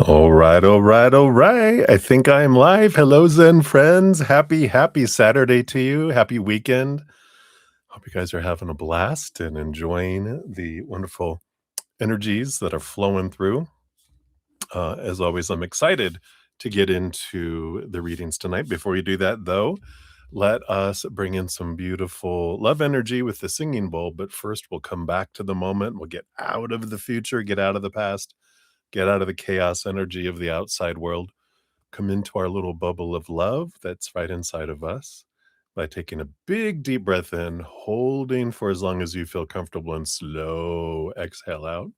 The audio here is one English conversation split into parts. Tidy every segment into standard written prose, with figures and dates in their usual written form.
All right, all right, all right. I think I am live. Hello, Zen friends. Happy Saturday to you. Happy weekend. Hope you guys are having a blast and enjoying the wonderful energies that are flowing through. As always, I'm excited to get into the readings tonight. Before we do that, though, let us bring in some beautiful love energy with the singing bowl. But first, we'll come back to the moment. We'll get out of the future, get out of the past, get out of the chaos energy of the outside world, come into our little bubble of love that's right inside of us by taking a big deep breath in, holding for as long as you feel comfortable, and slow exhale out,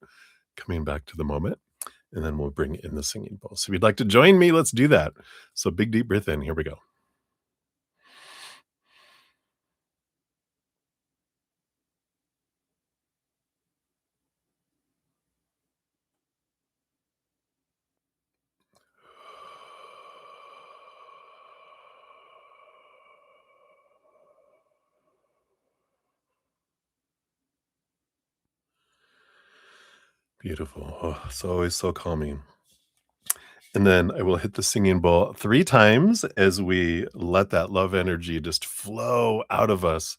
coming back to the moment. And then we'll bring in the singing bowl. So if you'd like to join me, let's do that. So big deep breath in. Here we go. Beautiful. Oh, it's always so calming. And then I will hit the singing bowl 3 times as we let that love energy just flow out of us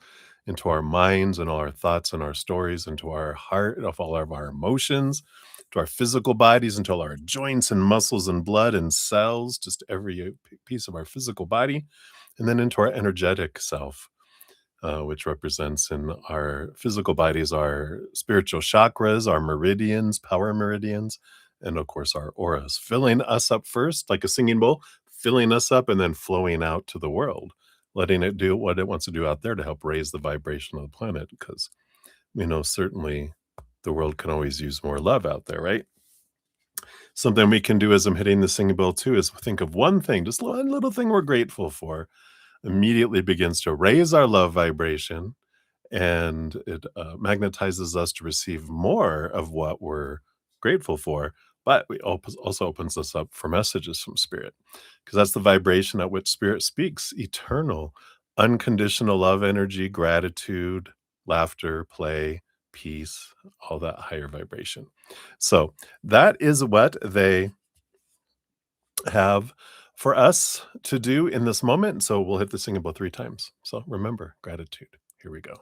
into our minds and all our thoughts and our stories, into our heart, of all of our emotions, to our physical bodies, into all our joints and muscles and blood and cells, just every piece of our physical body, and then into our energetic self, which represents in our physical bodies our spiritual chakras, our meridians, power meridians, and of course our auras, filling us up first, like a singing bowl, filling us up and then flowing out to the world, letting it do what it wants to do out there to help raise the vibration of the planet. Because we know certainly the world can always use more love out there, right? Something we can do as I'm hitting the singing bowl too is think of one thing, just one little thing we're grateful for, immediately begins to raise our love vibration, and it magnetizes us to receive more of what we're grateful for. But we also opens us up for messages from spirit, because that's the vibration at which spirit speaks: eternal, unconditional love energy, gratitude, laughter, play, peace, all that higher vibration. So that is what they have for us to do in this moment. So we'll hit the singing bowl 3 times. So remember, gratitude. Here we go.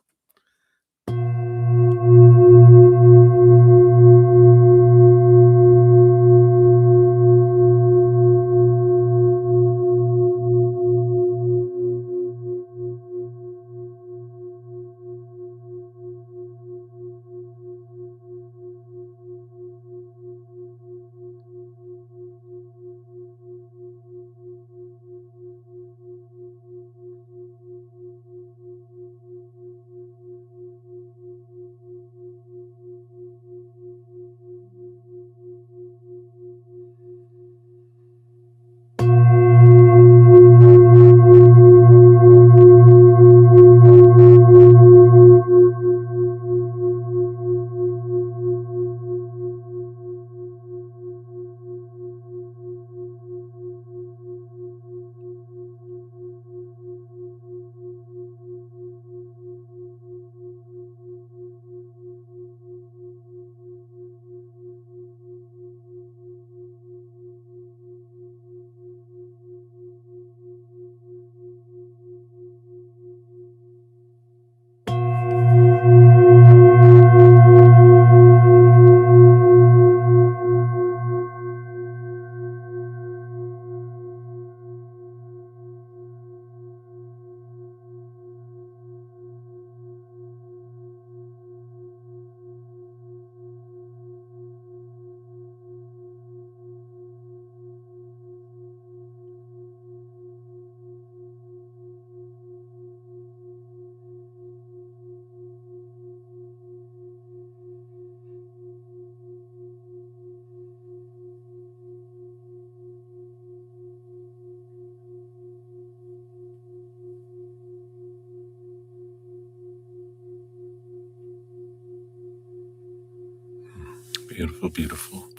Beautiful, beautiful.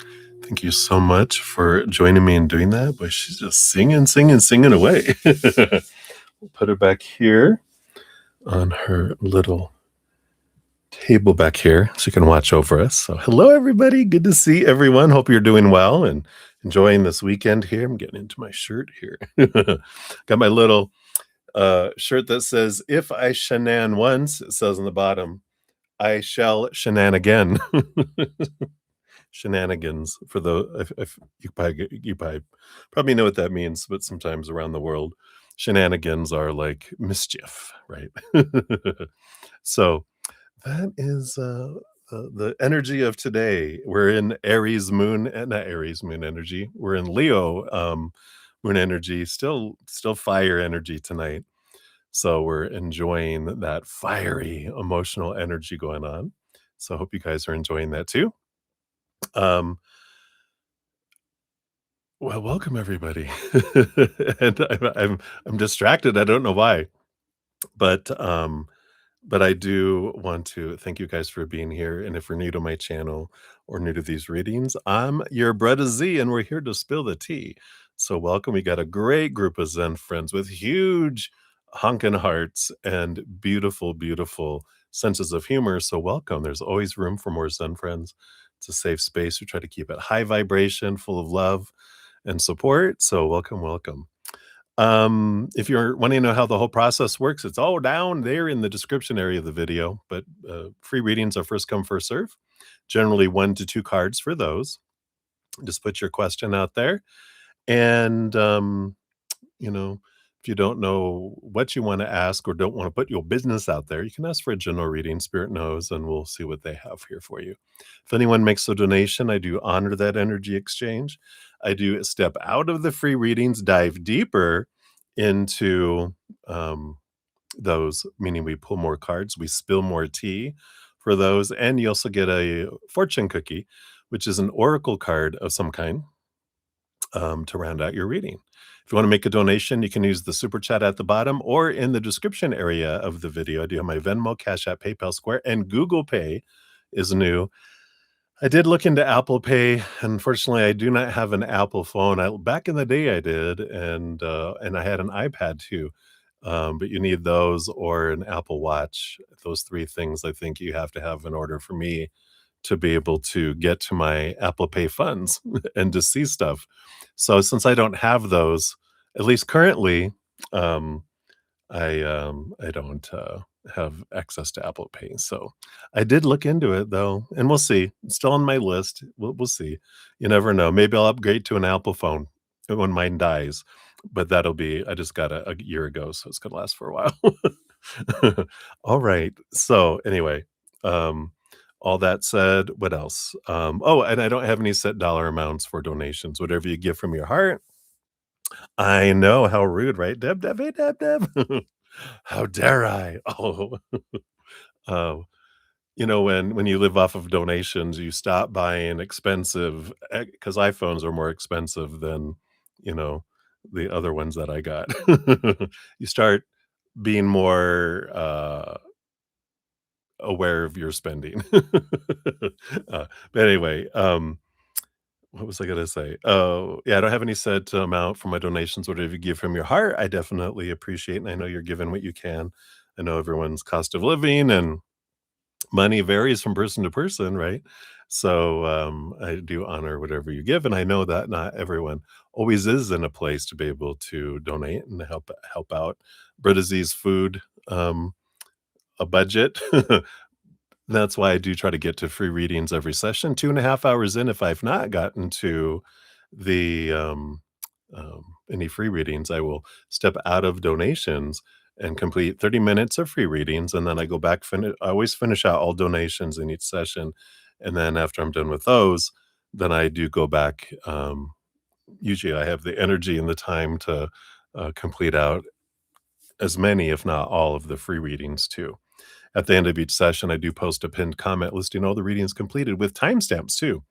Thank you so much for joining me in doing that. But she's just singing away. We'll put her back here on her little Abel back here, so you can watch over us. So, hello, everybody. Good to see everyone. Hope you're doing well and enjoying this weekend here. I'm getting into my shirt here. Got my little shirt that says, "If I shenan once," it says on the bottom, "I shall shenan again." Shenanigans for the if you probably know what that means, but sometimes around the world, shenanigans are like mischief, right? So that is, the energy of today. We're in Aries moon not Aries moon energy. We're in Leo, moon energy, still fire energy tonight. So we're enjoying that fiery emotional energy going on. So I hope you guys are enjoying that too. Um, well, welcome everybody. And I'm distracted. I don't know why, but I do want to thank you guys for being here. And if you're new to my channel or new to these readings, I'm your brother Z, and we're here to spill the tea. So, welcome. We got a great group of Zen friends with huge honkin' hearts and beautiful, beautiful senses of humor. So, welcome. There's always room for more Zen friends. It's a safe space. We try to keep it high vibration, full of love and support. So, welcome, welcome. If you're wanting to know how the whole process works, it's all down there in the description area of the video. But free readings are first come, first serve. Generally, 1 to 2 cards for those. Just put your question out there, and you know, if you don't know what you want to ask or don't want to put your business out there, you can ask for a general reading. Spirit knows, and we'll see what they have here for you. If anyone makes a donation, I do honor that energy exchange. I do step out of the free readings, dive deeper into those, meaning we pull more cards, we spill more tea for those, and you also get a fortune cookie, which is an oracle card of some kind to round out your reading. If you want to make a donation, you can use the super chat at the bottom or in the description area of the video. I do have my Venmo, Cash App, PayPal, Square, and Google Pay is new. I did look into Apple Pay. Unfortunately, I do not have an Apple phone. Back in the day, I did, and I had an iPad too. But you need those or an Apple Watch. Those three things I think you have to have in order for me to be able to get to my Apple Pay funds and to see stuff. So since I don't have those, at least currently, um, I don't have access to Apple Pay. So I did look into it though, and we'll see. It's still on my list. We'll see. You never know. Maybe I'll upgrade to an Apple phone when mine dies. But that'll be I just got a year ago, so it's gonna last for a while. All right. So anyway, um, all that said, what else? Oh, and I don't have any set dollar amounts for donations. Whatever you give from your heart. I know, how rude, right? Deb, Deb, hey, Deb, Deb. How dare I? Oh, oh, when you live off of donations, you stop buying expensive because iPhones are more expensive than, you know, the other ones that I got. You start being more aware of your spending. But anyway, what was I gonna say? Oh, yeah, I don't have any set amount for my donations. Whatever you give from your heart, I definitely appreciate, and I know you're giving what you can. I know everyone's cost of living and money varies from person to person, right? So I do honor whatever you give, and I know that not everyone always is in a place to be able to donate and help out. Britizzi's food, a budget. That's why I do try to get to free readings every session, 2.5 hours in. If I've not gotten to the, any free readings, I will step out of donations and complete 30 minutes of free readings, and then I go back, I always finish out all donations in each session, and then after I'm done with those, then I do go back, usually I have the energy and the time to, complete out as many, if not all, of the free readings too. At the end of each session, I do post a pinned comment listing all the readings completed with timestamps too.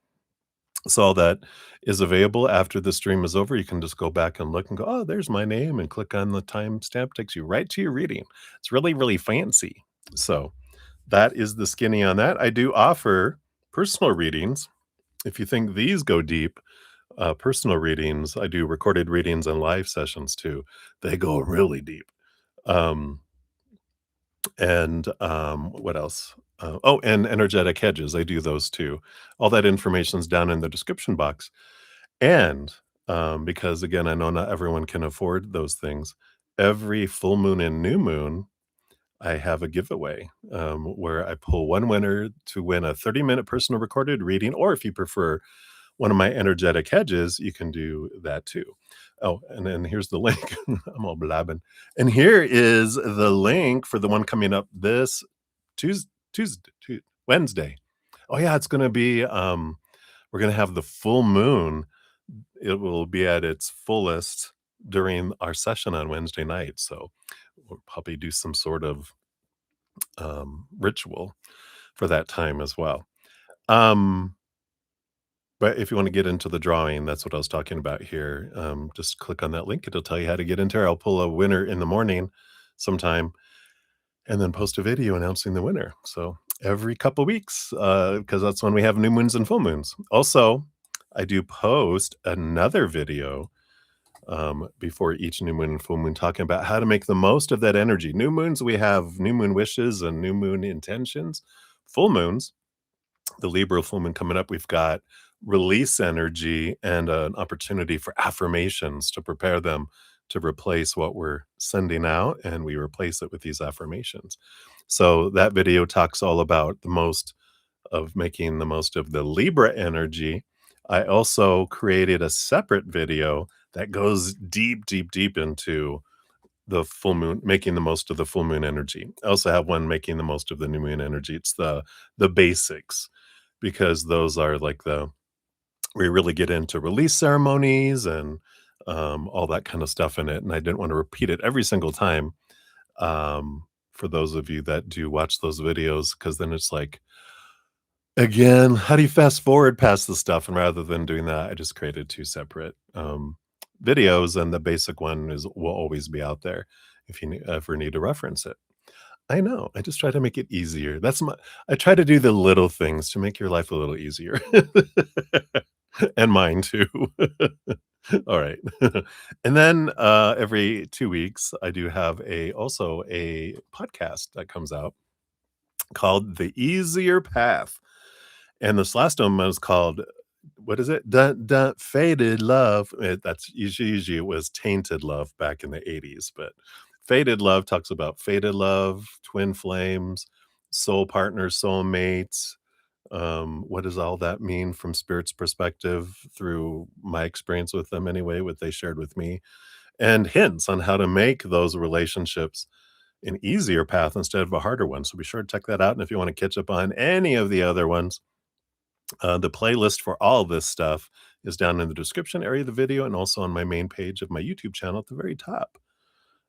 So all that is available after the stream is over. You can just go back and look and go, oh, there's my name, and click on the timestamp, takes you right to your reading. It's really, really fancy. So that is the skinny on that. I do offer personal readings. If you think these go deep, personal readings, I do recorded readings and live sessions too. They go really deep. Um, and what else? Oh, and energetic hedges, I do those too. All that information's down in the description box. And, because again, I know not everyone can afford those things, every full moon and new moon, I have a giveaway, where I pull one winner to win a 30-minute personal recorded reading, or if you prefer one of my energetic hedges, you can do that too. Oh, and then here's the link. I'm all blabbing. And here is the link for the one coming up this Tuesday, Wednesday. Oh yeah, it's gonna be, we're gonna have the full moon. It will be at its fullest during our session on Wednesday night, so we'll probably do some sort of, ritual for that time as well. Um, but if you wanna get into the drawing, that's what I was talking about here, just click on that link, it'll tell you how to get into there. I'll pull a winner in the morning sometime and then post a video announcing the winner. So every couple weeks, because that's when we have new moons and full moons. Also, I do post another video before each new moon and full moon, talking about how to make the most of that energy. New moons, we have new moon wishes and new moon intentions. Full moons, the Libra full moon coming up, we've got release energy and an opportunity for affirmations to prepare them to replace what we're sending out, and we replace it with these affirmations. So that video talks all about the most of making the most of the Libra energy. I also created a separate video that goes deep, deep, deep into the full moon, making the most of the full moon energy. I also have one making the most of the new moon energy. It's the basics, because those are like the we really get into release ceremonies and all that kind of stuff in it. And I didn't want to repeat it every single time, for those of you that do watch those videos, because then it's like, again, how do you fast forward past the stuff? And rather than doing that, I just created two separate videos, and the basic one is will always be out there if you ever need to reference it. I know. I just try to make it easier. I try to do the little things to make your life a little easier. And mine too. All right. And then every 2 weeks I do have a podcast that comes out called The Easier Path. And this last one was called, what is it? Dun, dun, Faded Love. That's usually it was Tainted Love back in the 80s, but Faded Love talks about faded love, twin flames, soul partners, soul mates. What does all that mean from spirit's perspective through my experience with them anyway, what they shared with me, and hints on how to make those relationships an easier path instead of a harder one. So be sure to check that out. And if you want to catch up on any of the other ones, the playlist for all this stuff is down in the description area of the video and also on my main page of my YouTube channel at the very top.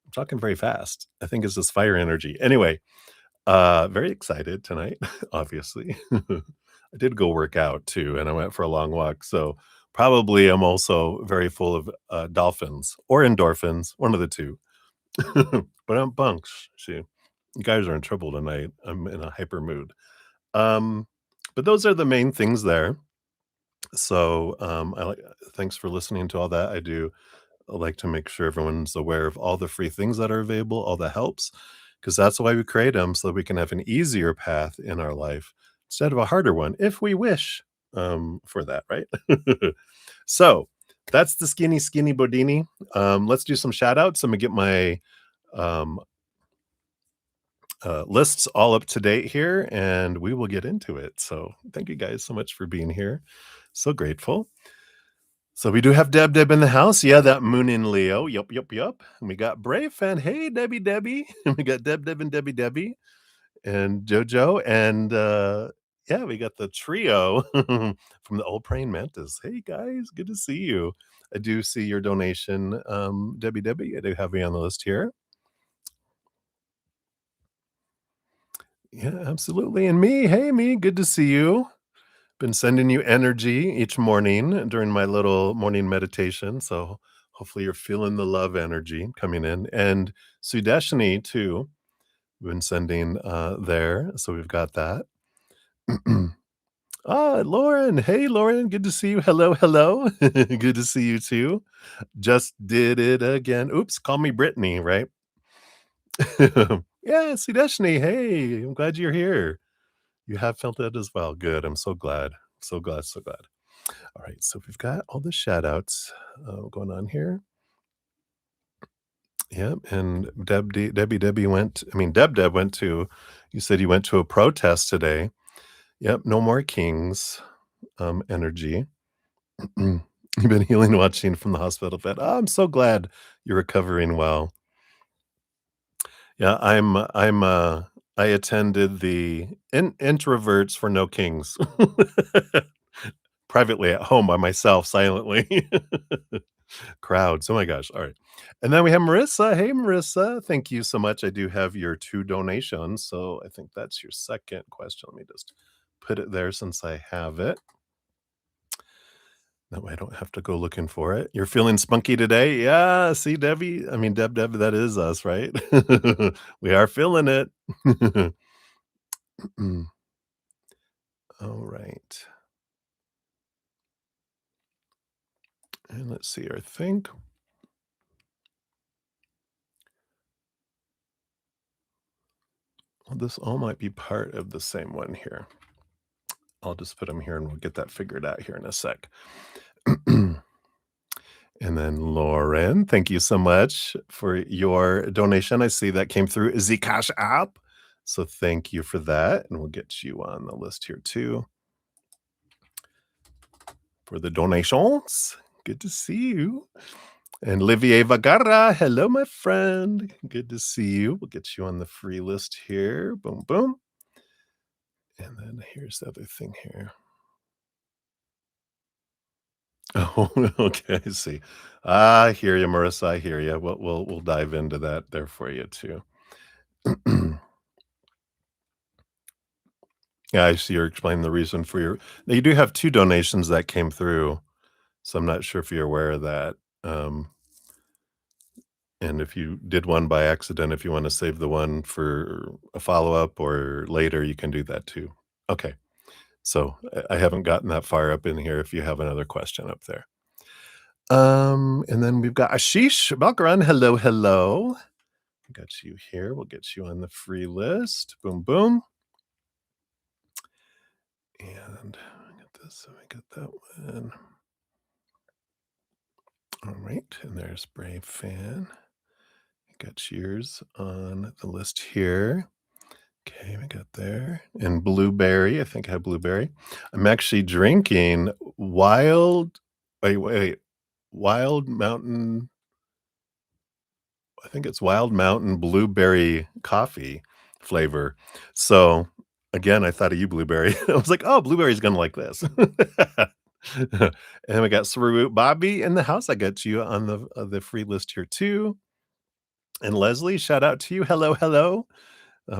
I'm talking very fast. I think it's this fire energy. Anyway, very excited tonight, obviously. I did go work out too, and I went for a long walk. So probably I'm also very full of dolphins or endorphins, one of the two. But I'm bunks. See, you guys are in trouble tonight. I'm in a hyper mood. Um, but those are the main things there. So, I like thanks for listening to all that. I like to make sure everyone's aware of all the free things that are available, all the helps, because that's why we create them, so that we can have an easier path in our life instead of a harder one, if we wish, for that, right? So, that's the skinny, skinny bodini. Let's do some shout outs. I'm gonna get my, um, lists all up to date here, and we will get into it. So, thank you guys so much for being here. So grateful. So we do have Deb in the house. Yeah, that moon in Leo. Yup, yup, yup. And we got Brave and hey, Debbie. And we got Deb and Debbie and Jojo. And yeah, we got the trio from the old praying mantis. Hey guys, good to see you. I do see your donation, Debbie. I do have you on the list here. Yeah, absolutely. And me, hey me, good to see you. Been sending you energy each morning during my little morning meditation, so hopefully you're feeling the love energy coming in, and Sudeshini too, been sending, there, so we've got that. Ah, Lauren, hey, Lauren, good to see you. Hello, hello. Good to see you too. Just did it again. Oops, call me Brittany, right? Yeah, Sudeshini, hey, I'm glad you're here. You have felt it as well. Good. I'm so glad. So glad, so glad. All right, so we've got all the shout outs going on here. Yep, and Debbie went I mean, Deb went to you said you went to a protest today. Yep, no more kings, energy. You've been healing watching from the hospital bed. Oh, I'm so glad you're recovering well. Yeah, I attended the Introverts for No Kings privately at home by myself silently. Crowds. Oh my gosh. All right. And then we have Marissa. Hey, Marissa. Thank you so much. I do have your 2 donations. So I think that's your second question. Let me just put it there since I have it. That way I don't have to go looking for it. You're feeling spunky today? Yeah. See, Debbie? I mean, Deb, that is us, right? We are feeling it. All right. And let's see, I think well, this all might be part of the same one here. I'll just put them here and we'll get that figured out here in a sec. And then Lauren, thank you so much for your donation. I see that came through the Cash App. So thank you for that. And we'll get you on the list here too for the donations. Good to see you. And Olivier Vagara, hello, my friend. Good to see you. We'll get you on the free list here. Boom, boom. And then here's the other thing here. Oh, okay, I see. I hear you, Marissa, I hear you. We'll dive into that there for you too. Yeah, I see you're explaining the reason for your now you do have 2 donations that came through, so I'm not sure if you're aware of that, and if you did one by accident, if you wanna save the one for a follow-up or later, you can do that too. Okay, so I haven't gotten that far up in here if you have another question up there. And then we've got Ashish Balkaran. Hello, hello. Got you here. We'll get you on the free list. Boom, boom. And I got this. I got that one. All right. And there's Brave Fan. Got yours on the list here. Okay, we got there. And Blueberry. I think I have Blueberry. I'm actually drinking wait. Wild Mountain I think it's Wild Mountain blueberry coffee flavor. So, again, I thought of you, Blueberry. I was like, "Oh, Blueberry's gonna like this." And we got thru Bobby in the house. I got you on the free list here too. And Leslie, shout out to you. Hello, hello,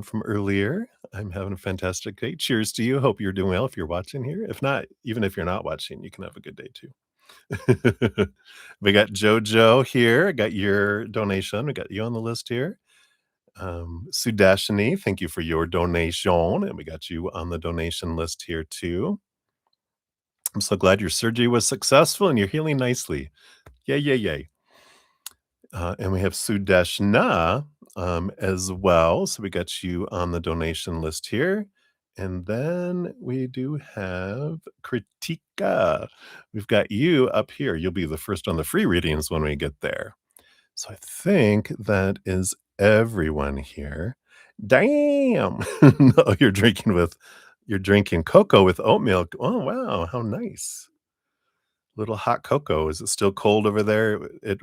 from earlier. I'm having a fantastic day. Cheers to you. Hope you're doing well if you're watching here. If not, even if you're not watching, you can have a good day too. We got Jojo here. I got your donation. We got you on the list here. Sudashini, thank you for your donation. And we got you on the donation list here too. I'm so glad your surgery was successful and you're healing nicely. Yay, yay, yay. And we have Sudashna as well. So we got you on the donation list here. And then we do have Kritika. We've got you up here. You'll be the first on the free readings when we get there. So I think that is everyone here. Damn. No, you're drinking cocoa with oat milk. Oh, wow. How nice. Little hot cocoa. Is it still cold over there? It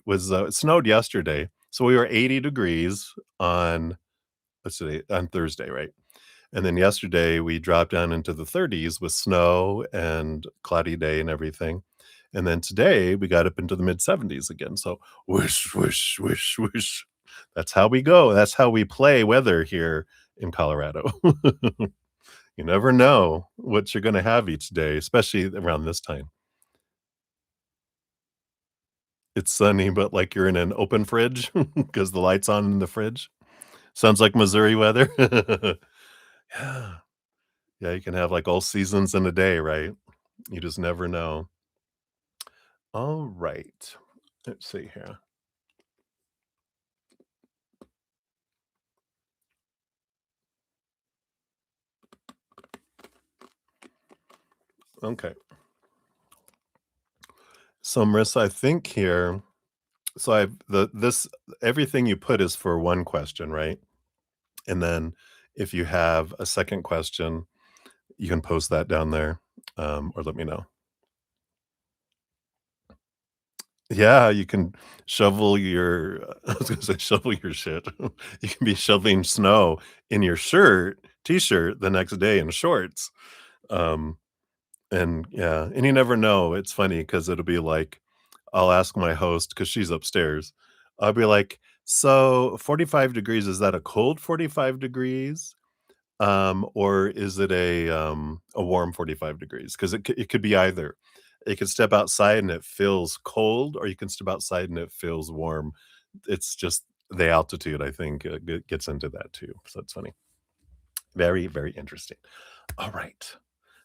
snowed yesterday. So we were 80 degrees on, let's see, on Thursday, right? And then yesterday we dropped down into the 30s with snow and cloudy day and everything. And then today we got up into the mid 70s again. So whoosh, whoosh, whoosh, whoosh. That's how we go. That's how we play weather here in Colorado. You never know what you're going to have each day, especially around this time. It's sunny, but like you're in an open fridge because the light's on in the fridge. Sounds like Missouri weather. Yeah. Yeah, you can have like all seasons in a day, right? You just never know. All right. Let's see here. Okay. So, Marissa, I think here, so I've the this everything you put is for one question, right? And then if you have a second question, you can post that down there, or let me know. Yeah, you can shovel your I was gonna say shovel your shit. You can be shoveling snow in your t-shirt the next day in shorts. Um, and yeah, and you never know. It's funny because 'cause it'll be like, I'll ask my host because she's upstairs. I'll be like, "So 45 degrees, is that a cold 45 degrees? Or is it a warm 45 degrees? Because it could be either. You can step outside and it feels cold, or you can step outside and it feels warm. It's just the altitude, I think, gets into that too. So it's funny. Very, very interesting. All right.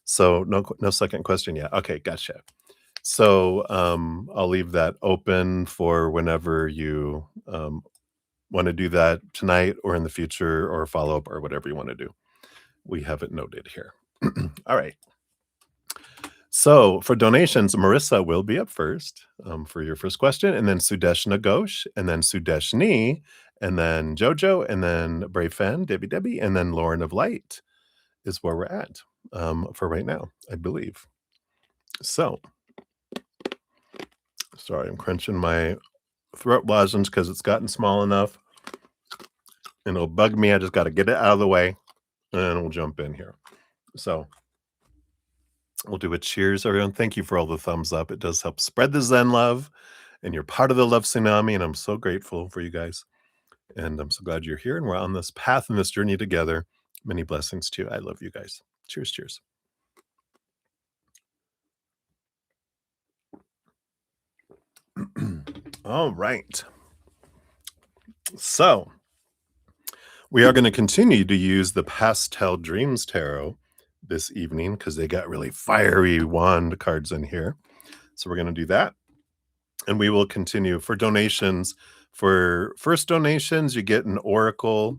So no second question yet. Okay, gotcha. So I'll leave that open for whenever you want to do that tonight or in the future or follow up or whatever you want to do. We have it noted here. All right. So for donations, Marissa will be up first for your first question, and then Sudeshna Ghosh, and then Sudeshni, and then Jojo, and then Brave Fan, Debbie, and then Lauren of Light is where we're at for right now, I believe. So, sorry, I'm crunching my throat lozenge because it's gotten small enough and it'll bug me. I just got to get it out of the way and we'll jump in here. So, we'll do a cheers, everyone. Thank you for all the thumbs up. It does help spread the Zen love, and you're part of the love tsunami. And I'm so grateful for you guys. And I'm so glad you're here. And we're on this path and this journey together. Many blessings to you. I love you guys. Cheers, cheers. All right. So we are going to continue to use the Pastel Dreams Tarot this evening because they got really fiery wand cards in here. So we're going to do that. And we will continue for donations. For first donations, you get an Oracle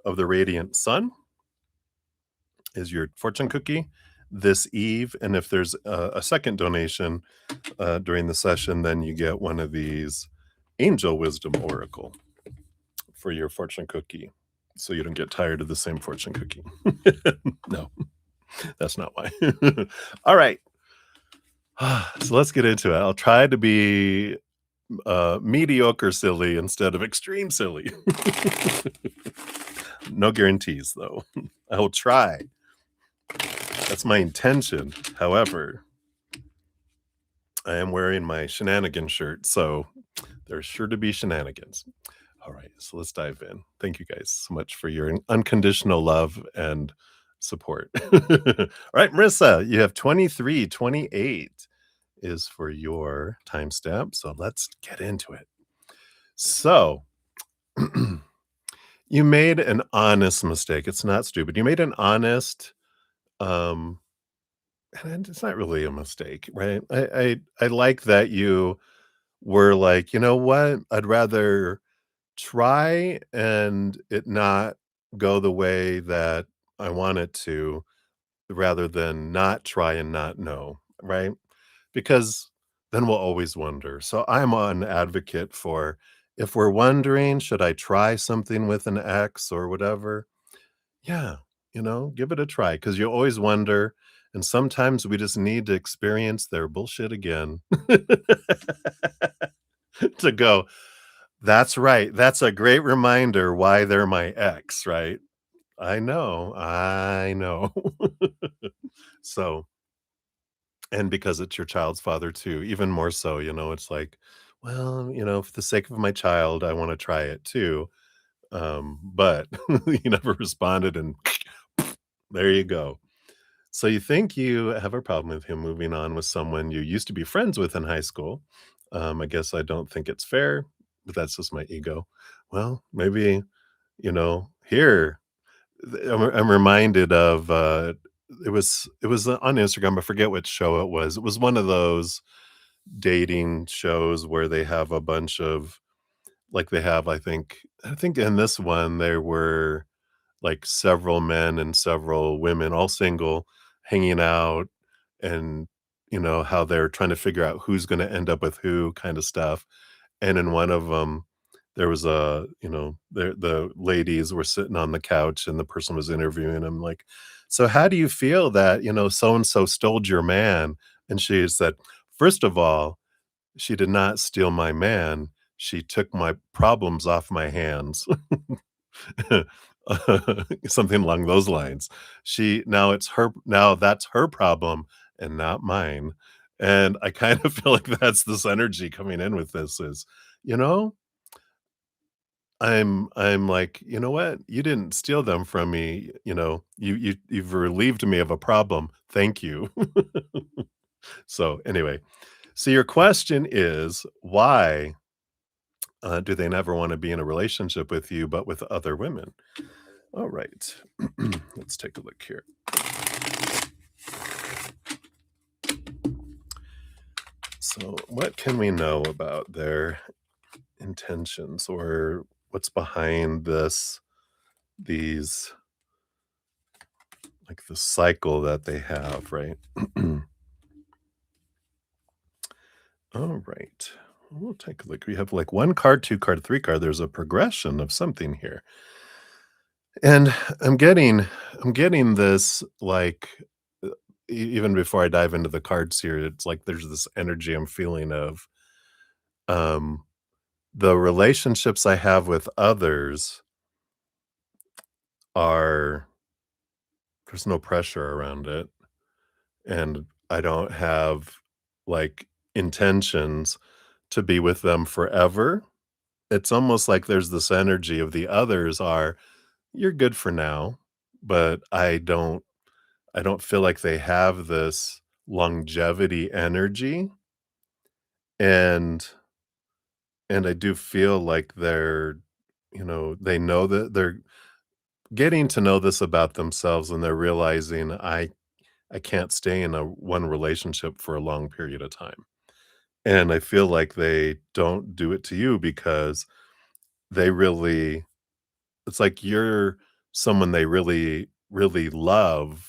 of the Radiant Sun is your fortune cookie this eve. And if there's a second donation during the session, then you get one of these Angel Wisdom Oracle for your fortune cookie. So you don't get tired of the same fortune cookie. No, that's not why. All right. So let's get into it. I'll try to be mediocre silly instead of extreme silly. No guarantees, though. I will try. That's my intention. However, I am wearing my shenanigan shirt, so there's sure to be shenanigans. All right, so let's dive in. Thank you guys so much for your unconditional love and support. All right, Marissa, you have 2328 is for your timestamp. So let's get into it. So you made an honest mistake. It's not stupid. You made an honest, um, and it's not really a mistake, right? I like that you were like, you know what? I'd rather try and it not go the way that I want it to, rather than not try and not know, right? Because then we'll always wonder. So I'm an advocate for, if we're wondering, should I try something with an X or whatever? Yeah, give it a try because you always wonder. And sometimes we just need to experience their bullshit again to go, that's right. That's a great reminder why they're my ex, right? I know. I know. So, and because it's your child's father too, even more so, it's like, well, for the sake of my child, I want to try it too. But you never responded, and there you go. So you think you have a problem with him moving on with someone you used to be friends with in high school. I guess I don't think it's fair, but that's just my ego. Well, maybe, here I'm reminded of it was on Instagram. I forget which show it was. It was one of those dating shows where they have a bunch of, like, they have, I think in this one there were like several men and several women, all single, hanging out, and, how they're trying to figure out who's gonna end up with who kinda stuff, and in one of them, there was the ladies were sitting on the couch, and the person was interviewing him like, "So how do you feel that, so and so stole your man?" And she said, "First of all, she did not steal my man, she took my problems off my hands." Something along those lines. Now that's her problem and not mine, and I kind of feel like that's this energy coming in with this is, you know, I'm like, "You know what? You didn't steal them from me, you've relieved me of a problem, thank you." So, anyway, so your question is, why, do they never wanna be in a relationship with you, but with other women? Alright. Let's take a look here. So, what can we know about their intentions or what's behind these like the cycle that they have, right? All right. We'll take a look. We have like one card, two card, three card. There's a progression of something here. And I'm getting this like uh, even before I dive into the cards here, it's like there's this energy I'm feeling of um the relationships I have with others are there's no pressure around it, and I don't have, like, intentions to be with them forever. It's almost like there's this energy of the others are, "You're good for now," but I don't feel like they have this longevity energy, and I do feel like they know that they're getting to know this about themselves, and they're realizing, I can't stay in a one relationship for a long period of time. And I feel like they don't do it to you because they really it's like you're someone they really, really loved,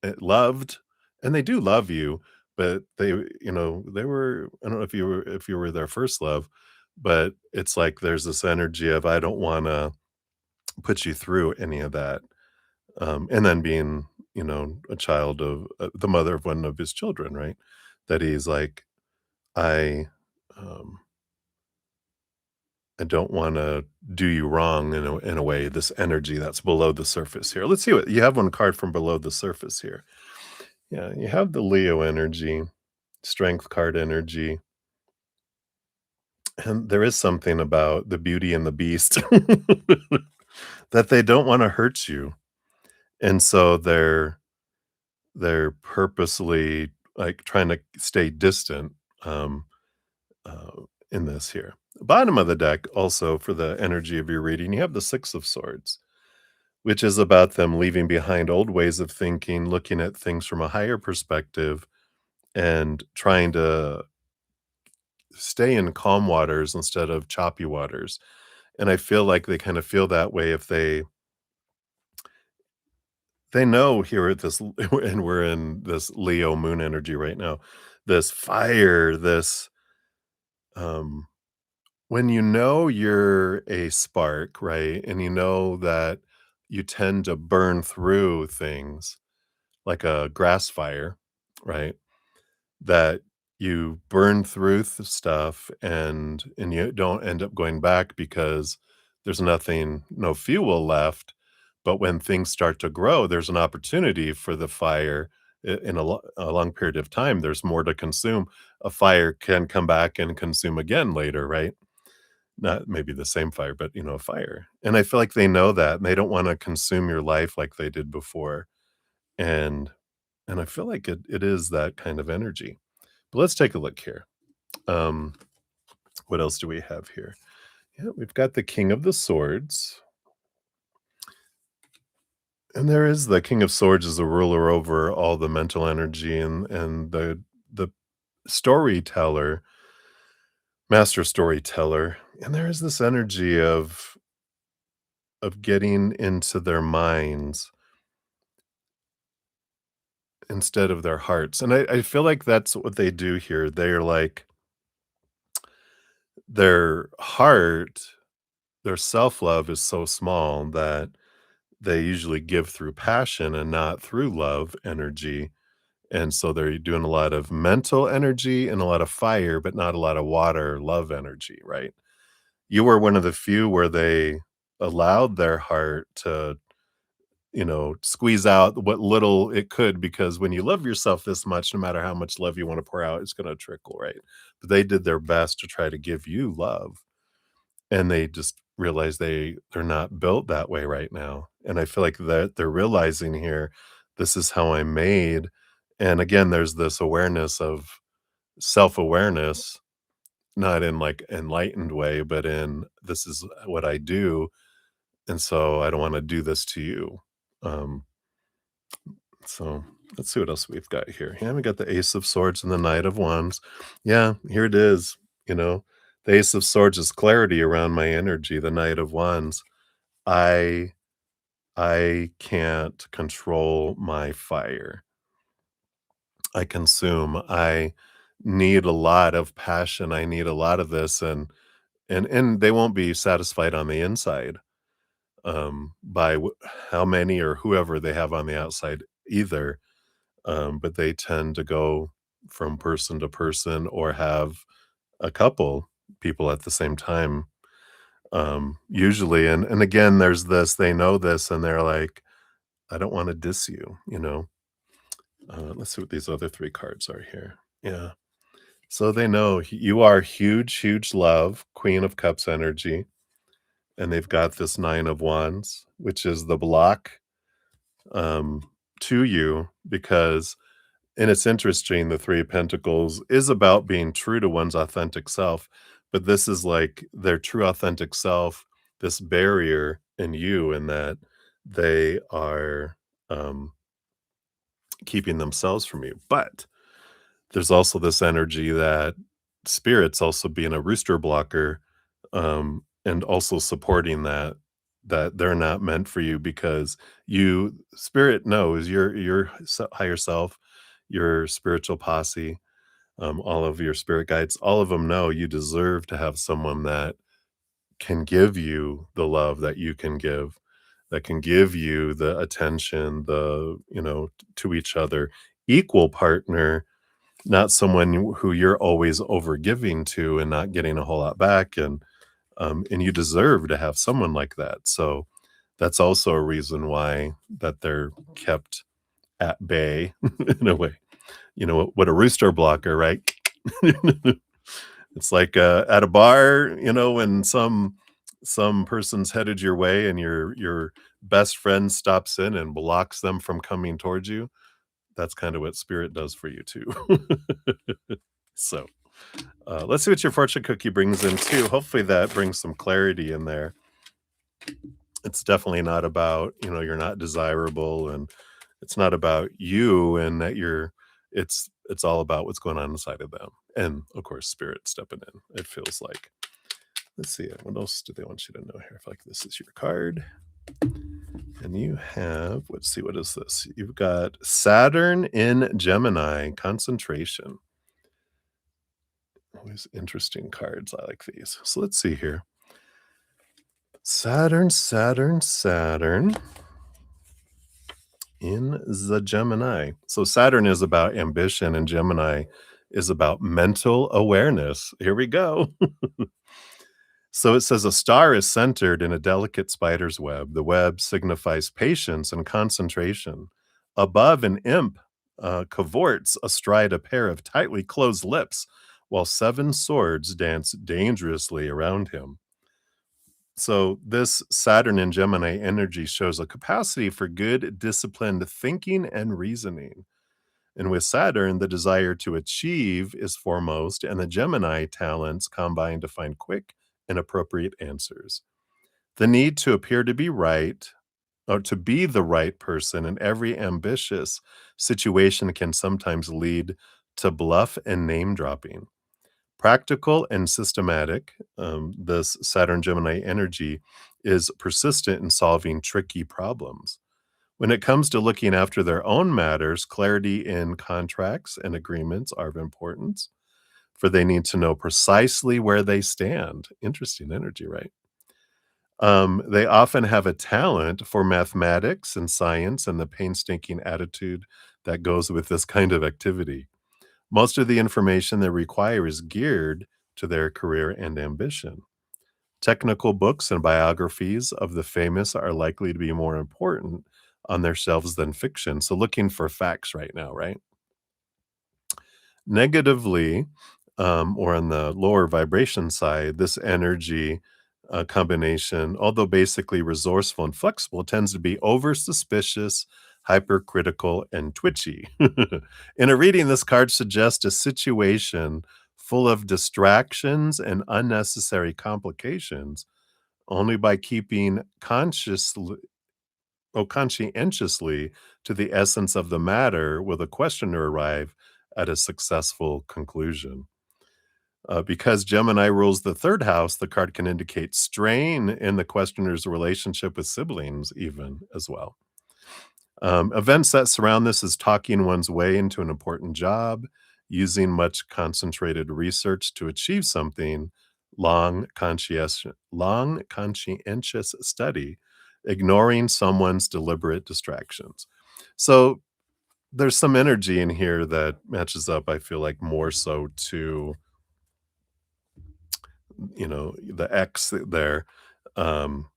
and they do love you, but they were I don't know if you were their first love, but it's like there's this energy of, "I don't wanna put you through any of that." And then being, a child of the mother of one of his children, right? That he's like, I, um, I don't want to do you wrong in a way. This energy that's below the surface here. Let's see what you have. One card from below the surface here. Yeah, you have the Leo energy, strength card energy, and there is something about the Beauty and the Beast that they don't want to hurt you, and so they're purposely, like, trying to stay distant, um, in this here. Bottom of the deck, also for the energy of your reading, you have the Six of Swords, which is about them leaving behind old ways of thinking, looking at things from a higher perspective, and trying to stay in calm waters instead of choppy waters. And I feel like they kind of feel that way if they know here at this and we're in this Leo moon energy right now, this fire, this um when you know you're a spark, right? And you know that you tend to burn through things like a grass fire, right? That you burn through stuff and you don't end up going back because there's no fuel left. But when things start to grow, there's an opportunity for the fire in a long period of time. There's more to consume. A fire can come back and consume again later, right? Not maybe the same fire, but, a fire, and I feel like they know that, and they don't wanna consume your life like they did before, and I feel like it is that kind of energy. But let's take a look here. Um, what else do we have here? Yeah, we've got the King of the Swords, and there is the King of Swords is a ruler over all the mental energy and the storyteller, master storyteller, and there is this energy of getting into their minds instead of their hearts. And I feel like that's what they do here. They're like their heart, their self-love is so small that they usually give through passion and not through love energy. And so they're doing a lot of mental energy and a lot of fire, but not a lot of water, love energy, right? You were one of the few where they allowed their heart to, squeeze out what little it could, because when you love yourself this much, no matter how much love you want to pour out, it's going to trickle, right? But they did their best to try to give you love, and they just realize they're not built that way right now. And I feel like that they're realizing here, this is how I'm made. And again, there's this awareness of self-awareness, not in like enlightened way, but in this is what I do. And so I don't want to do this to you. Um, so let's see what else we've got here. Yeah, we got the Ace of Swords and the Knight of Wands. Yeah, here it is. You know, the Ace of Swords is clarity around my energy. The Knight of Wands, I I can't control my fire. I consume. I need a lot of passion. I need a lot of this, and they won't be satisfied on the inside by how many or whoever they have on the outside either. But they tend to go from person to person or have a couple people at the same time, usually. And again, there's this, they know this, and they're like, I don't want to diss you, you know. Let's see what these other three cards are here. Yeah. So they know you are huge, huge love, Queen of Cups energy. And they've got this Nine of Wands, which is the block um, to you, because, and it's interesting, the Three of Pentacles is about being true to one's authentic self, but this is like their true authentic self, this barrier in you, in that they are um, keeping themselves from you. But there's also this energy that spirit's also being a rooster blocker, and also supporting that they're not meant for you, because you spirit knows your higher self, your spiritual posse, all of your spirit guides, all of them know you deserve to have someone that can give you the love that you can give, that can give you the attention, the, to each other, equal partner, not someone who you're always over giving to and not getting a whole lot back. And you deserve to have someone like that. So that's also a reason why that they're kept at bay in a way. You know what a rooster blocker, right? It's like at a bar, when some person's headed your way and your best friend stops in and blocks them from coming towards you. That's kind of what spirit does for you too. So let's see what your fortune cookie brings in too. Hopefully that brings some clarity in there. It's definitely not about, you're not desirable, and it's not about you, and that it's all about what's going on inside of them. And of course, spirit stepping in, it feels like. Let's see, what else do they want you to know here? If like this is your card. And you have, let's see, what is this? You've got Saturn in Gemini, concentration. Always interesting cards. I like these. So let's see here. Saturn, Saturn, Saturn in the Gemini. So Saturn is about ambition, and Gemini is about mental awareness. Here we go. So it says a star is centered in a delicate spider's web. The web signifies patience and concentration. Above, an imp cavorts astride a pair of tightly closed lips, while seven swords dance dangerously around him. So this Saturn in Gemini energy shows a capacity for good, disciplined thinking and reasoning. And with Saturn, the desire to achieve is foremost, and the Gemini talents combine to find quick and appropriate answers. The need to appear to be right, or to be the right person in every ambitious situation, can sometimes lead to bluff and name dropping. Practical and systematic, this Saturn Gemini energy is persistent in solving tricky problems. When it comes to looking after their own matters, clarity in contracts and agreements are of importance, for they need to know precisely where they stand. Interesting energy, right? They often have a talent for mathematics and science and the painstaking attitude that goes with this kind of activity. Most of the information they require is geared to their career and ambition. Technical books and biographies of the famous are likely to be more important on their shelves than fiction. So, looking for facts right now, right? Negatively, or on the lower vibration side, this energy combination, although basically resourceful and flexible, tends to be over suspicious, hypercritical, and twitchy. In a reading, this card suggests a situation full of distractions and unnecessary complications. Only by keeping conscientiously to the essence of the matter will the questioner arrive at a successful conclusion. Because Gemini rules the third house, the card can indicate strain in the questioner's relationship with siblings, even as well. Events that surround this is talking one's way into an important job, using much concentrated research to achieve something, long conscientious study, ignoring someone's deliberate distractions. So there's some energy in here that matches up, I feel like, more so to, the X there. Um,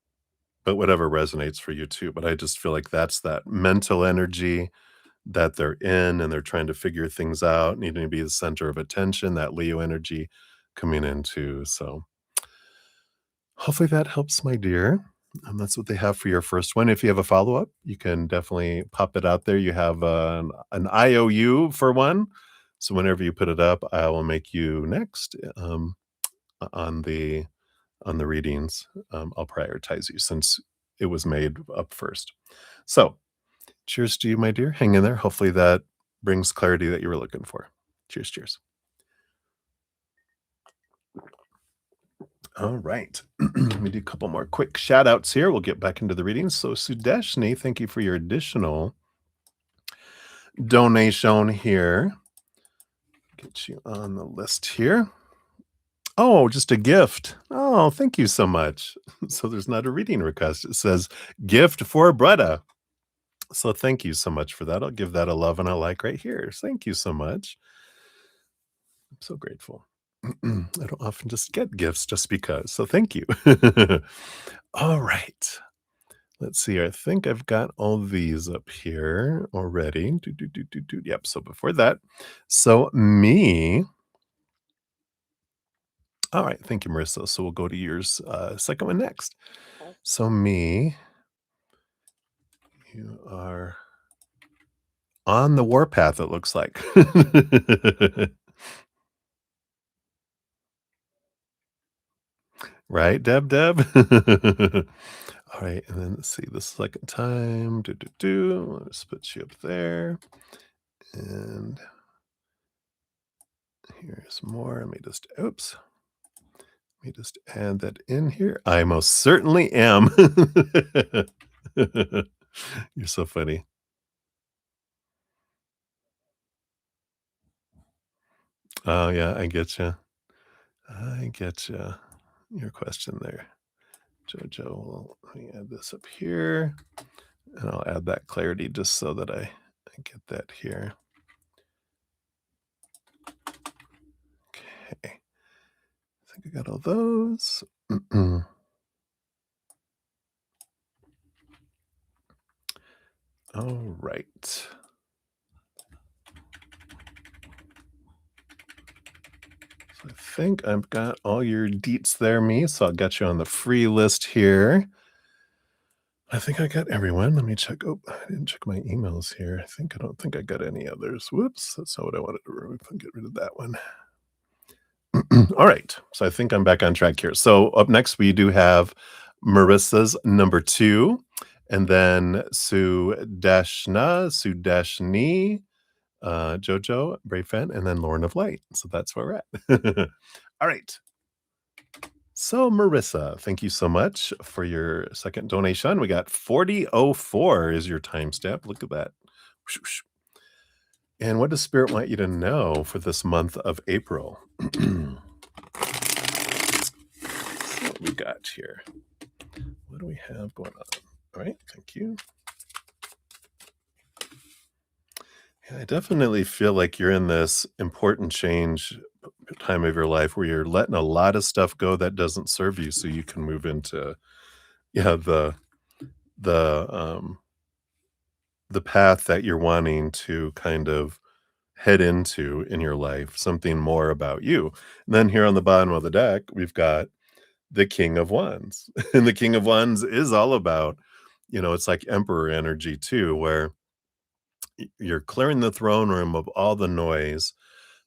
but whatever resonates for you too. But I just feel like that's that mental energy that they're in and they're trying to figure things out, needing to be the center of attention, that Leo energy coming into. So hopefully that helps, my dear. And that's what they have for your first one. If you have a follow up, you can definitely pop it out there. You have an IOU for one. So whenever you put it up, I will make you next on the readings. I'll prioritize you since it was made up first. So cheers to you, my dear. Hang in there. Hopefully that brings clarity that you were looking for. Cheers, cheers. All right. Let me do a couple more quick shout outs here. We'll get back into the readings. So, Sudeshni, thank you for your additional donation here. Get you on the list here. Oh, just a gift. Oh, thank you so much. So, there's not a reading request. It says gift for Bretta. So, thank you so much for that. I'll give that a love and a like right here. Thank you so much. I'm so grateful. I don't often just get gifts just because. So thank you. All right. Let's see. I think I've got all these up here already. Yep. So before that, so me. All right. Thank you, Marissa. So we'll go to yours, second one next. So me, you are on the warpath, it looks like. Right, Deb? All right, and then let's see the second time. Let's put you up there. And here's more. Let me just add that in here. I most certainly am. You're so funny. Oh, yeah, I get you. I get you. Your question there. Jojo, let me add this up here. And I'll add that clarity just so that I get that here. Okay. I think I got all those. All right. So I think I've got all your deets there, me. So I'll get you on the free list here. I think I got everyone. Let me check. Oh, I didn't check my emails here. I don't think I got any others. Whoops. That's not what I wanted to remove. Get rid of that one. All right. So I think I'm back on track here. So up next, we do have Marissa's number 2, and then Sudeshni, Jojo, Brave Fan, and then Lauren of Light. So that's where we're at. All right. So, Marissa, thank you so much for your second donation. We got 4004 is your time stamp. Look at that. Whoosh, whoosh. And what does Spirit want you to know for this month of April? What we got here? What do we have going on? All right, thank you. Yeah, I definitely feel like you're in this important change time of your life where you're letting a lot of stuff go that doesn't serve you so you can move into yeah, the the path that you're wanting to kind of head into in your life, something more about you. And then here on the bottom of the deck, we've got the King of Wands. And the King of Wands is all about, it's like emperor energy too, where you're clearing the throne room of all the noise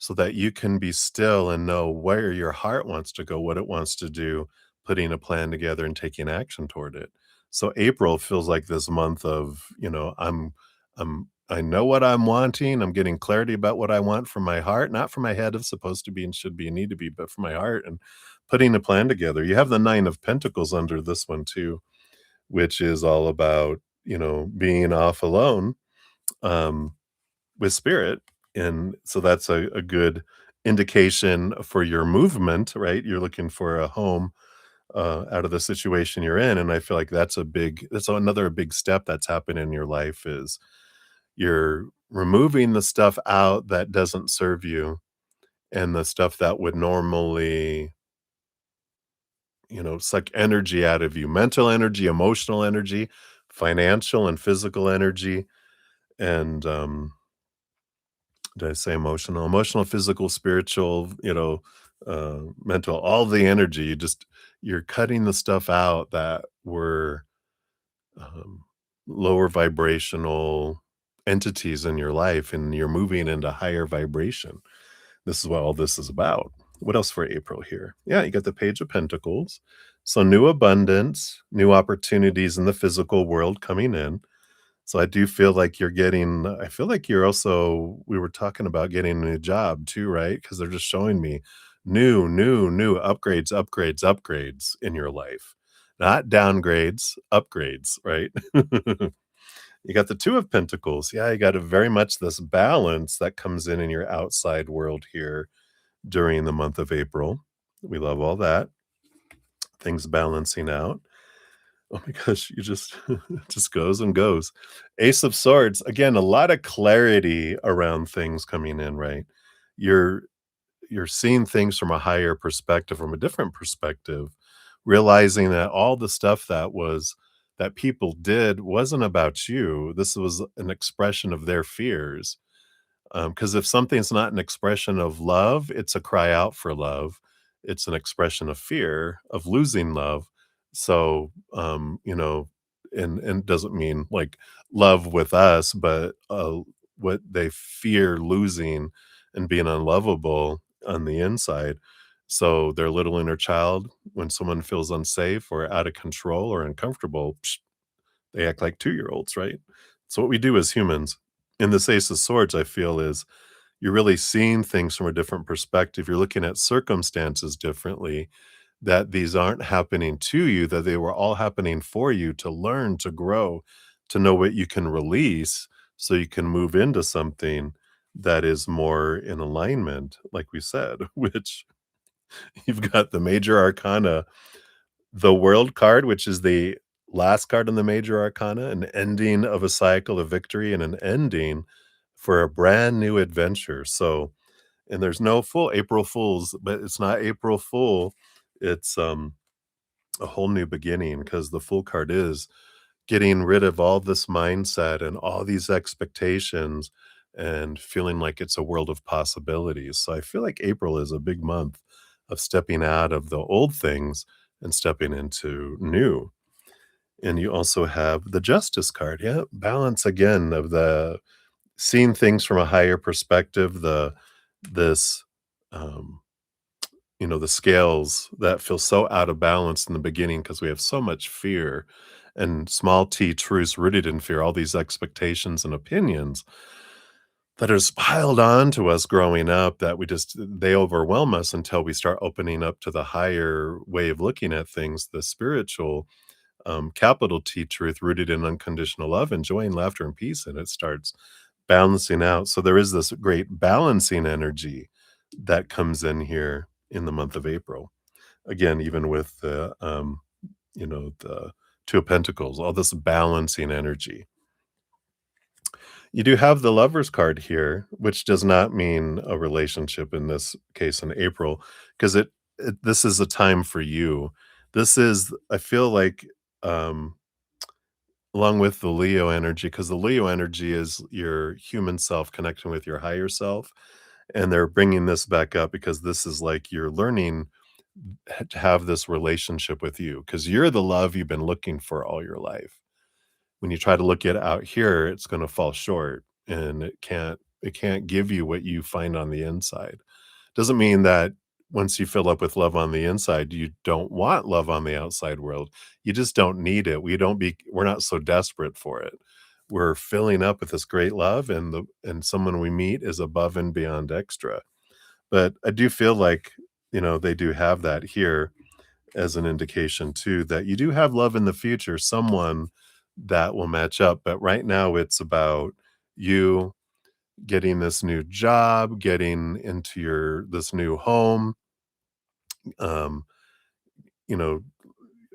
so that you can be still and know where your heart wants to go, what it wants to do, putting a plan together and taking action toward it. So April feels like this month of, I know what I'm wanting. I'm getting clarity about what I want from my heart, not from my head of supposed to be and should be and need to be, but from my heart and putting a plan together. You have the 9 of Pentacles under this one too, which is all about, being off alone. Um, with spirit. And so that's a good indication for your movement, right? You're looking for a home out of the situation you're in. And I feel like that's another big step that's happened in your life is you're removing the stuff out that doesn't serve you and the stuff that would normally, suck energy out of you, mental energy, emotional energy, financial and physical energy. And, did I say emotional? Emotional, physical, spiritual, mental, all the energy. You're cutting the stuff out that were um, lower vibrational entities in your life, and you're moving into higher vibration. This is what all this is about. What else for April here? Yeah, you got the Page of Pentacles. So new abundance, new opportunities in the physical world coming in. So I feel like you're also we were talking about getting a new job too, right? Because 'Cause they're just showing me new upgrades, upgrades, upgrades in your life. Not downgrades, upgrades, right? You got the 2 of Pentacles. Yeah, you got a very much this balance that comes in your outside world here during the month of April. We love all that. Things balancing out. Oh my gosh, you just it just goes and goes. Ace of Swords, again, a lot of clarity around things coming in, right? You're you're seeing things from a higher perspective, from a different perspective, realizing that all the stuff that people did wasn't about you. This was an expression of their fears. Because if something's not an expression of love, it's a cry out for love. It's an expression of fear of losing love. So, and doesn't mean like love with us, but what they fear losing and being unlovable on the inside. So their little inner child, when someone feels unsafe or out of control or uncomfortable, they act like 2-year-olds, right? So what we do as humans in this Ace of Swords, I feel, is you're really seeing things from a different perspective. You're looking at circumstances differently, that these aren't happening to you, that they were all happening for you to learn, to grow, to know what you can release so you can move into something that is more in alignment, like we said, which you've got the major arcana, the World card, which is the last card in the major arcana, an ending of a cycle of victory and an ending for a brand new adventure. So, and there's no full April Fools, but it's not April Fool. It's a whole new beginning because the Fool card is getting rid of all this mindset and all these expectations and feeling like it's a world of possibilities. So I feel like April is a big month of stepping out of the old things and stepping into new. And you also have the Justice card. Yeah, balance again of the seeing things from a higher perspective, this um the scales that feel so out of balance in the beginning because we have so much fear and small t truths rooted in fear, all these expectations and opinions that is piled on to us growing up that they overwhelm us until we start opening up to the higher way of looking at things, the spiritual, capital T truth rooted in unconditional love and joy and laughter and peace, and it starts balancing out. So there is this great balancing energy that comes in here in the month of April. Again, even with the Two of Pentacles, all this balancing energy. You do have the Lovers card here, which does not mean a relationship in this case in April, because this is a time for you. This is, I feel like, um, along with the Leo energy, because the Leo energy is your human self connecting with your higher self, and they're bringing this back up because this is like you're learning to have this relationship with you, because you're the love you've been looking for all your life. When you try to look it out here, it's gonna fall short, and it can't give you what you find on the inside. Doesn't mean that once you fill up with love on the inside, you don't want love on the outside world. You just don't need it. We're not so desperate for it. We're filling up with this great love, and someone we meet is above and beyond extra. But I do feel like, they do have that here as an indication too, that you do have love in the future, someone that will match up. But right now it's about you getting this new job, getting into this new home, um, you know,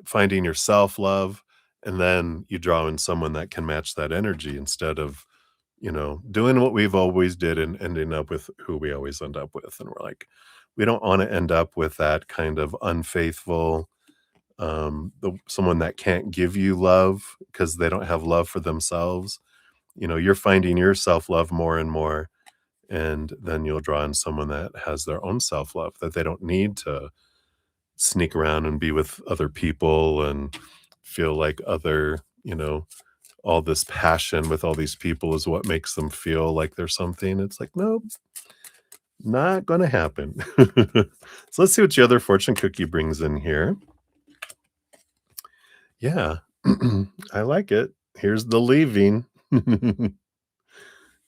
finding your self-love, and then you draw in someone that can match that energy instead of, doing what we've always did and ending up with who we always end up with. And we're like, we don't want to end up with that kind of unfaithful, someone that can't give you love because they don't have love for themselves. You're finding your self-love more and more, and then you'll draw in someone that has their own self-love, that they don't need to sneak around and be with other people and feel like all this passion with all these people is what makes them feel like they're something. It's like, nope, not gonna happen. So let's see what your other fortune cookie brings in here. Yeah, I like it. Here's the leaving.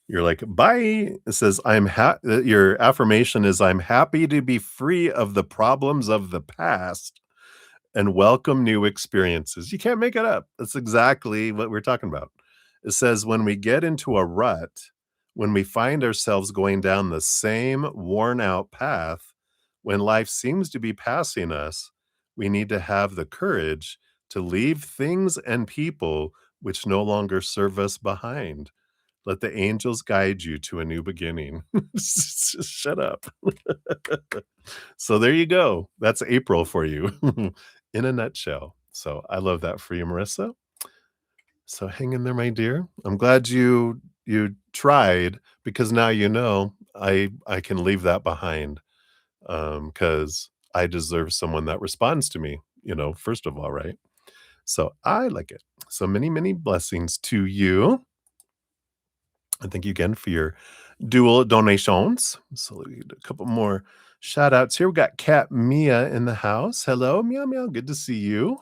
You're like, "Bye." It says, your affirmation is, "I'm happy to be free of the problems of the past and welcome new experiences." You can't make it up. That's exactly what we're talking about. It says, "When we get into a rut, when we find ourselves going down the same worn out path, when life seems to be passing us, we need to have the courage to leave things and people which no longer serve us behind. Let the angels guide you to a new beginning." Shut up. So there you go. That's April for you in a nutshell. So I love that for you, Marissa. So hang in there, my dear. I'm glad you tried, because now I can leave that behind, because I deserve someone that responds to me, first of all, right? So I like it. So many, many blessings to you. And thank you again for your dual donations. So we get a couple more shout outs here. We got Cat Mia in the house. Hello, meow meow. Good to see you.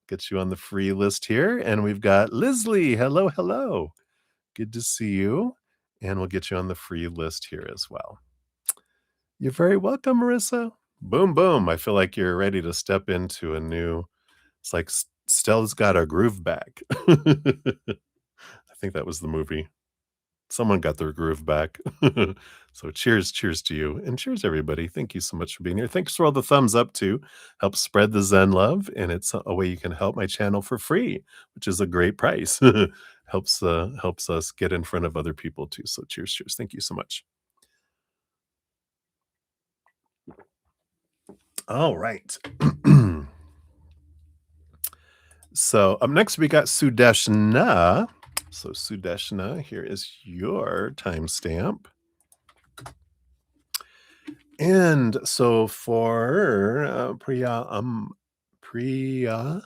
Get you on the free list here. And we've got Leslie. Hello, hello. Good to see you. And we'll get you on the free list here as well. You're very welcome, Marissa. Boom, boom. I feel like you're ready to step into a new. It's like Stella's got her groove back. I think that was the movie. Someone got their groove back. So cheers to you, and cheers everybody. Thank you so much for being here. Thanks for all the thumbs up too. Help spread the Zen love, and it's a way you can help my channel for free, which is a great price. Helps us get in front of other people too. So cheers. Thank you so much. All right. So up next we got Sudeshna. So Sudeshna, here is your timestamp. And so for Priya Bada,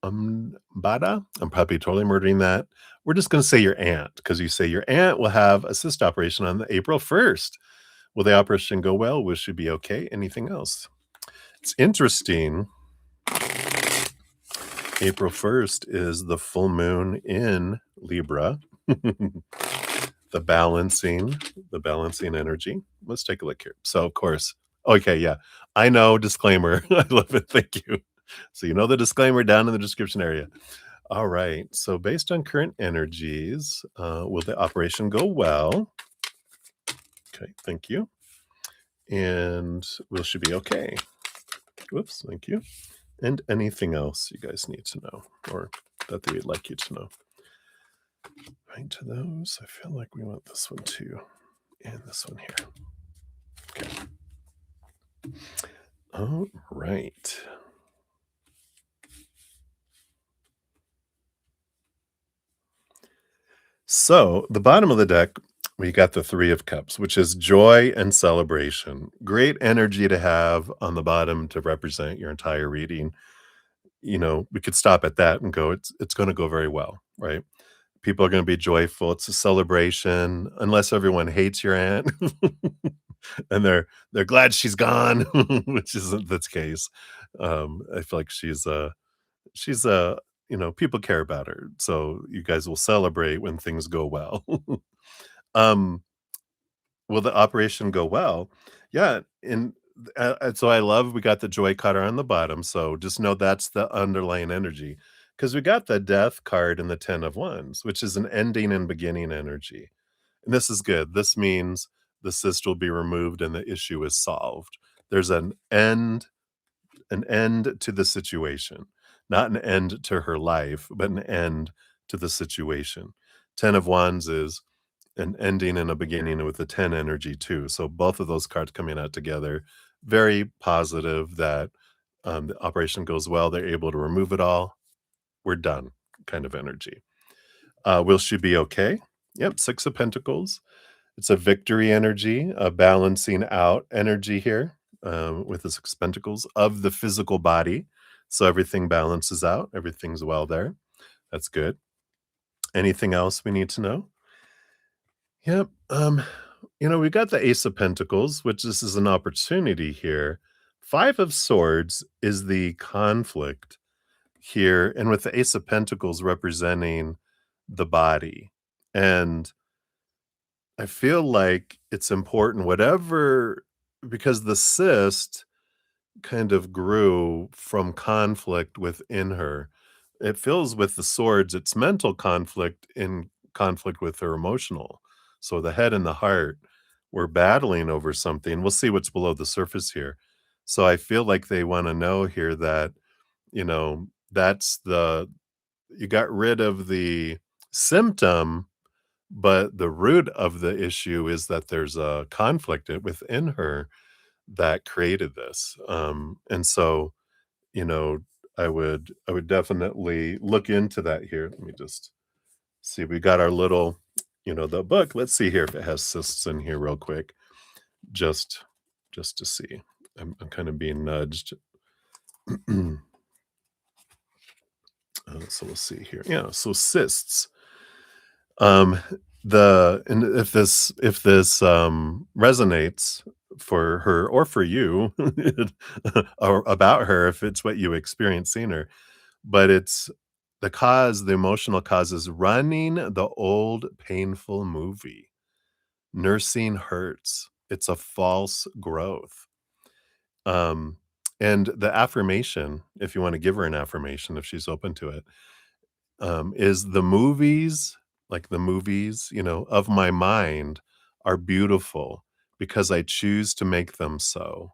I'm probably totally murdering that. We're just going to say your aunt, because you say your aunt will have a cyst operation on April 1st. Will the operation go well? Will she be okay? Anything else? It's interesting. April 1st is the full moon in Libra. the balancing energy. Let's take a look here. So, of course, okay, yeah, I know, disclaimer. I love it. Thank you. So, you know the disclaimer down in the description area. All right. So, based on current energies, will the operation go well? Okay, thank you. And will she be okay? Whoops, thank you. And anything else you guys need to know or that they would like you to know? Right to those. I feel like we want this one too. And this one here. Okay. All right. So, the bottom of the deck, we got the 3 of cups, which is joy and celebration. Great energy to have on the bottom to represent your entire reading. You know, we could stop at that and go, it's going to go very well, right? People are going to be joyful. It's a celebration, unless everyone hates your aunt and they're glad she's gone, which isn't the case. I feel like she's people care about her, so you guys will celebrate when things go well. um will the operation go well? Yeah. And so I love we got the joy cutter on the bottom, so just know that's the underlying energy, because we got the death card and the 10 of wands, which is an ending and beginning energy. And this is good. This means the cyst will be removed and the issue is solved. There's an end to the situation, not an end to her life, but an end to the situation. 10 of wands is an ending and a beginning with the 10 energy too. So both of those cards coming out together, very positive that the operation goes well. They're able to remove it all. We're done kind of energy. Will she be okay? Yep, 6 of pentacles. It's a victory energy, a balancing out energy here, with the 6 of pentacles of the physical body. So everything balances out. Everything's well there. That's good. Anything else we need to know? Yep. We got the Ace of Pentacles, which this is an opportunity here. 5 of Swords is the conflict here, and with the Ace of Pentacles representing the body. And I feel like it's important, whatever, because the cyst kind of grew from conflict within her. It feels with the swords, it's mental conflict in conflict with her emotional. So the head and the heart were battling over something. We'll see what's below the surface here. So I feel like they want to know here that, that's you got rid of the symptom, but the root of the issue is that there's a conflict within her that created this. And so, you know, I would definitely look into that here. Let me just see. We got our little, the book. Let's see here if it has cysts in here real quick. Just just to see. I'm kind of being nudged. So we'll see here. Yeah, so cysts. Um, and if this resonates for her or for you, or about her, if it's what you experience seeing her, but it's the emotional cause is running the old painful movie. Nursing hurts. It's a false growth. Um, and the affirmation, if you want to give her an affirmation, if she's open to it, is the movies, of my mind are beautiful because I choose to make them so.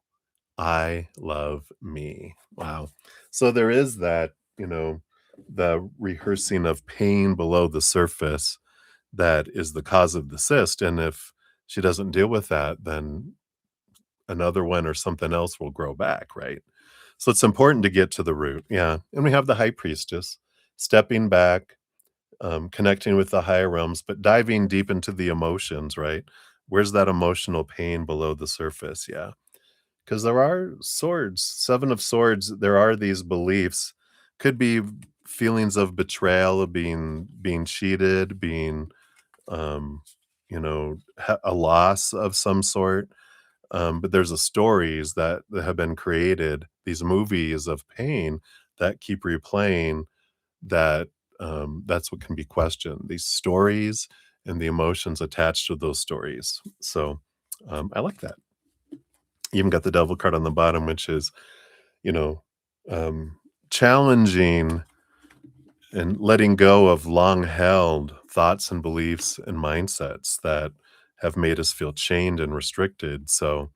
I love me. Wow. So there is that, the rehearsing of pain below the surface that is the cause of the cyst. And if she doesn't deal with that, then another one or something else will grow back, right? So it's important to get to the root. Yeah. And we have the high priestess stepping back, connecting with the higher realms, but diving deep into the emotions, right? Where's that emotional pain below the surface? Yeah. Because there are swords, 7 of Swords, there are these beliefs, could be feelings of betrayal, of being cheated, being, um, a loss of some sort. But there's a stories that have been created, these movies of pain that keep replaying that, that's what can be questioned. These stories and the emotions attached to those stories. So I like that. You even got the devil card on the bottom, which is, you know, um, challenging and letting go of long held thoughts and beliefs and mindsets that have made us feel chained and restricted. So,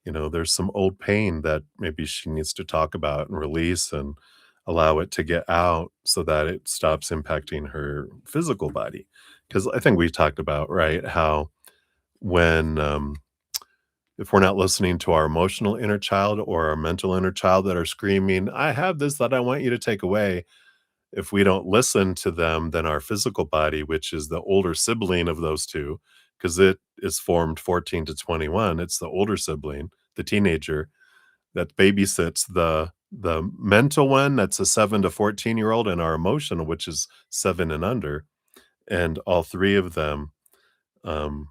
there's some old pain that maybe she needs to talk about and release and allow it to get out so that it stops impacting her physical body. Because I think we talked about, right, how when, if we're not listening to our emotional inner child or our mental inner child that are screaming, I have this that I want you to take away, if we don't listen to them, then our physical body, which is the older sibling of those two, because it is formed 14 to 21, it's the older sibling, the teenager that babysits the mental one that's a 7 to 14-year-old and our emotional, which is 7 and under. And all three of them, um,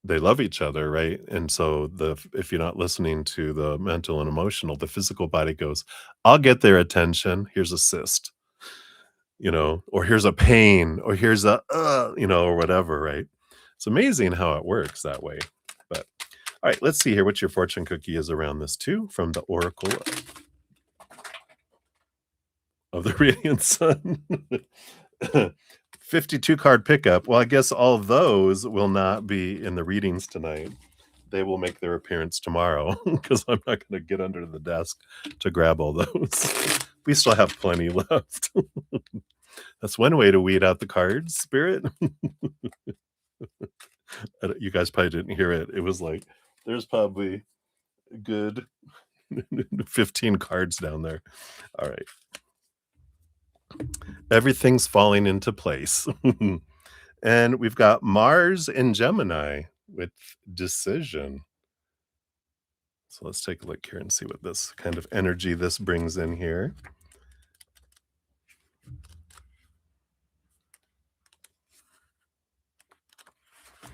they love each other, right? And so if you're not listening to the mental and emotional, the physical body goes, I'll get their attention. Here's a cyst, or here's a pain, or here's or whatever, right? It's amazing how it works that way. But all right, let's see here what your fortune cookie is around this too from the Oracle of the Radiant Sun. 52 card pickup. Well, I guess all of those will not be in the readings tonight. They will make their appearance tomorrow because I'm not going to get under the desk to grab all those. We still have plenty left. That's one way to weed out the cards, Spirit. You guys probably didn't hear it. It was like, there's probably a good 15 cards down there. All right. Everything's falling into place. And we've got Mars in Gemini with decision. So let's take a look here and see what this kind of energy this brings in here.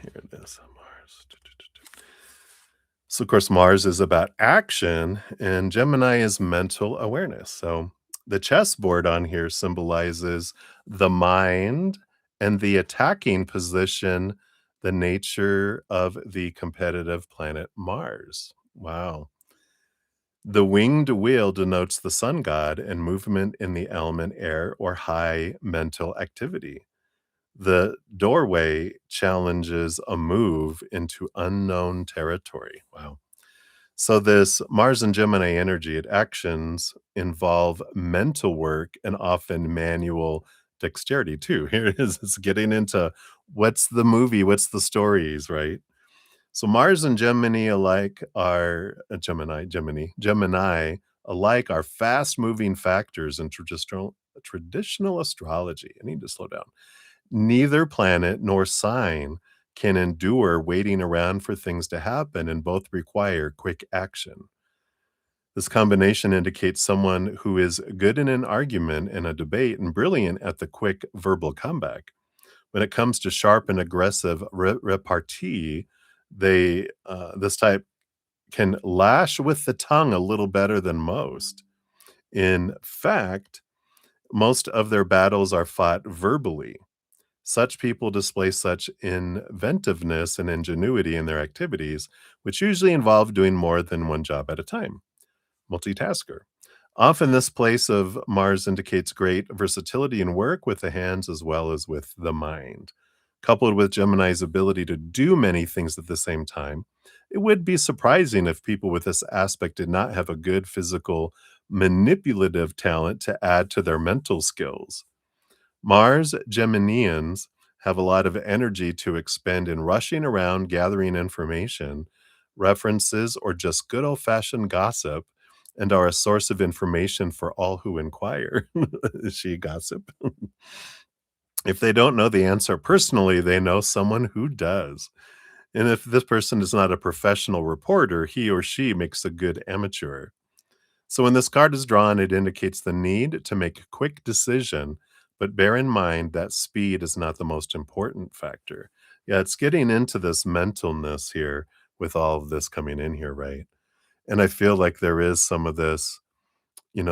Here it is, Mars. So, of course, Mars is about action, and Gemini is mental awareness. So, the chessboard on here symbolizes the mind and the attacking position, the nature of the competitive planet Mars. Wow. The winged wheel denotes the sun god and movement in the element air or high mental activity. The doorway challenges a move into unknown territory. Wow. So, this Mars and Gemini energy, it actions involve mental work and often manual dexterity too. Here it is. It's getting into what's the movie, what's the stories, right? So Mars and Gemini alike are Gemini alike are fast-moving factors in traditional astrology. I need to slow down. Neither planet nor sign can endure waiting around for things to happen, and both require quick action. This combination indicates someone who is good in an argument and a debate and brilliant at the quick verbal comeback. When it comes to sharp and aggressive repartee, this type can lash with the tongue a little better than most. In fact, most of their battles are fought verbally. Such people display such inventiveness and ingenuity in their activities, which usually involve doing more than one job at a time. Multitasker. Often, this place of Mars indicates great versatility in work with the hands as well as with the mind. Coupled with Gemini's ability to do many things at the same time, it would be surprising if people with this aspect did not have a good physical, manipulative talent to add to their mental skills. Mars Geminians have a lot of energy to expend in rushing around, gathering information, references, or just good old fashioned gossip, and are a source of information for all who inquire. Is she gossip? If they don't know the answer personally, they know someone who does. And if this person is not a professional reporter, he or she makes a good amateur. So when this card is drawn, it indicates the need to make a quick decision, but bear in mind that speed is not the most important factor. Yeah, it's getting into this mentalness here with all of this coming in here, right? And I feel like there is some of this,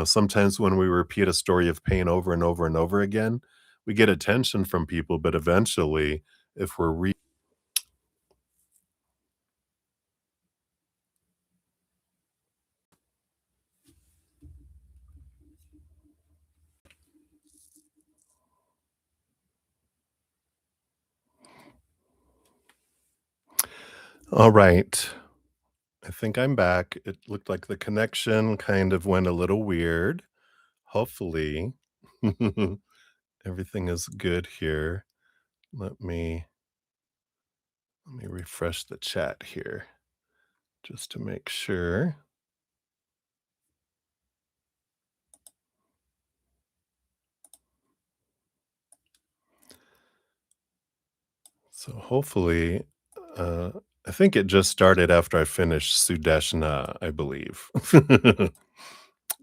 sometimes when we repeat a story of pain over and over and over again, we get attention from people, but eventually if we're re All right. I think I'm back. It looked like the connection kind of went a little weird. Hopefully, everything is good here. Let me let me refresh the chat here just to make sure. So hopefully, uh, I think it just started after I finished Sudeshna, I believe.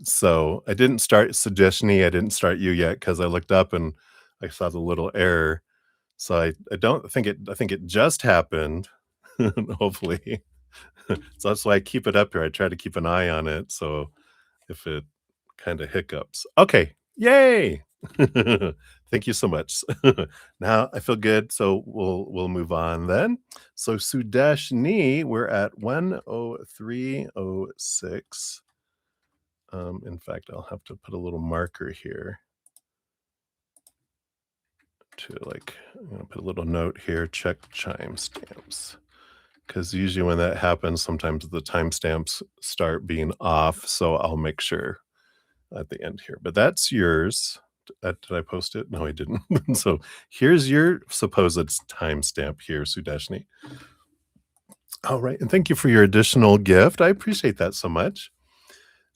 So I didn't start Sudeshni, I didn't start you yet because I looked up and I saw the little error. So I don't think it I think it just happened, hopefully. So that's why I keep it up here. I try to keep an eye on it, so if it kinda hiccups. Okay, yay! Thank you so much. Now I feel good, so we'll move on then. So Sudeshni, we're at 103:06. In fact, I'll have to put a little marker here to, like I'm gonna put a little note here, check chime stamps. Because usually when that happens, sometimes the timestamps start being off, so I'll make sure at the end here. But that's yours. Did I post it? No, I didn't. So here's your supposed timestamp here, Sudeshni. All right, and thank you for your additional gift. I appreciate that so much.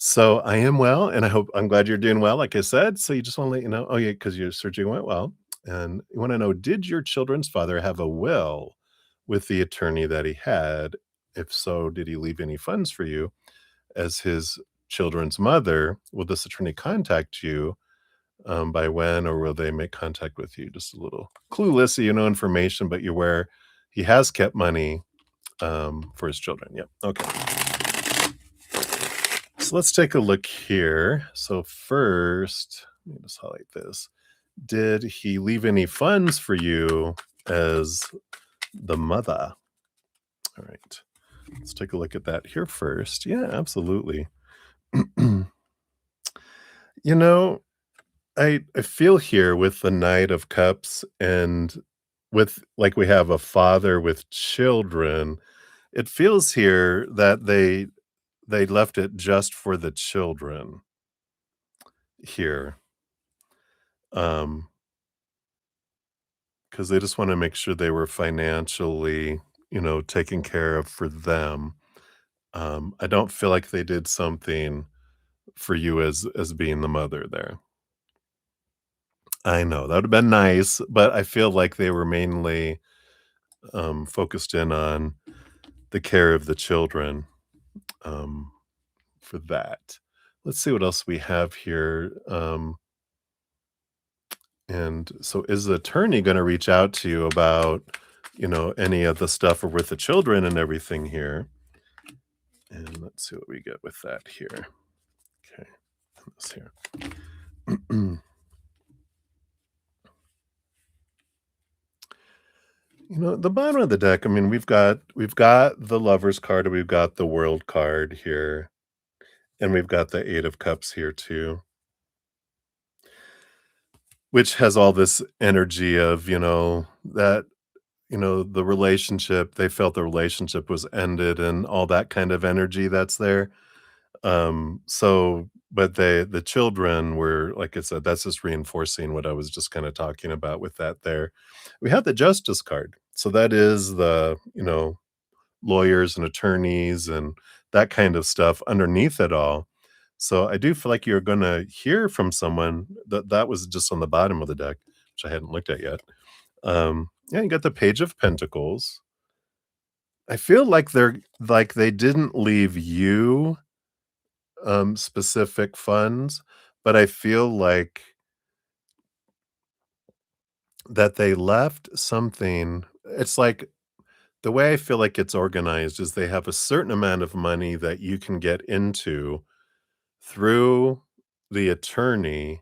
So I am well, and I'm glad you're doing well, like I said. So you just want to let you know, oh yeah, because your surgery went well, and you want to know, did your children's father have a will with the attorney that he had? If so, did he leave any funds for you? As his children's mother, will this attorney contact you by when, or will they make contact with you? Just a little clueless, so you know information, but you're aware he has kept money for his children. Yep. Okay. So let's take a look here. So first, let me just highlight this. Did he leave any funds for you as the mother? All right. Let's take a look at that here first. Yeah, absolutely. You know, I feel here with the Knight of Cups and with like we have a father with children, it feels here that they left it just for the children here. Um, because they just wanna make sure they were financially, taken care of for them. I don't feel like they did something for you as being the mother there. I know, that would've been nice, but I feel like they were mainly, focused in on the care of the children, um, for that. Let's see what else we have here, and so is the attorney gonna reach out to you about, any of the stuff or with the children and everything here? And let's see what we get with that here. Okay, this here. The bottom of the deck, I mean, we've got the Lovers card, and we've got the World card here, and we've got the Eight of Cups here too, which has all this energy of, that, the relationship, they felt the relationship was ended and all that kind of energy that's there. So but the children were, like I said, that's just reinforcing what I was just kind of talking about with that there. We have the Justice card. So that is the, lawyers and attorneys and that kind of stuff underneath it all. So I do feel like you're gonna hear from someone that was just on the bottom of the deck, which I hadn't looked at yet. Yeah, you got the Page of Pentacles. I feel like they didn't leave you specific funds, but I feel like that they left something. It's like the way I feel like it's organized is they have a certain amount of money that you can get into through the attorney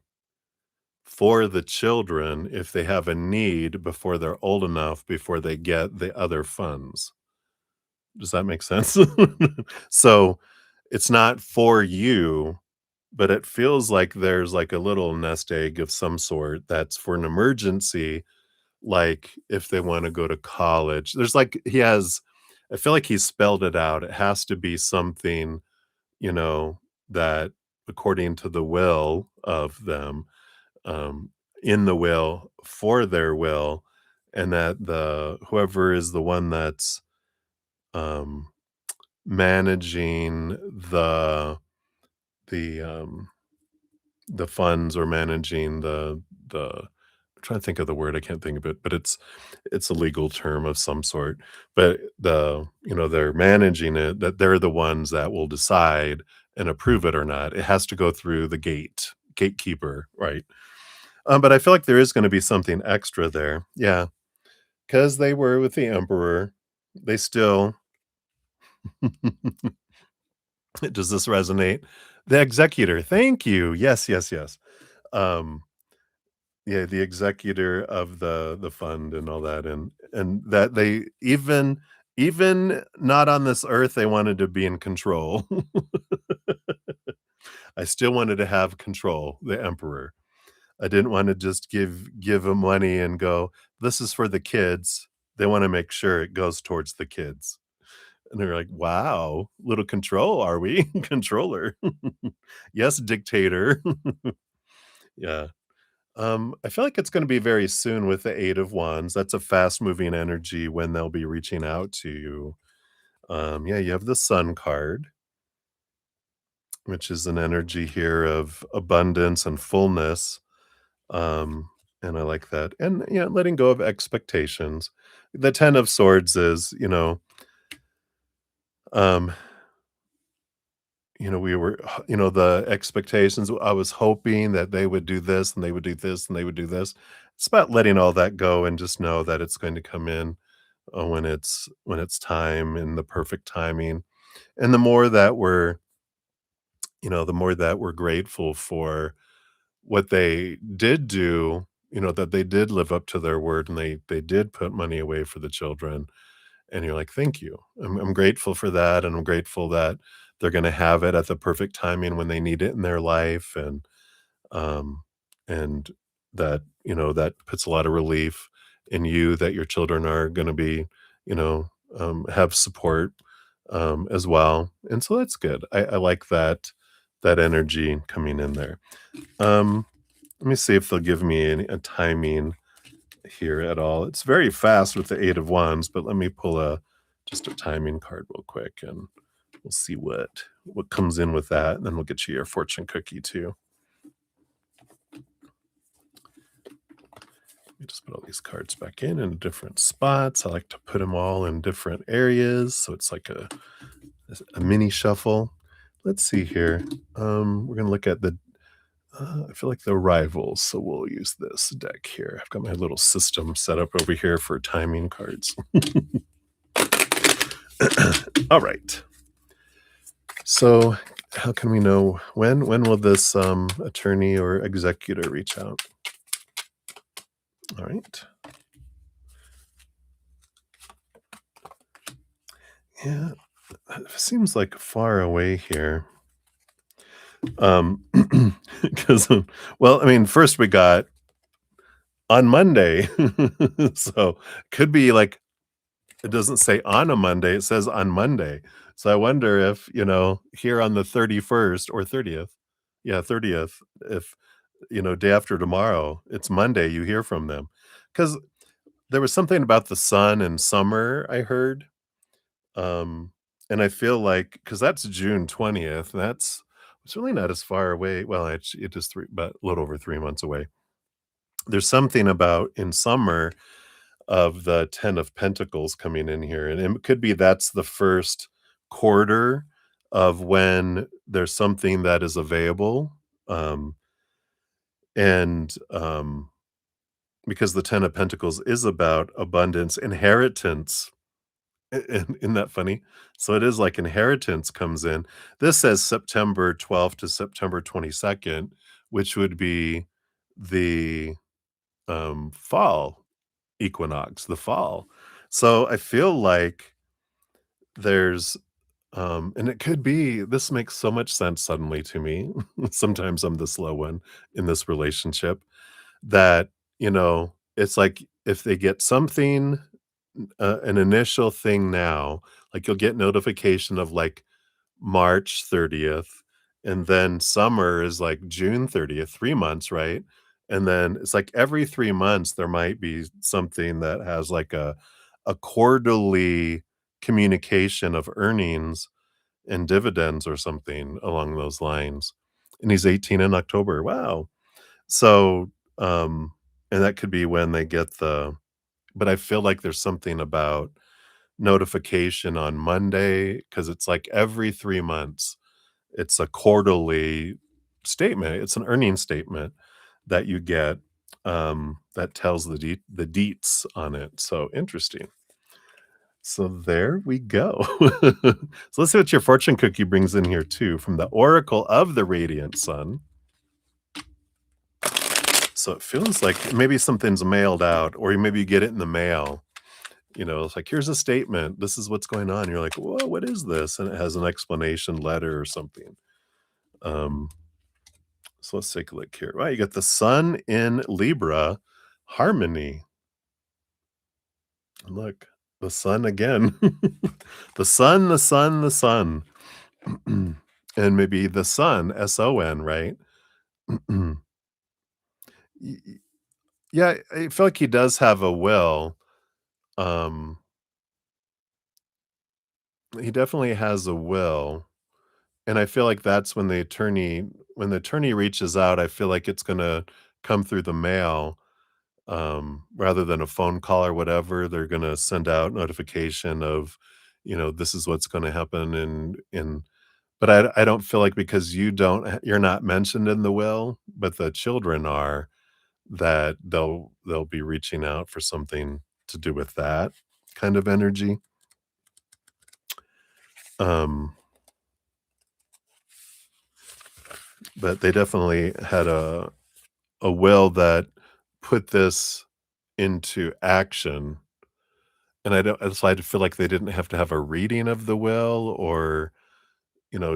for the children if they have a need before they're old enough, before they get the other funds. Does that make sense? So, it's not for you, but it feels like there's, like, a little nest egg of some sort that's for an emergency, like, if they wanna go to college. There's, like he has I feel like he spelled it out. It has to be something, you know, that according to the will of them, um, in the will, for their will, and that the whoever is the one that's, um managing the, the funds or managing the I'm trying to think of the word, I can't think of it, but it's a legal term of some sort. But they're managing it, that they're the ones that will decide and approve it or not. It has to go through the gatekeeper, right? But I feel like there is gonna be something extra there. Yeah, because they were with the emperor. They still Does this resonate? The executor, thank you. Yes, yes, yes. Um, yeah, the executor of the fund and all that, and that they even not on this earth, they wanted to be in control. I still wanted to have control, the emperor. I didn't wanna just give him money and go, "This is for the kids." They wanna make sure it goes towards the kids. And they're like, "Wow, little control, are we? Controller." "Yes, dictator." Yeah. I feel like it's gonna be very soon with the Eight of Wands. That's a fast-moving energy when they'll be reaching out to you. Yeah, you have the Sun card, which is an energy here of abundance and fullness, and I like that. And, yeah, letting go of expectations. The Ten of Swords is, um we were the expectations, I was hoping that they would do this, and they would do this, and they would do this. It's about letting all that go and just know that it's going to come in, when it's time and the perfect timing. And the more that we're grateful for what they did do, that they did live up to their word and they did put money away for the children, and you're like, "Thank you. I'm grateful for that, and I'm grateful that they're gonna have it at the perfect timing when they need it in their life," um, and that puts a lot of relief in you that your children are gonna be, have support, as well, and so that's good. I like that energy coming in there. Um, Let me see if they'll give me a timing here at all. It's very fast with the Eight of Wands, but let me pull just a timing card real quick, and we'll see what comes in with that, and then we'll get you your fortune cookie too. Let me just put all these cards back in different spots. I like to put them all in different areas, so it's like a mini shuffle. Let's see here. We're gonna look at I feel like the rivals, so we'll use this deck here. I've got my little system set up over here for timing cards. All right. So, how can we know when will this attorney or executor reach out? All right. Yeah, it seems like far away here. Because well, I mean, first we got on Monday, so could be like it doesn't say on a Monday, it says on Monday. So I wonder if, here on the 31st or 30th, yeah, 30th, if, day after tomorrow, it's Monday, you hear from them. Because there was something about the sun and summer I heard, um, and I feel like because that's June 20th, it's really not as far away. Well, it is about a little over 3 months away. There's something about in summer of the 10 of Pentacles coming in here, and it could be that's the first quarter of when there's something that is available, and because the 10 of Pentacles is about abundance, inheritance. Isn't that funny? So it is like inheritance comes in. This says September 12th to September 22nd, which would be the fall equinox, the fall. So I feel like there's and it could be this makes so much sense suddenly to me. Sometimes I'm the slow one in this relationship that, it's like if they get something, an initial thing now, like you'll get notification of like March 30th, and then summer is like June 30th, 3 months, right? And then it's like every 3 months, there might be something that has like a quarterly communication of earnings and dividends or something along those lines. And he's 18 in October. Wow. So, and that could be when they get but I feel like there's something about notification on Monday because it's like every 3 months, it's a quarterly statement. It's an earnings statement that you get, that tells the deets on it. So interesting. So there we go. So let's see what your fortune cookie brings in here too from the Oracle of the Radiant Sun. So it feels like maybe something's mailed out, or maybe you get it in the mail. It's like, here's a statement. This is what's going on. You're like, whoa, what is this? And it has an explanation letter or something. Um, so let's take a look here. Wow, you got the sun in Libra, harmony. Look, the sun again. The sun, the sun, the sun. And maybe the sun, S-O-N, right? Y- y- yeah, I feel like he does have a will. Um, he definitely has a will. And I feel like that's when the attorney reaches out, I feel like it's gonna come through the mail, rather than a phone call or whatever. They're gonna send out notification of, this is what's gonna happen but I don't feel like because you're not mentioned in the will, but the children are, that they'll be reaching out for something to do with that kind of energy. Um, but they definitely had a will that put this into action, and I don't so I feel like they didn't have to have a reading of the will or,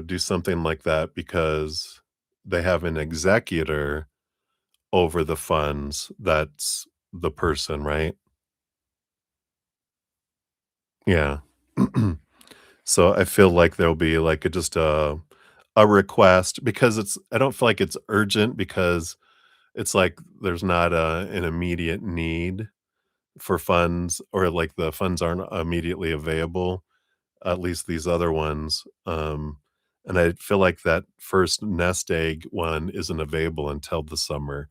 do something like that because they have an executor over the funds that's the person, right? Yeah. So I feel like there'll be like just a request because I don't feel like it's urgent because it's like there's not an immediate need for funds, or like the funds aren't immediately available, at least these other ones. And I feel like that first nest egg one isn't available until the summer.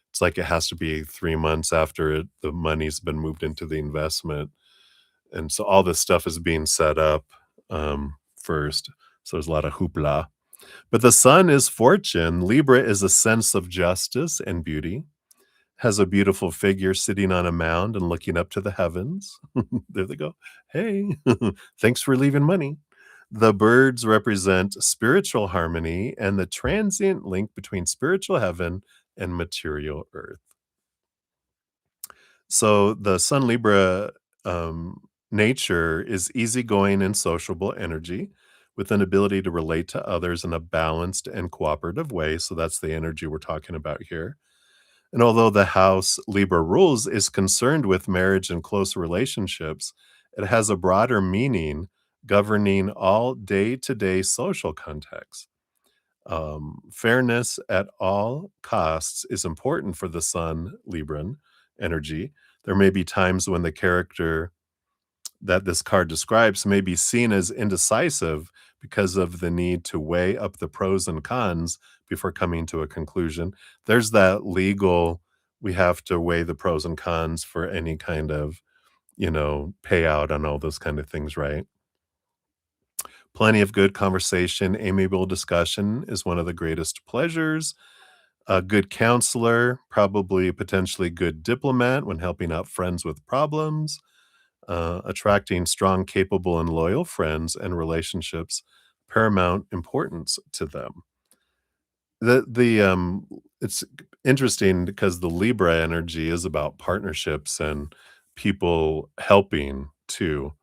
It's like it has to be 3 months after the money's been moved into the investment. And so all this stuff is being set up first. So there's a lot of hoopla. But the sun is fortune. Libra is a sense of justice and beauty, has a beautiful figure sitting on a mound and looking up to the heavens. There they go. Hey, thanks for leaving money. The birds represent spiritual harmony and the transient link between spiritual heaven and material earth. So the Sun Libra nature is easygoing and sociable energy with an ability to relate to others in a balanced and cooperative way. So that's the energy we're talking about here. And although the house Libra rules is concerned with marriage and close relationships, it has a broader meaning governing all day to day social contexts. Fairness at all costs is important for the Sun Libran energy. There may be times when the character that this card describes may be seen as indecisive because of the need to weigh up the pros and cons before coming to a conclusion. There's that legal, we have to weigh the pros and cons for any kind of, payout on all those kind of things, right? Plenty of good conversation, amiable discussion is one of the greatest pleasures. A good counselor, probably potentially good diplomat when helping out friends with problems, attracting strong, capable, and loyal friends and relationships, paramount importance to them. it's interesting because the Libra energy is about partnerships and people helping too.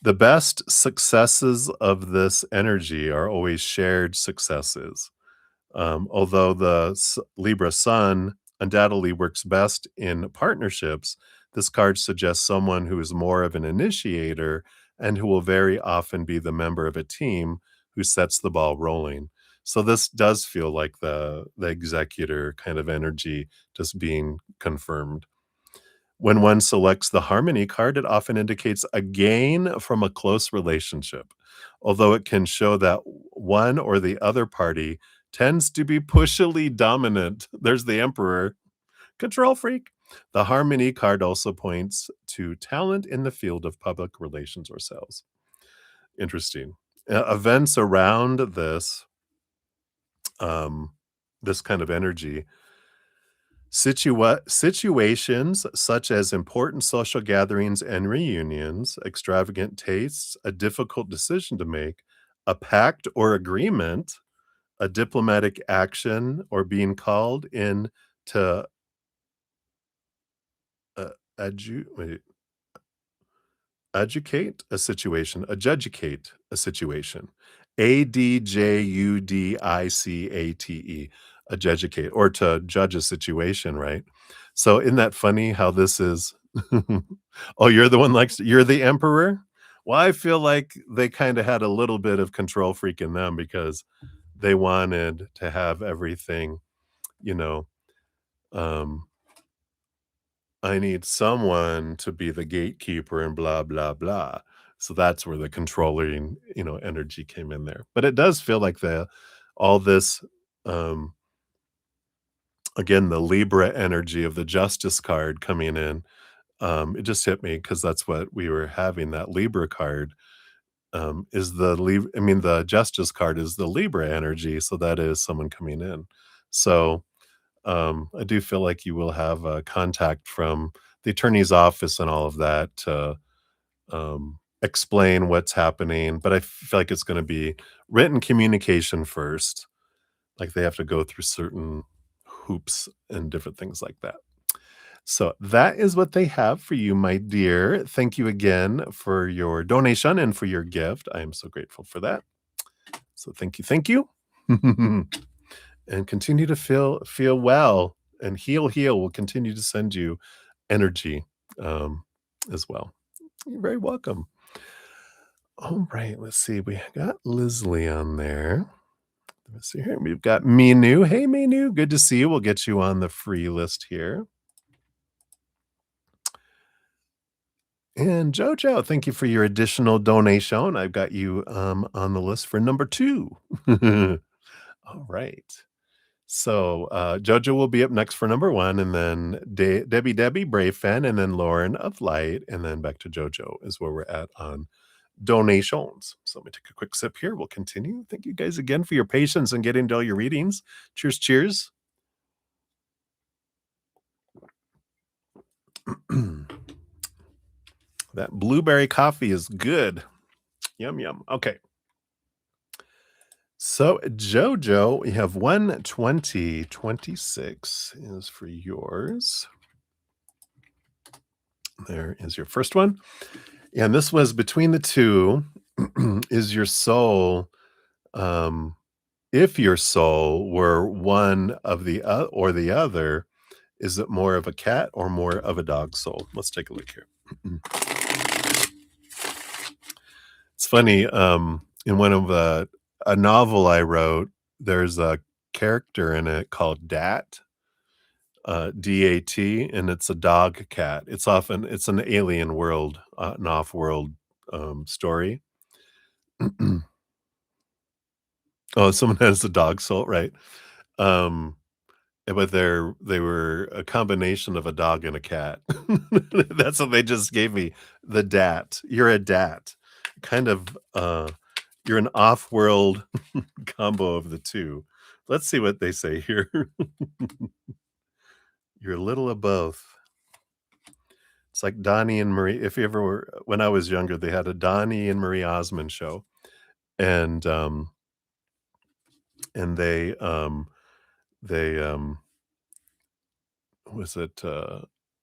The best successes of this energy are always shared successes. Although the Libra Sun undoubtedly works best in partnerships, this card suggests someone who is more of an initiator and who will very often be the member of a team who sets the ball rolling. So this does feel like the executor kind of energy just being confirmed. When one selects the harmony card, it often indicates a gain from a close relationship, although it can show that one or the other party tends to be pushily dominant. There's the emperor, control freak. The harmony card also points to talent in the field of public relations or sales. Interesting. Events around um, this kind of energy. Situations such as important social gatherings and reunions, extravagant tastes, a difficult decision to make, a pact or agreement, a diplomatic action, or being called in to uh, wait, adjudicate a situation. Adjudicate, adjudicate, or to judge a situation, right? So isn't that funny how this is oh, you're the one likes you're the emperor? Well, I feel like they kinda had a little bit of control freak in them because they wanted to have everything, you know, um I need someone to be the gatekeeper and blah, blah, blah. So that's where the controlling, energy came in there. But it does feel like all this, um, again, the Libra energy of the Justice card coming in, it just hit me because that's what we were having. That Libra card is the Justice card is the Libra energy. So that is someone coming in. So I do feel like you will have contact from the attorney's office and all of that to explain what's happening. But I feel like it's going to be written communication first. Like they have to go through certain hoops and different things like that. So that is what they have for you, my dear. Thank you again for your donation and for your gift. I am so grateful for that. So thank you, thank you. And continue to feel well and heal. We'll continue to send you energy as well. You're very welcome. All right, let's see. We got Leslie on there. Let's see here. We've got Minu. Hey, Minu. Good to see you. We'll get you on the free list here. And Jojo, thank you for your additional donation. I've got you on the list for number 2. All right. So, Jojo will be up next for number 1, and then Debbie, Brave Fan, and then Lauren of Light, and then back to Jojo is where we're at on donations. So let me take a quick sip here. We'll continue. Thank you guys again for your patience and getting to all your readings. Cheers, cheers. That blueberry coffee is good. Yum, yum. Okay. So, Jojo, we have 12026 is for yours. There is your first one. And this was between the two. Is your soul, if your soul were one of the or the other, is it more of a cat or more of a dog soul? Let's take a look here. It's funny, in one of a novel I wrote, there's a character in it called Dat, DAT, and it's a dog cat. It's an alien world, an off-world, story. Oh, someone has a dog soul, right? Um, but they were a combination of a dog and a cat. That's what they just gave me, the Dat. You're a Dat. Kind of, you're an off-world combo of the 2. Let's see what they say here. You're a little of both. It's like Donnie and Marie if you ever were when I was younger, they had a Donnie and Marie Osmond show, and, and they was it,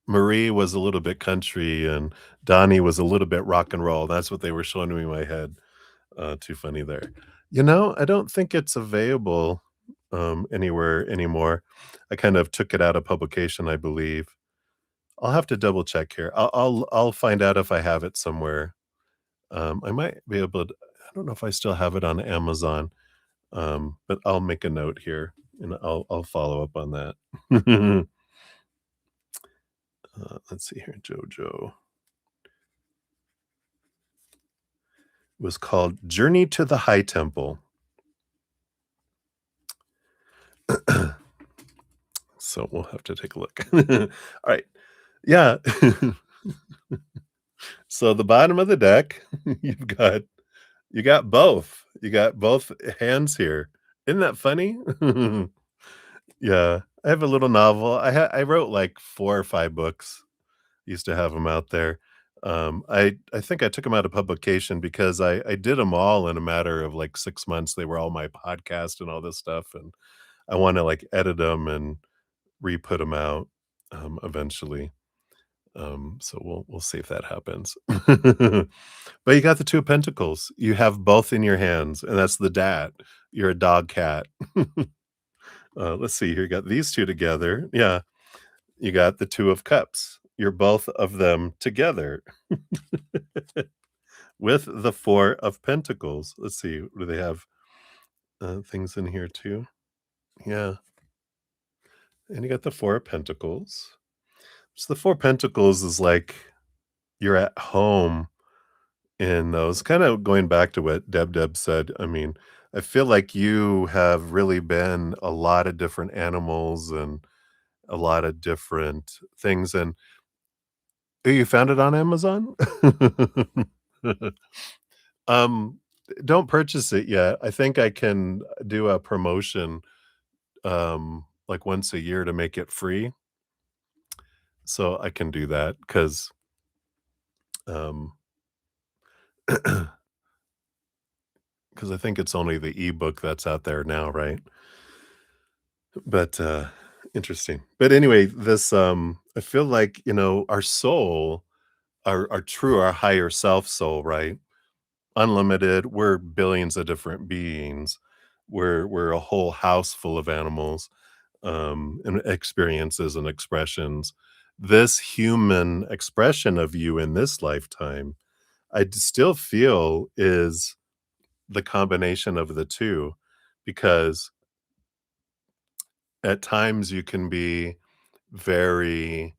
Marie was a little bit country and Donnie was a little bit rock and roll. That's what they were showing me in my head. Too funny there. I don't think it's available, anywhere anymore. I kind of took it out of publication, I believe. I'll have to double check here. I'll find out if I have it somewhere. I might be able to I don't know if I still have it on Amazon, but I'll make a note here, and I'll follow up on that. Let's see here, JoJo. Was called Journey to the High Temple. So we'll have to take a look. All right. Yeah. So the bottom of the deck, you've got you got both. You got both hands here. Isn't that funny? Yeah. I have a little novel. I wrote like 4 or 5 books. Used to have them out there. I think I took them out of publication because I did them all in a matter of like 6 months. They were all my podcast and all this stuff, and I wanna, like, edit them and re-put them out, eventually. So we'll see if that happens. But you got the 2 of Pentacles. You have both in your hands, and that's the dad. You're a dog cat. Let's see here, you got these 2 together. Yeah, you got the 2 of Cups. You're both of them together with the 4 of Pentacles. Let's see, do they have, things in here too? Yeah, and you got the 4 of Pentacles. So the 4 Pentacles is like you're at home in those kinda going back to what Deb said. I mean, I feel like you have really been a lot of different animals and a lot of different things, and you found it on Amazon? Um, don't purchase it yet. I think I can do a promotion, like, once a year to make it free, so I can do that 'cause, um 'cause I think it's only the ebook that's out there now, right? But, interesting. But anyway, I feel like, our soul, our true, our higher self soul, right? Unlimited, we're billions of different beings. We're a whole house full of animals, and experiences and expressions. This human expression of you in this lifetime, still feel is the combination of the 2 because at times you can be very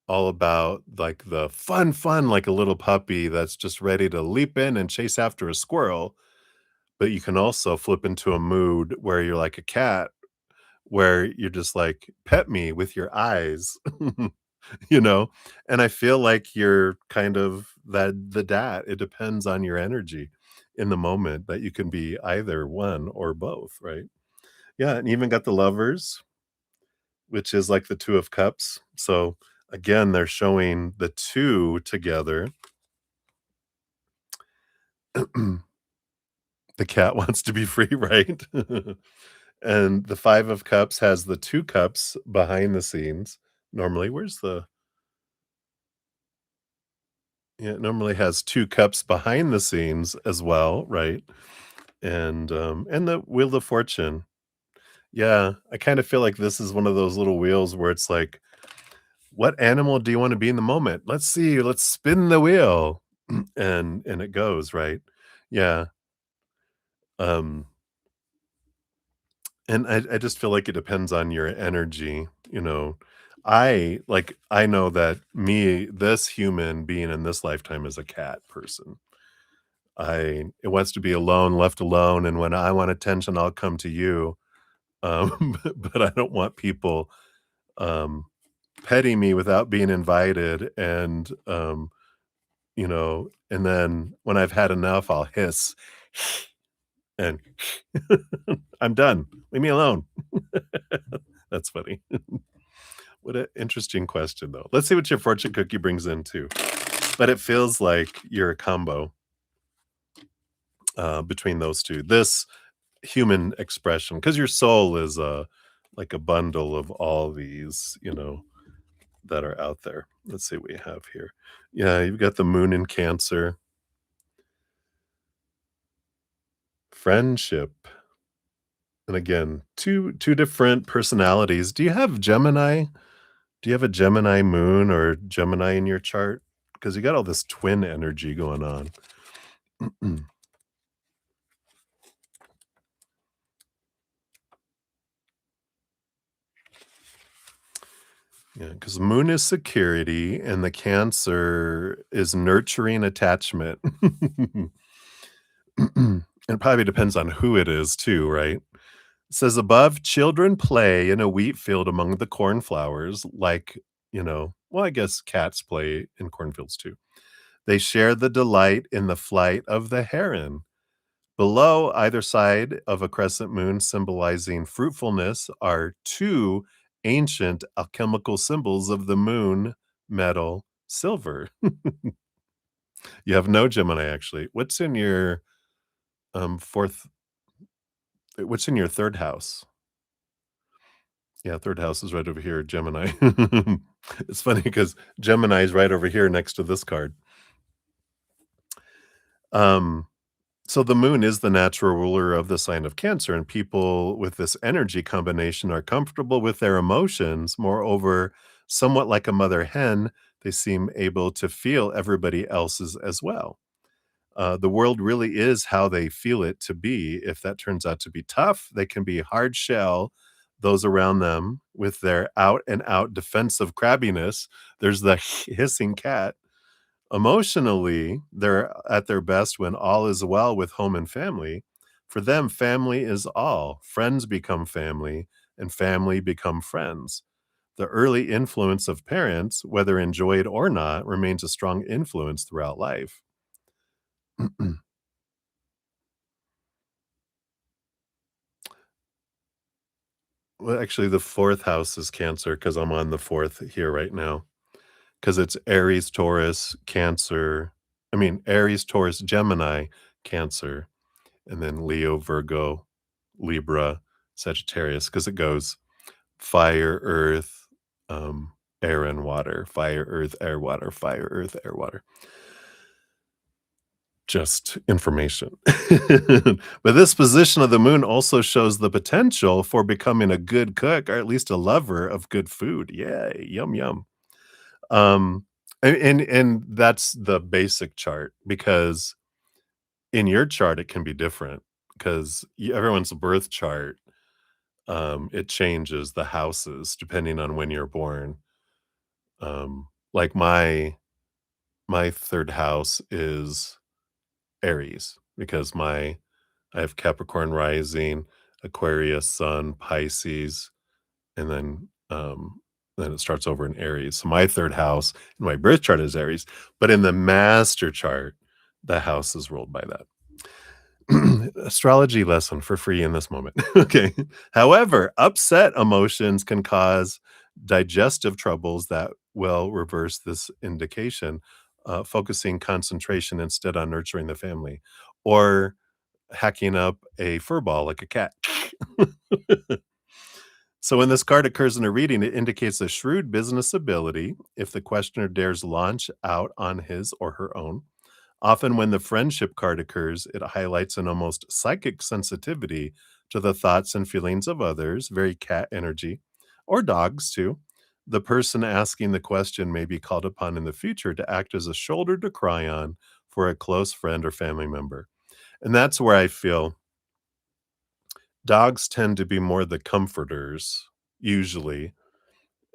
all about like the fun, like a little puppy that's just ready to leap in and chase after a squirrel. But you can also flip into a mood where you're like a cat, where you're just like, pet me with your eyes, you know? And I feel like you're kind of the dad. It depends on your energy in the moment that you can be either one or both, right? Yeah, and even got the lovers, which is like the 2 of Cups. So, again, they're showing the 2 together. The cat wants to be free, right? And the 5 of Cups has the 2 cups behind the scenes. Normally, where's the yeah, it normally has 2 cups behind the scenes as well, right? And the Wheel of Fortune. Yeah, I kind of feel like this is one of those little wheels where it's like, what animal do you want to be in the moment? Let's see, let's spin the wheel. And it goes, right? Yeah. Um, and I just feel like it depends on your energy, you know. I know that this human being in this lifetime is a cat person. It wants to be alone, left alone, and when I want attention, I'll come to you. But I don't want people um petting me without being invited and then when I've had enough, I'll hiss and I'm done. Leave me alone. That's funny. What an interesting question, though. Let's see what your fortune cookie brings in too. But it feels like you're a combo between those two. This human expression, because your soul is like a bundle of all these, that are out there. Let's see what we have here. Yeah, you've got the moon in Cancer, friendship, and again, two different personalities. Do you have Gemini? Do you have a Gemini moon or Gemini in your chart? Because you got all this twin energy going on. Yeah, because moon is security and the Cancer is nurturing attachment. It probably depends on who it is too, right? It says above, children play in a wheat field among the cornflowers, like, well, I guess cats play in cornfields too. They share the delight in the flight of the heron. Below, either side of a crescent moon symbolizing fruitfulness, are two ancient alchemical symbols of the moon, metal, silver. You have no Gemini, actually. What's in your fourth? What's in your third house? Yeah, third house is right over here, Gemini. It's funny because Gemini is right over here next to this card. Um, so the moon is the natural ruler of the sign of Cancer, and people with this energy combination are comfortable with their emotions. Moreover, somewhat like a mother hen, they seem able to feel everybody else's as well. The world really is how they feel it to be. If that turns out to be tough, they can be hard shell those around them with their out and out defensive crabbiness. There's the hissing cat. Emotionally, they're at their best when all is well with home and family. For them, family is all. Friends become family, and family become friends. The early influence of parents, whether enjoyed or not, remains a strong influence throughout life. Well, actually, the fourth house is Cancer because I'm on the fourth here right now. Because it's Aries, Taurus, Cancer. I mean, Aries, Taurus, Gemini, Cancer, and then Leo, Virgo, Libra, Sagittarius. Because it goes fire, earth, air, and water. Fire, earth, air, water. Fire, earth, air, water. Just information. But this position of the moon also shows the potential for becoming a good cook or at least a lover of good food. Yay, yum yum. Um, and that's the basic chart because in your chart it can be different because everyone's birth chart, it changes the houses depending on when you're born. Like my third house is Aries because I have Capricorn rising, Aquarius, Sun, Pisces, and then it starts over in Aries. So my third house in my birth chart is Aries, but in the master chart, the house is ruled by that. Astrology lesson for free in this moment. Okay. However, upset emotions can cause digestive troubles that will reverse this indication, focusing concentration instead on nurturing the family or hacking up a fur ball like a cat. So when this card occurs in a reading, it indicates a shrewd business ability if the questioner dares launch out on his or her own. Often, when the friendship card occurs, it highlights an almost psychic sensitivity to the thoughts and feelings of others, very cat energy, or dogs too. The person asking the question may be called upon in the future to act as a shoulder to cry on for a close friend or family member. And that's where I feel dogs tend to be more the comforters, usually.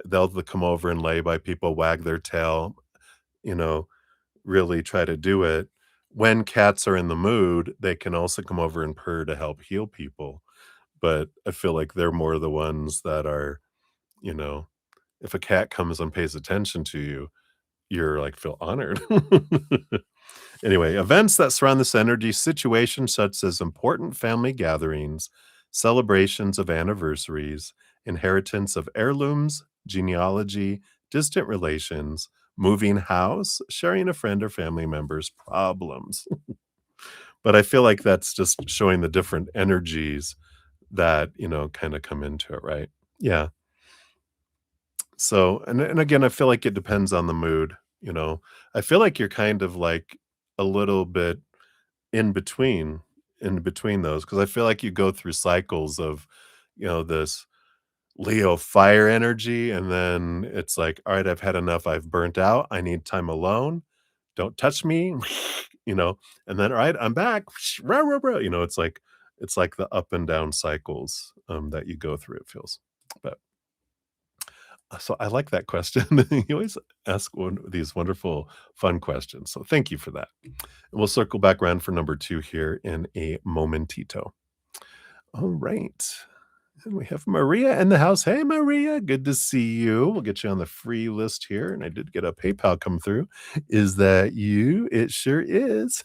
They'll come over and lay by people, wag their tail, you know, really try to do it. When cats are in the mood, they can also come over and purr to help heal people, but I feel like they're more the ones that are, you know, if a cat comes and pays attention to you, you're like, feel honored. Anyway, events that surround this energy, situations such as important family gatherings, celebrations of anniversaries, inheritance of heirlooms, genealogy, distant relations, moving house, sharing a friend or family member's problems. But I feel like that's just showing the different energies that, kinda come into it, right? Yeah. So, and again, I feel like it depends on the mood, you know? I feel like you're kind of like a little bit in between in between those, because I feel like you go through cycles of, this Leo fire energy, and then it's like, "Alright, I've had enough, I've burnt out, I need time alone, don't touch me," you know? And then, "Alright, I'm back, rah, rah, rah," it's like the up and down cycles, that you go through, it feels. But so I like that question. You always ask these wonderful, fun questions. So thank you for that. And we'll circle back around for number 2 here in a momentito. All right. And we have Maria in the house. Hey, Maria. Good to see you. We'll get you on the free list here. And I did get a PayPal come through. Is that you? It sure is.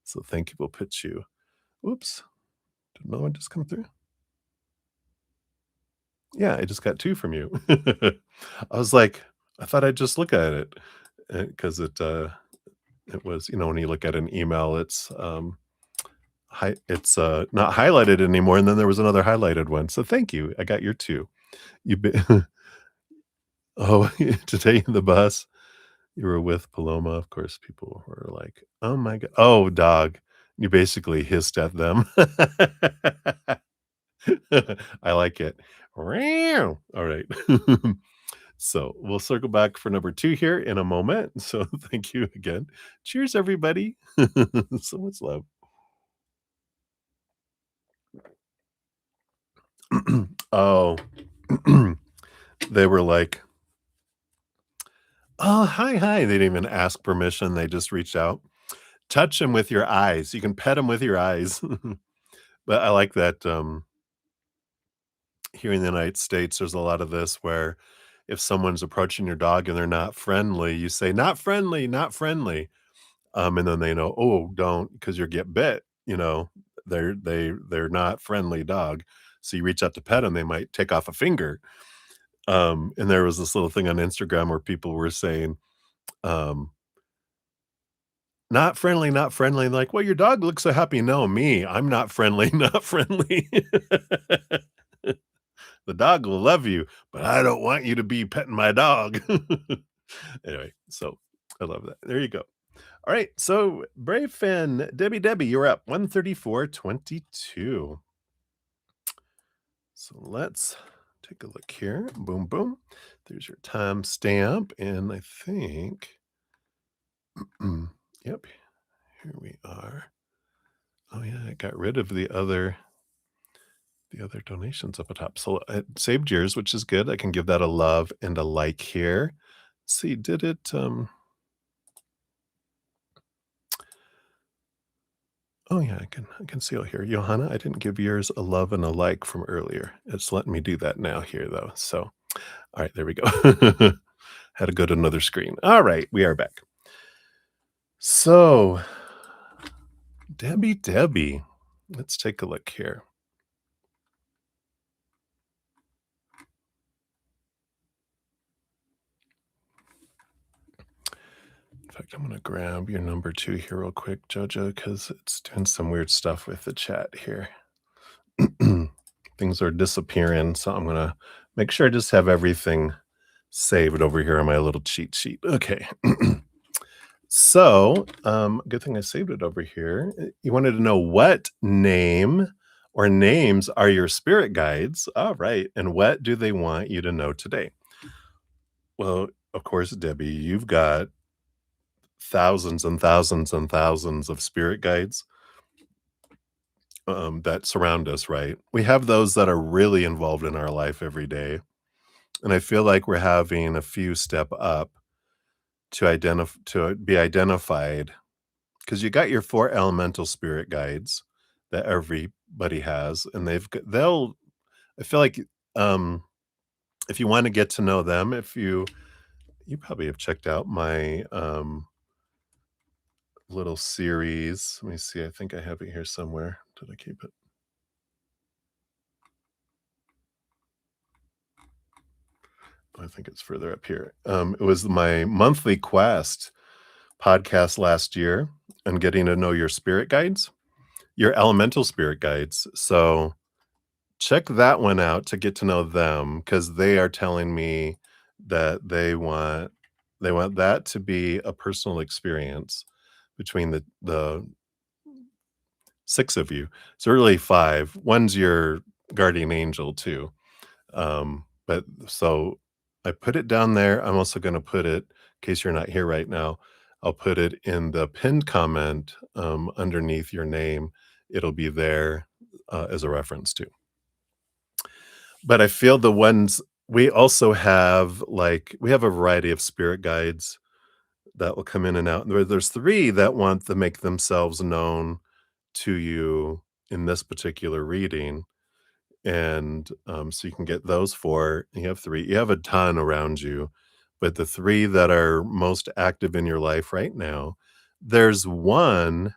So thank you. We'll put you. Oops. Did another one just come through? Yeah, I just got 2 from you. I was like, I thought I'd just look at it, because it was, when you look at an email, it's, not highlighted anymore, and then there was another highlighted one, so thank you, I got your 2. You be Oh, today in the bus, you were with Paloma, of course, people were like, "Oh my god." Oh, dog. You basically hissed at them. I like it. All right. So we'll circle back for number 2 here in a moment. So thank you again. Cheers, everybody. So much love. Oh, they were like, "Oh, hi, hi." They didn't even ask permission. They just reached out. Touch them with your eyes. You can pet them with your eyes. But I like that, here in the United States, there's a lot of this where if someone's approaching your dog and they're not friendly, you say, "Not friendly, not friendly." And then they know, "Oh, don't, because 'cause you'll get bit," you know? They're not friendly dog. So you reach out to pet them, they might take off a finger. And there was this little thing on Instagram where people were saying, um, "Not friendly, not friendly." Like, "Well, your dog looks so happy." "No, me, I'm not friendly, not friendly." "The dog will love you, but I don't want you to be petting my dog." Anyway, so I love that. There you go. All right, so Brave Finn, Debbie, you're up 134.22. So let's take a look here. Boom, boom. There's your timestamp, and I think, yep, here we are. Oh yeah, I got rid of the other donations up atop. So it saved yours, which is good. I can give that a love and a like here. Let's see, did it? Oh yeah, I can see it here. Johanna, I didn't give yours a love and a like from earlier. It's letting me do that now here though. So all right, there we go. Had to go to another screen. All right, we are back. So Debbie, let's take a look here. In fact, I'm gonna grab your number 2 here real quick, Jojo, because it's doing some weird stuff with the chat here. Things are disappearing, so I'm gonna make sure I just have everything saved over here on my little cheat sheet. Okay. So, good thing I saved it over here. You wanted to know what name or names are your spirit guides? All right. And what do they want you to know today? Well, of course, Debbie, you've got thousands and thousands and thousands of spirit guides, that surround us, right? We have those that are really involved in our life every day. And I feel like we're having a few step up to be identified, because you got your 4 elemental spirit guides that everybody has, and they'll I feel like, um, if you wanna get to know them, if you probably have checked out my, little series. Let me see, I think I have it here somewhere. Did I keep it? I think it's further up here. It was my monthly quest podcast last year on getting to know your spirit guides, your elemental spirit guides. So check that one out to get to know them because they are telling me that they want that to be a personal experience between the 6 of you. So really 5. One's your guardian angel too. But so I put it down there. I'm also gonna put it, in case you're not here right now, I'll put it in the pinned comment, underneath your name. It'll be there, as a reference too. But I feel the ones we also have, like we have a variety of spirit guides that will come in and out. There's 3 that want to make themselves known to you in this particular reading, and, so you can get those 4. You have 3. You have a ton around you, but the 3 that are most active in your life right now, there's 1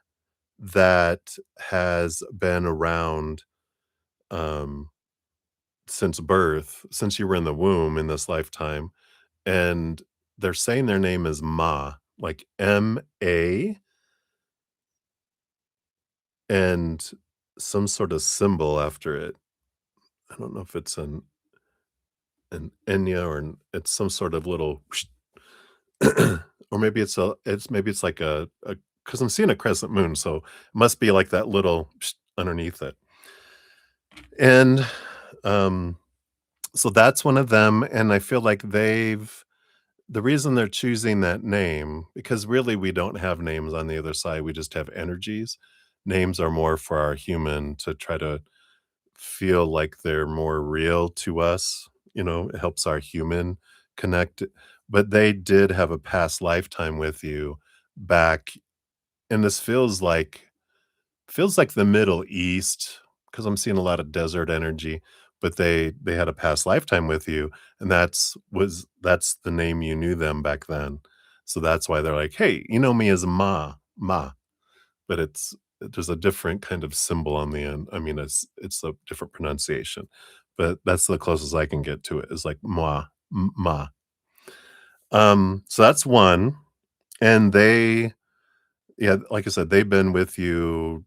that has been around, um, since birth, since you were in the womb in this lifetime, and they're saying their name is Ma, like M-A, and some sort of symbol after it. I don't know if it's an Enya or it's some sort of little or maybe it's like a because I'm seeing a crescent moon, so it must be like that little underneath it. And, um, so that's one of them, and I feel like the reason they're choosing that name because really we don't have names on the other side, we just have energies. Names are more for our human to try to feel like they're more real to us, it helps our human connect, but they did have a past lifetime with you back and this feels like the Middle East because 'cause I'm seeing a lot of desert energy, but they had a past lifetime with you, and that's the name you knew them back then. So that's why they're like, "Hey, you know me as Ma," but there's a different kind of symbol on the end. I mean, it's a different pronunciation, but that's the closest I can get to it is like ma. So that's one, and yeah, like I said, they've been with you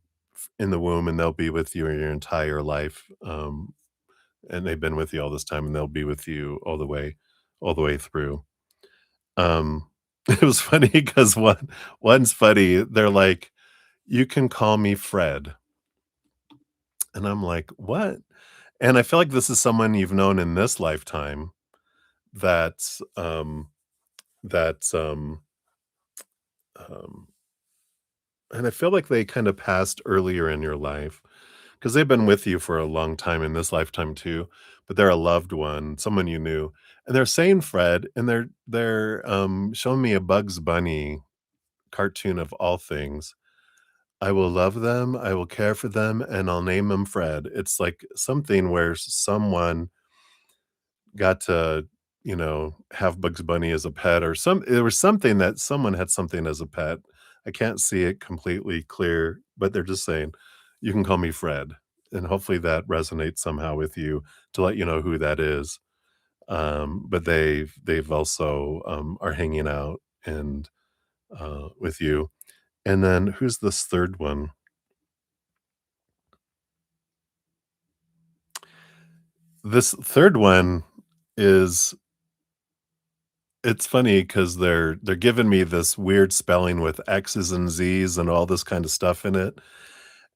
in the womb, and they'll be with you in your entire life, and they've been with you all this time, and they'll be with you all the way through. It was funny because one's funny. They're like, "You can call me Fred," and I'm like, "What?" And I feel like this is someone you've known in this lifetime that's, that's, um and I feel like they kinda passed earlier in your life because 'cause they've been with you for a long time in this lifetime too, but they're a loved one, someone you knew, and they're saying Fred, and they're showing me a Bugs Bunny cartoon of all things. "I will love them, I will care for them, and I'll name them Fred." It's like something where someone got to, have Bugs Bunny as a pet or there was something that someone had something as a pet. I can't see it completely clear, but they're just saying, "You can call me Fred," and hopefully that resonates somehow with you to let you know who that is. But they've also, are hanging out and, with you. And then who's this 3rd one? This 3rd one is it's funny because they 'cause they're giving me this weird spelling with X's and Z's and all this kind of stuff in it,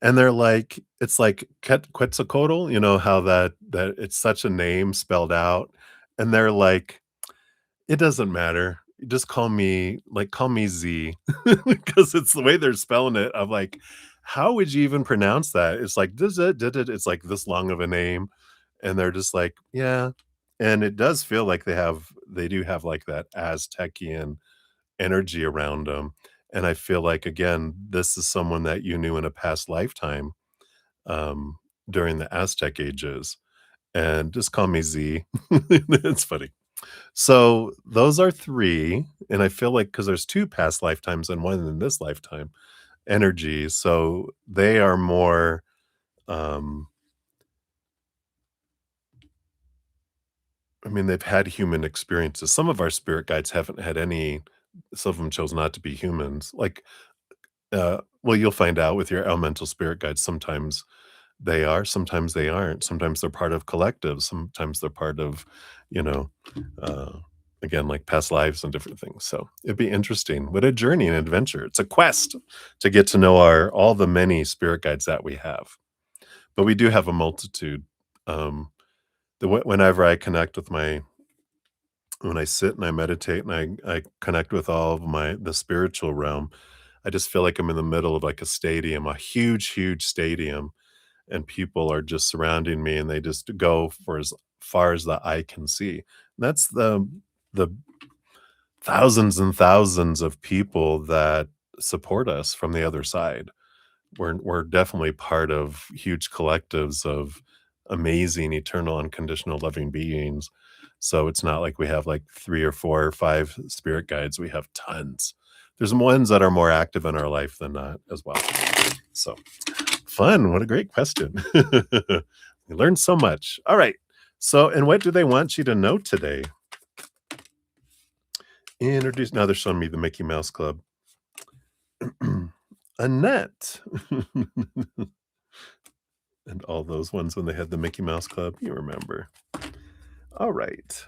and they're like it's like Quetzalcoatl, how that it's such a name spelled out, and they're like, "It doesn't matter. Just call me Z," because it's the way they're spelling it. I'm like, "How would you even pronounce that?" It's like, "Does it did it?" It's like this long of a name, and they're just like, "Yeah." And it does feel like they do have, like, that Aztecian energy around them, and I feel like, again, this is someone that you knew in a past lifetime, um, during the Aztec ages, and just call me Z. It's funny. So, those are 3, and I feel like because there's 2 past lifetimes and 1 in this lifetime energies, so they are more, um I mean, they've had human experiences. Some of our spirit guides haven't had any Some of them chose not to be humans. Like, well, you'll find out with your elemental spirit guides. Sometimes they are, sometimes they aren't. Sometimes they're part of collectives. Sometimes they're part of, you know, uh, again, like past lives and different things. So it'd be interesting. What a journey and adventure! It's a quest to get to know our all the many spirit guides that we have. But we do have a multitude. Um, whenever I connect with my when I sit and I meditate and I connect with all of the spiritual realm, I just feel like I'm in the middle of like a stadium, a huge, huge stadium, and people are just surrounding me and they just go for as far as the eye can see. And that's the thousands and thousands of people that support us from the other side. We're definitely part of huge collectives of amazing, eternal, unconditional loving beings. So it's not like we have like 3 or 4 or 5 spirit guides, we have tons. There's ones that are more active in our life than not as well. So, fun, what a great question. We learned so much. All right. So, and what do they want you to know today? Introduce now they're showing me the Mickey Mouse Club. Annette. And all those ones when they had the Mickey Mouse Club, you remember. All right.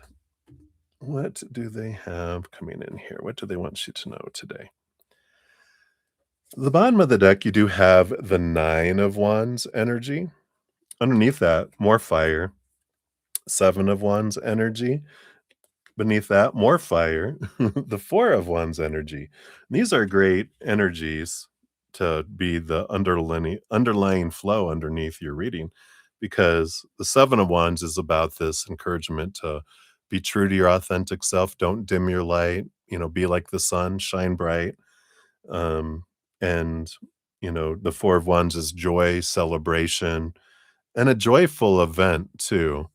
What do they have coming in here? What do they want you to know today? The bottom of the deck, you do have the 9 of Wands energy. Underneath that, more fire. 7 of Wands energy. Beneath that, more fire. The 4 of Wands energy. These are great energies to be the underlying flow underneath your reading, because the 7 of Wands is about this encouragement to be true to your authentic self. Don't dim your light. Be like the sun, shine bright. Um, and, the 4 of Wands is joy, celebration, and a joyful event too.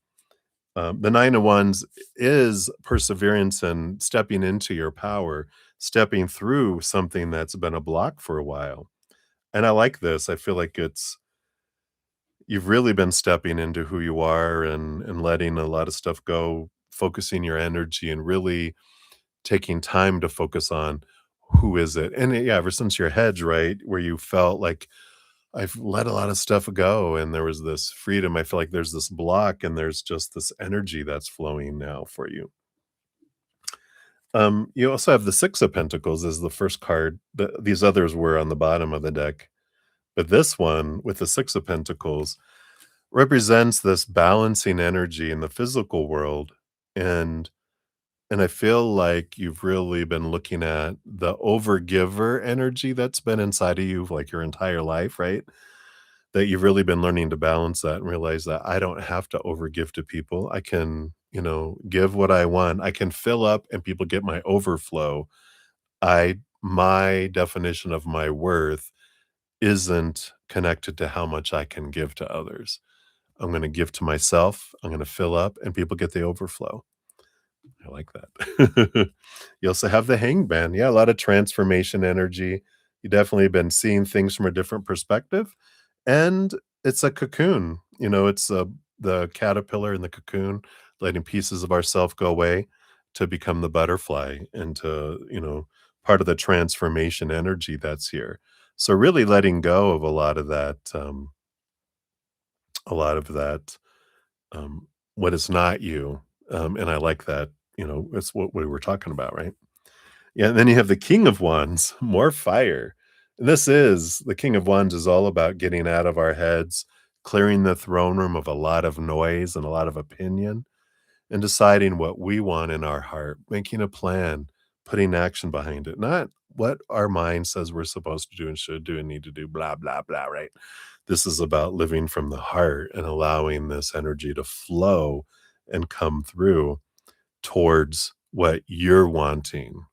The 9 of Wands is perseverance and stepping into your power, stepping through something that's been a block for a while. And I like this. I feel like you've really been stepping into who you are and letting a lot of stuff go, focusing your energy and really taking time to focus on who is it. And yeah, ever since your Hedge, right, where you felt like I've let a lot of stuff go and there was this freedom. I feel like there's this block and there's just this energy that's flowing now for you. You also have the 6 of Pentacles as the first card. These others were on the bottom of the deck, but this one with the 6 of Pentacles represents this balancing energy in the physical world. And I feel like you've really been looking at the overgiver energy that's been inside of you like your entire life, right? That you've really been learning to balance that and realize that I don't have to overgive to people. I can, give what I want. I can fill up and people get my overflow. My definition of my worth isn't connected to how much I can give to others. I'm going to give to myself. I'm going to fill up and people get the overflow. I like that. You also have the hangman. Yeah, a lot of transformation energy. You definitely been seeing things from a different perspective. And it's a cocoon. It's the caterpillar in the cocoon, letting pieces of ourself go away to become the butterfly and to, part of the transformation energy that's here. So really letting go of a lot of that, a lot of that, what is not you. And I like that, it's what we were talking about, right? Yeah, and then you have the King of Wands, more fire. And this is the King of Wands is all about getting out of our heads, clearing the throne room of a lot of noise and a lot of opinion, and deciding what we want in our heart, making a plan, putting action behind it, not what our mind says we're supposed to do and should do and need to do, blah, blah, blah, right? This is about living from the heart and allowing this energy to flow and come through towards what you're wanting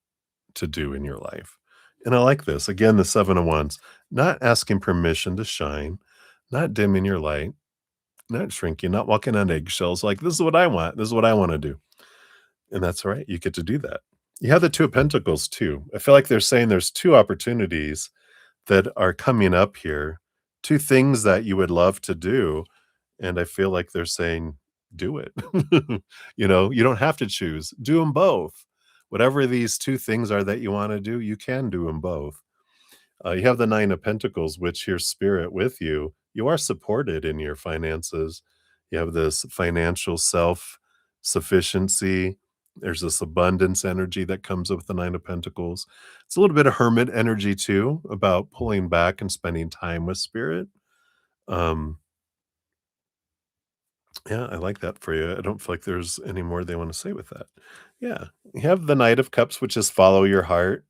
to do in your life. And I like this. Again, the 7 of Wands, not asking permission to shine, not dimming your light, not shrinking, not walking on eggshells. Like, this is what I want. This is what I want to do. And that's all right. You get to do that. You have the 2 of Pentacles too. I feel like they're saying there's 2 opportunities that are coming up here, 2 things that you would love to do. And I feel like they're saying, do it. You don't have to choose. Do them both. whatever these two things are that you want to do, you can do them both. You have the Nine of Pentacles, which your spirit with you. You are supported in your finances. You have this financial self sufficiency. There's this abundance energy that comes with the Nine of Pentacles. It's a little bit of hermit energy too, about pulling back and spending time with spirit. Um, yeah, I like that for you. I don't feel like there's any more they want to say with that. Yeah. You have the Knight of Cups, which is follow your heart.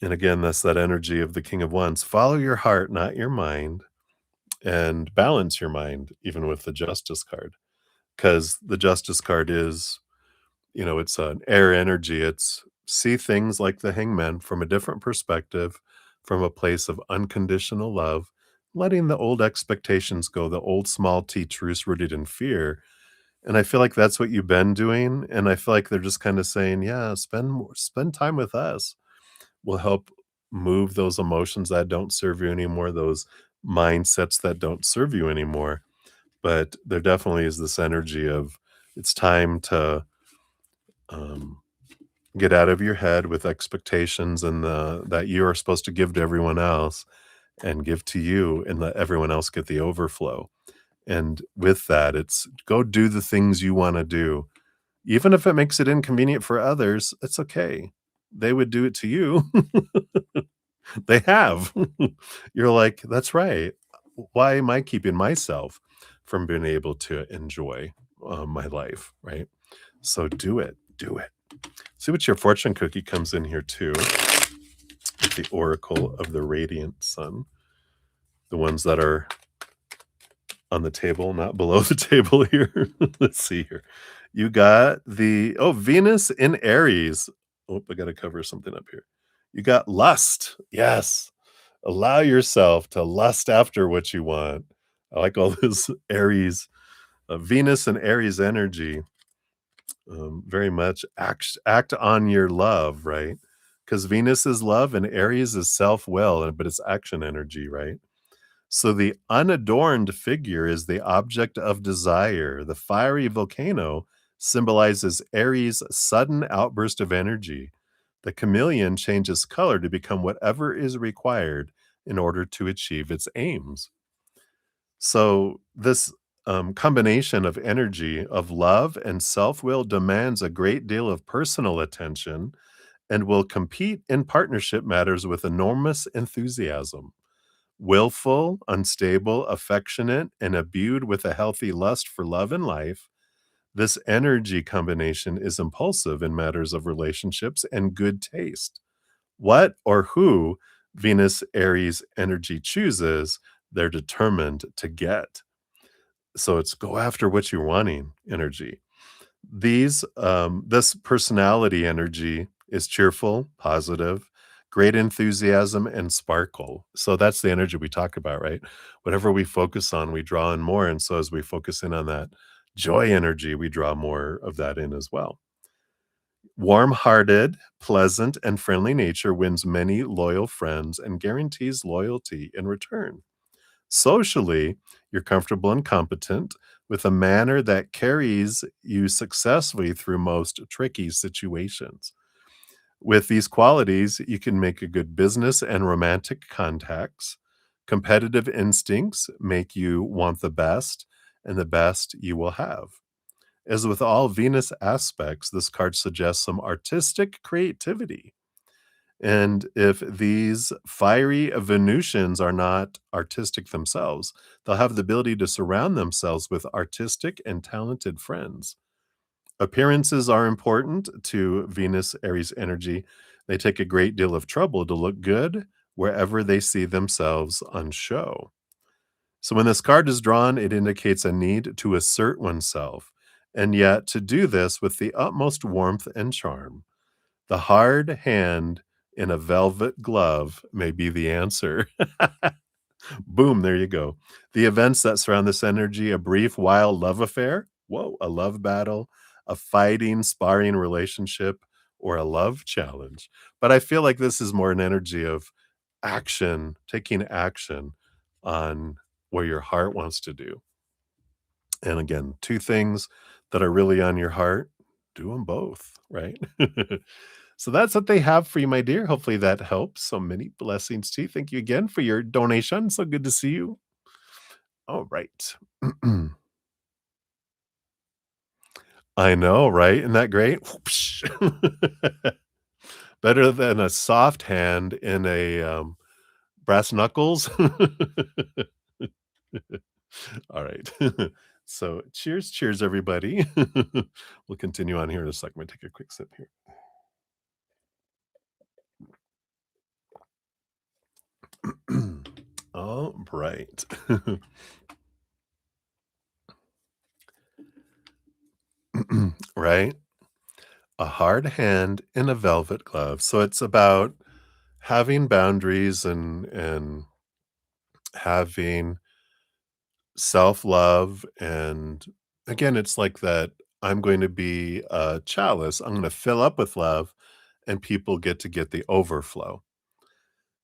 And again, that's that energy of the King of Wands. Follow your heart, not your mind, and balance your mind, even with the Justice card. Because the Justice card is, it's an air energy. It's see things like the Hangman from a different perspective, from a place of unconditional love, letting the old expectations go, the old small t truths rooted in fear. And I feel like that's what you've been doing. And I feel like they're just kind of saying, yeah, spend time with us. Will help move those emotions that don't serve you anymore, those mindsets that don't serve you anymore. But there definitely is this energy of it's time to um, get out of your head with expectations and that you are supposed to give to everyone else and give to you and let everyone else get the overflow. And with that, it's go do the things you want to do. Even if it makes it inconvenient for others, it's okay. They would do it to you. They have. You're like, "That's right. Why am I keeping myself from being able to enjoy, my life?" Right? So do it, do it. See what your fortune cookie comes in here too, with the oracle of the radiant sun, the ones that are on the table, not below the table here. Let's see here. You got Venus in Aries. Oh, I gotta cover something up here. You got lust. Yes. Allow yourself to lust after what you want. I like all this Aries, Venus and Aries energy. Very much act on your love, right? Because Venus is love and Aries is self will, but it's action energy, right? So the unadorned figure is the object of desire. The fiery volcano symbolizes Aries' sudden outburst of energy. The chameleon changes color to become whatever is required in order to achieve its aims. So this combination of energy of love and self-will demands a great deal of personal attention and will compete in partnership matters with enormous enthusiasm. Willful, unstable, affectionate, and imbued with a healthy lust for love and life, this energy combination is impulsive in matters of relationships and good taste. What or who Venus Aries energy chooses, they're determined to get. So it's go after what you're wanting energy. This personality energy is cheerful, positive, great enthusiasm, and sparkle. So that's the energy we talk about, right? Whatever we focus on, we draw in more. And so as we focus in on that joy energy, we draw more of that in as well. Warm hearted, pleasant, and friendly nature wins many loyal friends and guarantees loyalty in return. Socially, you're comfortable and competent with a manner that carries you successfully through most tricky situations. With these qualities, you can make a good business and romantic contacts. Competitive instincts make you want the best, and the best you will have. As with all Venus aspects, this card suggests some artistic creativity. And if these fiery Venusians are not artistic themselves, they'll have the ability to surround themselves with artistic and talented friends. Appearances are important to Venus Aries energy. They take a great deal of trouble to look good wherever they see themselves on show. So when this card is drawn, it indicates a need to assert oneself, and yet to do this with the utmost warmth and charm. The hard hand in a velvet glove may be the answer. Boom, there you go. The events that surround this energy, a brief, wild love affair, whoa, a love battle, a fighting, sparring relationship, or a love challenge. But I feel like this is more an energy of action, taking action on what your heart wants to do. And again, two things that are really on your heart, do them both, right? So that's what they have for you, my dear. Hopefully that helps. So many blessings to you. Thank you again for your donation. So good to see you. All right. I know, right? Isn't that great? Whoopsh. Better than a soft hand in a brass knuckles. All right. So cheers, cheers, everybody. We'll continue on here in a second. I'm gonna take a quick sip here. All right. Right? A hard hand in a velvet glove. So it's about having boundaries and having self-love, and again, it's like that I'm going to be a chalice. I'm gonna fill up with love, and people get to get the overflow.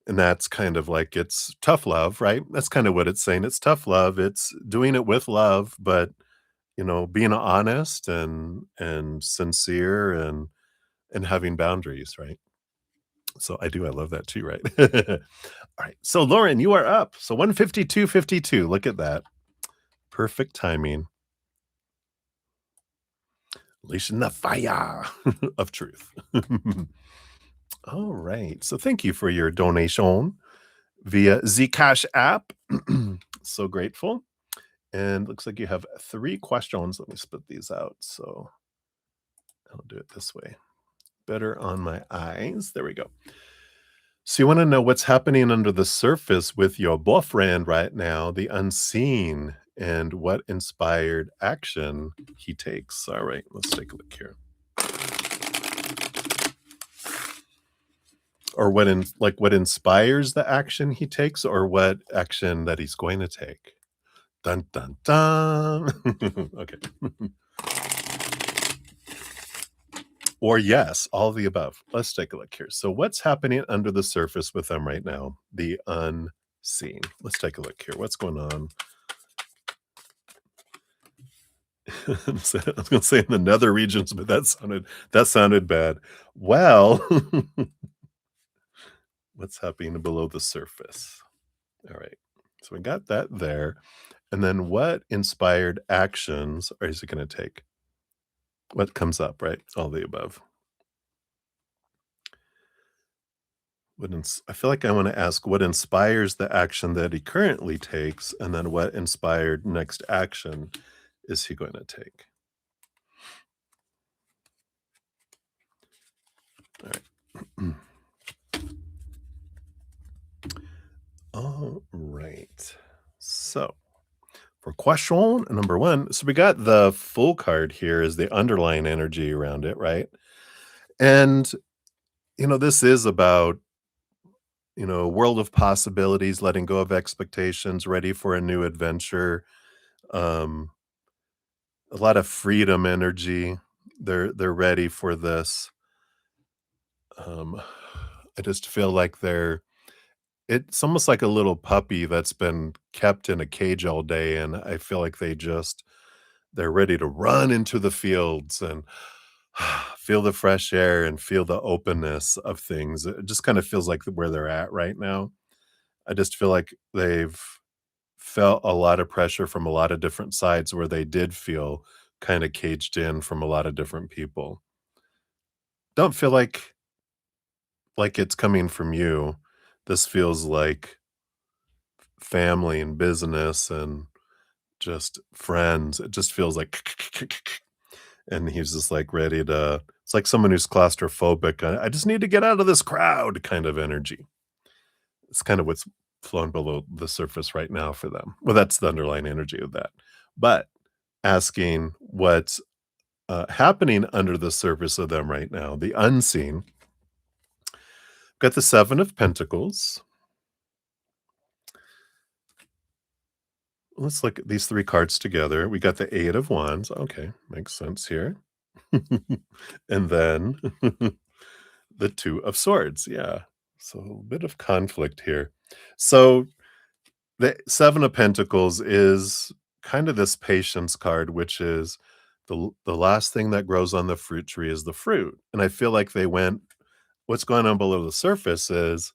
And that's kind of like it's tough love, right? That's kind of what it's saying. It's tough love. It's doing it with love, but being honest and sincere and having boundaries, right? So I love that too, right? All right. So Lauren, you are up. So 152.52. Look at that. Perfect timing. Unleashing the fire of truth. All right. So thank you for your donation via Zcash app. So grateful. And looks like you have 3 questions. Let me split these out. So I'll do it this way. Better on my eyes. There we go. So you want to know what's happening under the surface with your boyfriend right now, the unseen, and what inspired action he takes. All right, let's take a look here. Or what inspires the action he takes, or what action that he's going to take. Dun dun dun. Okay. Or yes, all of the above. Let's take a look here. So what's happening under the surface with them right now? The unseen. Let's take a look here. What's going on? I was gonna say in the nether regions, but that sounded bad. Well, what's happening below the surface? All right. So we got that there. And then what inspired actions is it gonna take? What comes up, right? All the above. I feel like I wanna ask what inspires the action that he currently takes, and then what inspired next action is he going to take? All right. All right. So for question number 1, so we got the full card here is the underlying energy around it, right? And, this is about, a world of possibilities, letting go of expectations, ready for a new adventure, um, a lot of freedom energy. They're ready for this. Um, I just feel like it's almost like a little puppy that's been kept in a cage all day, and I feel like they're ready to run into the fields and feel the fresh air and feel the openness of things. It just kind of feels like where they're at right now. I just feel like they've felt a lot of pressure from a lot of different sides where they did feel kind of caged in from a lot of different people. Don't feel like it's coming from you. This feels like family and business and just friends. It just feels like and he's just, like, ready to it's like someone who's claustrophobic. I just need to get out of this crowd kind of energy. It's kind of what's flowing below the surface right now for them. Well, that's the underlying energy of that. But asking what's, happening under the surface of them right now, the unseen, got the 7 of Pentacles. Let's look at these 3 cards together. We got the 8 of Wands. Okay, makes sense here. And then the 2 of Swords. Yeah. So a bit of conflict here. So the 7 of Pentacles is kind of this patience card, which is the last thing that grows on the fruit tree is the fruit, and I feel like they went what's going on below the surface is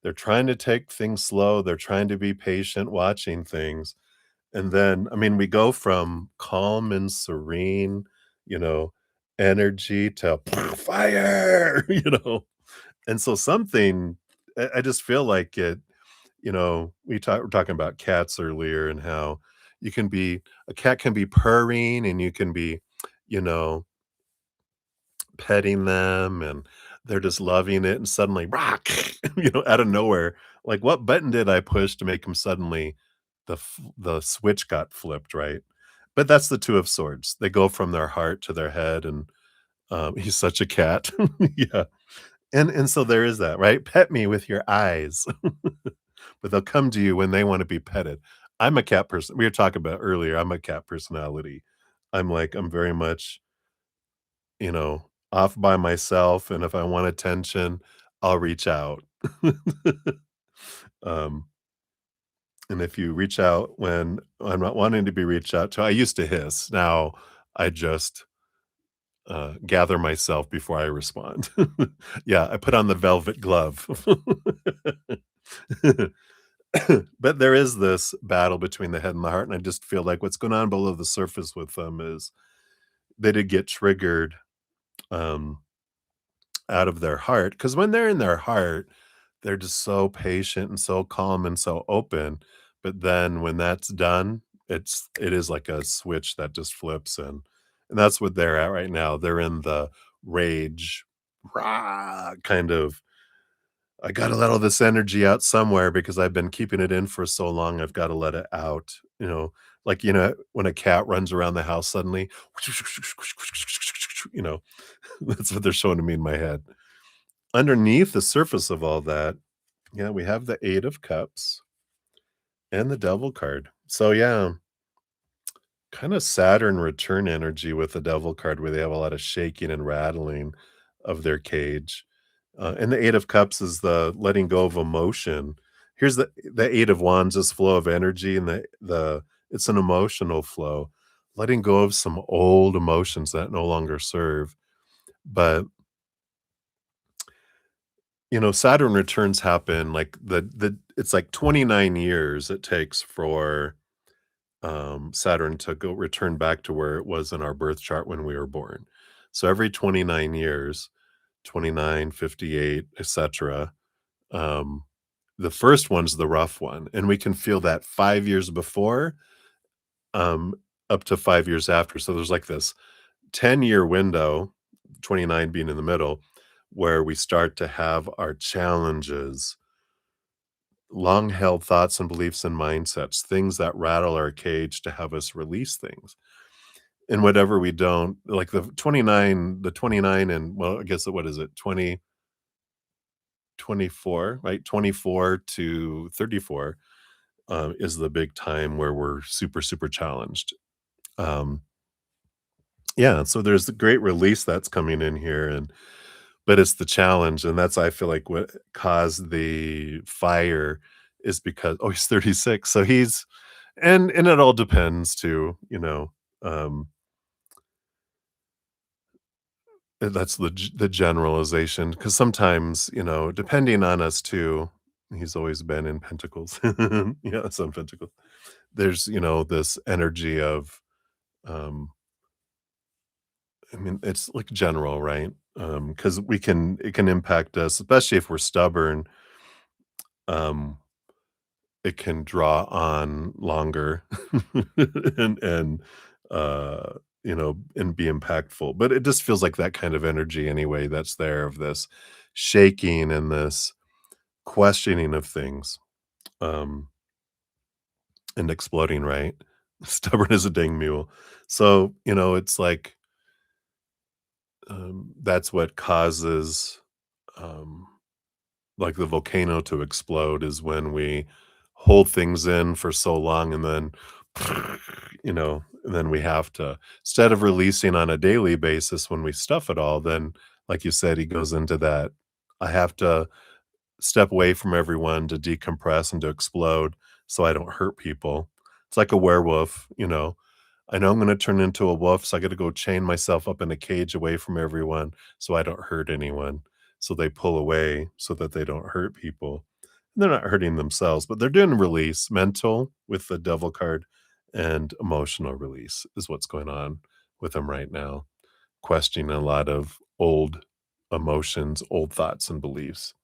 they're trying to take things slow, they're trying to be patient watching things, and then, I mean, we go from calm and serene, you know, energy to fire, and so something I just feel like it we're talking about cats earlier and how you can be a cat can be purring and you can be, you know, petting them and they're just loving it and suddenly rock, out of nowhere. Like what button did I push to make him suddenly the switch got flipped, right? But that's the two of swords. They go from their heart to their head and he's such a cat. Yeah. And so there is that, right? Pet me with your eyes. But they'll come to you when they wanna be petted. I'm a cat person. We were talking about earlier, I'm a cat personality. I'm very much, off by myself, and if I want attention, I'll reach out. Um, and if you reach out when I'm not wanting to be reached out to, I used to hiss. Now I just, gather myself before I respond. Yeah, I put on the velvet glove. But there is this battle between the head and the heart, and I just feel like what's going on below the surface with them is they did get triggered, um, out of their heart. Because when they're in their heart, they're just so patient and so calm and so open, but then when that's done, it is like a switch that just flips, and that's what they're at right now. They're in the rage, "Rah," kind of I gotta let all this energy out somewhere because I've been keeping it in for so long, I've gotta let it out, like, when a cat runs around the house suddenly, you know, that's what they're showing to me in my head. Underneath the surface of all that, yeah, we have the 8 of Cups and the Devil card. So, yeah, kinda Saturn return energy with the Devil card where they have a lot of shaking and rattling of their cage. And the 8 of Cups is the letting go of emotion. Here's the 8 of Wands is flow of energy, and the it's an emotional flow, letting go of some old emotions that no longer serve. But, Saturn returns happen like the it's like 29 years it takes for Saturn to go return back to where it was in our birth chart when we were born. So every 29 years, 29, 58, etc. Um, the first one's the rough one, and we can feel that 5 years before, um, up to 5 years after. So there's like this 10-year window, 29 being in the middle, where we start to have our challenges, long held thoughts and beliefs and mindsets, things that rattle our cage to have us release things. And whatever we don't like the 29 and well, I guess what is it? 2024, right? 24 to 34 is the big time where we're super, super challenged. Um, yeah, so there's the great release that's coming in here, and but it's the challenge, and that's I feel like what caused the fire is because oh, he's 36, so he's and it all depends too, um, that's the generalization because sometimes, depending on us too, he's always been in pentacles, yeah, some pentacles. There's, this energy of, um, I mean, it's like general, right? Because it can impact us, especially if we're stubborn. Um, it can draw on longer and and be impactful. But it just feels like that kind of energy anyway that's there of this shaking and this questioning of things. Um, and exploding, right? Stubborn as a dang mule. So, it's like that's what causes um, like the volcano to explode is when we hold things in for so long and then, and then we have to, instead of releasing on a daily basis when we stuff it all, then, like you said, he goes into that. I have to step away from everyone to decompress and to explode so I don't hurt people. It's like a werewolf, I know I'm gonna turn into a wolf, so I gotta go chain myself up in a cage away from everyone so I don't hurt anyone. So they pull away so that they don't hurt people. They're not hurting themselves, but they're doing release, mental with the devil card and emotional release is what's going on with them right now, questioning a lot of old emotions, old thoughts and beliefs.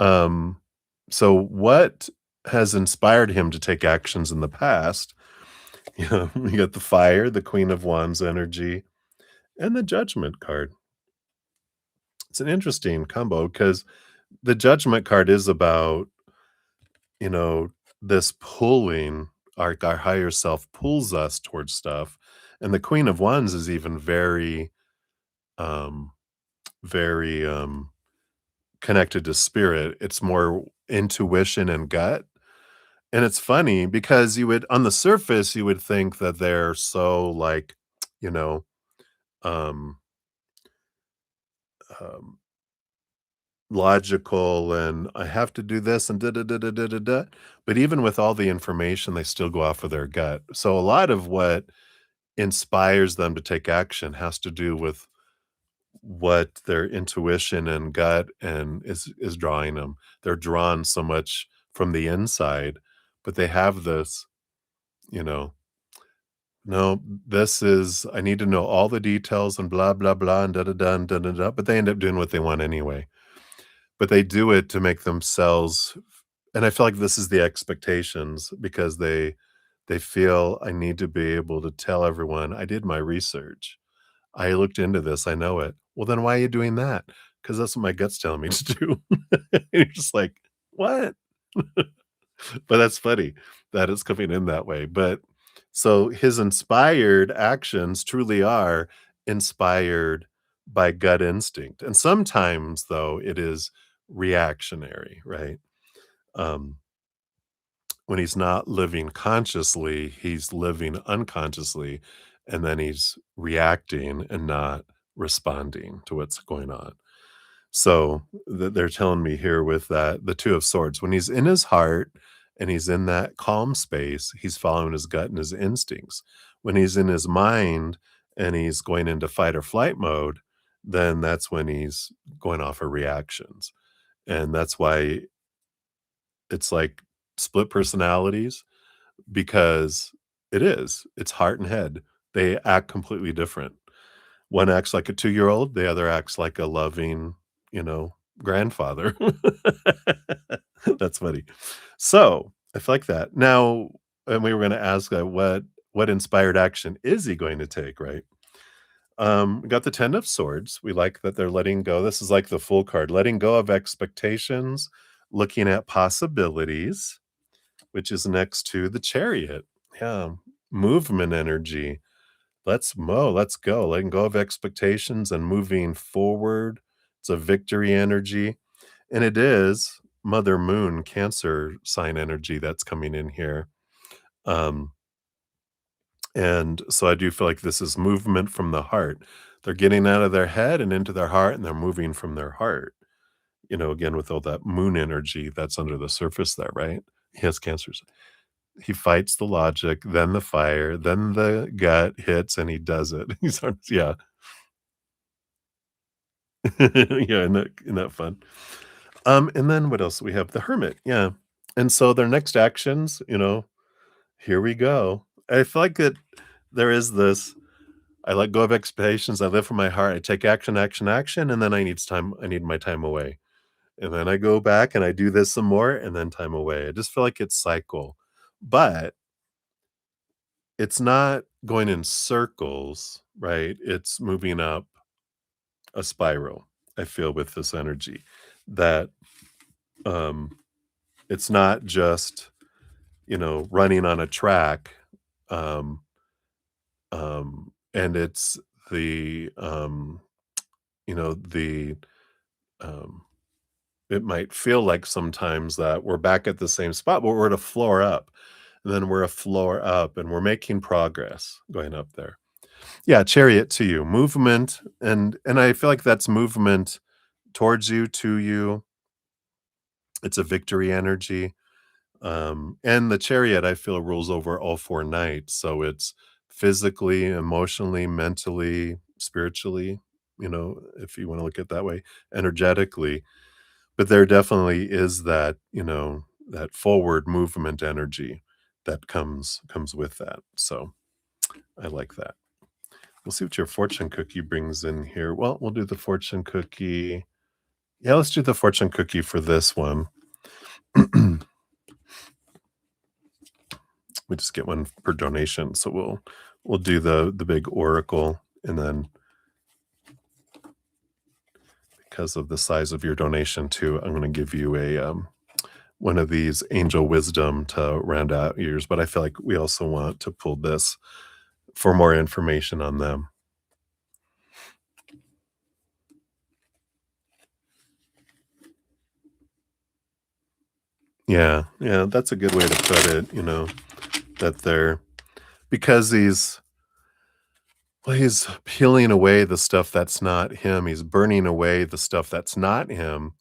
Um, so what has inspired him to take actions in the past? You know, you got the fire, the Queen of Wands energy, and the Judgment card. It's an interesting combo because the Judgment card is about, you know, this pulling our higher self pulls us towards stuff. And the Queen of Wands is even um, very connected to spirit. It's more intuition and gut. And it's funny because you would, on the surface, you would think that they're so like, you know, um, um, logical and I have to do this and da da da da da da da. But even with all the information, they still go off of their gut. So a lot of what inspires them to take action has to do with what their intuition and gut and is drawing them. They're drawn so much from the inside, but they have this, you know, no, this is I need to know all the details and blah blah blah and da da da and da da da. But they end up doing what they want anyway. But they do it to make themselves and I feel like this is the expectations because they feel I need to be able to tell everyone, "I did my research. I looked into this, I know it." "Well, then why are you doing that?" "'Cause that's what my gut's telling me to do." And you're just like, "What?" But that's funny that it's coming in that way, but so his inspired actions truly are inspired by gut instinct, and sometimes, though, it is reactionary, right? Um, when he's not living consciously, he's living unconsciously, and then he's reacting and not responding to what's going on. So they're telling me here with that the Two of Swords, when he's in his heart and he's in that calm space, he's following his gut and his instincts. When he's in his mind and he's going into fight or flight mode, then that's when he's going off of reactions. And that's why it's like split personalities because it's heart and head. They act completely different. One acts like a 2-year-old, the other acts like a loving, you know, grandfather. That's funny. So, I feel like that. Now and we were gonna ask, what inspired action is he going to take, right? We got the 10 of swords. We like that they're letting go. This is like the full card, letting go of expectations, looking at possibilities, which is next to the chariot. Yeah, movement energy. Let's go, letting go of expectations and moving forward. It's a victory energy, and it is Mother Moon, Cancer sign energy that's coming in here. Um, and so I do feel like this is movement from the heart. They're getting out of their head and into their heart, and they're moving from their heart. You know, again, with all that moon energy that's under the surface there, right? He has cancers. He fights the logic, then the fire, then the gut hits, and he does it. He's yeah. Yeah, isn't that fun? And then what else? We have the hermit, yeah. And so their next actions, you know, here we go. I feel like that there is this I let go of expectations, I live from my heart, I take action, action, action, and then I need my time away. And then I go back and I do this some more and then time away. I just feel like it's cycle. But it's not going in circles, right? It's moving up a spiral, I feel with this energy that um it's not just, you know, running on a track, um, and it's the, you know, um, it might feel like sometimes that we're back at the same spot, but we're at a floor up, and then we're a floor up, and we're making progress going up there. Yeah, chariot to you, movement, and I feel like that's movement towards you, to you. It's a victory energy. And the chariot, I feel, rules over all 4 nights, so it's physically, emotionally, mentally, spiritually, if you want to look at it that way, energetically. But there definitely is that, that forward movement energy that comes with that. So I like that. We'll see what your fortune cookie brings in here. Well, we'll do the fortune cookie. Yeah, let's do the fortune cookie for this one. We just get one per donation, so we'll do the big oracle, and then because of the size of your donation too, I'm going to give you a one of these angel wisdom to round out yours. But I feel like we also want to pull this for more information on them. Yeah, yeah, that's a good way to put it. That they're because he's peeling away the stuff that's not him. He's burning away the stuff that's not him,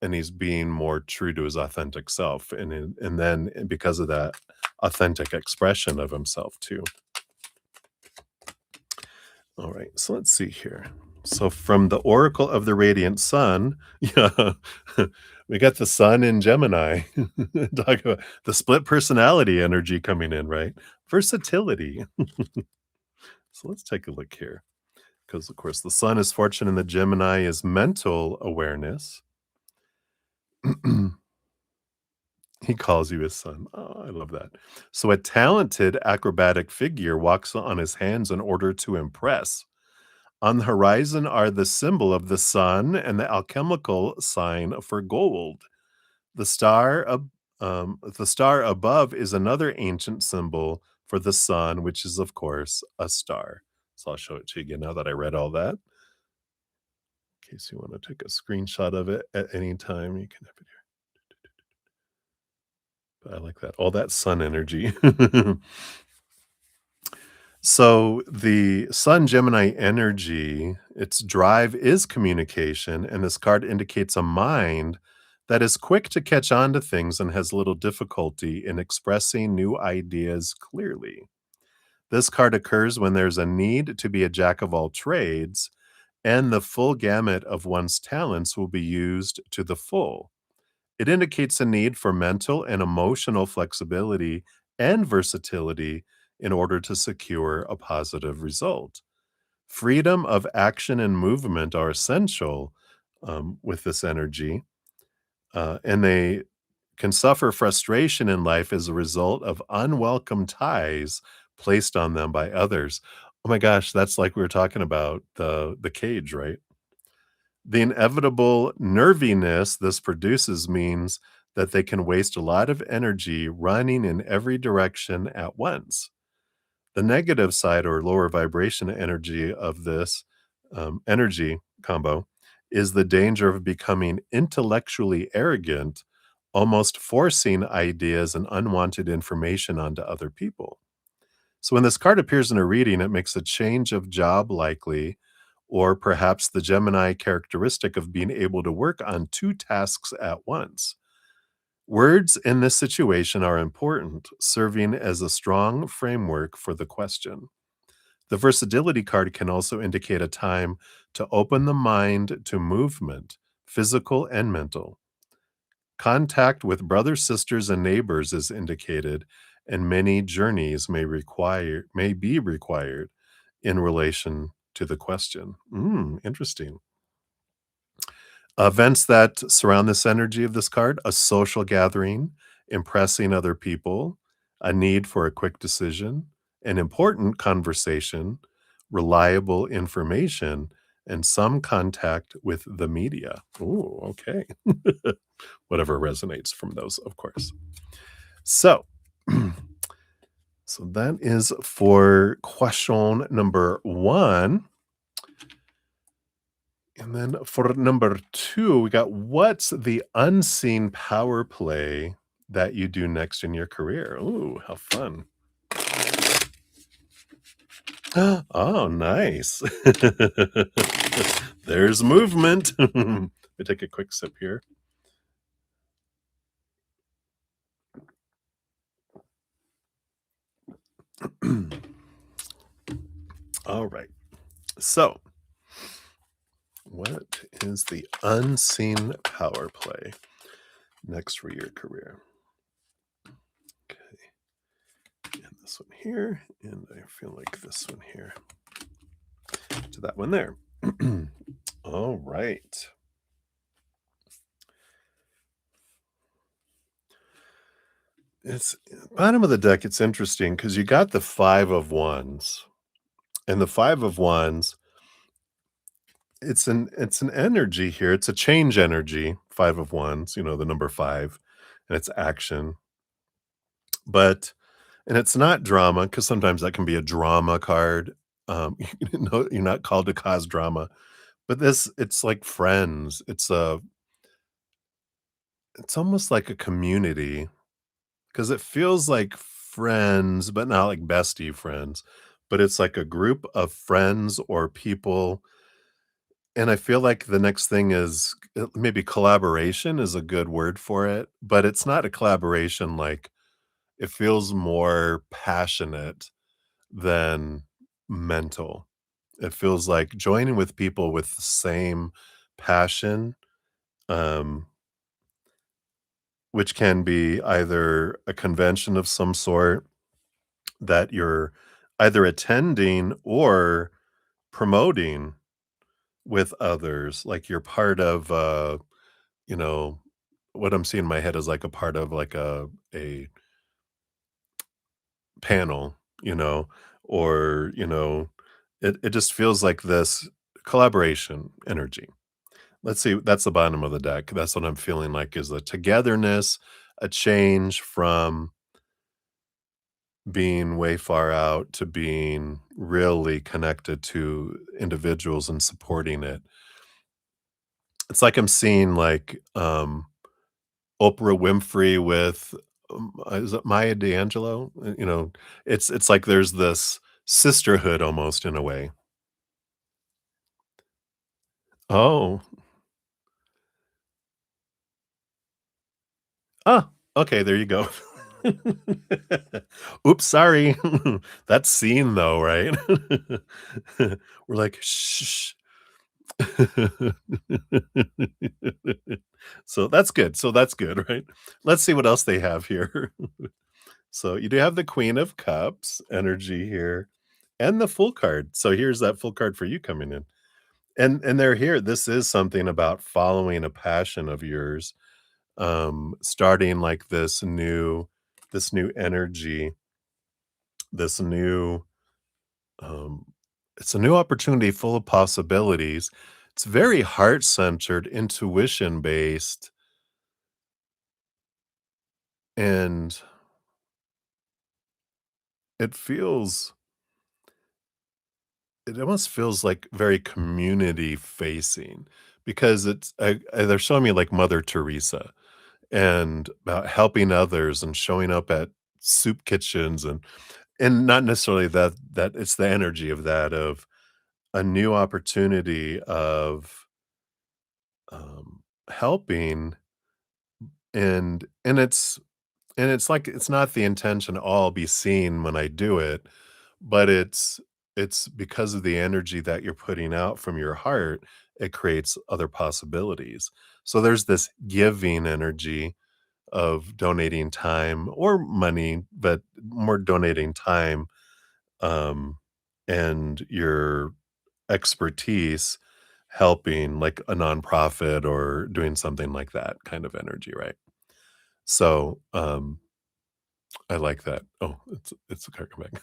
and he's being more true to his authentic self, and then because of that authentic expression of himself too. All right, so let's see here. So from the Oracle of the Radiant Sun, yeah, we got the Sun in Gemini. Talk about the split personality energy coming in, right? Versatility. So let's take a look here. Because, of course, the Sun is fortune and the Gemini is mental awareness. He calls you his son. Oh, I love that. So a talented acrobatic figure walks on his hands in order to impress. On the horizon are the symbol of the sun and the alchemical sign for gold. The star, the star above is another ancient symbol for the sun, which is, of course, a star. So I'll show it to you again now that I read all that. In case you want to take a screenshot of it at any time, you can have it here. But I like that. All that sun energy. So the Sun Gemini energy, its drive is communication, and this card indicates a mind that is quick to catch on to things and has little difficulty in expressing new ideas clearly. This card occurs when there's a need to be a jack of all trades, and the full gamut of one's talents will be used to the full. It indicates a need for mental and emotional flexibility and versatility in order to secure a positive result. Freedom of action and movement are essential with this energy, and they can suffer frustration in life as a result of unwelcome ties placed on them by others. Oh my gosh, that's like we were talking about the cage, right? The inevitable nerviness this produces means that they can waste a lot of energy running in every direction at once. The negative side or lower vibration energy of this energy combo is the danger of becoming intellectually arrogant, almost forcing ideas and unwanted information onto other people. So when this card appears in a reading, it makes a change of job likely, or perhaps the Gemini characteristic of being able to work on two tasks at once. Words in this situation are important, serving as a strong framework for the question. The versatility card can also indicate a time to open the mind to movement, physical and mental. Contact with brothers, sisters, and neighbors is indicated, and many journeys may be required in relation to the question. Interesting. Events that surround this energy of this card: a social gathering, impressing other people, a need for a quick decision, an important conversation, reliable information, and some contact with the media. Ooh, okay. Whatever resonates from those, of course. So, so that is for question number one. And then for number two, we got what's the unseen power play that you do next in your career? Ooh, how fun. Oh, nice. There's movement. Let me take a quick sip here. All right. So, what is the unseen power play next for your career? Okay. And this one here. And I feel like this one here to that one there. All right. It's bottom of the deck. It's interesting because you got the five of wands, and the five of wands. It's an energy here. It's a change energy. Five of wands. The number five, and it's action. But and it's not drama because sometimes that can be a drama card. You're not called to cause drama, but it's like friends. It's almost like a community. 'Cause it feels like friends, but not like bestie friends, but it's like a group of friends or people, and I feel like the next thing is maybe collaboration is a good word for it, but it's not a collaboration, like, it feels more passionate than mental. It feels like joining with people with the same passion, um, which can be either a convention of some sort that you're either attending or promoting with others, like you're part of, you know, what I'm seeing in my head is like a part of like a panel, you know, or, it just feels like this collaboration energy. Let's see, that's the bottom of the deck. That's what I'm feeling like is a togetherness, a change from being way far out to being really connected to individuals and supporting it. It's like I'm seeing like Oprah Winfrey with is it Maya D'Angelo? It's like there's this sisterhood almost in a way. Oh, oh, okay, there you go. Oops, sorry. That's seen though, right? We're like, shh. So that's good, right? Let's see what else they have here. So you do have the Queen of Cups energy here and the Full card. So here's that Full card for you coming in. And they're here. This is something about following a passion of yours, starting like this new energy, this new um it's a new opportunity full of possibilities. It's very heart-centered, intuition-based, and it feels it almost feels like very community facing because they're showing me like Mother Teresa and about helping others and showing up at soup kitchens and not necessarily that it's the energy of that of a new opportunity of helping and it's like it's not the intention all be seen when I do it, but it's because of the energy that you're putting out from your heart, it creates other possibilities. So there's this giving energy of donating time or money, but more donating time, um, and your expertise helping like a nonprofit or doing something like that kind of energy, right? So, I like that. Oh, it's a car come back.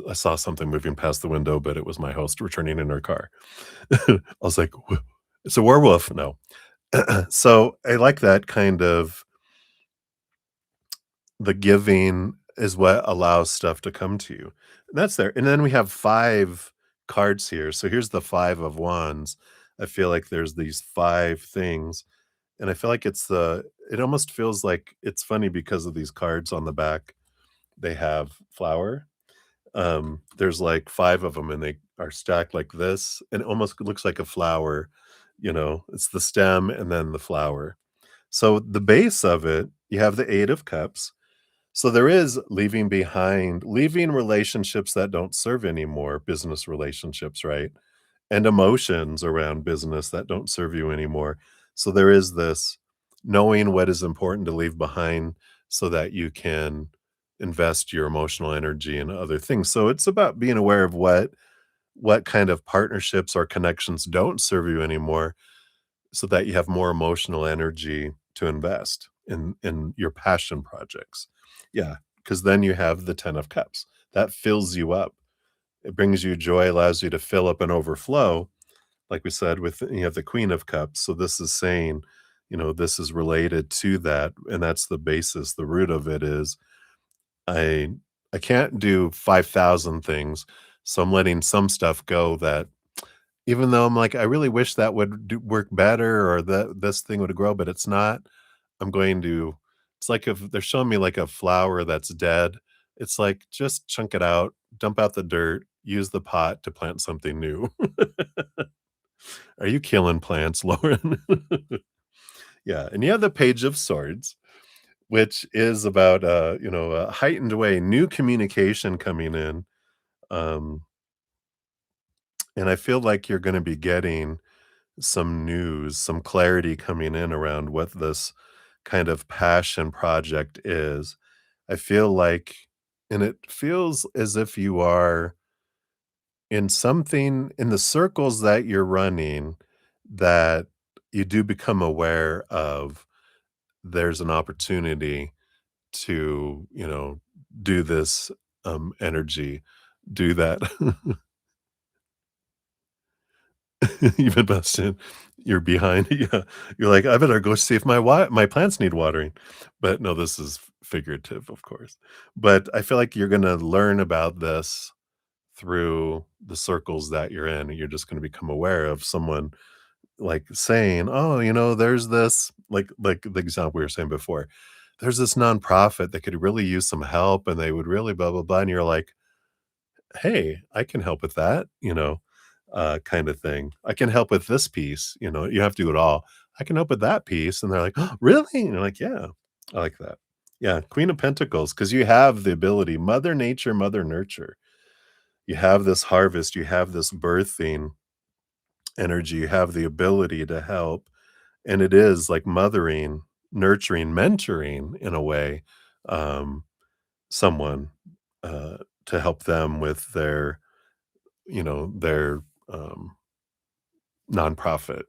I saw something moving past the window, but it was my host returning in her car. I was like, It's a werewolf." No. So, I like that kind of the giving is what allows stuff to come to you. And that's there. And then we have 5 cards here. So, here's the 5 of wands. I feel like there's these 5 things, and I feel like it almost feels like it's funny because of these cards on the back. They have flower. There's like 5 of them, and they are stacked like this, and it almost looks like a flower, it's the stem and then the flower. So the base of it, you have the 8 of cups. So there is leaving relationships that don't serve anymore, business relationships, right? And emotions around business that don't serve you anymore. So there is this knowing what is important to leave behind so that you can invest your emotional energy in other things. So it's about being aware of what kind of partnerships or connections don't serve you anymore so that you have more emotional energy to invest in your passion projects. Yeah, because then you have the 10 of cups. That fills you up. It brings you joy, allows you to fill up and overflow. Like we said, with you have the Queen of Cups. So this is saying, this is related to that. And that's the basis. The root of it is I I can't do 5,000 things. So I'm letting some stuff go that even though I'm like, I really wish that would work better or that this thing would grow, but it's not. I'm going to it's like if they're showing me like a flower that's dead, it's like just chunk it out, dump out the dirt, use the pot to plant something new. Are you killing plants, Lauren? Yeah, and you have the Page of Swords, which is about a heightened way, new communication coming in. Um, and I feel like you're gonna be getting some news, some clarity coming in around what this kind of passion project is. I feel like and it feels as if you are in something in the circles that you're running that you do become aware of there's an opportunity to, do this energy, do that. You've been busted. You're behind. Yeah. You're like, I better go see if my plants need watering. But no, this is figurative, of course. But I feel like you're gonna learn about this through the circles that you're in. And you're just gonna become aware of someone like saying, "Oh, there's this," like the example we were saying before. There's this nonprofit that could really use some help and they would really blah blah blah. And you're like, "Hey, I can help with that," kind of thing. "I can help with this piece," you have to do it all. "I can help with that piece," and they're like, "Oh, really?" And you're like, "Yeah, I like that." Yeah, Queen of Pentacles, because you have the ability, Mother Nature, Mother Nurture. You have this harvest, you have this birthing energy, you have the ability to help, and it is like mothering, nurturing, mentoring in a way, um, someone, uh, to help them with their nonprofit,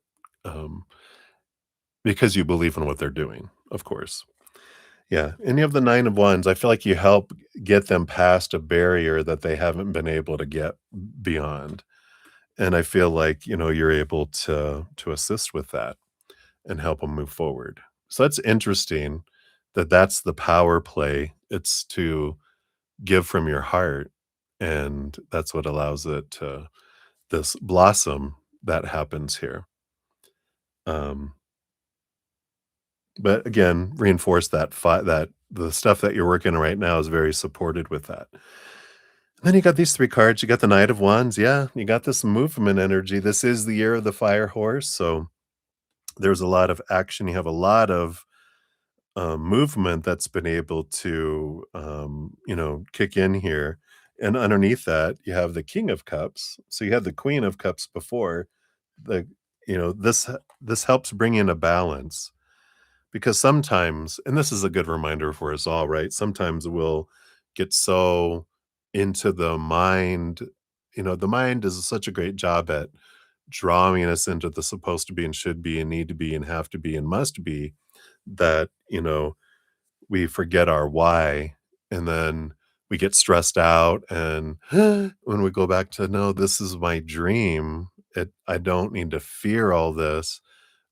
um, because you believe in what they're doing, of course. Yeah, and you have the 9 of Wands. I feel like you help get them past a barrier that they haven't been able to get beyond, and I feel like, you're able to assist with that and help them move forward. So that's interesting that that's the power play. It's to give from your heart, and that's what allows it to this blossom that happens here. Um But again, reinforce that the stuff that you're working on right now is very supported with that. Then you got these 3 cards, you got the Knight of Wands, yeah, you got this movement energy. This is the year of the Fire Horse, so there's a lot of action, you have a lot of, movement that's been able to, kick in here, and underneath that, you have the King of Cups, so you had the Queen of Cups before, the this helps bring in a balance. Because sometimes and this is a good reminder for us all, right? Sometimes we'll get so into the mind. The mind does such a great job at drawing us into the supposed to be and should be and need to be and have to be and must be that, we forget our why and then we get stressed out and when we go back to no, this is my dream. I don't need to fear all this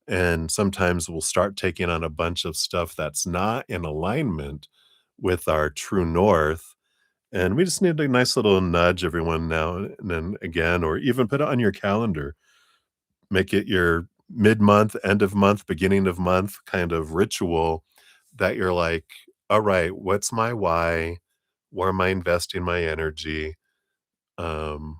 and sometimes we'll start taking on a bunch of stuff that's not in alignment with our true north. And we just need a nice little nudge every now and then again, or even put it on your calendar. Make it your mid month, end of month, beginning of month kind of ritual that you're like, all right, what's my why? Where am I investing my energy? Um,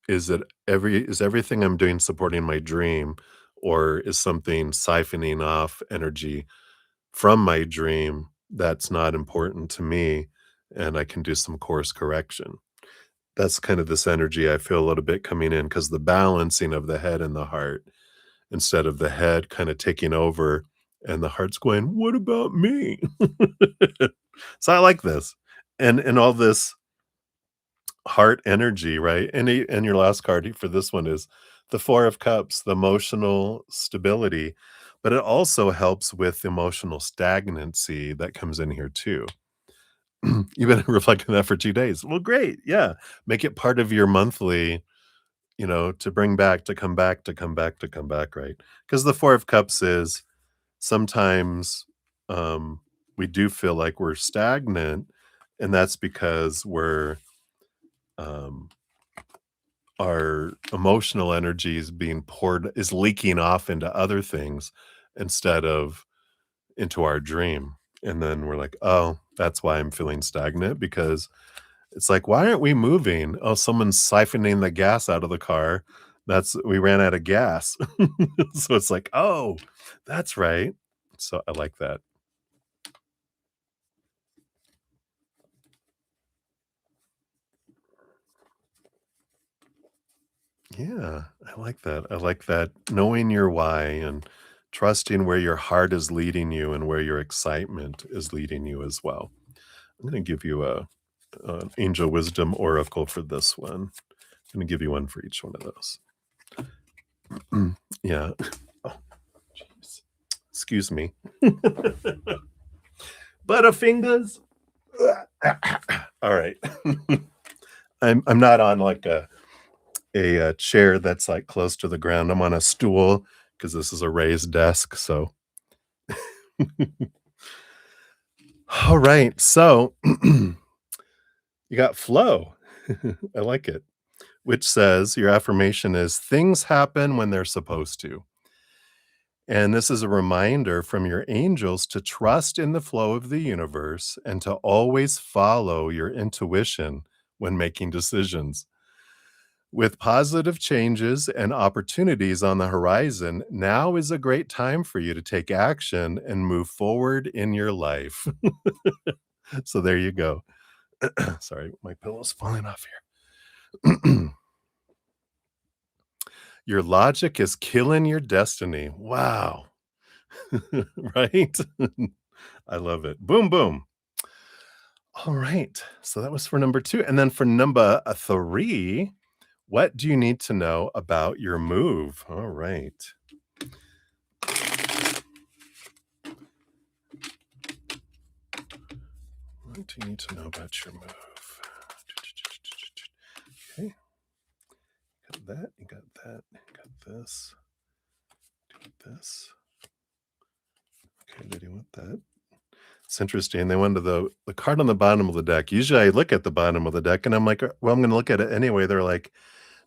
is everything I'm doing supporting my dream, or is something siphoning off energy from my dream that's not important to me, and I can do some course correction. That's kind of this energy I feel a little bit coming in because the balancing of the head and the heart instead of the head kind of taking over and the heart's going, "What about me?" So I like this. And all this heart energy, right? And your last card for this one is the 4 of Cups, the emotional stability, but it also helps with emotional stagnancy that comes in here too. You've been reflecting that for 2 days. Well, great. Yeah. Make it part of your monthly, to bring back, to come back, to come back, to come back, right? Because the 4 of Cups is sometimes we do feel like we're stagnant, and that's because um, our emotional energy is being poured, is leaking off into other things instead of into our dream. And then we're like, oh, that's why I'm feeling stagnant because it's like, why aren't we moving? Oh, someone's siphoning the gas out of the car. We ran out of gas. So it's like, oh, that's right. So I like that. Yeah, I like that. I like that. Knowing your why and trusting where your heart is leading you and where your excitement is leading you as well. I'm going to give you an angel wisdom oracle for this one. I'm going to give you one for each one of those. Yeah. Oh, jeez. Excuse me. Butterfingers. All right. I'm not on like a chair that's like close to the ground. I'm on a stool because this is a raised desk. So, all right. So you got flow. I like it, which says your affirmation is things happen when they're supposed to. And this is a reminder from your angels to trust in the flow of the universe and to always follow your intuition when making decisions. With positive changes and opportunities on the horizon, now is a great time for you to take action and move forward in your life. So there you go. Sorry, my pillow's falling off here. Your logic is killing your destiny. Wow. Right? I love it. Boom, boom. All right. So that was for number 2. And then for number 3, what do you need to know about your move? All right. What do you need to know about your move? Okay. Got that. You got that. You got this. You got this. Okay, did you want that? It's interesting. They went to the card on the bottom of the deck. Usually I look at the bottom of the deck and I'm like, well, I'm going to look at it anyway. They're like,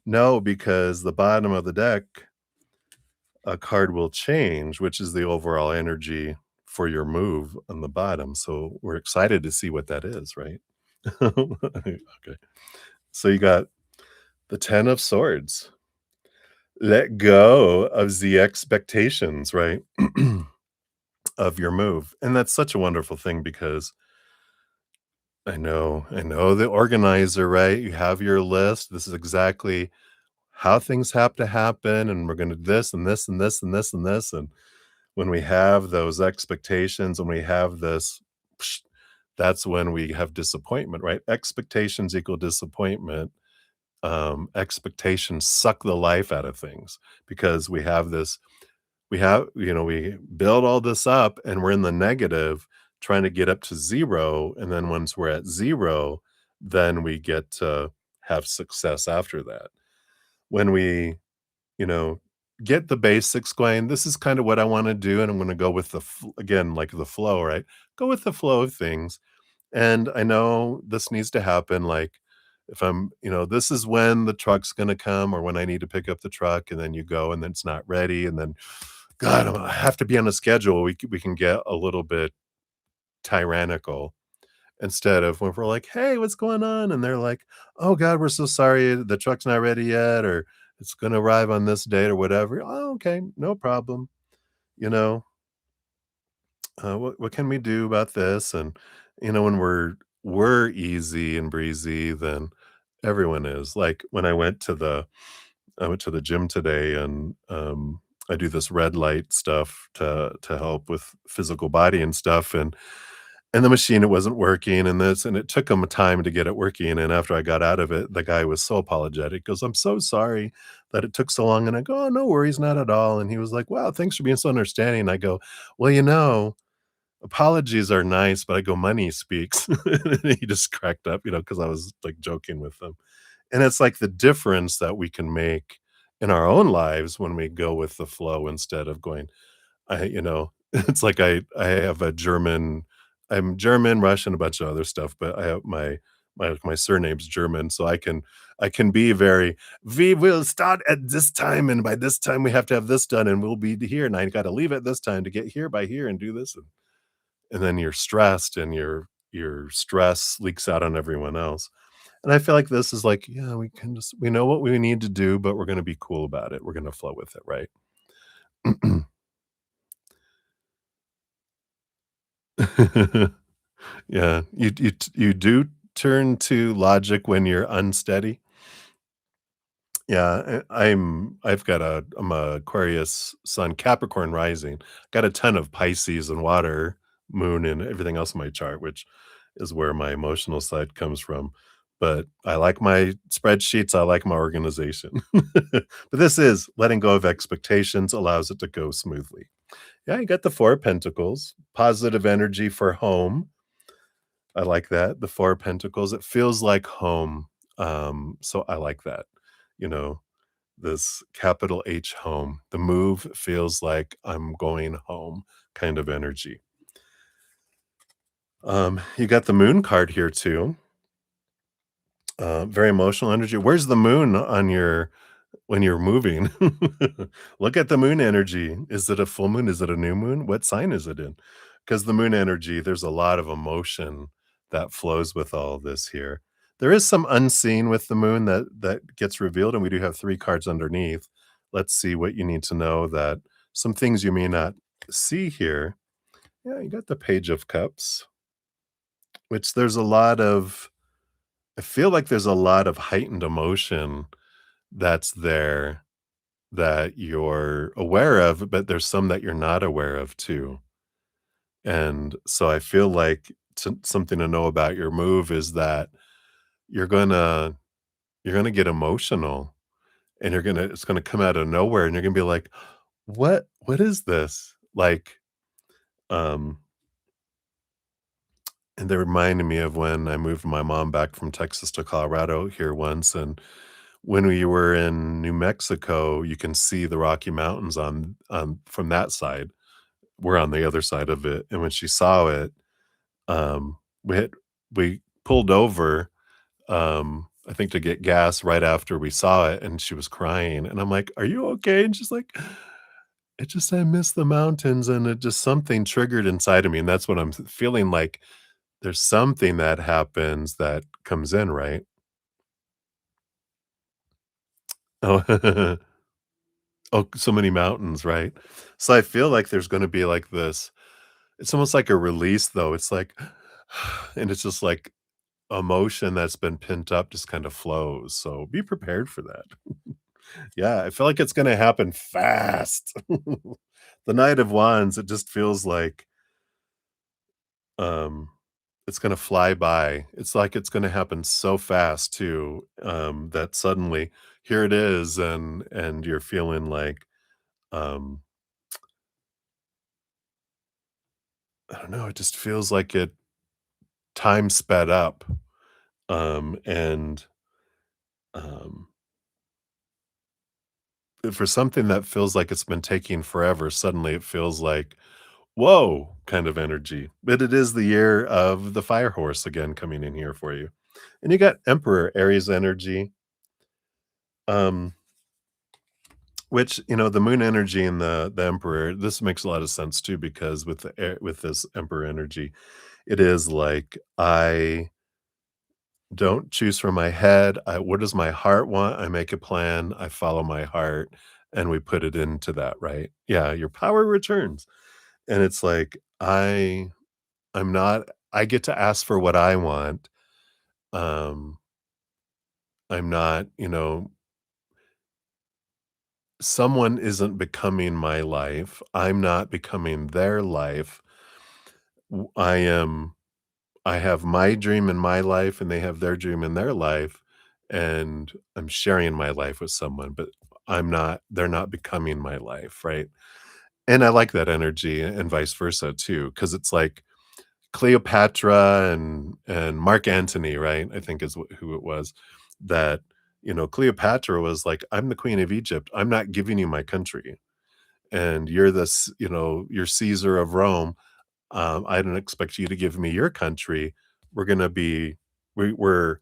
no, because the bottom of the deck, a card will change, which is the overall energy for your move on the bottom. So we're excited to see what that is, right? Okay. So you got the 10 of swords. Let go of the expectations, right? Of your move. And that's such a wonderful thing because I know the organizer, right? You have your list. This is exactly how things have to happen, and we're gonna do this and this and this and this and this. And when we have those expectations, when we have this, psh, that's when we have disappointment, right? Expectations equal disappointment. Expectations suck the life out of things because we build all this up and we're in the negative trying to get up to 0, and then once we're at 0, then we get to have success after that. When we, you know, get the basics going, this is kind of what I wanna do, and I'm gonna go with again, like the flow, right? Go with the flow of things, and I know this needs to happen, like, if this is when the truck's gonna come or when I need to pick up the truck, and then you go and then it's not ready, and then God, I have to be on a schedule. We can get a little bit tyrannical instead of when we're like, "Hey, what's going on?" And they're like, "Oh god, we're so sorry. The truck's not ready yet," or "It's gonna arrive on this date," or whatever. "Oh, okay, no problem." You know? What can we do about this? And when we're easy and breezy, then everyone is. Like when I went to the gym today, and I do this red light stuff to help with physical body and stuff, and the machine, it wasn't working, and this, and it took him time to get it working. And after I got out of it, the guy was so apologetic. Goes, "I'm so sorry that it took so long." And I go, "Oh, no worries, not at all." And he was like, "Wow, thanks for being so understanding." I go, "Well, apologies are nice, but I go, money speaks." And he just cracked up, because I was like joking with him. And it's like the difference that we can make in our own lives when we go with the flow instead of going, it's like I have I'm German, Russian, a bunch of other stuff, but I have my surname's German, so I can be very, "We will start at this time, and by this time we have to have this done, and we'll be here, and I gotta leave at this time to get here by here and do this," and then you're stressed, and your stress leaks out on everyone else. And I feel like this is like, yeah, we know what we need to do, but we're gonna be cool about it. We're gonna flow with it, right? Yeah. You do turn to logic when you're unsteady? Yeah, I'm a Aquarius Sun, Capricorn rising. Got a ton of Pisces and water, moon, and everything else in my chart, which is where my emotional side comes from. But I like my spreadsheets, I like my organization. But this is letting go of expectations allows it to go smoothly. Yeah, you got the 4 of Pentacles, positive energy for home. I like that. The 4 of Pentacles, it feels like home. So I like that. You know, this capital H home. The move feels like I'm going home kind of energy. You got the moon card here too. Very emotional energy. Where's the moon on your when you're moving? Look at the moon energy. Is it a full moon? Is it a new moon? What sign is it in? Because the moon energy, there's a lot of emotion that flows with all this here. There is some unseen with the moon that gets revealed, and we do have 3 cards underneath. Let's see what you need to know, that some things you may not see here. Yeah, you got the Page of Cups, which there's a lot of I feel like there's a lot of heightened emotion that's there that you're aware of, but there's some that you're not aware of too. And so I feel like something to know about your move is that you're gonna you're gonna get emotional, and it's gonna come out of nowhere, and you're gonna be like, What is this?" Like, um, and they reminded me of when I moved my mom back from Texas to Colorado here once, and when we were in New Mexico, you can see the Rocky Mountains on from that side. We're on the other side of it, and when she saw it, um, we had we pulled over, I think to get gas right after we saw it, and she was crying, and I'm like, "Are you okay?" And she's like, "It just I miss the mountains," and it just something triggered inside of me, and that's what I'm feeling like there's something that happens that comes in, right? Oh, oh, so many mountains, right? So I feel like there's gonna be like this it's almost like a release though, it's like and it's just like emotion that's been pent up just kind of flows, so be prepared for that. Yeah, I feel like it's gonna happen fast. The Knight of Wands, it just feels like, um, it's gonna fly by. It's like it's gonna happen so fast too, that suddenly here it is, and you're feeling like, um, I don't know, it just feels like time sped up, and, um for something that feels like it's been taking forever, suddenly it feels like, "Whoa," kind of energy. But it is the year of the fire horse again coming in here for you. And you got Emperor, Aries energy, um, which, the moon energy and the Emperor, this makes a lot of sense too, because with this Emperor energy, it is like, I don't choose from my head. What does my heart want? I make a plan, I follow my heart, and we put it into that, right? Yeah, your power returns. And it's like, I'm not I get to ask for what I want. Um, I'm not, someone isn't becoming my life. I'm not becoming their life. W I have my dream in my life, and they have their dream in their life, and I'm sharing my life with someone, but they're not becoming my life, right? And I like that energy and vice versa too, because it's like Cleopatra and Mark Antony, right? I think is who it was that, Cleopatra was like, "I'm the queen of Egypt. I'm not giving you my country, and you're Caesar of Rome. I don't expect you to give me your country. We're gonna be we're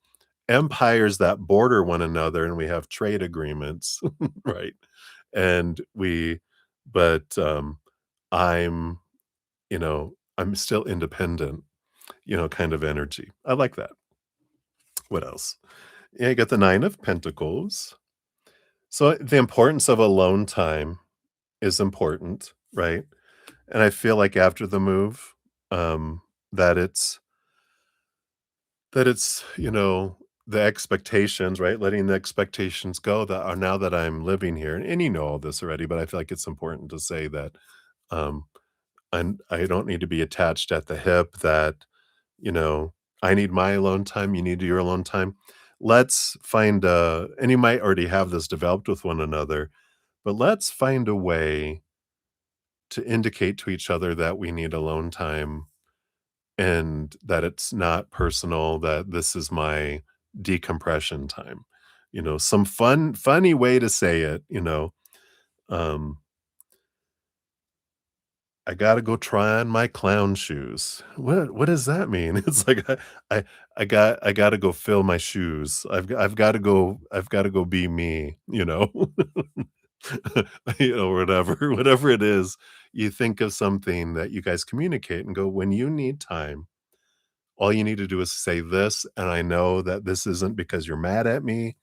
empires that border one another, and we have trade agreements, right? And we, but I'm still independent, kind of energy. I like that. What else? Yeah, you got the Nine of Pentacles. So the importance of alone time is important, right? And I feel like after the move, that the expectations, right? Letting the expectations go that are now that I'm living here. And you know all this already, but I feel like it's important to say that um I don't need to be attached at the hip that, you know, I need my alone time, you need your alone time. Let's find and you might already have this developed with one another, but let's find a way to indicate to each other that we need alone time and that it's not personal, that this is my decompression time. Some funny way to say it. Um, I gotta go try on my clown shoes. What does that mean? It's like I I gotta go fill my shoes. I've gotta go be me, you know? Whatever it is, you think of something that you guys communicate and go, when you need time, all you need to do is say this, and I know that this isn't because you're mad at me,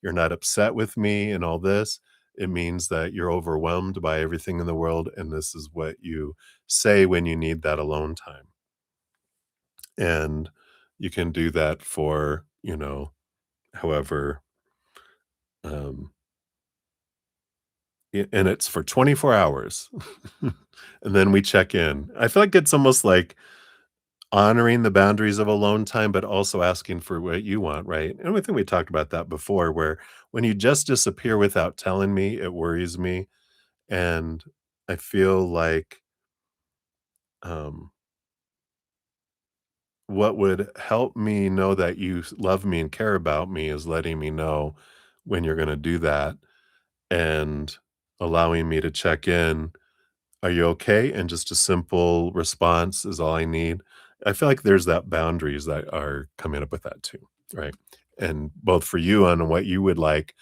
you're not upset with me and all this. It means that you're overwhelmed by everything in the world, and this is what you say when you need that alone time. And you can do that for, however, um, and it's for 24 hours. And then we check in. I feel like it's almost like honoring the boundaries of alone time, but also asking for what you want, right? And I think we talked about that before, where when you just disappear without telling me, it worries me. And I feel like um, what would help me know that you love me and care about me is letting me know when you're going to do that and allowing me to check in. Are you okay? And just a simple response is all I need. I feel like there's that boundaries that are coming up with that too, right? And both for you on what you would like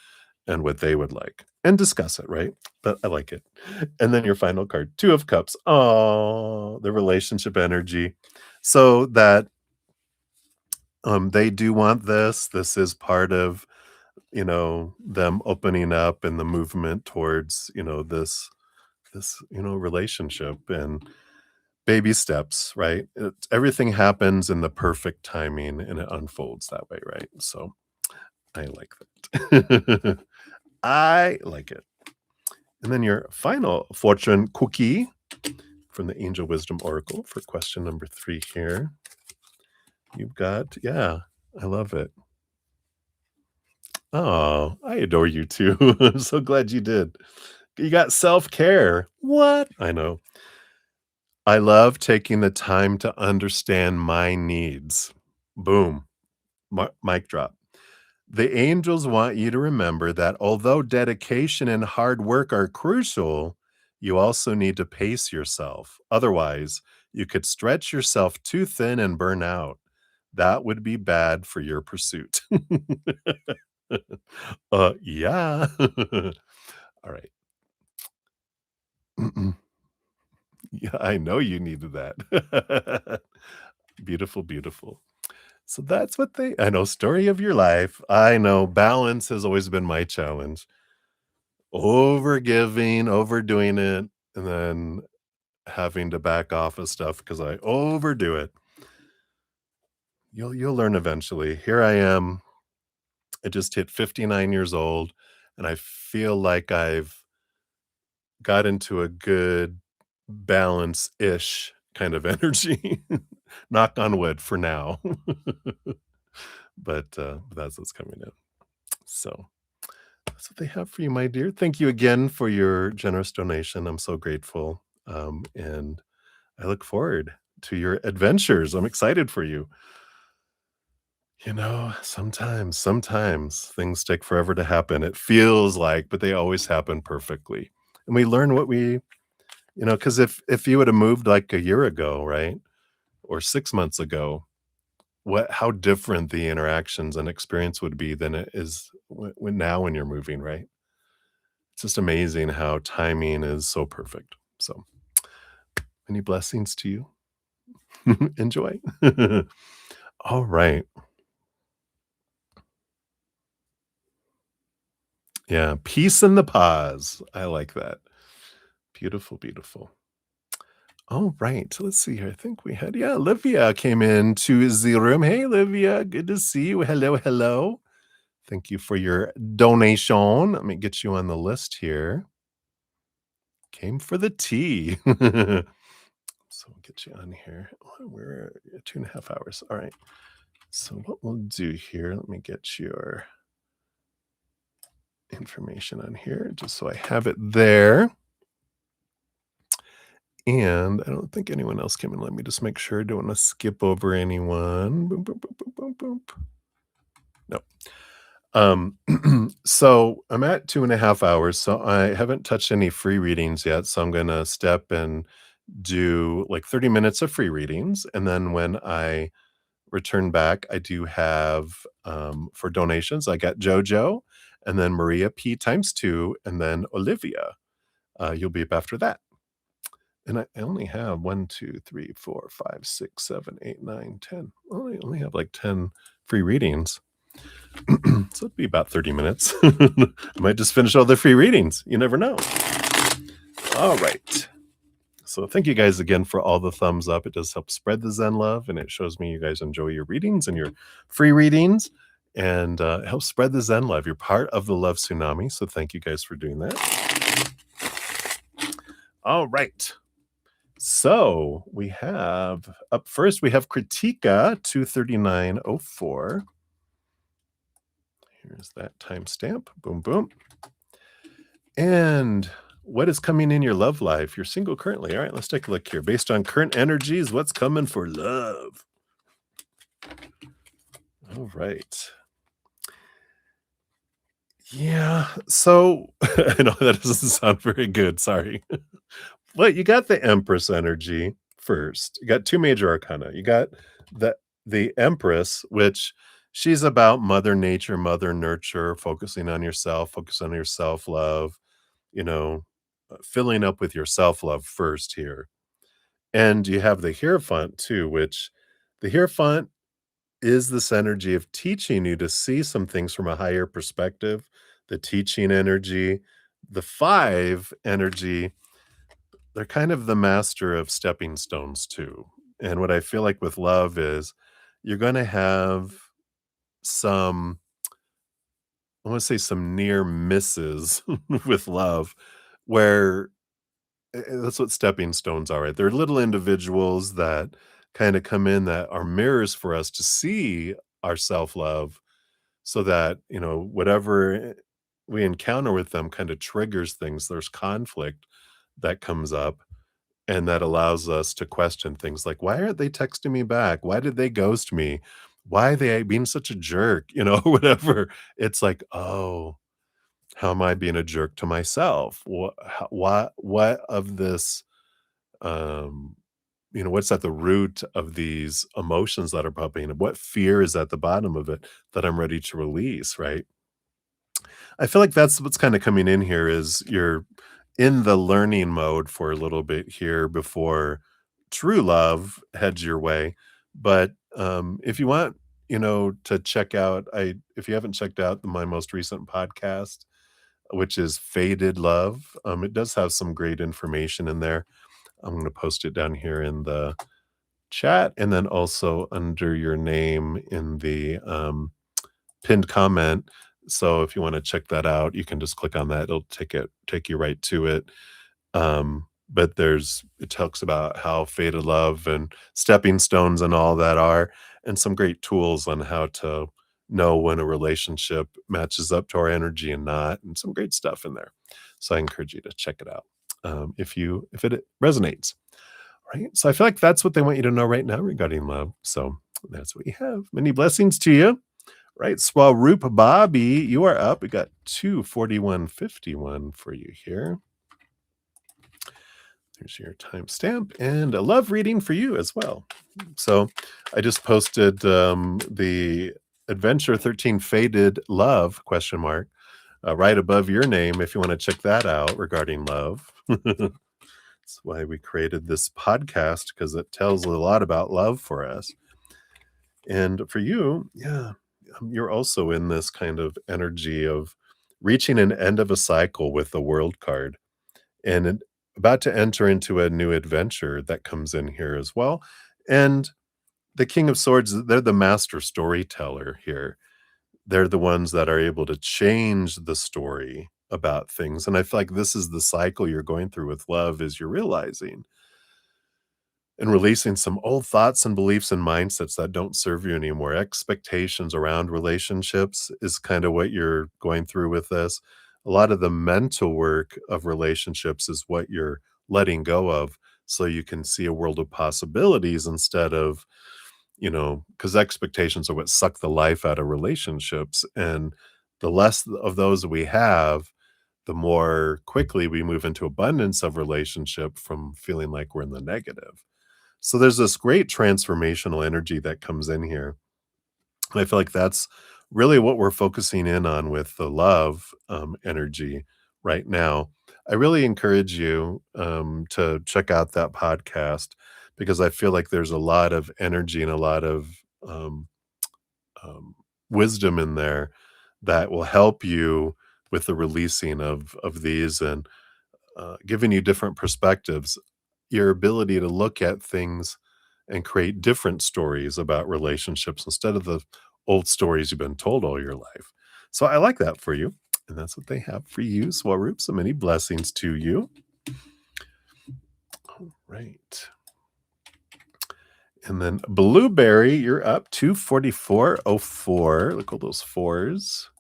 and what they would like, and discuss it, right? But I like it. And then your final card, Two of Cups. Oh, the relationship energy. So that they do want this. This is part of, them opening up and the movement towards, this relationship and baby steps, right? Everything happens in the perfect timing and it unfolds that way, right? So I like that. I like it. And then your final fortune cookie from the Angel Wisdom Oracle for question number 3 here. You've got, yeah, I love it. Oh, I adore you too. I'm so glad you did. You got self care. What? I know. I love taking the time to understand my needs. Boom. Mic drop. The angels want you to remember that although dedication and hard work are crucial, you also need to pace yourself. Otherwise, you could stretch yourself too thin and burn out. That would be bad for your pursuit. Yeah. All right. Yeah, I know you needed that. Beautiful, beautiful. So that's what I know, story of your life. I know balance has always been my challenge. Overgiving, overdoing it, and then having to back off of stuff because I overdo it. You'll learn eventually. Here I am. I just hit 59 years old, and I feel like I've got into a good balance-ish kind of energy. Knock on wood for now. But that's what's coming in. So, that's what they have for you, my dear. Thank you again for your generous donation. I'm so grateful, and I look forward to your adventures. I'm excited for you. Sometimes things take forever to happen. It feels like, but they always happen perfectly. And we learn what because if you would have moved like a year ago, right? Or 6 months ago, how different the interactions and experience would be than it is when now when you're moving, right? It's just amazing how timing is so perfect. So, many blessings to you. Enjoy. All right. Yeah, peace in the pause. I like that. Beautiful, beautiful. All right, let's see here. I think we had Olivia came into the room. Hey, Olivia, good to see you. Hello, hello. Thank you for your donation. Let me get you on the list here. Came for the tea. So we'll get you on here. We're at 2.5 hours. All right. So what we'll do here, let me get your information on here just so I have it there. And I don't think anyone else came in. Let me just make sure. Don't want to skip over anyone. Boom, boom, boom, boom, boom, boom. No. So I'm at 2.5 hours. So I haven't touched any free readings yet. So I'm going to step and do like 30 minutes of free readings. And then when I return back, I do have for donations, I got JoJo and then Maria P times 2 and then Olivia. You'll be up after that. And I only have 1, 2, 3, 4, 5, 6, 7, 8, 9, 10. I only have like 10 free readings. So it'd be about 30 minutes. I might just finish all the free readings. You never know. All right. So thank you guys again for all the thumbs up. It does help spread the Zen love, and it shows me you guys enjoy your readings and your free readings, and it helps spread the Zen love. You're part of the love tsunami, so thank you guys for doing that. All right. So we have up first, we have Kritika 23904. Here's that timestamp. Boom, boom. And what is coming in your love life? You're single currently. All right, let's take a look here. Based on current energies, what's coming for love? All right. Yeah. So I know that doesn't sound very good. Sorry. Well, you got the Empress energy first. You got two major arcana. You got the Empress, which she's about mother nature, mother nurture, focusing on yourself, focus on your self-love, you know, filling up with your self-love first here. And you have the Hierophant too, which the Hierophant is this energy of teaching you to see some things from a higher perspective, the teaching energy. The 5 energy, they're kind of the master of stepping stones too. And what I feel like with love is you're going to have some, I want to say some near misses with love where that's what stepping stones are, right? They're little individuals that kind of come in that are mirrors for us to see our self-love so that, whatever we encounter with them kind of triggers things. There's conflict that comes up and that allows us to question things like, why aren't they texting me back? Why did they ghost me? Why are they being such a jerk? Whatever. It's like, oh, how am I being a jerk to myself? What of this, um, what's at the root of these emotions that are popping up? What fear is at the bottom of it that I'm ready to release, right? I feel like that's what's kind of coming in here is you're in the learning mode for a little bit here before true love heads your way. But if you want, to check out, if you haven't checked out my most recent podcast, which is Faded Love, it does have some great information in there. I'm going to post it down here in the chat and then also under your name in the pinned comment. So if you want to check that out, you can just click on that. It'll take you right to it. But it talks about how faded love and stepping stones and all that are, and some great tools on how to know when a relationship matches up to our energy and not, and some great stuff in there. So I encourage you to check it out if it resonates. Right. So I feel like that's what they want you to know right now regarding love. So that's what you have. Many blessings to you. Right. Swaroop Bobby, you are up. We got 24151 for you here. There's your timestamp and a love reading for you as well. So I just posted the Adventure 13 Faded Love question mark right above your name if you want to check that out regarding love. That's why we created this podcast, because it tells a lot about love for us. And for you, yeah, you're also in this kind of energy of reaching an end of a cycle with the World card and about to enter into a new adventure that comes in here as well. And the King of Swords, they're the master storyteller here. They're the ones that are able to change the story about things. And I feel like this is the cycle you're going through with love, is you're realizing and releasing some old thoughts and beliefs and mindsets that don't serve you anymore. Expectations around relationships is kind of what you're going through with this. A lot of the mental work of relationships is what you're letting go of, so you can see a world of possibilities instead of, because expectations are what suck the life out of relationships. And the less of those we have, the more quickly we move into abundance of relationship from feeling like we're in the negative. So there's this great transformational energy that comes in here. And I feel like that's really what we're focusing in on with the love energy right now. I really encourage you to check out that podcast, because I feel like there's a lot of energy and a lot of um, um, wisdom in there that will help you with the releasing of these, and giving you different perspectives, your ability to look at things and create different stories about relationships instead of the old stories you've been told all your life. So I like that for you. And that's what they have for you, Swaroop. So many blessings to you. All right. And then Blueberry, you're up 24404. Look at those fours.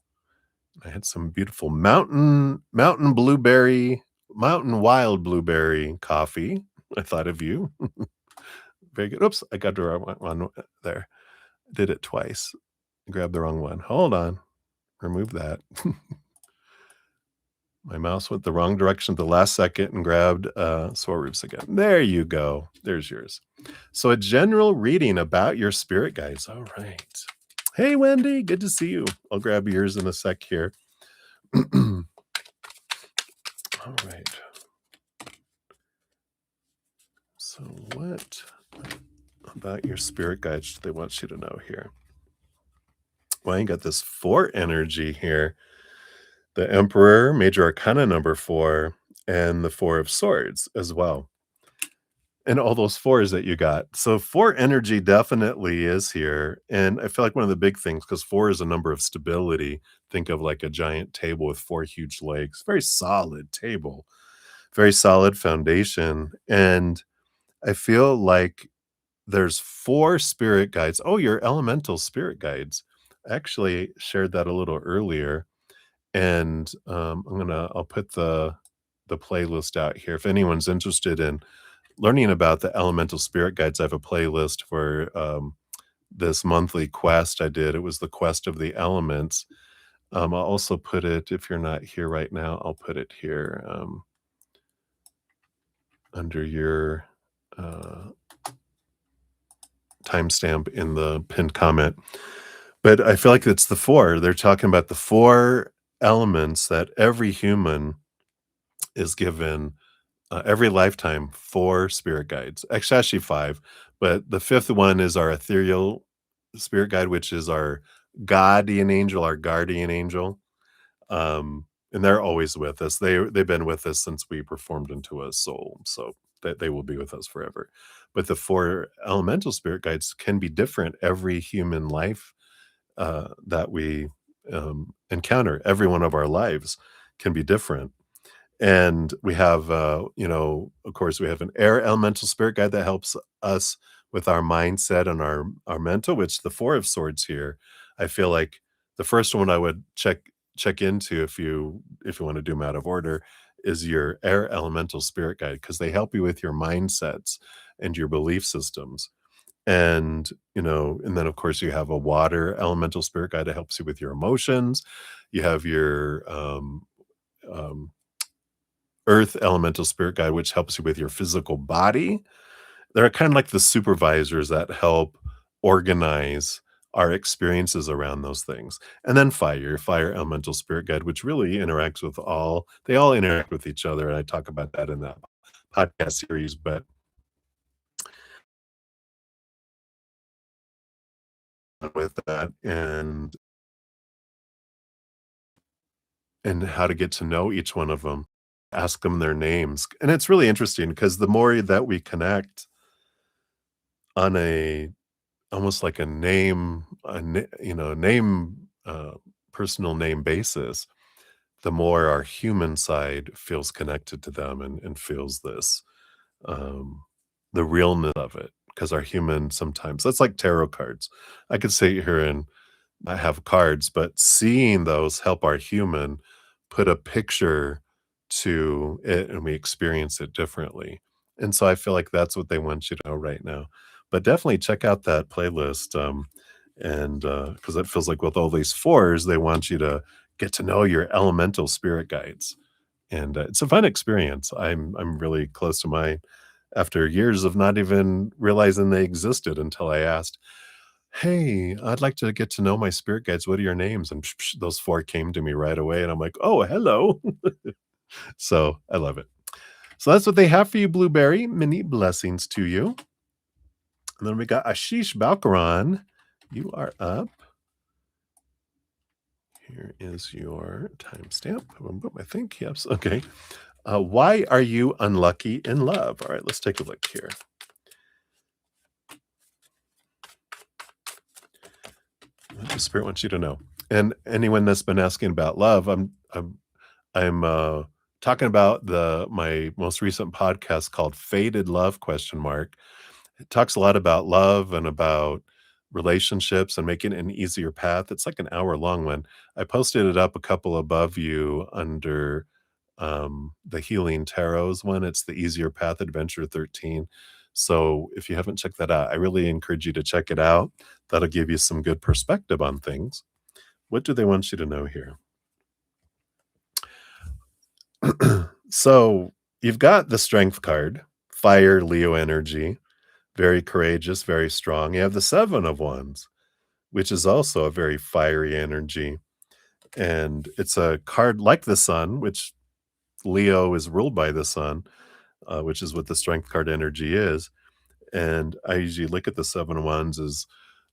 I had some beautiful mountain blueberry, mountain wild blueberry coffee. I thought of you. Very good. Oops, I got the wrong one there. Did it twice. Grabbed the wrong one. Hold on. Remove that. My mouse went the wrong direction at the last second and grabbed Swaroop's again. There you go. There's yours. So a general reading about your spirit guides. All right. Hey, Wendy. Good to see you. I'll grab yours in a sec here. All right. So what about your spirit guides do they want you to know here? Well, you got this 4 energy here. The Emperor, Major Arcana number 4, and the 4 of Swords as well. And all those 4s that you got. So 4 energy definitely is here. And I feel like one of the big things, because 4 is a number of stability. Think of like a giant table with 4 huge legs. Very solid table. Very solid foundation. And I feel like there's 4 spirit guides. Oh, your elemental spirit guides. I actually shared that a little earlier. And I'll put the playlist out here. If anyone's interested in learning about the elemental spirit guides, I have a playlist for this monthly quest I did. It was the quest of the elements. I'll also put it, if you're not here right now, I'll put it here under your timestamp in the pinned comment. But I feel like it's the 4. They're talking about the 4 elements that every human is given every lifetime, 4 spirit guides. Actually 5, but the 5th one is our ethereal spirit guide, which is our guardian angel. And they're always with us. They've been with us since we performed into a soul. So that they will be with us forever. But the 4 elemental spirit guides can be different every human life, that we, encounter. Every one of our lives can be different. And we have, of course, we have an air elemental spirit guide that helps us with our mindset and our mental, which the 4 of swords here, I feel like the first one I would check into if you want to do them out of order is your air elemental spirit guide because they help you with your mindsets and your belief systems. And then of course you have a water elemental spirit guide that helps you with your emotions. You have your um, earth elemental spirit guide, which helps you with your physical body. They're kind of like the supervisors that help organize our experiences around those things. And then fire elemental spirit guide, which really interacts with they all interact with each other. And I talk about that in that podcast series, but with that and how to get to know each one of them, ask them their names. And it's really interesting because the more that we connect on a almost like personal name basis, the more our human side feels connected to them and feels um, the realness of it. Because our human sometimes that's like tarot cards. I could sit here and I have cards, but seeing those help our human put a picture to it and we experience it differently. And so I feel like that's what they want you to know right now. But definitely check out that playlist. And because it feels like with all these fours, they want you to get to know your elemental spirit guides. And it's a fun experience. I'm really close to mine after years of not even realizing they existed until I asked, "Hey, I'd like to get to know my spirit guides. What are your names?" And those 4 came to me right away, and I'm like, "Oh, hello." So, I love it. So that's what they have for you, Blueberry. Many blessings to you. And then we got Ashish Balkaran. You are up. Here is your timestamp. Boom, boom, I think. Yes. Okay. Why are you unlucky in love? All right, let's take a look here. What the spirit wants you to know. And anyone that's been asking about love, I'm talking about my most recent podcast called Faded Love question mark. It talks a lot about love and about relationships and making it an easier path. It's like an hour long one. I posted it up a couple above you under the Healing Tarots one. It's the Easier Path Adventure 13. So if you haven't checked that out, I really encourage you to check it out. That'll give you some good perspective on things. What do they want you to know here? So you've got the strength card, fire, Leo energy, very courageous, very strong. You have the 7 of Wands, which is also a very fiery energy. And it's a card like the sun, which Leo is ruled by the sun, which is what the strength card energy is. And I usually look at the 7 of Wands as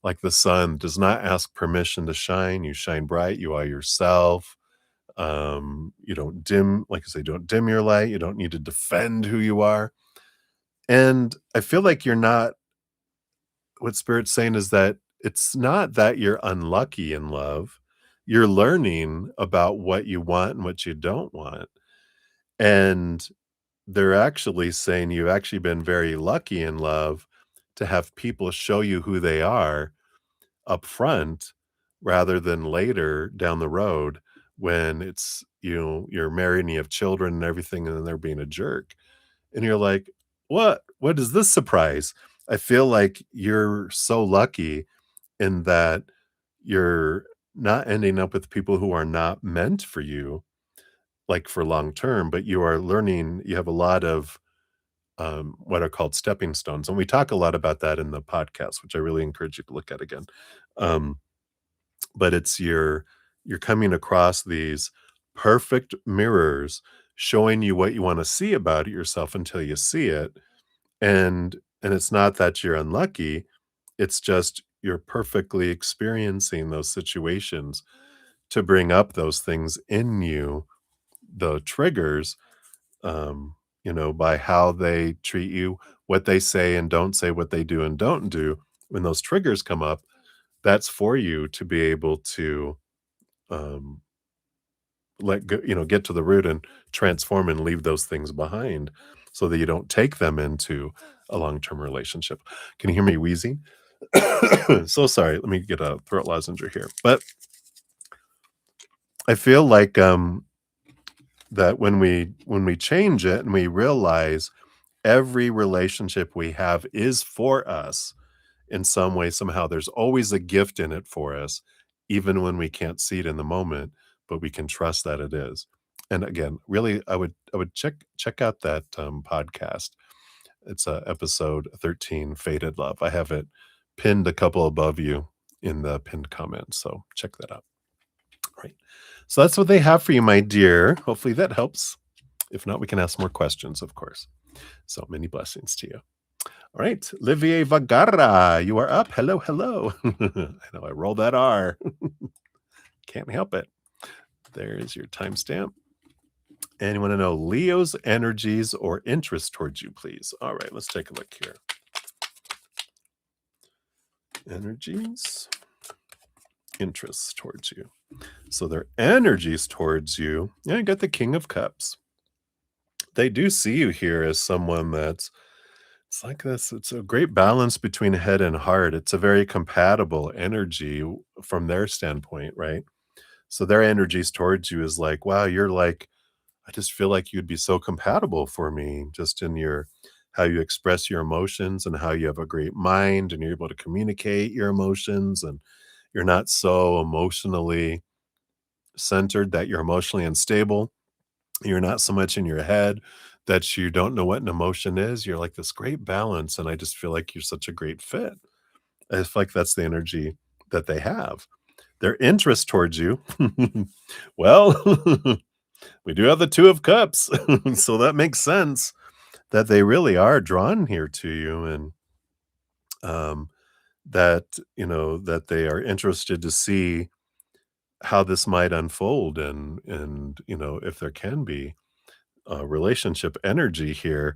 like the sun does not ask permission to shine. You shine bright. You are yourself. You don't dim, like I say, don't dim your light. You don't need to defend who you are. And I feel like you're not, what Spirit's saying is that it's not that you're unlucky in love. You're learning about what you want and what you don't want. And they're actually saying you've actually been very lucky in love to have people show you who they are up front rather than later down the road when you're married and you have children and everything and then they're being a jerk. And you're like, What is this surprise?" I feel like you're so lucky in that you're not ending up with people who are not meant for you, like, for long term, but you are learning you have a lot of, what are called stepping stones, and we talk a lot about that in the podcast, which I really encourage you to look at again. Um, but it's you're coming across these perfect mirrors showing you what you wanna see about yourself until you see it, and it's not that you're unlucky, it's just you're perfectly experiencing those situations to bring up those things in you, the triggers, by how they treat you, what they say and don't say, what they do and don't do. When those triggers come up, that's for you to be able to um, let go, get to the root and transform and leave those things behind so that you don't take them into a long-term relationship. Can you hear me wheezing? So sorry. Let me get a throat lozenge here. But I feel like that when we change it and we realize every relationship we have is for us in some way, somehow, there's always a gift in it for us, even when we can't see it in the moment, but we can trust that it is. And again, really, I would check out that podcast. It's episode 13, Faded Love. I have it pinned a couple above you in the pinned comments, so check that out. Right. So that's what they have for you, my dear. Hopefully that helps. If not, we can ask more questions, of course. So many blessings to you. All right, Olivier Vagara, you are up. Hello, hello. I know I rolled that R. Can't help it. There's your timestamp. And you want to know Leo's energies or interest towards you, please. All right, let's take a look here. Energies, interests towards you. So their energies towards you, yeah, you got the King of Cups. They do see you here as someone that's, it's like this. It's a great balance between head and heart. It's a very compatible energy from their standpoint, right? So their energies towards you is like, wow, you're like, I just feel like you'd be so compatible for me, just in your how you express your emotions and how you have a great mind and you're able to communicate your emotions and you're not so emotionally centered that you're emotionally unstable. You're not so much in your head that you don't know what an emotion is. You're like this great balance, and I just feel like you're such a great fit. I feel like that's the energy that they have. Their interest towards you, well, we do have the Two of Cups, so that makes sense that they really are drawn here to you, and um, that they are interested to see how this might unfold, and if there can be relationship energy here,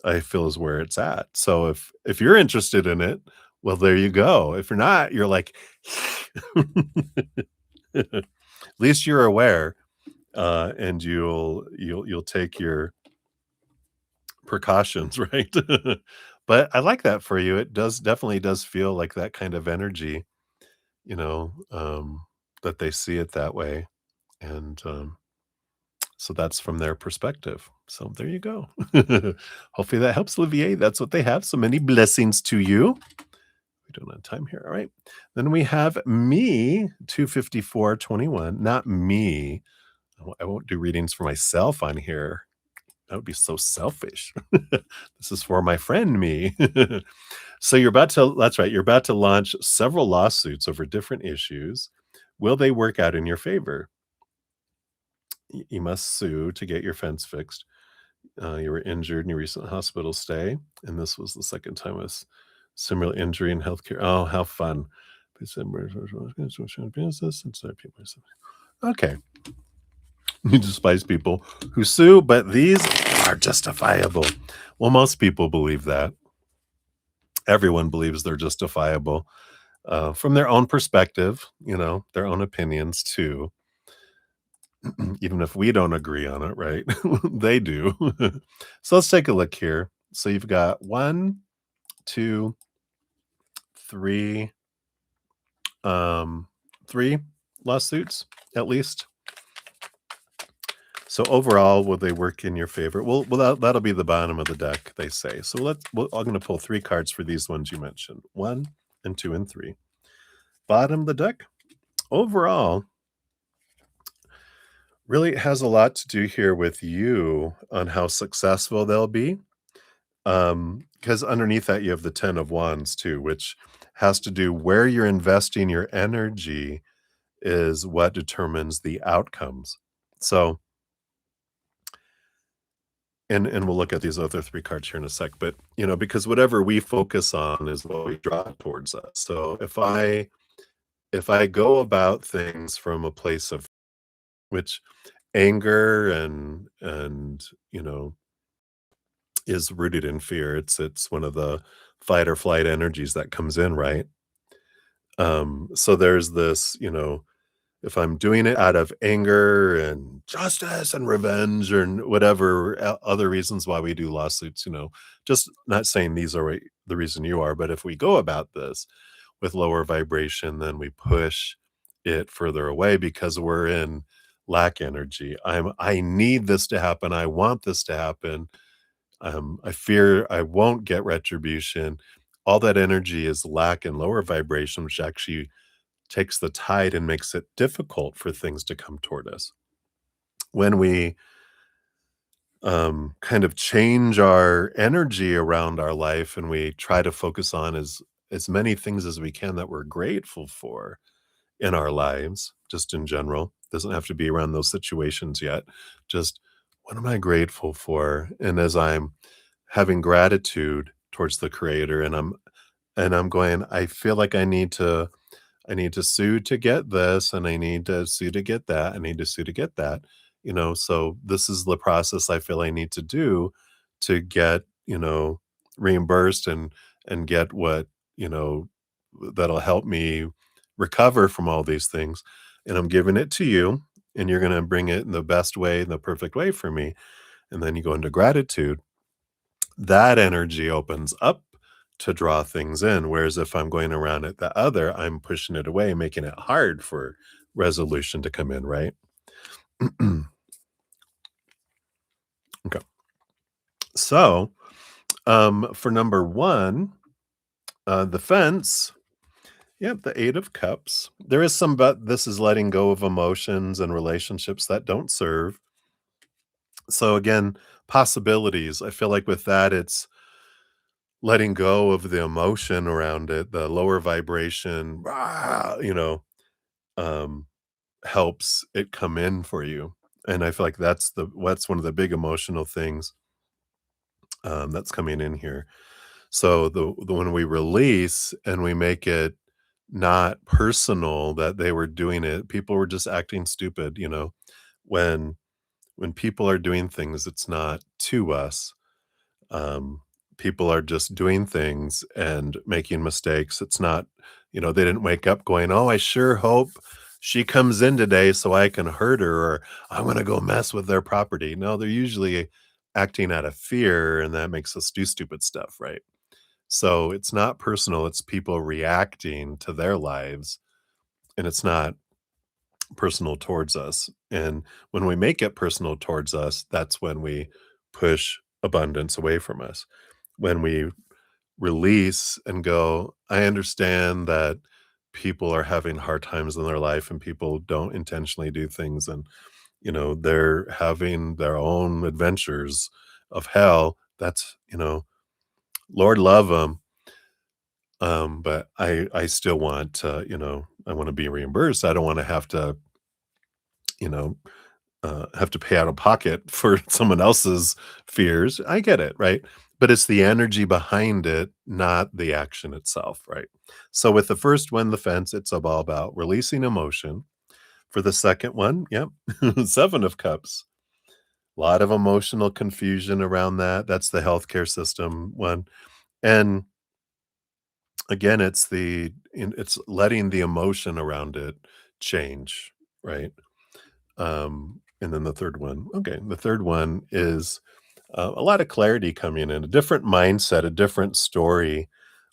I feel is where it's at. So if you're interested in it, well, there you go. If you're not, you're like, at least you're aware, and you'll take your precautions, right? But I like that for you. It definitely does feel like that kind of energy, you know, um, that they see it that way, and so that's from their perspective. So there you go. Hopefully that helps, Olivier. That's what they have. So many blessings to you. We don't have time here. All right. Then we have me, 25421. Not me. I won't do readings for myself on here. That would be so selfish. This is for my friend me. So that's right. You're about to launch several lawsuits over different issues. Will they work out in your favor? You must sue to get your fence fixed. You were injured in your recent hospital stay, and this was the second time with similar injury in healthcare. Oh, how fun! Okay, you despise people who sue, but these are justifiable. Well, most people believe that. Everyone believes they're justifiable from their own perspective, their own opinions too. Even if we don't agree on it, right? They do. So let's take a look here. So you've got one, two, three, um, three lawsuits at least. So overall, will they work in your favor? Well, that'll be the bottom of the deck, they say. So I'm going to pull three cards for these ones you mentioned: one, and two, and three. Bottom of the deck. Overall, really has a lot to do here with you on how successful they'll be. Because underneath that, you have the 10 of Wands too, which has to do where you're investing your energy is what determines the outcomes. So, and we'll look at these other three cards here in a sec, but because whatever we focus on is what we draw towards us. So if I go about things from a place of which anger and is rooted in fear. It's one of the fight or flight energies that comes in, right? So there's this, if I'm doing it out of anger and justice and revenge or whatever other reasons why we do lawsuits, just not saying these are the reason you are, but if we go about this with lower vibration, then we push it further away because we're in lack energy. I need this to happen. I want this to happen. I fear I won't get retribution. All that energy is lack and lower vibration, which actually takes the tide and makes it difficult for things to come toward us. When we kind of change our energy around our life and we try to focus on as many things as we can that we're grateful for in our lives, just in general, doesn't have to be around those situations yet. Just what am I grateful for? And as I'm having gratitude towards the creator and I'm going, I feel like I need to sue to get this, and I need to sue to get that. I need to sue to get that. So this is the process I feel I need to do to get, reimbursed and get what, that'll help me recover from all these things. And I'm giving it to you, and you're going to bring it in the best way, the perfect way for me. And then you go into gratitude, that energy opens up to draw things in, whereas if I'm going around it the other, I'm pushing it away, making it hard for resolution to come in, right? Okay. So, for number 1, the fence, yep, the 8 of cups. There is some but this is letting go of emotions and relationships that don't serve. So again, possibilities. I feel like with that, it's letting go of the emotion around it, the lower vibration, "Rah," um, helps it come in for you. And I feel like that's one of the big emotional things, that's coming in here. So the when we release and we make it not personal that they were doing it, people were just acting stupid, when when people are doing things, it's not to us. Um, People are just doing things and making mistakes. It's not, they didn't wake up going, "Oh, I sure hope she comes in today so I can hurt her," or "I'm gonna go mess with their property." No, they're usually acting out of fear, and that makes us do stupid stuff, right? So it's not personal, it's people reacting to their lives, and it's not personal towards us. And when we make it personal towards us, that's when we push abundance away from us. When we release and go, I understand that people are having hard times in their life and people don't intentionally do things and they're having their own adventures of hell. That's, Lord love them. But I still want to, I want to be reimbursed. I don't want to you know, have to pay out of pocket for someone else's fears. I get it, right? But it's the energy behind it, not the action itself, right? So with the first one, the fence, it's all about releasing emotion. For the second one, yep, 7 of cups. A lot of emotional confusion around that. That's the healthcare system one. And again, it's letting the emotion around it change, right? And then the third one, okay, the third one is a lot of clarity coming in, a different mindset, a different story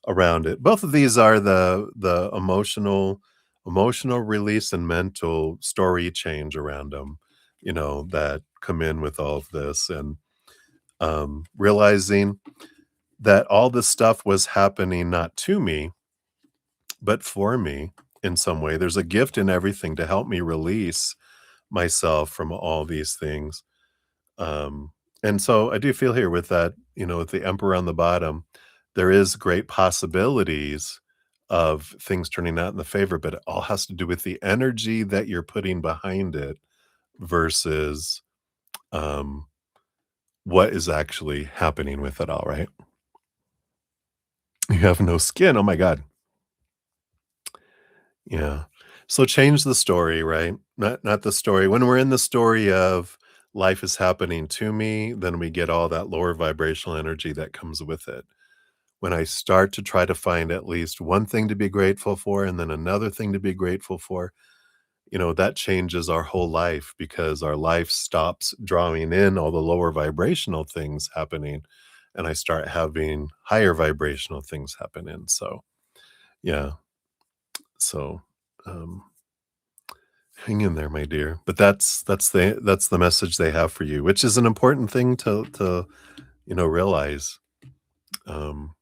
around it. Both of these are the emotional release and mental story change around them, that come in with all of this, and realizing that all this stuff was happening not to me, but for me in some way. There's a gift in everything to help me release myself from all these things. And so I do feel here with that, with the emperor on the bottom, there is great possibilities of things turning out in the favor, but it all has to do with the energy that you're putting behind it versus um, what is actually happening with it all, right? You have no skin. Oh my God. Yeah. So change the story, right? Not the story. When we're in the story of life is happening to me, then we get all that lower vibrational energy that comes with it. When I start to try to find at least one thing to be grateful for and then another thing to be grateful for, that changes our whole life because our life stops drawing in all the lower vibrational things happening, and I start having higher vibrational things happen in. So, yeah. So, um, hang in there, my dear. But that's the message they have for you, which is an important thing to realize. Um,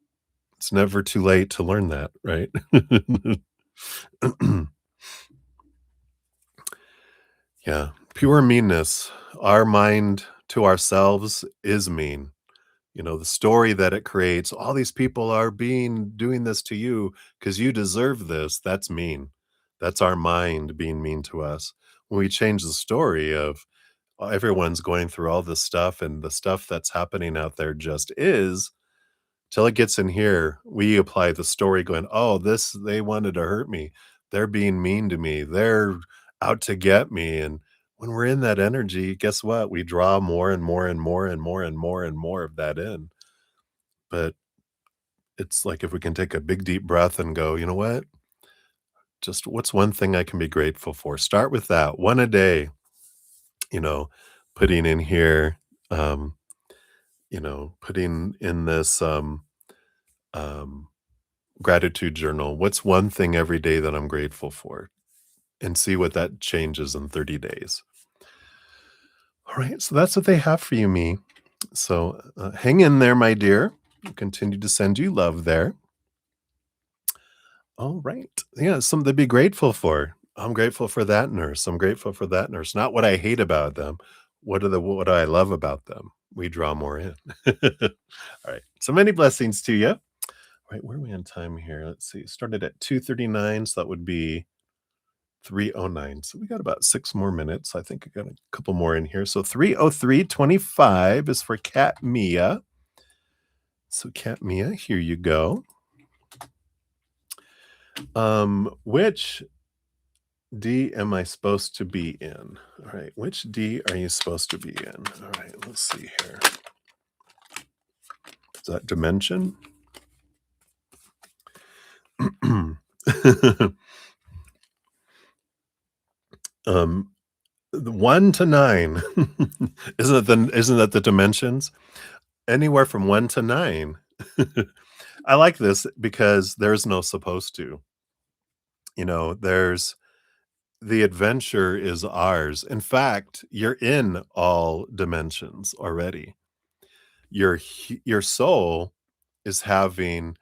it's never too late to learn that, right? Yeah, pure meanness. Our mind to ourselves is mean. The story that it creates, all these people are doing this to you because you deserve this. That's mean. That's our mind being mean to us. When we change the story of everyone's going through all this stuff and the stuff that's happening out there just is, till it gets in here, we apply the story going, "Oh, they wanted to hurt me. They're being mean to me. They're out to get me." And when we're in that energy, guess what? We draw more and more and more and more and more and more of that in. But it's like if we can take a big deep breath and go, "You know what? Just what's one thing I can be grateful for?" Start with that, one a day, you know, putting in here, um, putting in this um gratitude journal. What's one thing every day that I'm grateful for? And see what that changes in 30 days. All right. So that's what they have for you, me. So hang in there, my dear. I'll continue to send you love there. All right. Yeah. Something to be grateful for. I'm grateful for that nurse. I'm grateful for that nurse. Not what I hate about them. What do I love about them? We draw more in. All right. So many blessings to you. All right. Where are we on time here? Let's see. Started at 2:39. So that would be 3:09. So we got about 6 more minutes. I think I got a couple more in here. So 3:03:25 is for Cat Mia. So Cat Mia, here you go. Which D am I supposed to be in? All right, which D are you supposed to be in? All right, let's see here. Is that dimension? um, the 1 to 9. Isn't that the dimensions? Anywhere from 1 to 9. I like this because there's no supposed to. There's the adventure is ours. In fact, you're in all dimensions already. Your soul is having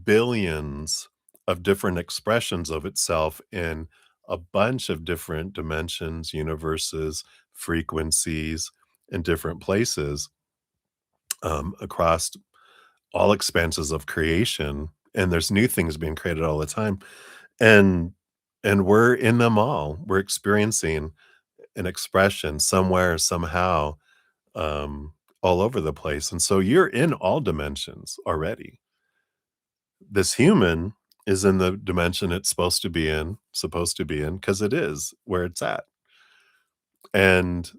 billions of different expressions of itself in a bunch of different dimensions, universes, frequencies, in different places across all expanses of creation. And there's new things being created all the time. And we're in them all. We're experiencing an expression somewhere, somehow, all over the place. And so you're in all dimensions already. This human is in the dimension it's supposed to be in, because it is where it's at. And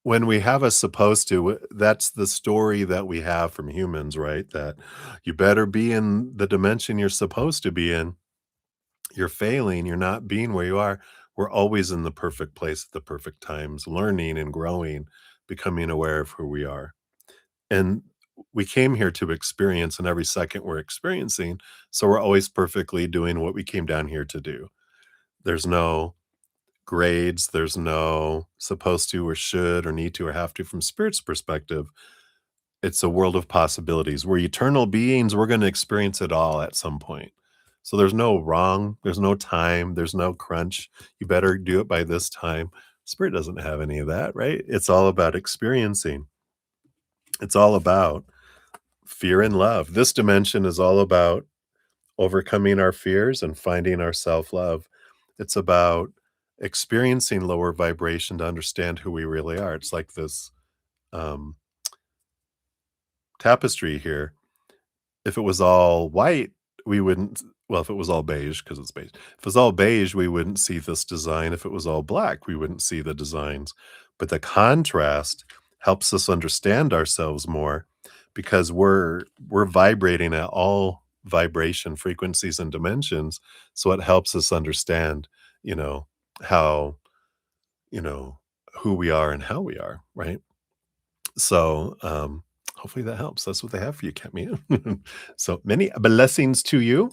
when we have a supposed to, that's the story that we have from humans, right? That you better be in the dimension you're supposed to be in. You're failing, you're not being where you are. We're always in the perfect place at the perfect times, learning and growing, becoming aware of who we are. And we came here to experience, and every second we're experiencing. So we're always perfectly doing what we came down here to do. There's no grades, there's no supposed to or should or need to or have to from spirit's perspective. It's a world of possibilities. We're eternal beings, we're gonna experience it all at some point. So there's no wrong, there's no time, there's no crunch. You better do it by this time. Spirit doesn't have any of that, right? It's all about experiencing. It's all about fear and love. This dimension is all about overcoming our fears and finding our self-love. It's about experiencing lower vibration to understand who we really are. It's like this um, tapestry here. If it was all white, we wouldn't well, if it was all beige, because it's beige. If it was all beige, we wouldn't see this design. If it was all black, we wouldn't see the designs. But the contrast helps us understand ourselves more because we're vibrating at all vibration frequencies and dimensions. So it helps us understand, you know, how, you know, who we are and how we are, right? So hopefully that helps. That's what they have for you, Camille. So many blessings to you.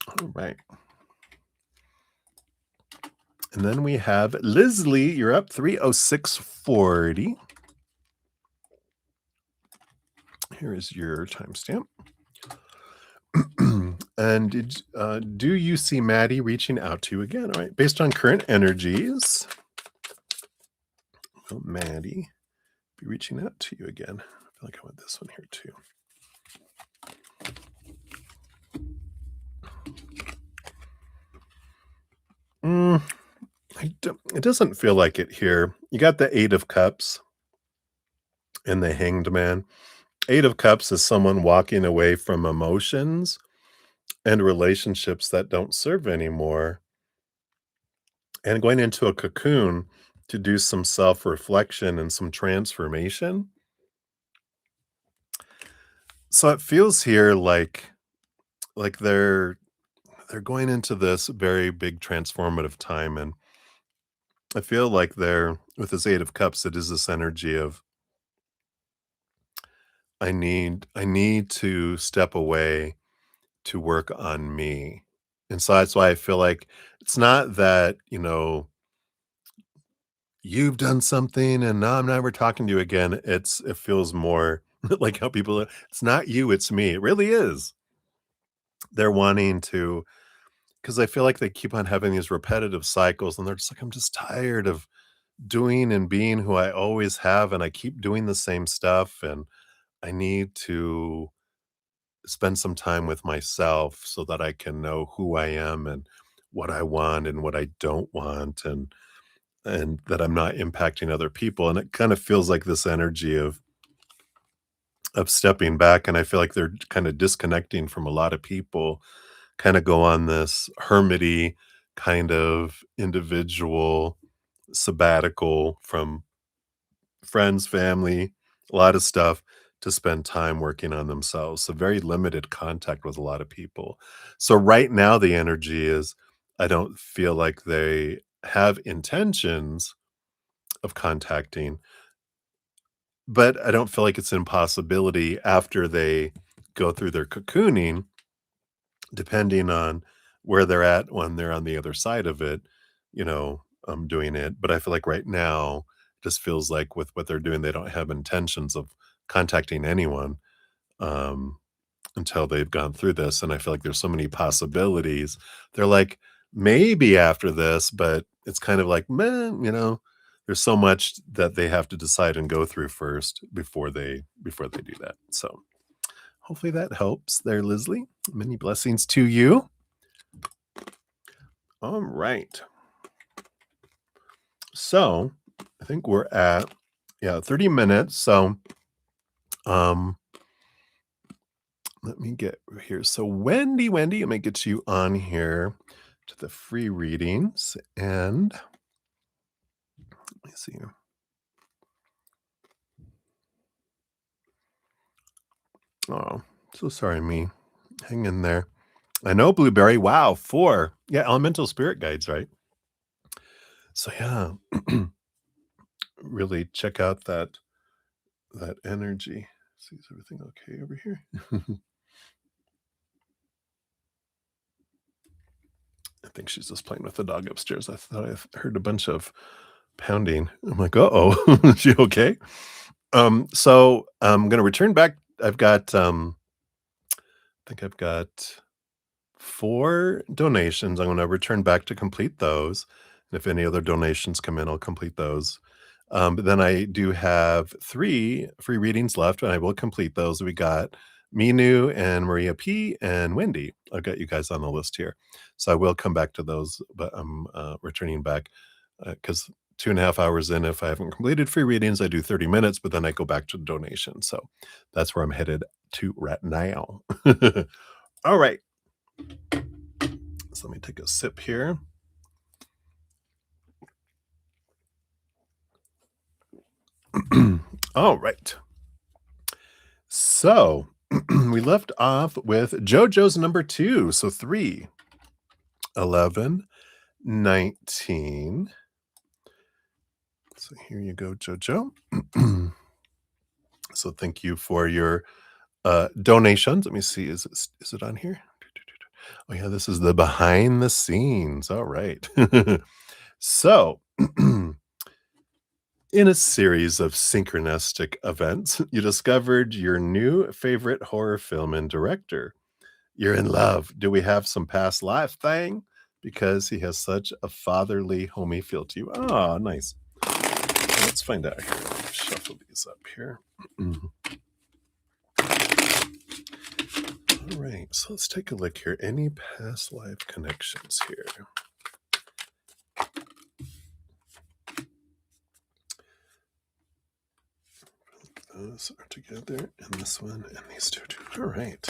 All right. And then we have Leslie. You're up 30640. Here is your timestamp. And do you see Maddie reaching out to you again? All right. Based on current energies, will Maddie be reaching out to you again? I feel like I want this one here too. It doesn't feel like it here. You got the Eight of Cups and the Hanged Man. Eight of Cups is someone walking away from emotions and relationships that don't serve anymore and going into a cocoon to do some self-reflection and some transformation. So it feels here like they're going into this very big transformative time, and I feel like they're with this Eight of Cups, it is this energy of I need to step away to work on me. And so that's why I feel like it's not that, you've done something and now I'm never talking to you again. It feels more like how people it's not you, it's me. It really is. They're wanting to because I feel like they keep on having these repetitive cycles and they're just like, I'm just tired of doing and being who I always have, and I keep doing the same stuff, and I need to spend some time with myself so that I can know who I am and what I want and what I don't want, and that I'm not impacting other people. And it kind of feels like this energy of stepping back, and I feel like they're kind of disconnecting from a lot of people, kind of go on this hermity kind of individual sabbatical from friends, family, a lot of stuff to spend time working on themselves. So very limited contact with a lot of people. So right now the energy is I don't feel like they have intentions of contacting, but I don't feel like it's an impossibility after they go through their cocooning, depending on where they're at when they're on the other side of it, doing it. But I feel like right now, just feels like with what they're doing, they don't have intentions of contacting anyone um, until they've gone through this. And I feel like there's so many possibilities. They're like, maybe after this, but it's kind of like, man, there's so much that they have to decide and go through first before they do that. So hopefully that helps there, Leslie. Many blessings to you. All right. So I think we're at 30 minutes. So let me get here. So Wendy, let me get you on here to the free readings. And let me see. Oh, so sorry, me. Hang in there. I know, Blueberry. Wow, 4. Yeah, elemental spirit guides, right? So yeah, really check out that energy. See, is everything okay over here? I think she's just playing with the dog upstairs. I thought I heard a bunch of pounding. I'm like, uh-oh, is she okay? So I'm gonna return back. I think I've got 4 donations. I'm gonna return back to complete those. And if any other donations come in, I'll complete those. But then I do have 3 free readings left, and I will complete those. We got Minu and Maria P and Wendy. I've got you guys on the list here. So I will come back to those, but I'm returning back because 2.5 hours in, if I haven't completed free readings, I do 30 minutes, but then I go back to the donation. So that's where I'm headed to right now. All right. So let me take a sip here. All right. So we left off with JoJo's number two. So 3, 11, 19. So here you go, JoJo. So thank you for your donations. Let me see. Is it on here? Oh yeah, this is the behind the scenes. All right. So in a series of synchronistic events, you discovered your new favorite horror film and director. You're in love. Do we have some past life thing? Because he has such a fatherly, homey feel to you. Oh, nice. Let's find out here. Shuffle these up here. All right, so let's take a look here. Any past life connections here? Those are together, and this one, and these two. All right.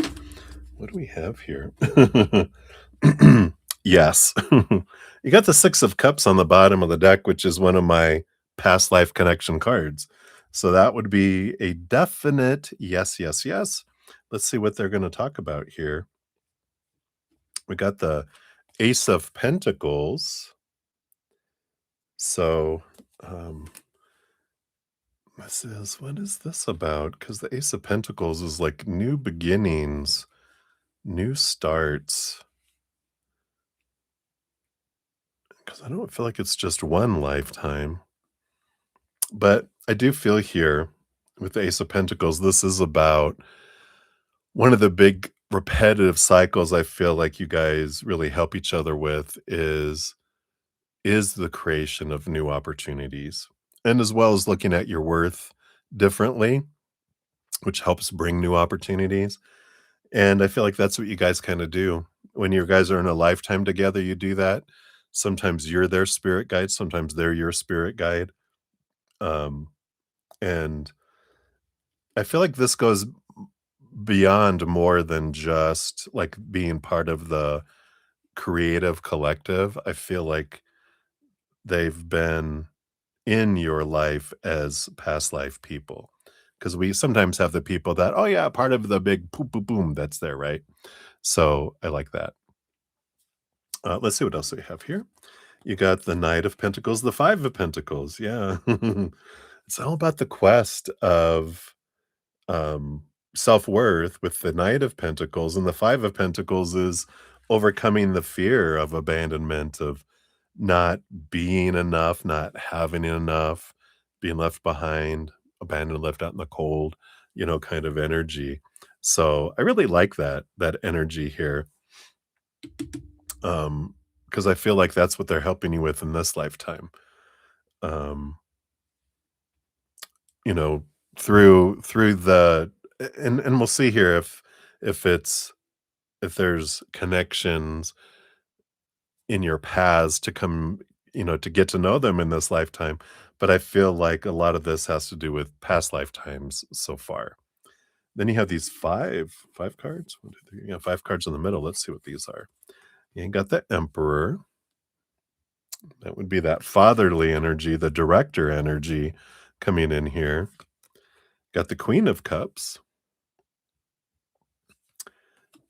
What do we have here? Yes. You got the 6 of cups on the bottom of the deck, which is one of my past life connection cards. So that would be a definite yes, yes, yes. Let's see what they're going to talk about here. We got the Ace of Pentacles. So, what is this about? Because the Ace of Pentacles is like new beginnings, new starts. Because I don't feel like it's just one lifetime. But I do feel here with the Ace of Pentacles, this is about one of the big repetitive cycles I feel like you guys really help each other with is the creation of new opportunities. And as well as looking at your worth differently, which helps bring new opportunities. And I feel like that's what you guys kind of do. When you guys are in a lifetime together, you do that. Sometimes you're their spirit guide, sometimes they're your spirit guide. Um, and I feel like this goes beyond more than just like being part of the creative collective. I feel like they've been in your life as past life people. Because we sometimes have the people that, oh yeah, part of the big boom, boom, boom that's there, right? So I like that. Let's see what else we have here. You got the Knight of Pentacles, the Five of Pentacles. Yeah. It's all about the quest of um, self-worth with the Knight of Pentacles, and the Five of Pentacles is overcoming the fear of abandonment, of not being enough, not having enough, being left behind, abandoned, left out in the cold, kind of energy. So I really like that energy here. Because I feel like that's what they're helping you with in this lifetime. Um, you know, through the and we'll see here if it's if there's connections in your paths to come, to get to know them in this lifetime. But I feel like a lot of this has to do with past lifetimes so far. Then you have these five cards. 1, 2, 3. Yeah, 5 cards in the middle. Let's see what these are. You got the Emperor. That would be that fatherly energy, the director energy coming in here. Got the Queen of Cups.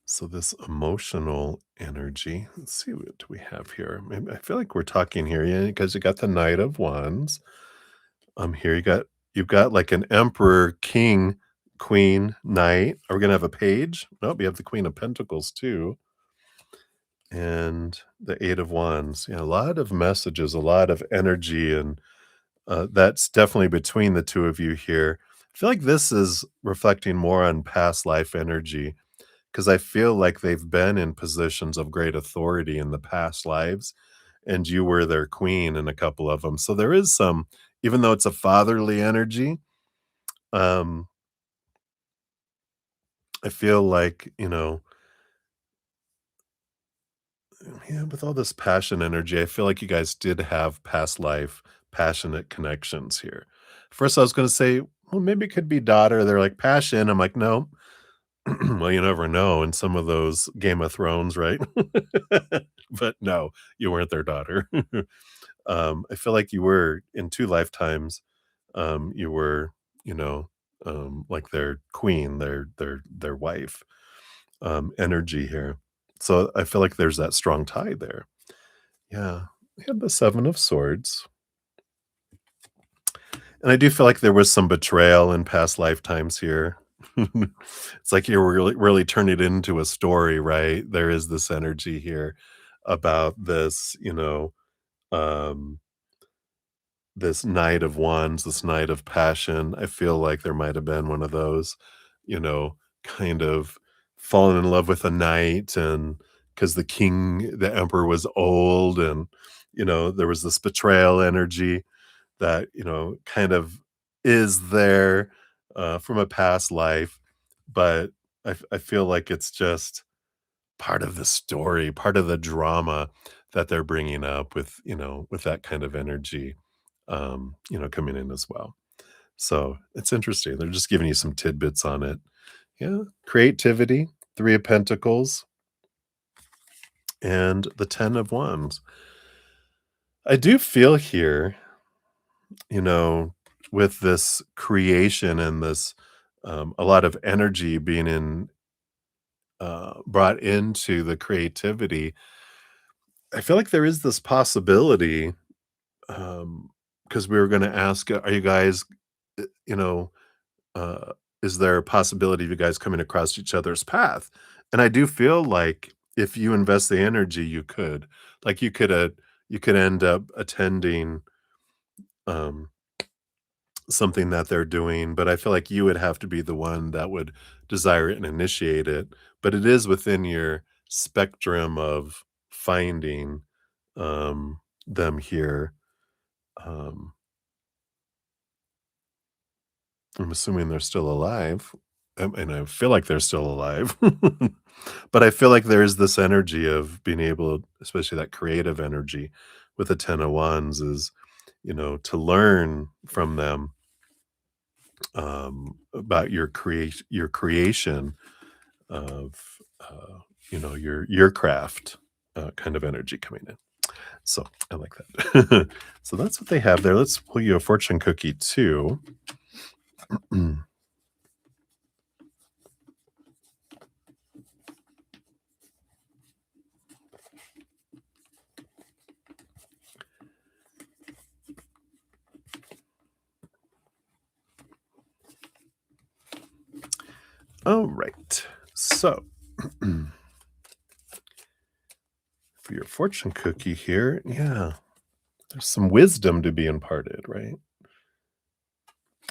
So this emotional energy. Let's see what we have here. Maybe I feel like we're talking here, yeah, because you got the Knight of Wands. Here you've got like an Emperor, King, Queen, Knight. Are we gonna have a page? Nope, you have the Queen of Pentacles too. And the Eight of Wands. Yeah, a lot of messages, a lot of energy, and that's definitely between the two of you here. I feel like this is reflecting more on past life energy because I feel like they've been in positions of great authority in the past lives, and you were their queen in a couple of them. So there is some, even though it's a fatherly energy, um, I feel like, yeah, with all this passion energy, I feel like you guys did have past life passionate connections here. First, I was going to say, well, maybe it could be daughter. They're like passion. I'm like, no. Well, you never know in some of those Game of Thrones, right? But no, you weren't their daughter. I feel like you were in 2 lifetimes, you were, you know, like their queen, their wife, energy here. So I feel like there's that strong tie there. Yeah. We had the 7 of Swords, and I do feel like there was some betrayal in past lifetimes here. It's like you're really turning it into a story, right? There is this energy here about this, um, this Knight of Wands, this Knight of Passion. I feel like there might have been one of those, kind of fallen in love with a knight, and because the emperor was old, and, there was this betrayal energy that, kind of is there, from a past life, but I feel like it's just part of the story, part of the drama that they're bringing up with, with that kind of energy, coming in as well. So it's interesting. They're just giving you some tidbits on it. Yeah. Creativity, 3 of Pentacles, and the 10 of Wands. I do feel here, you know, with this creation and this, a lot of energy being brought into the creativity. I feel like there is this possibility, because we were going to ask, are you guys, uh, you know, uh, is there a possibility of you guys coming across each other's path? And I do feel like if you invest the energy, you could, like, you could end up attending, um, something that they're doing, but I feel like you would have to be the one that would desire it and initiate it. But it is within your spectrum of finding, them here. Um, I'm assuming they're still alive, and I feel like they're still alive. But I feel like there is this energy of being able, especially that creative energy with the 10 of Wands, is, to learn from them, about your creation of, your craft, kind of energy coming in. So I like that. So that's what they have there. Let's pull you a fortune cookie too. All right. So for your fortune cookie here, yeah, there's some wisdom to be imparted, right?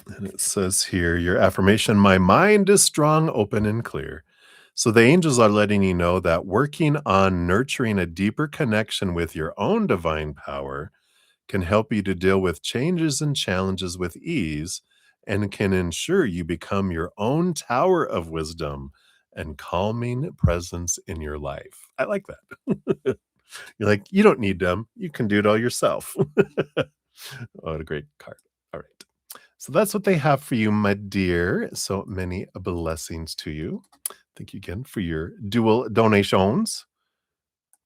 And it says here, your affirmation, my mind is strong, open, and clear. So the angels are letting you know that working on nurturing a deeper connection with your own divine power can help you to deal with changes and challenges with ease, and can ensure you become your own tower of wisdom and calming presence in your life. I like that. You're like, you don't need them. You can do it all yourself. Oh, what a great card. All right. So that's what they have for you, my dear. So many blessings to you. Thank you again for your dual donations.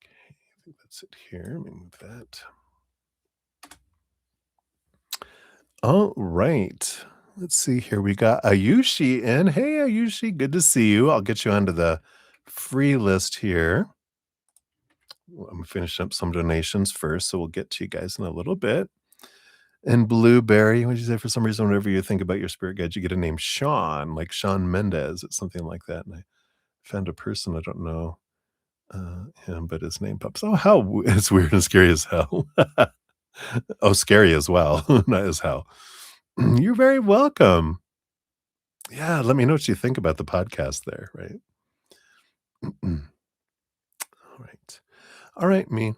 Okay, I think that's it here. Let me move that. All right. Let's see here. We got Ayushi in. Hey, Ayushi. Good to see you. I'll get you onto the free list here. Well, I'm finishing up some donations first, so we'll get to you guys in a little bit. And Blueberry, what did you say? For some reason, whenever you think about your spirit guide, you get a name Sean, like Sean Mendez. It's something like that. And I found a person, I don't know him, but his name pops. Oh, it's weird and scary as hell. Oh, scary as well, not as hell. You're very welcome. Yeah, let me know what you think about the podcast there, right? All right. All right, me.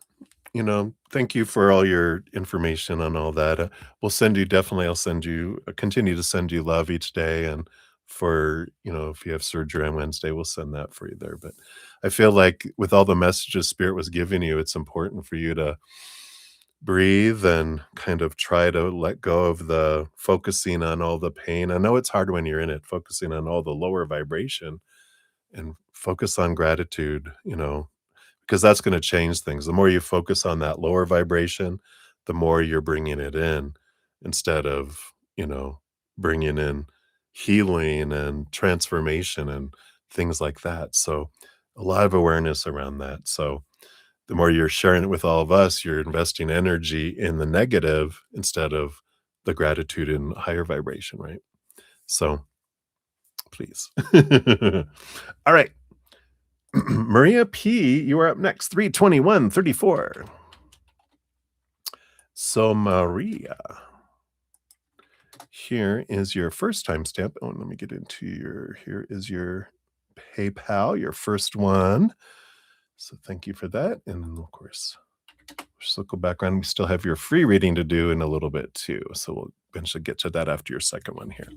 Thank you for all your information on all that. I'll send you, continue to send you love each day. And for, if you have surgery on Wednesday, we'll send that for you there. But I feel like with all the messages Spirit was giving you, it's important for you to breathe and kind of try to let go of the focusing on all the pain. I know it's hard when you're in it, focusing on all the lower vibration, and focus on gratitude, because that's going to change things. The more you focus on that lower vibration, the more you're bringing it in, instead of, you know, bringing in healing and transformation and things like that. So, a lot of awareness around that. So, the more you're sharing it with all of us, you're investing energy in the negative instead of the gratitude and higher vibration, right? So, please. All right. Maria P, you are up next. 32134. So, Maria, here is your first timestamp. Oh, let me get into here is your PayPal, your first one. So, thank you for that. And then, of course, circle back around. We still have your free reading to do in a little bit too. So, we'll eventually get to that after your second one here.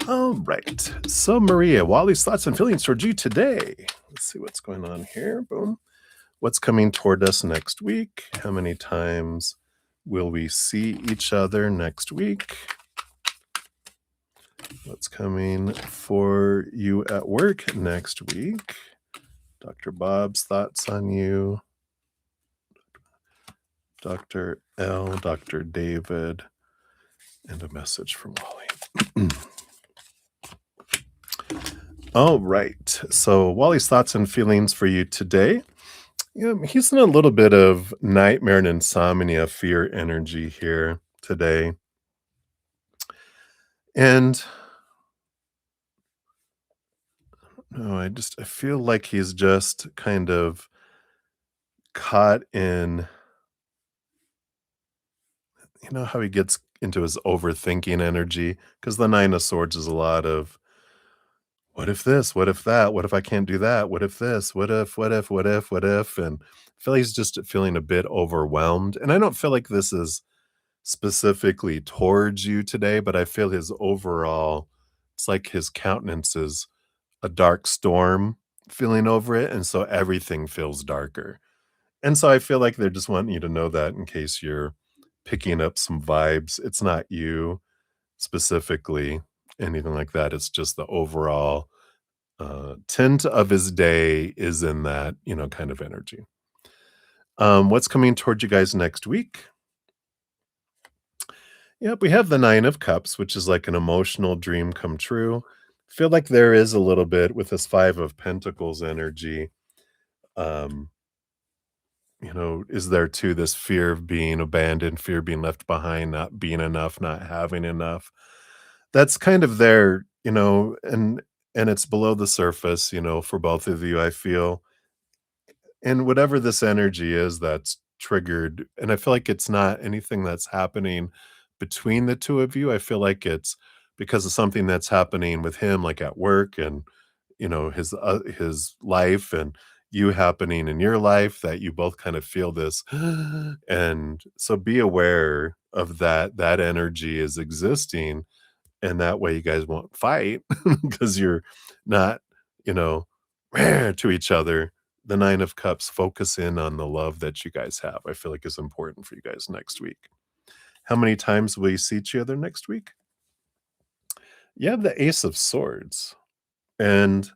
All right. So, Maria, Wally's thoughts and feelings towards you today. Let's see what's going on here. Boom. What's coming toward us next week? How many times will we see each other next week? What's coming for you at work next week? Dr. Bob's thoughts on you. Dr. L, Dr. David, and a message from Wally. All right. So, Wally's thoughts and feelings for you today. Yeah, he's in a little bit of nightmare and insomnia, fear energy here today. And no, I feel like he's just kind of caught in, how he gets into his overthinking energy because the 9 of swords is a lot of what if this, what if that, what if I can't do that, what if this, what if, and I feel like he's just feeling a bit overwhelmed. And I don't feel like this is specifically towards you today, but I feel his overall, it's like his countenance is a dark storm feeling over it, and so everything feels darker. And so I feel like they're just wanting you to know that in case you're picking up some vibes. It's not you specifically, anything like that. It's just the overall tint of his day is in that, kind of energy. What's coming toward you guys next week? Yep, we have the 9 of cups, which is like an emotional dream come true. Feel like there is a little bit with this 5 of pentacles energy. Um, is there too this fear of being abandoned, fear of being left behind, not being enough, not having enough. That's kind of there, and it's below the surface, for both of you, I feel. And whatever this energy is that's triggered, and I feel like it's not anything that's happening between the 2 of you. I feel like it's because of something that's happening with him, like at work and, his life and you happening in your life that you both kind of feel this. And so be aware of that energy is existing, and that way you guys won't fight because you're not, you know, to each other. The 9 of cups, focus in on the love that you guys have. I feel like is important for you guys next week. How many times will you see each other next week? You have the ace of swords and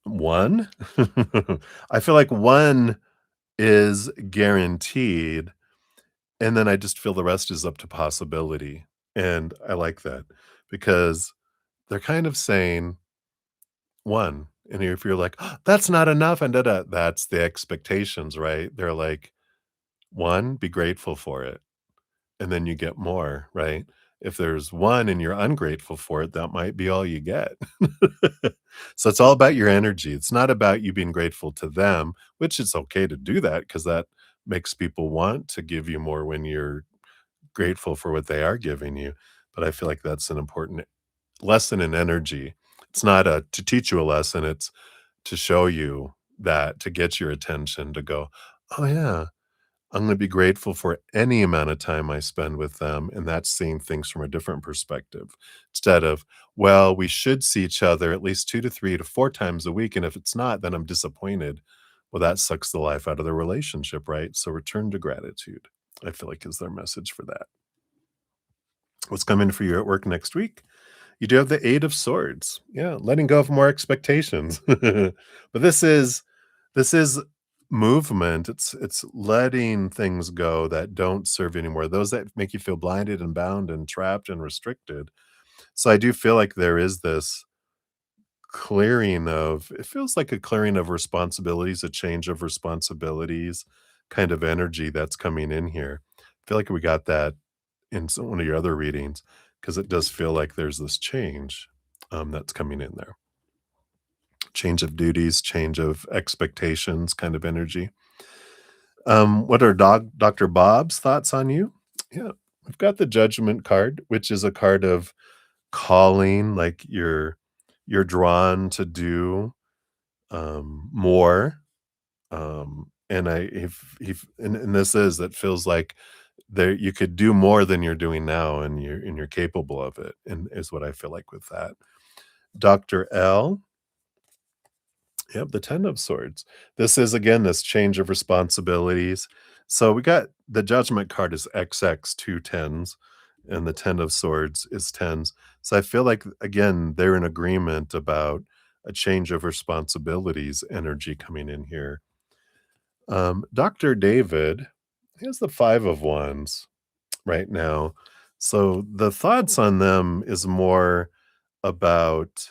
1. I feel like 1 is guaranteed, and then I just feel the rest is up to possibility. And I like that because they're kind of saying 1, and if you're like, "Oh, that's not enough," and da da, that's the expectations, right? They're like, 1, be grateful for it, and then you get more, right? If there's 1 and you're ungrateful for it, that might be all you get. So it's all about your energy. It's not about you being grateful to them, which is okay to do that because that makes people want to give you more when you're grateful for what they are giving you. But I feel like that's an important lesson in energy. It's not to teach you a lesson, it's to show you that, to get your attention, to go, "Oh, yeah, I'm gonna be grateful for any amount of time I spend with them," and that's seeing things from a different perspective, instead of, "Well, we should see each other at least 2 to 3 to 4 times a week, and if it's not, then I'm disappointed." Well, that sucks the life out of the relationship, right? So return to gratitude, I feel like is their message for that. What's coming for you at work next week? You do have the Eight of Swords. Yeah, letting go of more expectations. But this is movement. It's letting things go that don't serve you anymore, those that make you feel blinded and bound and trapped and restricted. So I do feel like there is this clearing of it feels like a clearing of responsibilities, a change of responsibilities kind of energy that's coming in here. I feel like we got that in one of your other readings because it does feel like there's this change that's coming in there. Change of duties, change of expectations kind of energy. What are Dr. Bob's thoughts on you? Yeah, we've got the Judgment card, which is a card of calling, like you're drawn to do more. And I if and this is that feels like there you could do more than you're doing now, and you're capable of it, and is what I feel like with that. Dr. L, yep, the Ten of Swords. This is again this change of responsibilities. So we got the Judgment card is XX, two tens, and the Ten of Swords is tens. So I feel like again they're in agreement about a change of responsibilities energy coming in here. Dr. David, he has the Five of Wands right now. So the thoughts on them is more about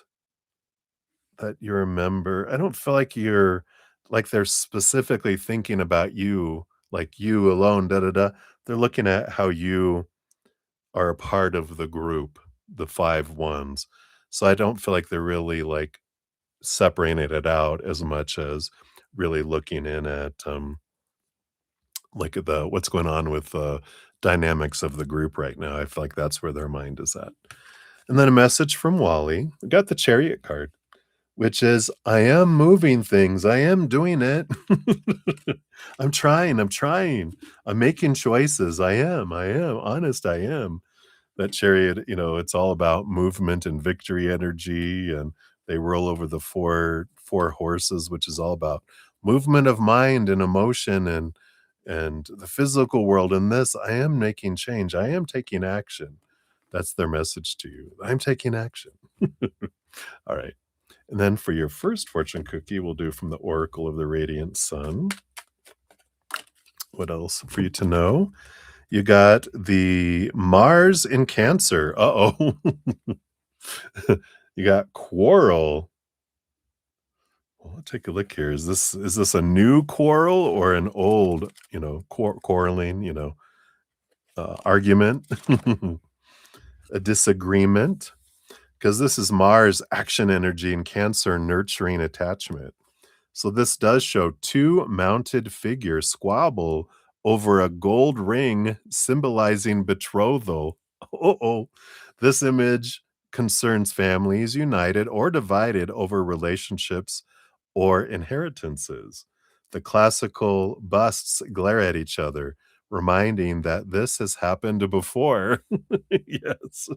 that you remember. I don't feel like you're like they're specifically thinking about you, like you alone, da da da. They're looking at how you are a part of the group, the five ones. So I don't feel like they're really like separating it out as much as really looking in at like the what's going on with the dynamics of the group right now. I feel like that's where their mind is at. And then a message from Wally. We got the Chariot card, which is I am moving things. I am doing it. I'm trying. I'm trying. I'm making choices. I am. Honest, I am. That Chariot, it's all about movement and victory energy, and they roll over the four horses, which is all about movement of mind and emotion and the physical world. In this, I am making change. I am taking action. That's their message to you. I'm taking action. All right. And then for your first fortune cookie, we'll do from the Oracle of the Radiant Sun. What else for you to know? You got the Mars in Cancer. Uh-oh. You got Quarrel. Well, let's take a look here. Is this a new quarrel or an old, quarreling, argument, a disagreement? Because this is Mars action energy and Cancer nurturing attachment. So this does show two mounted figures squabble over a gold ring symbolizing betrothal. Oh, this image concerns families united or divided over relationships or inheritances. The classical busts glare at each other, reminding that this has happened before. Yes.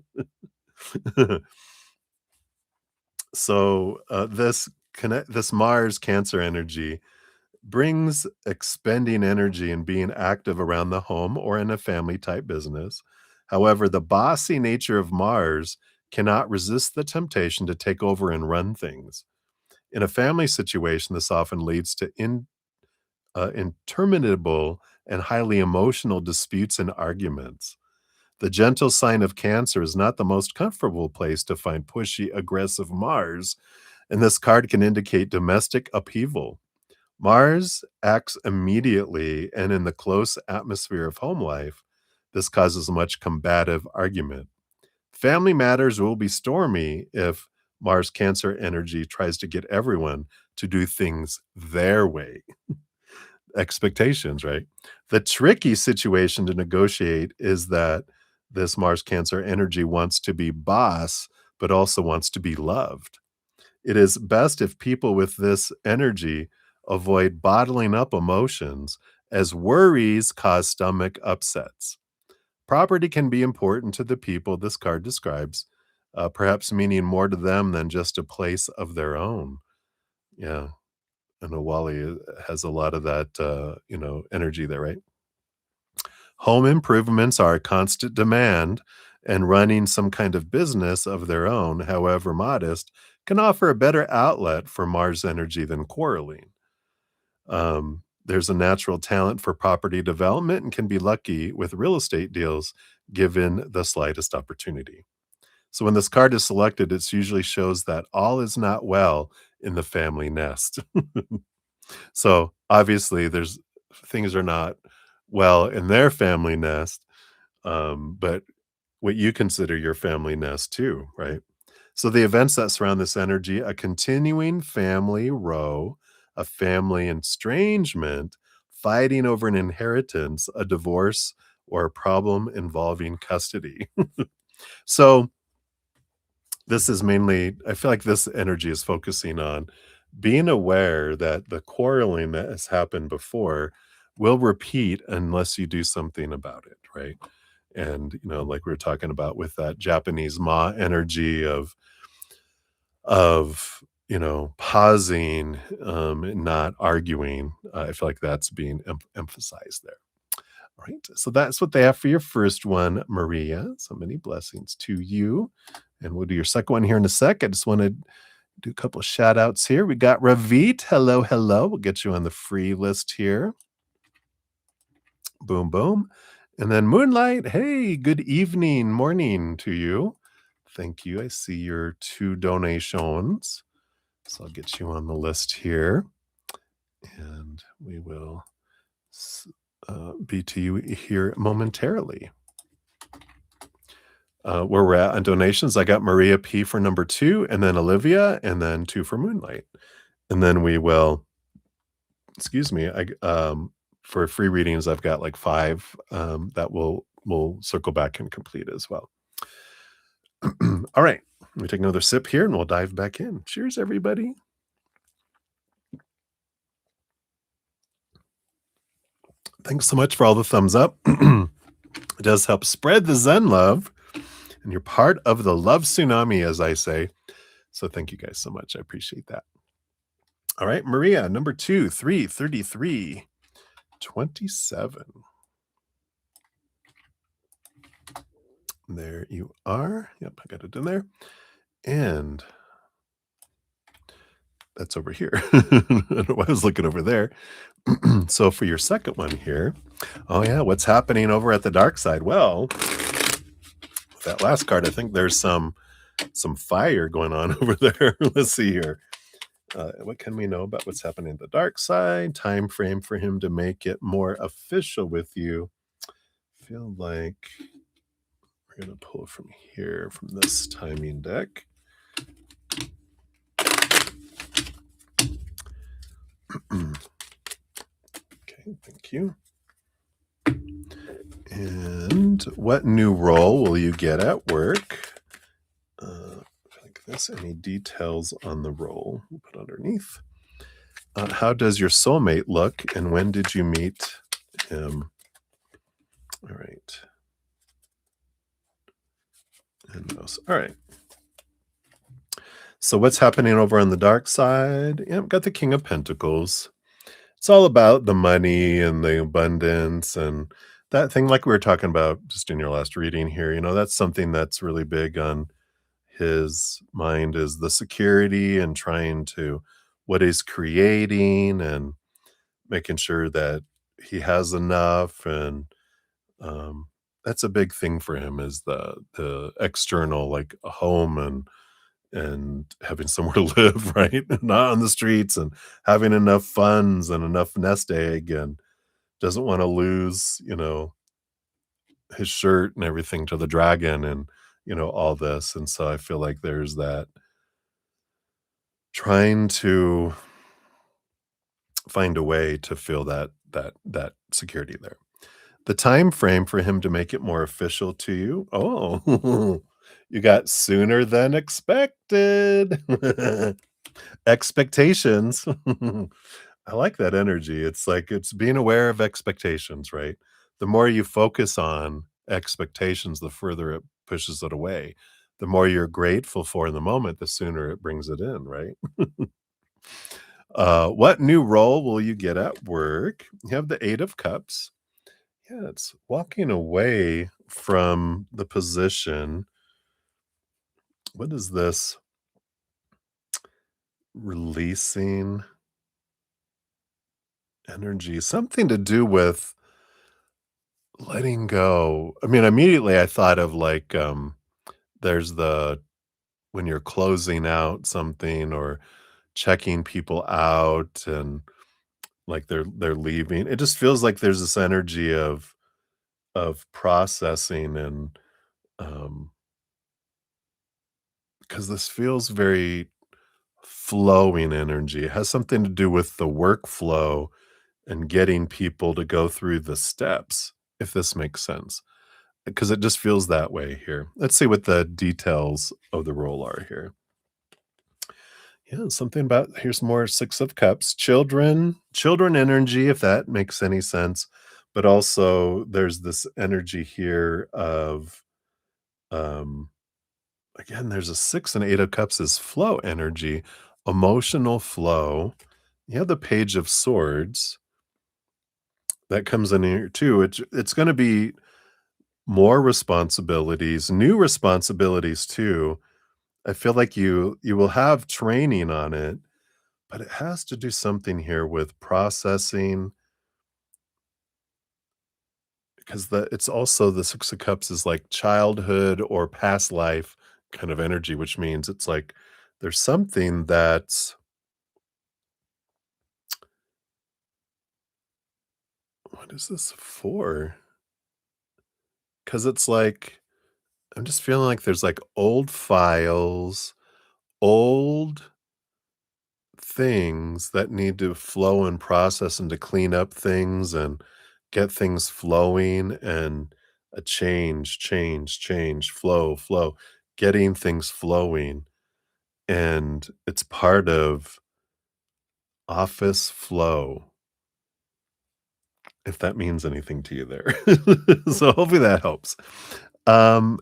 So this Mars Cancer energy brings expending energy and being active around the home or in a family type business. However, the bossy nature of Mars cannot resist the temptation to take over and run things. In a family situation, this often leads to interminable and highly emotional disputes and arguments. The gentle sign of Cancer is not the most comfortable place to find pushy, aggressive Mars, and this card can indicate domestic upheaval. Mars acts immediately and in the close atmosphere of home life. This causes much combative argument. Family matters will be stormy if Mars Cancer energy tries to get everyone to do things their way. Expectations, right? The tricky situation to negotiate is that this Mars Cancer energy wants to be boss, but also wants to be loved. It is best if people with this energy avoid bottling up emotions, as worries cause stomach upsets. Property can be important to the people this card describes, perhaps meaning more to them than just a place of their own. Yeah. And Awali has a lot of that, energy there, right? Home improvements are a constant demand, and running some kind of business of their own, however modest, can offer a better outlet for Mars energy than quarreling. There's a natural talent for property development and can be lucky with real estate deals given the slightest opportunity. So when this card is selected, it usually shows that all is not well in the family nest. So obviously, there's things are not well in their family nest, but what you consider your family nest too, right? So the events that surround this energy, a continuing family row, a family estrangement, fighting over an inheritance, a divorce, or a problem involving custody. So this is mainly, I feel like this energy is focusing on being aware that the quarreling that has happened before will repeat unless you do something about it, right? And like we were talking about with that Japanese ma energy pausing, and not arguing. I feel like that's being emphasized there. All right. So that's what they have for your first one, Maria. So many blessings to you. And we'll do your second one here in a sec. I just want to do a couple of shout outs here. We got Ravit. Hello, hello. We'll get you on the free list here. Boom, boom. And then Moonlight. Hey, good evening, morning to you. Thank you. I see your 2 donations. So I'll get you on the list here. And we will be to you here momentarily. Where we're at on donations, I got Maria P for number 2, and then Olivia, and then 2 for Moonlight. And then we will, excuse me, for free readings, I've got like 5 that we'll circle back and complete as well. All right, let me take another sip here, and we'll dive back in. Cheers, everybody. Thanks so much for all the thumbs up. It does help spread the Zen love, and you're part of the love tsunami, as I say. So thank you guys so much. I appreciate that. All right, Maria, number 2, 333, 27. There you are. Yep, I got it in there. And that's over here. I don't know why I was looking over there. So for your second one here, oh yeah, what's happening over at the dark side? Well, with that last card, I think there's some fire going on over there. Let's see here. What can we know about what's happening in the dark side? Time frame for him to make it more official with you. I feel like we're going to pull from here, from this timing deck. Okay, thank you. And what new role will you get at work? Like this, any details on the role? We'll put underneath. How does your soulmate look, and when did you meet him? All right. And those. All right. So what's happening over on the dark side? Yeah, I've got the King of Pentacles. It's all about the money and the abundance and that thing like we were talking about just in your last reading here. That's something that's really big on his mind, is the security and trying to what he's creating and making sure that he has enough. And that's a big thing for him, is the external, like a home and having somewhere to live, right? Not on the streets, and having enough funds and enough nest egg, and doesn't want to lose, his shirt and everything to the dragon, and, all this. And so I feel like there's that trying to find a way to feel that security there. The time frame for him to make it more official to you. Oh, you got sooner than expected. Expectations. I like that energy. It's like it's being aware of expectations, right? The more you focus on expectations, the further it pushes it away. The more you're grateful for in the moment, the sooner it brings it in, right? What new role will you get at work? You have the 8 of Cups. Yeah, it's walking away from the position. What is this? Releasing energy, something to do with letting go. I mean, immediately I thought of like there's the when you're closing out something or checking people out and like they're leaving. It just feels like there's this energy of processing and um because this feels very flowing energy. It has something to do with the workflow and getting people to go through the steps, if this makes sense, because it just feels that way here. Let's see what the details of the role are here. Yeah, something about here's more 6 of cups. Children energy, if that makes any sense, but also there's this energy here of, um again, there's a 6 and 8 of cups is flow energy, emotional flow. You have the page of swords that comes in here too. It's gonna be more responsibilities, new responsibilities too. I feel like you will have training on it, but it has to do something here with processing because it's also the 6 of cups is like childhood or past life kind of energy, which means it's like there's something that's what is this for? Because it's like I'm just feeling like there's like old files, old things that need to flow and process and to clean up things and get things flowing and a change, flow, getting things flowing. And it's part of office flow, if that means anything to you there. So hopefully that helps.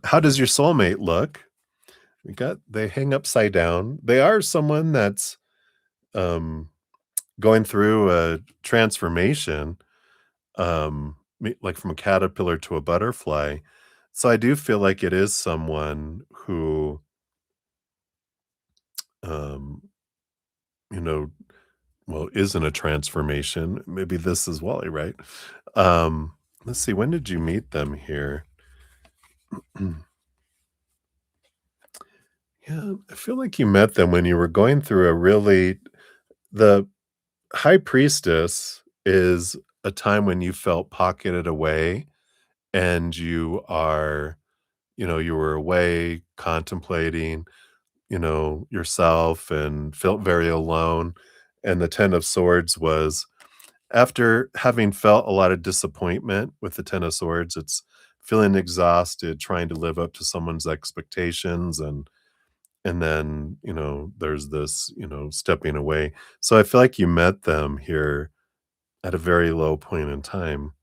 How does your soulmate look? We got they hang upside down. They are someone that's um going through a transformation, like from a caterpillar to a butterfly. So I do feel like it is someone who, um, you know, well, is in a transformation. Maybe this is Wally, right? Let's see. When did you meet them here? Yeah, I feel like you met them when you were going through a really the high priestess is a time when you felt pocketed away and you are you were away contemplating, yourself and felt very alone. And the 10 of swords was after having felt a lot of disappointment with the 10 of swords, it's feeling exhausted, trying to live up to someone's expectations and then, there's this, stepping away. So I feel like you met them here at a very low point in time.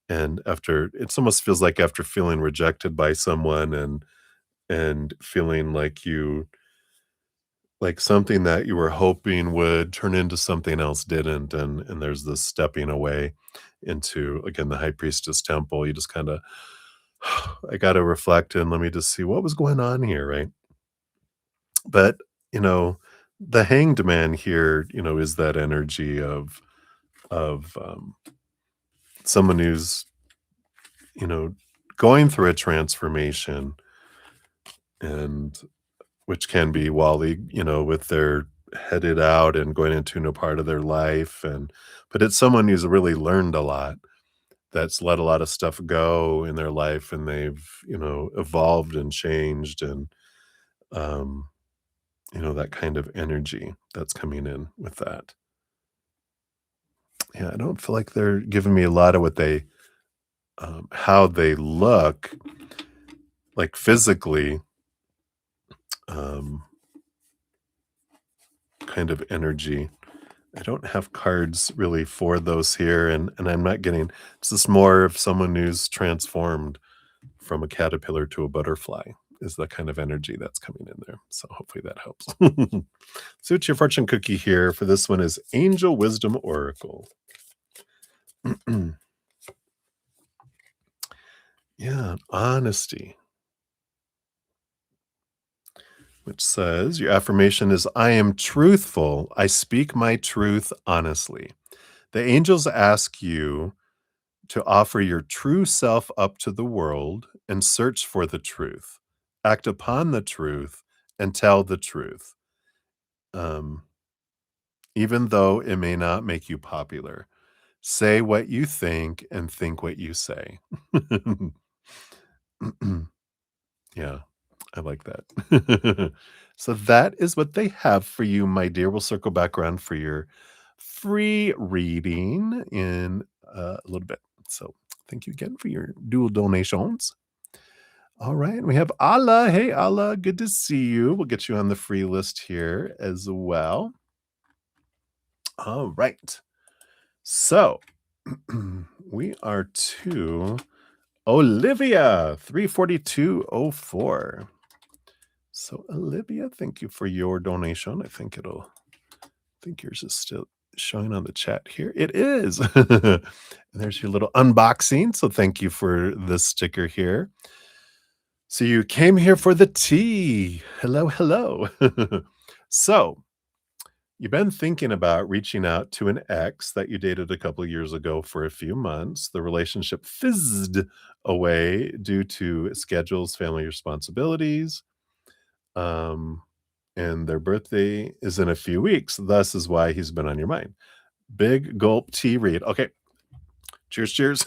And after it's almost feels like after feeling rejected by someone and feeling like you like something that you were hoping would turn into something else didn't, and there's this stepping away into, again, the high priestess temple. You just kinda, "I gotta reflect and let me just see what was going on here," right? But, you know, the hanged man here, is that energy of someone who's, you know, going through a transformation and which can be while they, with their headed out and going into a new part of their life but it's someone who's really learned a lot, that's let a lot of stuff go in their life and they've, evolved and changed and um, that kind of energy that's coming in with that. Yeah, I don't feel like they're giving me a lot of what they how they look like physically, um, kind of energy. I don't have cards really for those here, and I'm not getting it's just more of someone who's transformed from a caterpillar to a butterfly is the kind of energy that's coming in there. So hopefully that helps. So what's your fortune cookie here for this one is Angel Wisdom Oracle. Yeah, honesty, which says your affirmation is I am truthful. I speak my truth honestly. The angels ask you to offer your true self up to the world and search for the truth, act upon the truth, and tell the truth, um, even though it may not make you popular. Say what you think and think what you say. Yeah, I like that. So that is what they have for you, my dear. We'll circle back around for your free reading in a little bit. So thank you again for your dual donations. All right, we have Allah. Hey, Allah, good to see you. We'll get you on the free list here as well. All right. So we are to Olivia, 34204. So Olivia, thank you for your donation. I think yours is still showing on the chat here. It is. And there's your little unboxing. So thank you for this sticker here. So you came here for the tea. Hello, hello. So you've been thinking about reaching out to an ex that you dated a couple of years ago for a few months. The relationship fizzed away due to schedules, family responsibilities, um, and their birthday is in a few weeks. Thus is why he's been on your mind. Big gulp tea read. Okay. Cheers, cheers.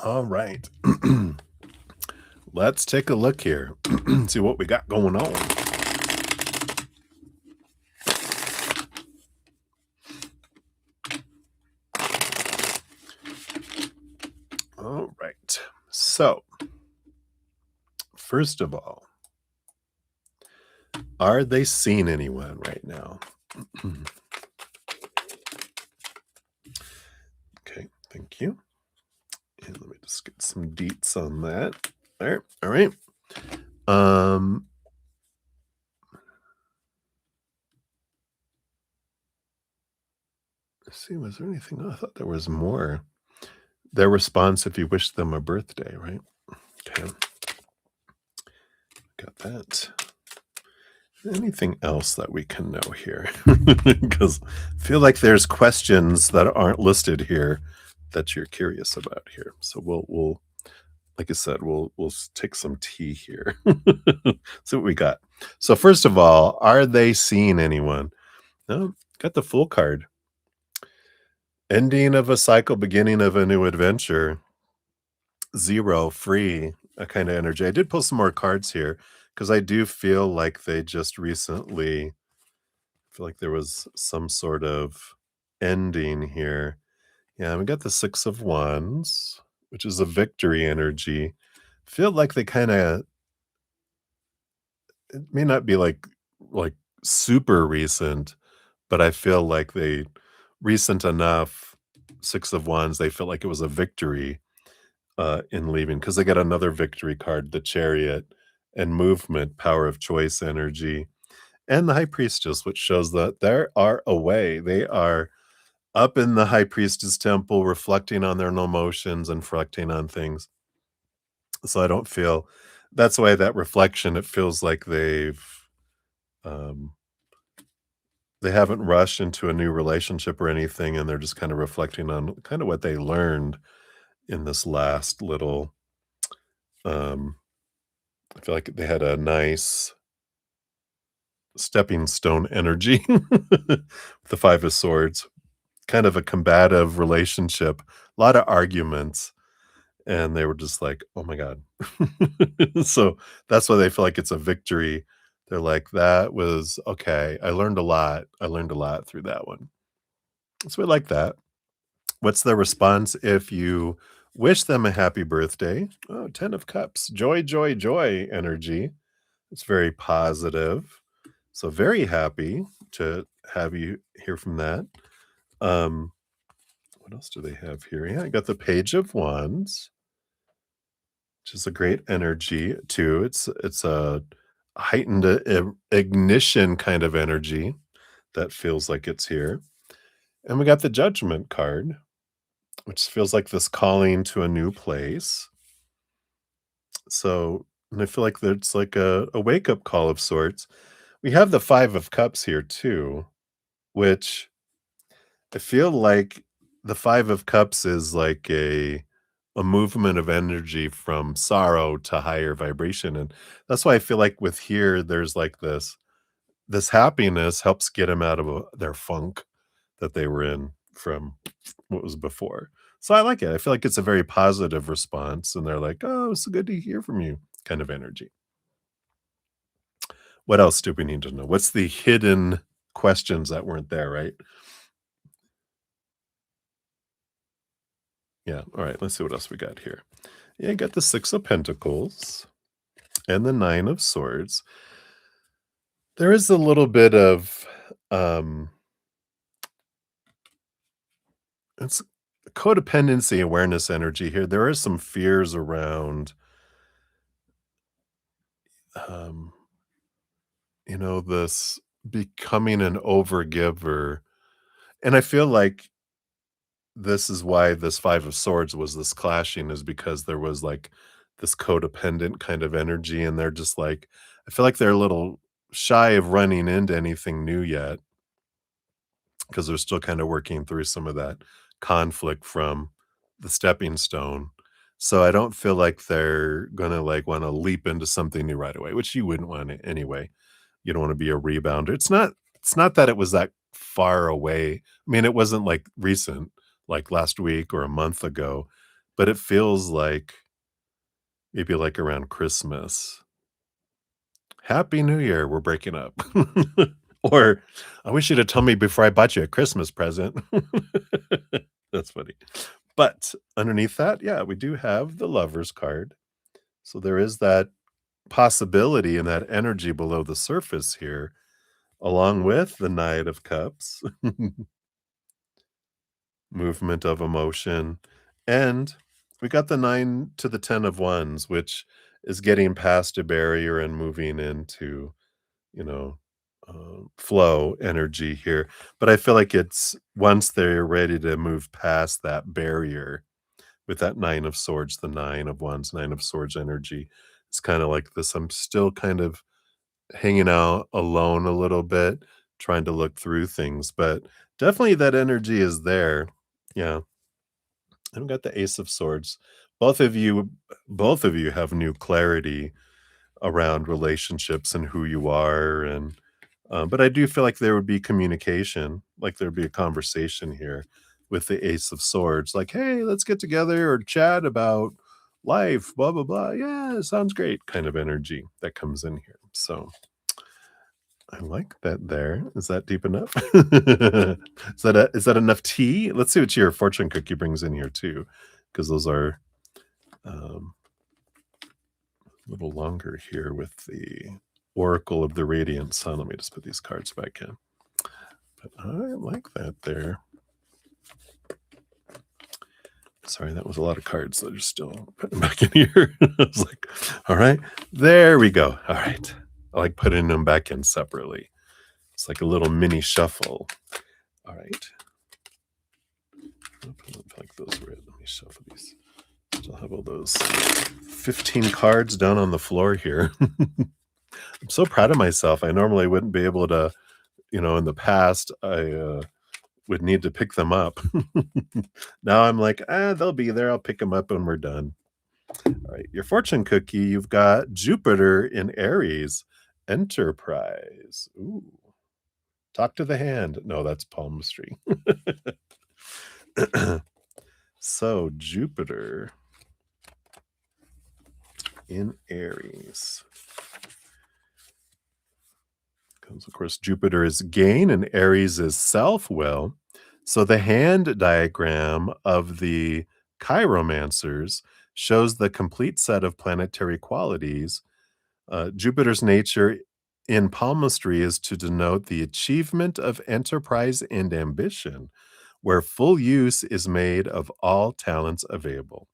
All right. Let's take a look here. See what we got going on. All right. So, first of all, are they seeing anyone right now? Okay, thank you. And let me just get some deets on that. There. All right. Um let's see, was there anything? Oh, I thought there was more. Their response if you wish them a birthday, right? Okay. Got that. Anything else that we can know here? Because I feel like there's questions that aren't listed here that you're curious about here. So we'll like I said, we'll take some tea here. See what we got. So first of all, are they seeing anyone? No, got the full card. Ending of a cycle, beginning of a new adventure. 0, free, a kind of energy. I did pull some more cards here because I do feel like they just recently feel like there was some sort of ending here. Yeah, we got the 6 of Wands, which is a victory energy. Feel like they kinda it may not be like super recent, but I feel like they recent enough, 6 of Wands, they felt like it was a victory, in leaving because they got another victory card, the Chariot, and movement, power of choice energy, and the High Priestess, which shows that there are away. They are up in the High Priestess temple, reflecting on their emotions and reflecting on things. So I don't feel that's why that reflection, it feels like um, they haven't rushed into a new relationship or anything, and they're just kind of reflecting on kind of what they learned in this last little, um, I feel like they had a nice stepping stone energy with the 5 of Swords, kind of a combative relationship, a lot of arguments, and they were just like, "Oh my god." So, that's why they feel like it's a victory. They're like, "That was okay. I learned a lot. I learned a lot through that one." So, we like that. What's their response if you wish them a happy birthday? Oh, 10 of Cups. Joy, joy, joy energy. It's very positive. So, very happy to have you hear from that. Um, what else do they have here? Yeah, I got the Page of Wands, which is a great energy too. It's a heightened ignition kind of energy that feels like it's here. And we got the Judgment card, which feels like this calling to a new place. So, and I feel like there's like a wake up call of sorts. We have the Five of Cups here too, which I feel like the Five of Cups is like a movement of energy from sorrow to higher vibration, and that's why I feel like with here, there's like this happiness helps get them out of their funk that they were in from what was before. So I like it. I feel like it's a very positive response, and they're like, "Oh, it's so good to hear from you," kind of energy. What else do we need to know? What's the hidden questions that weren't there, right? Yeah. All right. Let's see what else we got here. Yeah, I got the Six of Pentacles and the Nine of Swords. There is a little bit of um it's codependency awareness energy here. There are some fears around um this becoming an overgiver. And I feel like this is why this Five of Swords was this clashing, is because there was like this codependent kind of energy, and they're just like, I feel like they're a little shy of running into anything new yet because they're still kind of working through some of that conflict from the stepping stone. So I don't feel like they're gonna like want to leap into something new right away, which you wouldn't want to anyway. You don't want to be a rebounder. It's not that it was that far away. I mean, it wasn't like recent, like last week or a month ago, but it feels like maybe like around Christmas. Happy New Year, we're breaking up. Or I wish you'd have told me before I bought you a Christmas present. That's funny. But underneath that, yeah, we do have the Lovers card. So there is that possibility and that energy below the surface here, along with the Knight of Cups, movement of emotion. And we got the Nine to the 10 of Wands, which is getting past a barrier and moving into, you know, flow energy here. But I feel like it's once they're ready to move past that barrier with that Nine of Swords, the Nine of Wands, Nine of Swords energy, it's kind of like this. I'm still kind of hanging out alone a little bit, trying to look through things, but definitely that energy is there. Yeah. I've got the Ace of Swords. Both of you, both of you have new clarity around relationships and who you are, and but I do feel like there would be communication, like there'd be a conversation here with the Ace of Swords, like, "Hey, let's get together or chat about life, blah blah blah. Yeah, sounds great," kind of energy that comes in here. So I like that there. Is that deep enough? Is that enough tea? Let's see what your fortune cookie brings in here too, because those are um, a little longer here with the Oracle of the Radiant Sun. Let me just put these cards back in. But I like that there. Sorry, that was a lot of cards that are still putting back in here. I was like, all right, there we go. All right. I like putting them back in separately. It's like a little mini shuffle. All right. Like those were it. Let me shuffle these. Still have all those 15 cards down on the floor here. I'm so proud of myself. I normally wouldn't be able to, in the past, I would need to pick them up. Now I'm like, they'll be there. I'll pick them up when we're done. All right. Your fortune cookie, you've got Jupiter in Aries, Enterprise. Ooh. Talk to the hand. No, that's palmistry. So Jupiter in Aries. Because of course Jupiter is gain and Aries is self-will. So the hand diagram of the chiromancers shows the complete set of planetary qualities. Jupiter's nature in palmistry is to denote the achievement of enterprise and ambition, where full use is made of all talents available.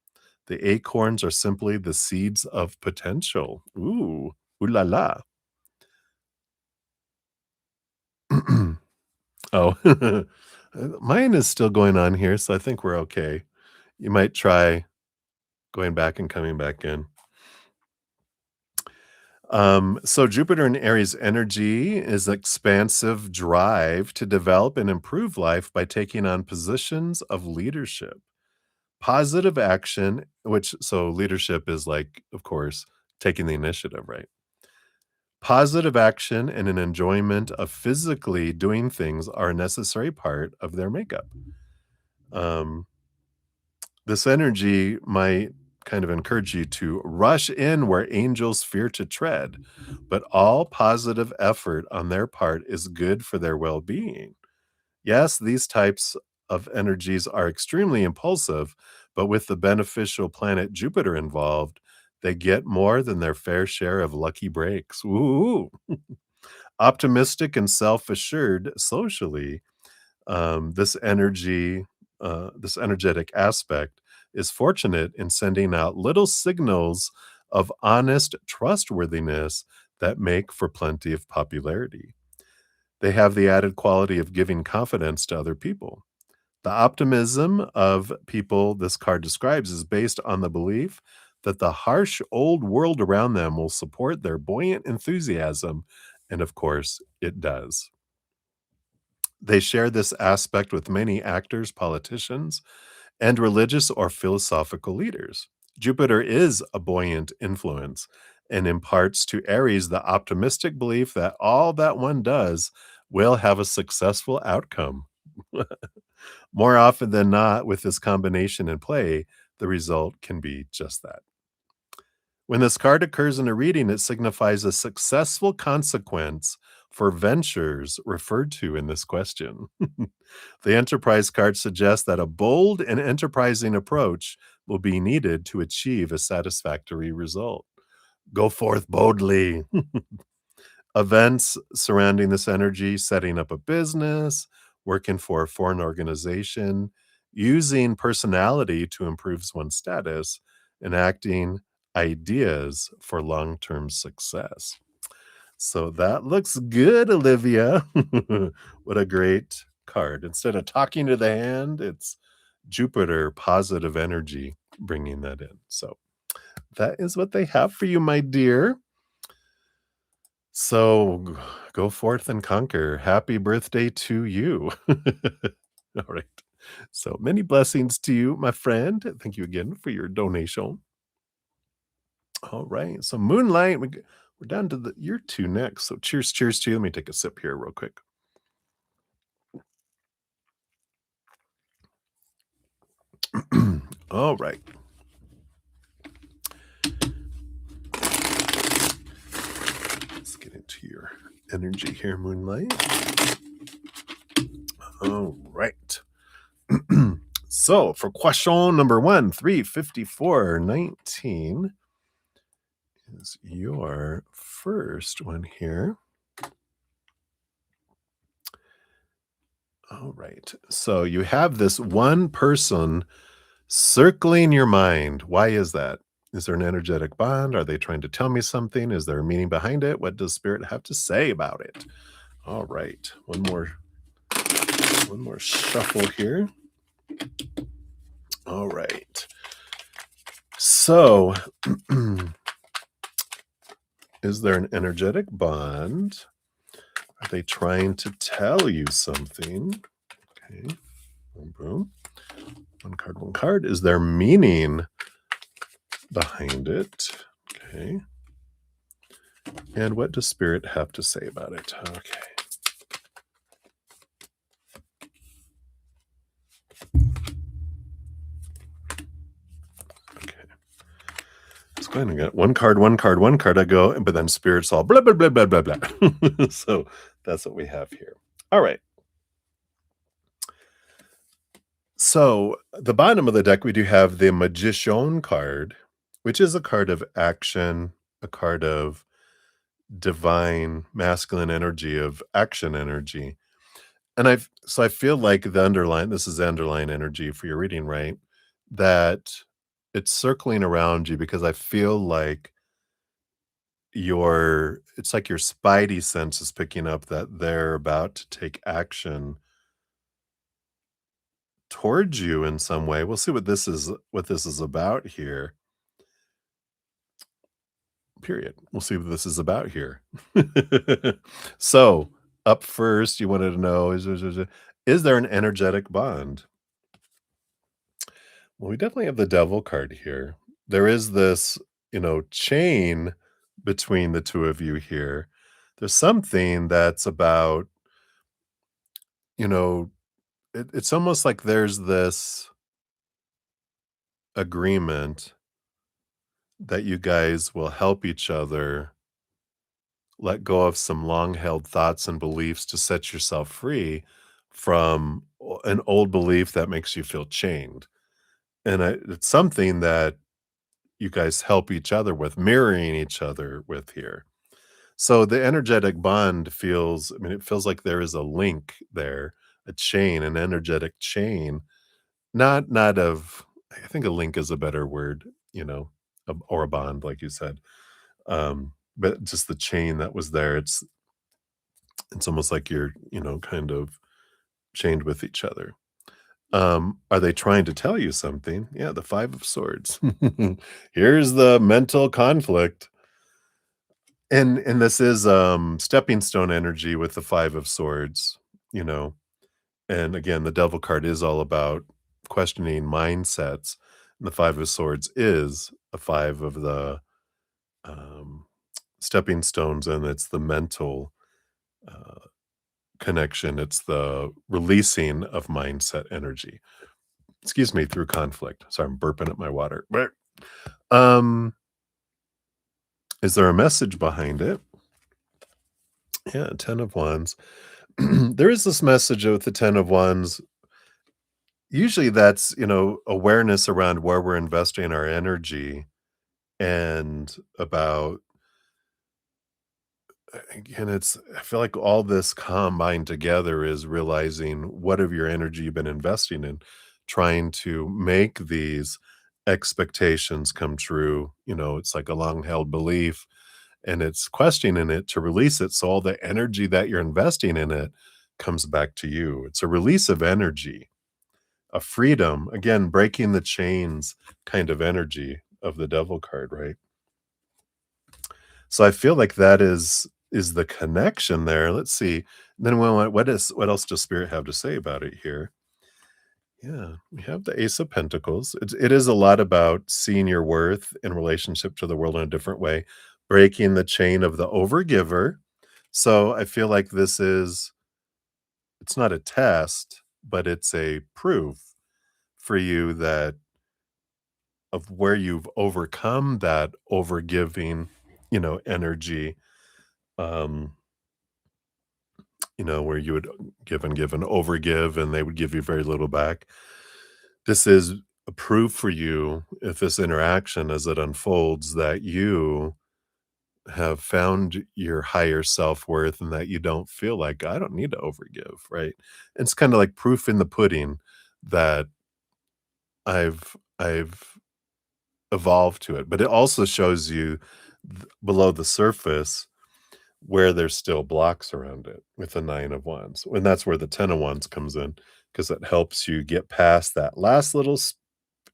The acorns are simply the seeds of potential. Ooh, ooh la la. Oh, Mine is still going on here, so I think we're okay. You might try going back and coming back in. So Jupiter in Aries energy is expansive drive to develop and improve life by taking on positions of leadership. Positive action, which so leadership is like, of course, taking the initiative, right? Positive action and an enjoyment of physically doing things are a necessary part of their makeup. Um, this energy might kind of encourage you to rush in where angels fear to tread, but all positive effort on their part is good for their well being. Yes, these types of energies are extremely impulsive, but with the beneficial planet Jupiter involved, they get more than their fair share of lucky breaks. Ooh. Optimistic and self assured socially, this energetic aspect is fortunate in sending out little signals of honest trustworthiness that make for plenty of popularity. They have the added quality of giving confidence to other people. The optimism of people this card describes is based on the belief that the harsh old world around them will support their buoyant enthusiasm, and of course, it does. They share this aspect with many actors, politicians, and religious or philosophical leaders. Jupiter is a buoyant influence and imparts to Aries the optimistic belief that all that one does will have a successful outcome. More often than not, with this combination in play, the result can be just that. When this card occurs in a reading, it signifies a successful consequence for ventures referred to in this question. The enterprise card suggests that a bold and enterprising approach will be needed to achieve a satisfactory result. Go forth boldly. Events surrounding this energy, setting up a business, working for a foreign organization, using personality to improve one's status, enacting ideas for long term success. So that looks good, Olivia. What a great card. Instead of talking to the hand, it's Jupiter positive energy bringing that in. So that is what they have for you, my dear. So go forth and conquer. Happy birthday to you. All right. So many blessings to you, my friend. Thank you again for your donation. All right. So Moonlight, we're down to the year two next. So cheers to you. Let me take a sip here real quick. All right. Let's get into your energy here, Moonlight. All right. So for question number one, 35419 is your first one here. All right. So you have this one person circling your mind. Why is that? Is there an energetic bond? Are they trying to tell me something? Is there a meaning behind it? What does spirit have to say about it? All right. One more shuffle here. All right. So, is there an energetic bond? Are they trying to tell you something? Okay. Boom, boom. One card. Is there meaning behind it? Okay. And what does spirit have to say about it? Okay. Okay. Let's go ahead and get one card. I go, but then spirit's all blah, blah, blah, blah, blah, blah. So that's what we have here. All right. So the bottom of the deck, we do have the Magician card, which is a card of action, a card of divine masculine energy, of action energy. And I feel like this is the underlying energy for your reading, right? That it's circling around you because I feel like it's like your spidey sense is picking up that they're about to take action towards you in some way. We'll see what this is about here. Period. We'll see what this is about here. So, up first, you wanted to know is there an energetic bond? Well, we definitely have the devil card here. There is this, chain between the two of you here. There's something that's about, you know, it's almost like there's this agreement that you guys will help each other let go of some long held thoughts and beliefs to set yourself free from an old belief that makes you feel chained. And it's something that you guys help each other with, mirroring each other with here. So the energetic bond feels, I mean, it feels like there is a link there, a chain, an energetic chain, not of, I think a link is a better word, or a bond, like you said. But just the chain that was there. It's almost like you're, kind of chained with each other. Are they trying to tell you something? Yeah, the 5 of swords. Here's the mental conflict. And this is, stepping stone energy with the 5 of swords, you know? And again, the devil card is all about questioning mindsets, and the 5 of swords is a 5 of the, um, stepping stones, and it's the mental, uh, connection, it's the releasing of mindset energy. Excuse me, through conflict. Sorry, I'm burping at my water. Bleh. Um, is there a message behind it? Yeah, 10 of wands. There is this message with the 10 of wands. Usually that's, awareness around where we're investing our energy and about again, I feel like all this combined together is realizing what of your energy you've been investing in, trying to make these expectations come true. It's like a long held belief and it's questioning it to release it. So all the energy that you're investing in it comes back to you. It's a release of energy, a freedom, again, breaking the chains kind of energy of the devil card, right? So I feel like that is the connection there. Let's see. Then what else does spirit have to say about it here? Yeah, we have the Ace of Pentacles. It is a lot about seeing your worth in relationship to the world in a different way, breaking the chain of the overgiver. So I feel like it's not a test, but it's a proof for you that of where you've overcome that overgiving, energy. Um, where you would give and overgive, and they would give you very little back. This is a proof for you, if this interaction as it unfolds, that you have found your higher self-worth and that you don't feel like, "I don't need to overgive," right? It's kinda like proof in the pudding that I've evolved to it, but it also shows you below the surface where there's still blocks around it with the 9 of wands, and that's where the 10 of wands comes in, because it helps you get past that last little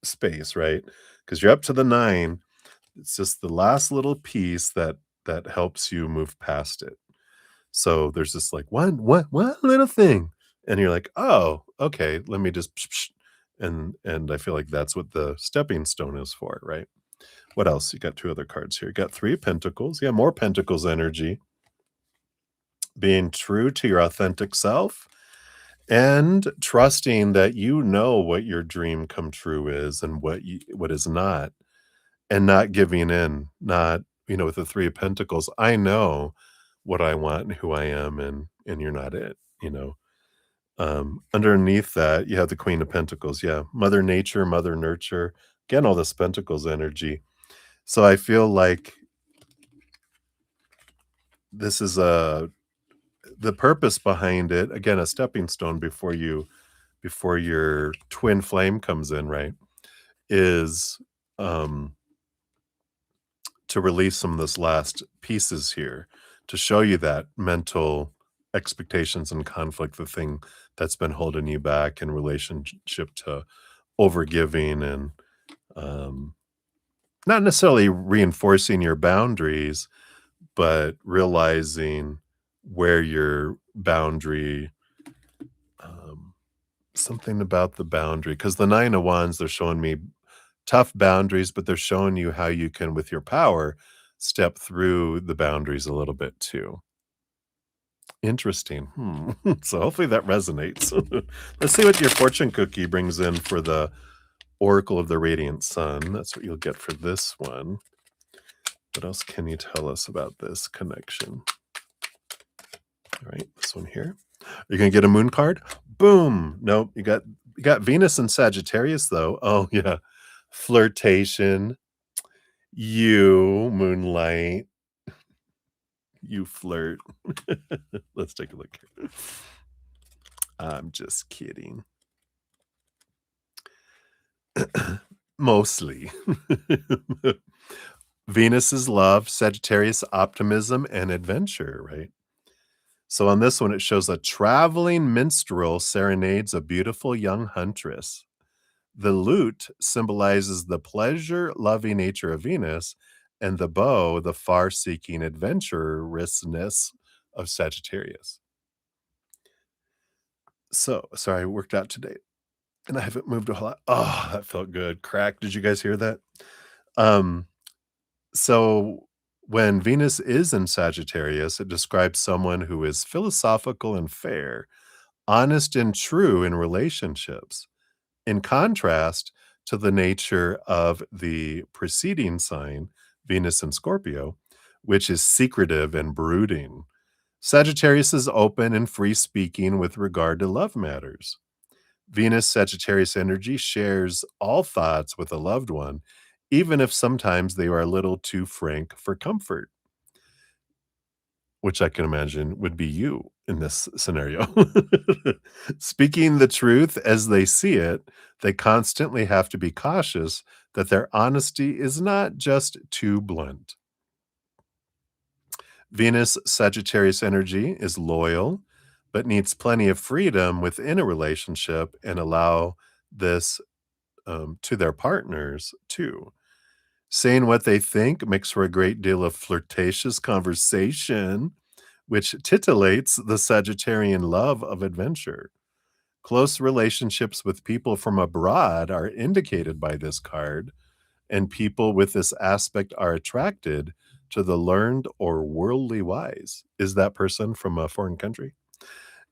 space, right? Because you're up to the 9, it's just the last little piece that helps you move past it. So there's this like one little thing, and you're like, "Oh, okay, let me just," and I feel like that's what the stepping stone is for, right? What else? You got 2 other cards here. You got 3 of pentacles. Yeah, more pentacles energy. Being true to your authentic self and trusting that you know what your dream come true is and what is not, and not giving in, not, with the 3 of pentacles, I know what I want and who I am, and you're not it, you know? Underneath that, you have the Queen of Pentacles, yeah, Mother Nature, Mother Nurture, again, all this Pentacles energy. So I feel like this is the purpose behind it, again, a stepping stone before your twin flame comes in, right, is, um, to release some of those last pieces here, to show you that mental expectations and conflict the thing that's been holding you back in relationship to overgiving and um, not necessarily reinforcing your boundaries, but realizing where your boundary, um, something about the boundary, because the Nine of Wands, they're showing me tough boundaries, but they're showing you how you can, with your power, step through the boundaries a little bit too. Interesting. So hopefully that resonates. Let's see what your fortune cookie brings in for the Oracle of the Radiant Sun. That's what you'll get for this one. What else can you tell us about this connection? All right, this one here. Are you gonna get a moon card? Boom. Nope. You got Venus and Sagittarius though. Oh yeah. Flirtation. You, moonlight. You flirt. Let's take a look here. I'm just kidding. Mostly. Venus is love, Sagittarius optimism and adventure, right? So on this one, it shows a traveling minstrel serenades a beautiful young huntress. The lute symbolizes the pleasure-loving nature of Venus, and the bow, the far-seeking adventurousness of Sagittarius. So sorry, I worked out today, and I haven't moved a whole lot. Oh, that felt good. Crack. Did you guys hear that? Um, so when Venus is in Sagittarius, it describes someone who is philosophical and fair, honest and true in relationships, in contrast to the nature of the preceding sign, Venus in Scorpio, which is secretive and brooding. Sagittarius is open and free speaking with regard to love matters. Venus Sagittarius energy shares all thoughts with a loved one, even if sometimes they are a little too frank for comfort, which I can imagine would be you in this scenario. Speaking the truth as they see it, they constantly have to be cautious that their honesty is not just too blunt. Venus Sagittarius energy is loyal, but needs plenty of freedom within a relationship and allow this to their partners too. Saying what they think makes for a great deal of flirtatious conversation, which titillates the Sagittarian love of adventure. Close relationships with people from abroad are indicated by this card, and people with this aspect are attracted to the learned or worldly wise. Is that person from a foreign country?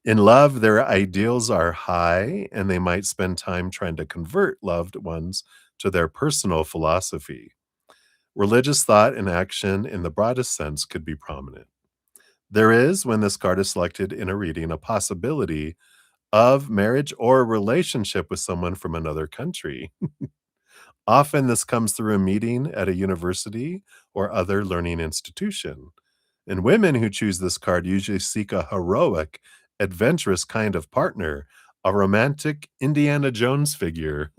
In love, their ideals are high, and they might spend time trying to convert loved ones to their personal philosophy. Religious thought and action in the broadest sense could be prominent. There is, when this card is selected in a reading, a possibility of marriage or a relationship with someone from another country. Often this comes through a meeting at a university or other learning institution. And women who choose this card usually seek a heroic, adventurous kind of partner, a romantic Indiana Jones figure.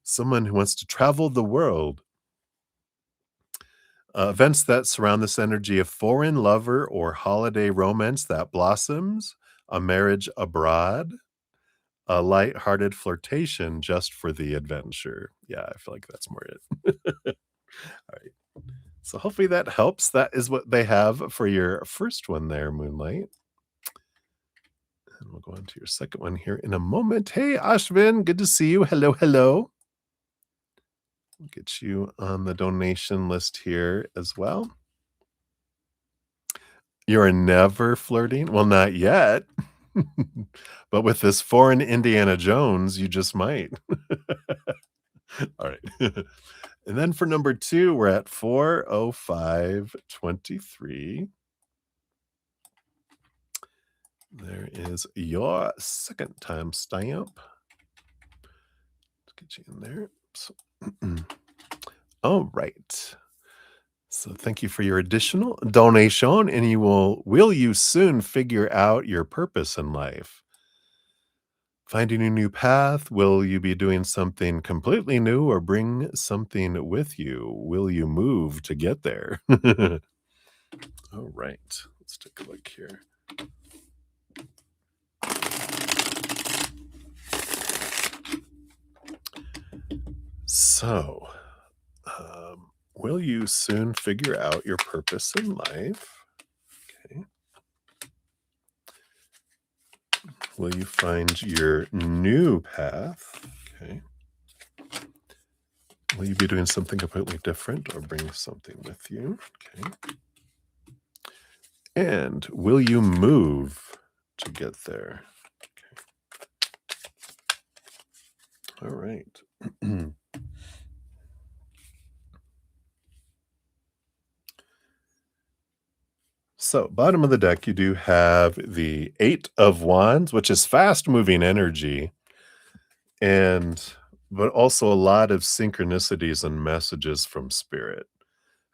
Someone who wants to travel the world. Events that surround this energy: a foreign lover or holiday romance that blossoms, a marriage abroad, a light-hearted flirtation just for the adventure. Yeah, I feel like that's more it. All right. So hopefully that helps. That is what they have for your first one there, Moonlight. And we'll go on to your second one here in a moment. Hey, Ashvin, good to see you. Hello, hello. We'll get you on the donation list here as well. You're never flirting? Well, not yet. But with this foreign Indiana Jones, you just might. All right. And then for number 2, we're at 40523. There is your second time stamp. Let's get you in there. So, all right. So thank you for your additional donation, and will you soon figure out your purpose in life? Finding a new path? Will you be doing something completely new or bring something with you? Will you move to get there? All right. Let's take a look here. So, will you soon figure out your purpose in life? Okay. Will you find your new path? Okay. Will you be doing something completely different or bring something with you? Okay. And will you move to get there? Okay. All right. So, bottom of the deck, you do have the Eight of Wands, which is fast moving energy, and but also a lot of synchronicities and messages from spirit.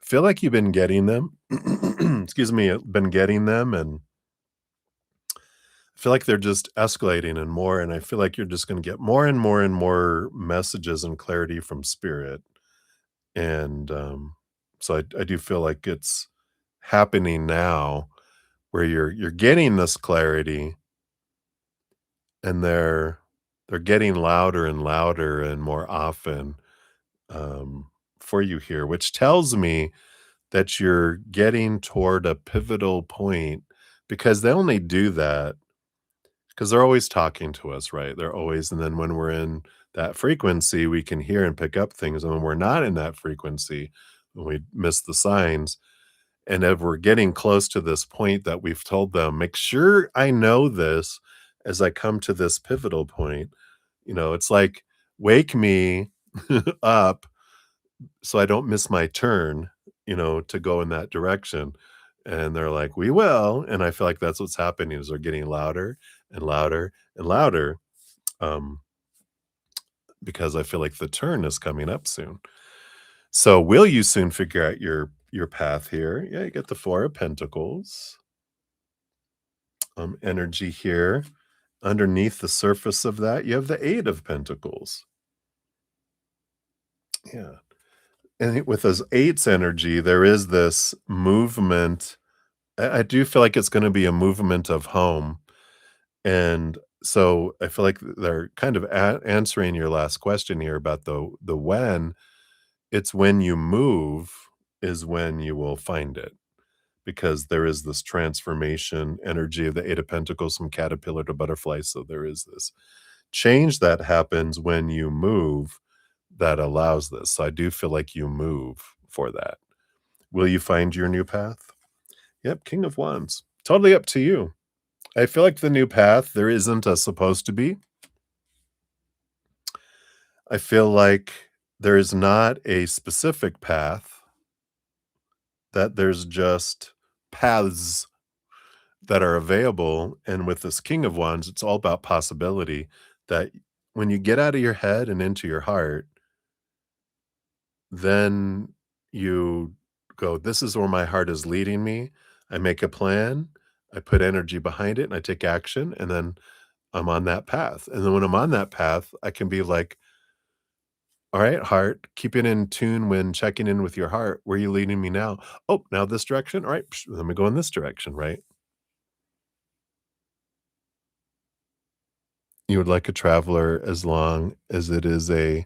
Feel like you've been getting them. Excuse me, been getting them, and I feel like they're just escalating and more. And I feel like you're just going to get more and more and more messages and clarity from spirit. And so I do feel like it's happening now, where you're getting this clarity, and they're getting louder and louder and more often, um, for you here, which tells me that you're getting toward a pivotal point, because they only do that because they're always talking to us, right? They're always, and then when we're in that frequency, we can hear and pick up things. And when we're not in that frequency, when we miss the signs, and if we're getting close to this point that we've told them, make sure I know this as I come to this pivotal point. It's like, wake me up so I don't miss my turn, to go in that direction. And they're like, we will. And I feel like that's what's happening, is they're getting louder and louder and louder. Um, because I feel like the turn is coming up soon. So will you soon figure out your path here? Yeah, you get the Four of Pentacles. Energy here. Underneath the surface of that, you have the Eight of Pentacles. Yeah. And with those eights energy, there is this movement. I do feel like it's going to be a movement of home. And so I feel like they're kind of answering your last question here about the when. It's when you move is when you will find it, because there is this transformation energy of the Eight of Pentacles from caterpillar to butterfly. So there is this change that happens when you move that allows this. So I do feel like you move for that. Will you find your new path? Yep, King of Wands. Totally up to you. I feel like the new path, there isn't a supposed to be. I feel like there is not a specific path, that there's just paths that are available. And with this King of Wands, it's all about possibility, that when you get out of your head and into your heart, then you go, this is where my heart is leading me. I make a plan, I put energy behind it, and I take action, and then I'm on that path. And then when I'm on that path, I can be like, all right, heart, keep it in tune when checking in with your heart. Where are you leading me now? Oh, now this direction. All right, let me go in this direction, right? You would like a traveler as long as it is a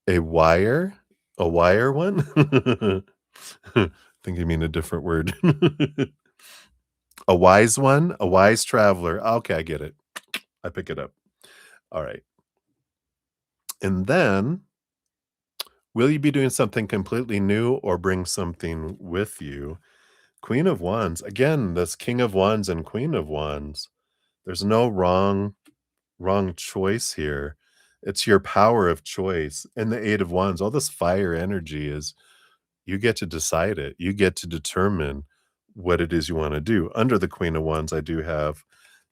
wire? A wire one? I think you mean a different word. A wise one? A wise traveler. Okay, I get it. I pick it up. All right. And then, will you be doing something completely new or bring something with you? Queen of Wands. Again, this King of Wands and Queen of Wands. There's no wrong choice here. It's your power of choice. And the Eight of Wands, all this fire energy is, you get to decide it. You get to determine what it is you want to do. Under the Queen of Wands, I do have,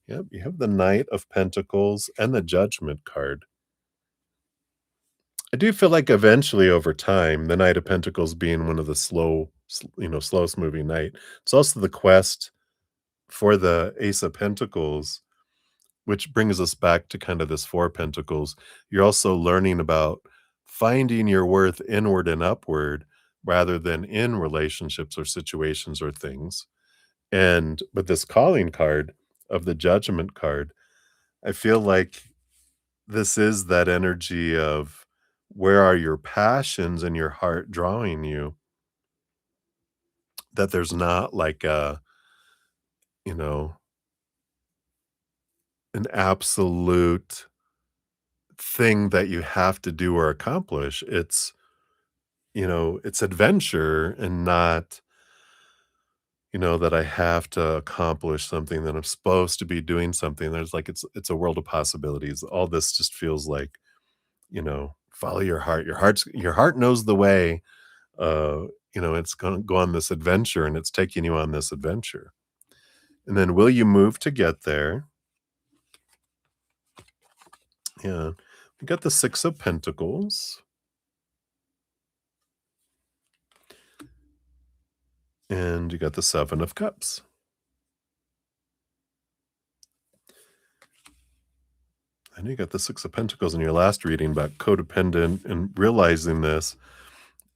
yep, you have the Knight of Pentacles and the Judgment card. I do feel like eventually over time, the Knight of Pentacles being one of the slowest moving knight. It's also the quest for the Ace of Pentacles, which brings us back to kind of this Four of Pentacles. You're also learning about finding your worth inward and upward, rather than in relationships or situations or things. And with this calling card of the judgment card, I feel like this is that energy of where are your passions and your heart drawing you? That there's not like a, you know, an absolute thing that you have to do or accomplish. It's adventure and not, that I have to accomplish something, that I'm supposed to be doing something. There's like it's a world of possibilities. All this just feels like, follow your heart. Your heart knows the way. Uh, it's gonna go on this adventure and it's taking you on this adventure. And then will you move to get there? Yeah. We got the Six of Pentacles and you got the Seven of Cups. I know you got the Six of Pentacles in your last reading about codependent and realizing this.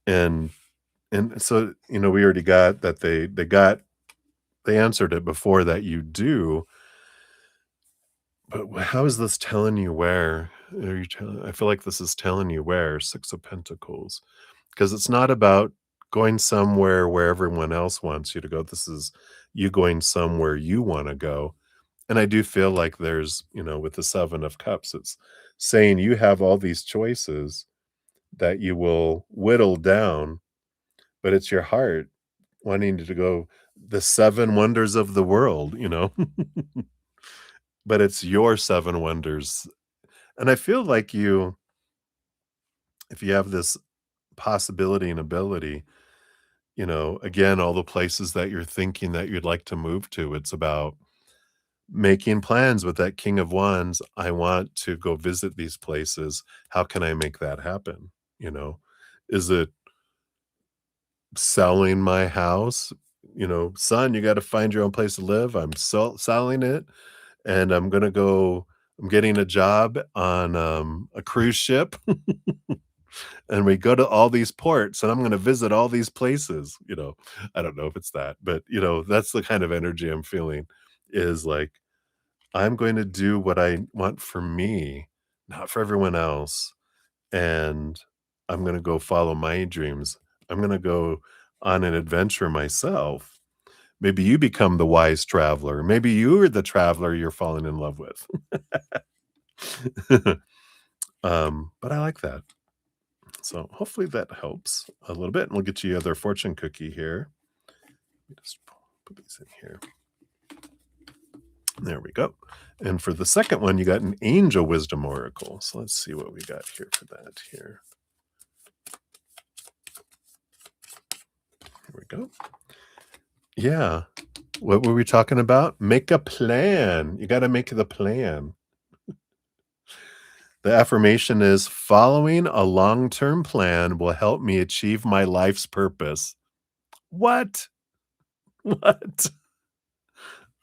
And so, we already got that they answered it before that you do. But how is this telling you where? I feel like this is telling you where, Six of Pentacles. Because it's not about going somewhere where everyone else wants you to go. This is you going somewhere you want to go. And I do feel like there's, with the Seven of Cups, it's saying you have all these choices that you will whittle down, but it's your heart wanting you to go the seven wonders of the world. But it's your seven wonders. And I feel like if you have this possibility and ability, again, all the places that you're thinking that you'd like to move to, it's about making plans with that King of Wands. I want to go visit these places. How can I make that happen? You know, is it selling my house? Son, you got to find your own place to live. I'm selling it and I'm getting a job on a cruise ship and we go to all these ports and I'm going to visit all these places. I don't know if it's that, but that's the kind of energy I'm feeling is like, I'm going to do what I want for me, not for everyone else. And I'm going to go follow my dreams. I'm going to go on an adventure myself. Maybe you become the wise traveler. Maybe you're the traveler you're falling in love with. But I like that. So hopefully that helps a little bit. And we'll get you your other fortune cookie here. Let me just put these in here. There we go. And for the second one, you got an angel wisdom oracle. So let's see what we got here for that here. Here we go. Yeah. What were we talking about? Make a plan. You got to make the plan. The affirmation is following a long-term plan will help me achieve my life's purpose. What? What?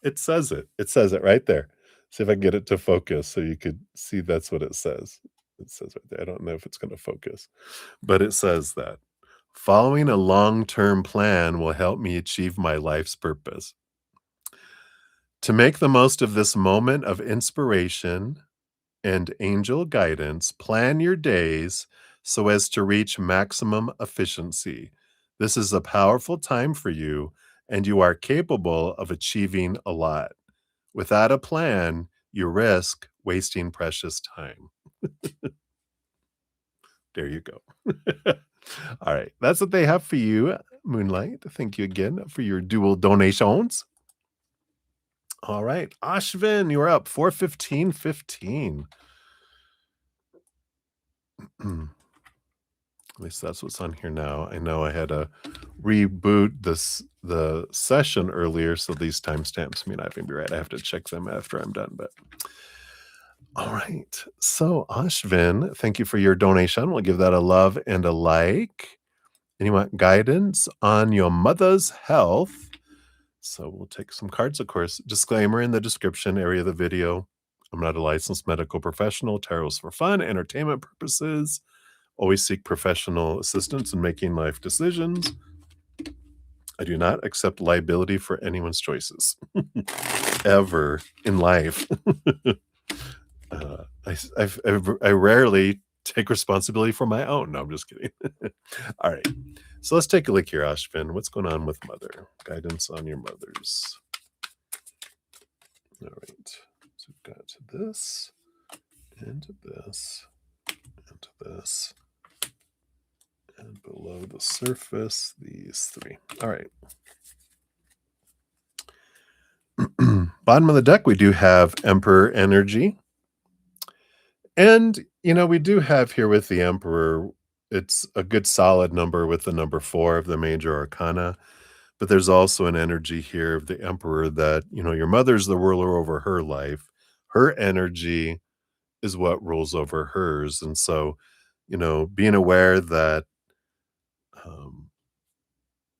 It says it. It says it right there. See if I can get it to focus so you could see that's what it says. It says right there. I don't know if it's going to focus, but it says that following a long-term plan will help me achieve my life's purpose. To make the most of this moment of inspiration and angel guidance, plan your days so as to reach maximum efficiency. This is a powerful time for you, and you are capable of achieving a lot. Without a plan, you risk wasting precious time. There you go. All right. That's what they have for you, Moonlight. Thank you again for your dual donations. All right. Ashvin, you're up 415.15. At least that's what's on here now. I know I had to reboot the session earlier, so these timestamps may not even be right. I have to check them after I'm done, but all right. So Ashvin, thank you for your donation. We'll give that a love and a like. And you want guidance on your mother's health. So we'll take some cards, of course. Disclaimer in the description area of the video. I'm not a licensed medical professional. Tarot's for fun, entertainment purposes. Always seek professional assistance in making life decisions. I do not accept liability for anyone's choices ever in life. I rarely take responsibility for my own. No, I'm just kidding. All right. So let's take a look here, Ashvin. What's going on with mother? Guidance on your mothers. All right. So we've got this, and this, and this, and below the surface, these three. All right. Bottom of the deck, we do have Emperor energy. And, we do have here with the Emperor, it's a good solid number with the number 4 of the major arcana. But there's also an energy here of the Emperor that, your mother's the ruler over her life. Her energy is what rules over hers. And so, being aware that, um,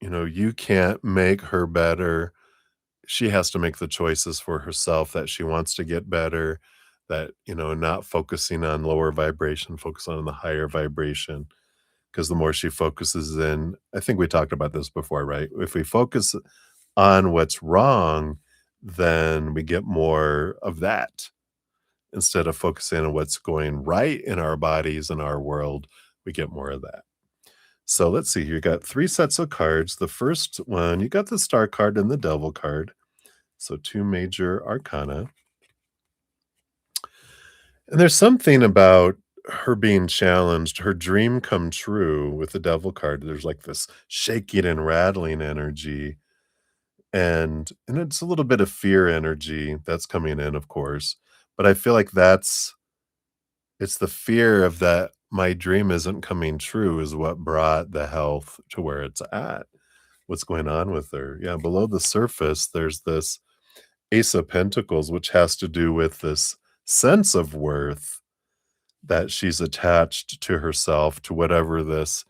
you can't make her better. She has to make the choices for herself that she wants to get better, that, not focusing on lower vibration, focus on the higher vibration. Because the more she focuses in, I think we talked about this before, right? If we focus on what's wrong, then we get more of that. Instead of focusing on what's going right in our bodies and our world, we get more of that. So let's see, you got 3 sets of cards. The first one, you got the Star card and the Devil card. So 2 major arcana. And there's something about her being challenged, her dream come true with the Devil card. There's like this shaking and rattling energy. And it's a little bit of fear energy that's coming in, of course. But I feel like it's the fear of that my dream isn't coming true is what brought the health to where it's at. What's going on with her? Yeah, below the surface, there's this Ace of Pentacles, which has to do with this sense of worth that she's attached to herself, to whatever this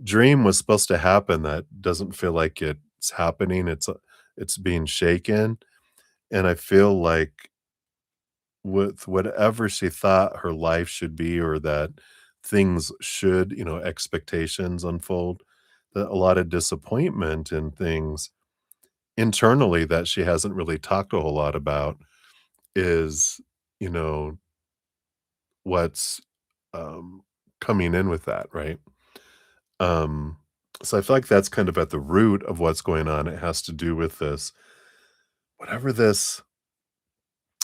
dream was supposed to happen that doesn't feel like it's happening. It's being shaken. And I feel like with whatever she thought her life should be or that things should, expectations unfold, that a lot of disappointment in things internally that she hasn't really talked a whole lot about is, you know, what's um, coming in with that, right? Um, so I feel like that's kind of at the root of what's going on. It has to do with this, whatever this,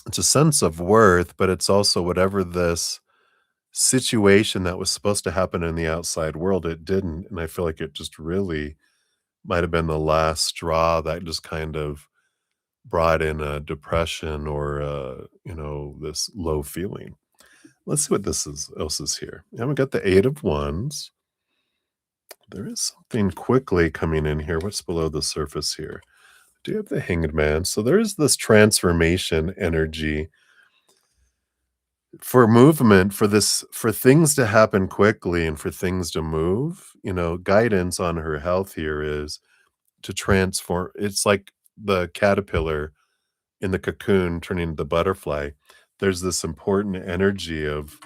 it's a sense of worth, but it's also whatever this situation that was supposed to happen in the outside world, it didn't. And I feel like it just really might have been the last straw that just kind of brought in a depression or, this low feeling. Let's see what this is else is here. We haven't got the 8 of Wands. There is something quickly coming in here. What's below the surface here? Do you have the Hanged Man? So there is this transformation energy for movement, for things to happen quickly and for things to move. Guidance on her health here is to transform. It's like the caterpillar in the cocoon turning into the butterfly. There's this important energy of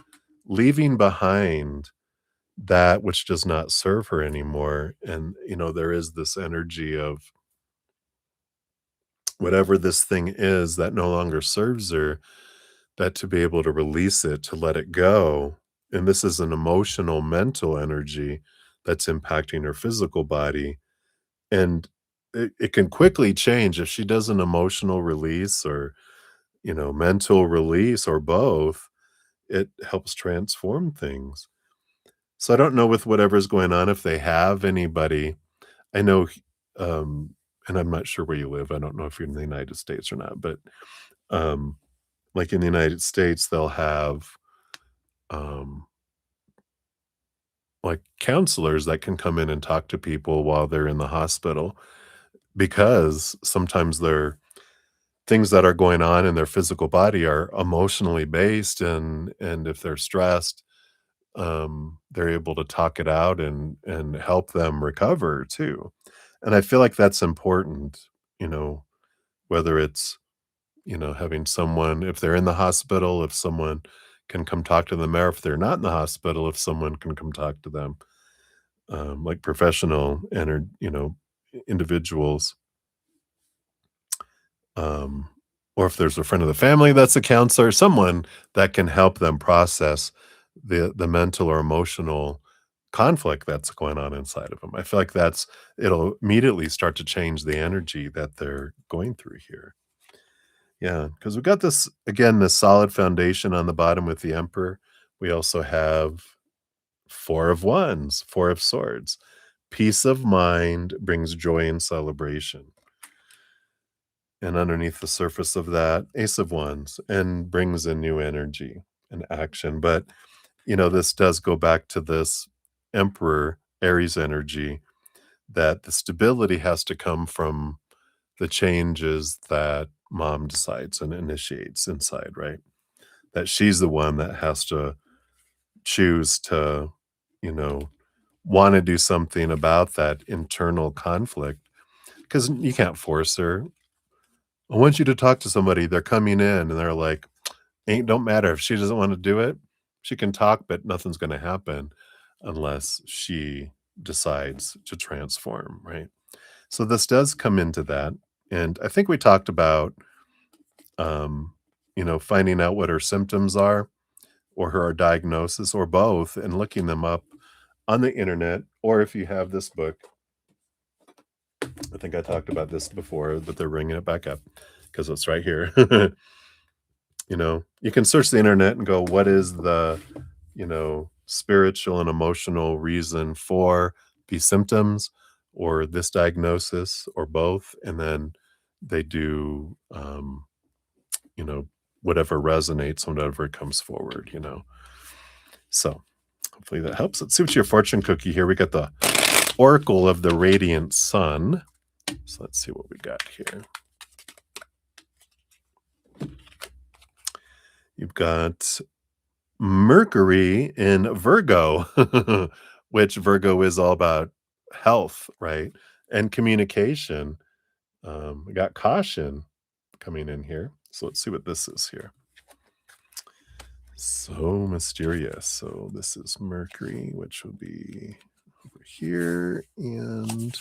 leaving behind that which does not serve her anymore. And, there is this energy of whatever this thing is that no longer serves her, that to be able to release it, to let it go. And this is an emotional, mental energy that's impacting her physical body. And it can quickly change if she does an emotional release or, mental release or both. It helps transform things. So I don't know with whatever's going on if they have anybody. I know, um, and I'm not sure where you live. I don't know if you're in the United States or not, but um, like in the United States, they'll have um, like counselors that can come in and talk to people while they're in the hospital because sometimes they're things that are going on in their physical body are emotionally based, and if they're stressed, they're able to talk it out and help them recover too. And I feel like that's important, you know, whether it's, having someone, if they're in the hospital, if someone can come talk to them, or if they're not in the hospital, if someone can come talk to them, like professional individuals, um, or if there's a friend of the family that's a counselor, someone that can help them process the mental or emotional conflict that's going on inside of them. I feel like it'll immediately start to change the energy that they're going through here. Yeah, because we got this again, this solid foundation on the bottom with the Emperor. We also have Four of Wands, Four of Swords. Peace of mind brings joy and celebration. And underneath the surface of that, Ace of Wands, and brings in new energy and action. But, this does go back to this Emperor, Aries energy, that the stability has to come from the changes that mom decides and initiates inside, right? That she's the one that has to choose to, you know, want to do something about that internal conflict because you can't force her. I want you to talk to somebody. They're coming in and they're like, ain't don't matter if she doesn't want to do it. She can talk, but nothing's going to happen unless she decides to transform, right? So this does come into that. And I think we talked about, um, finding out what her symptoms are or her diagnosis or both and looking them up on the internet. Or if you have this book, I think I talked about this before, but they're bringing it back up because it's right here. You can search the internet and go, what is the, spiritual and emotional reason for these symptoms or this diagnosis or both? And then they do, you know, whatever resonates, whatever comes forward. So hopefully that helps. Let's see what's your fortune cookie here. We got the Oracle of the Radiant Sun. So let's see what we got here. You've got Mercury in Virgo, which Virgo is all about health, right? And communication. We got caution coming in here. So let's see what this is here. So mysterious. So this is Mercury, which would be over here. And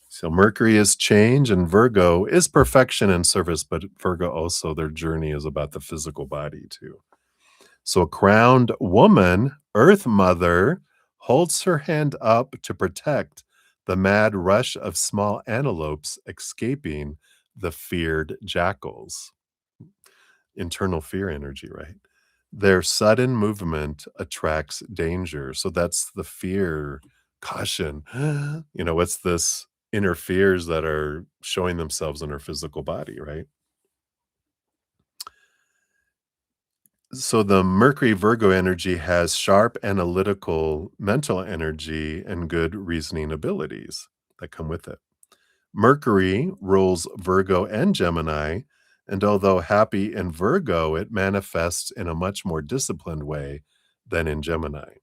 so Mercury is change and Virgo is perfection and service, but Virgo also, their journey is about the physical body too. So a crowned woman, Earth Mother, holds her hand up to protect the mad rush of small antelopes escaping the feared jackals. Internal fear energy, right? Their sudden movement attracts danger. So that's the fear, caution. What's this inner fears that are showing themselves in our physical body, right? So the Mercury Virgo energy has sharp analytical mental energy and good reasoning abilities that come with it. Mercury rules Virgo and Gemini, and although happy in Virgo, it manifests in a much more disciplined way than in Gemini.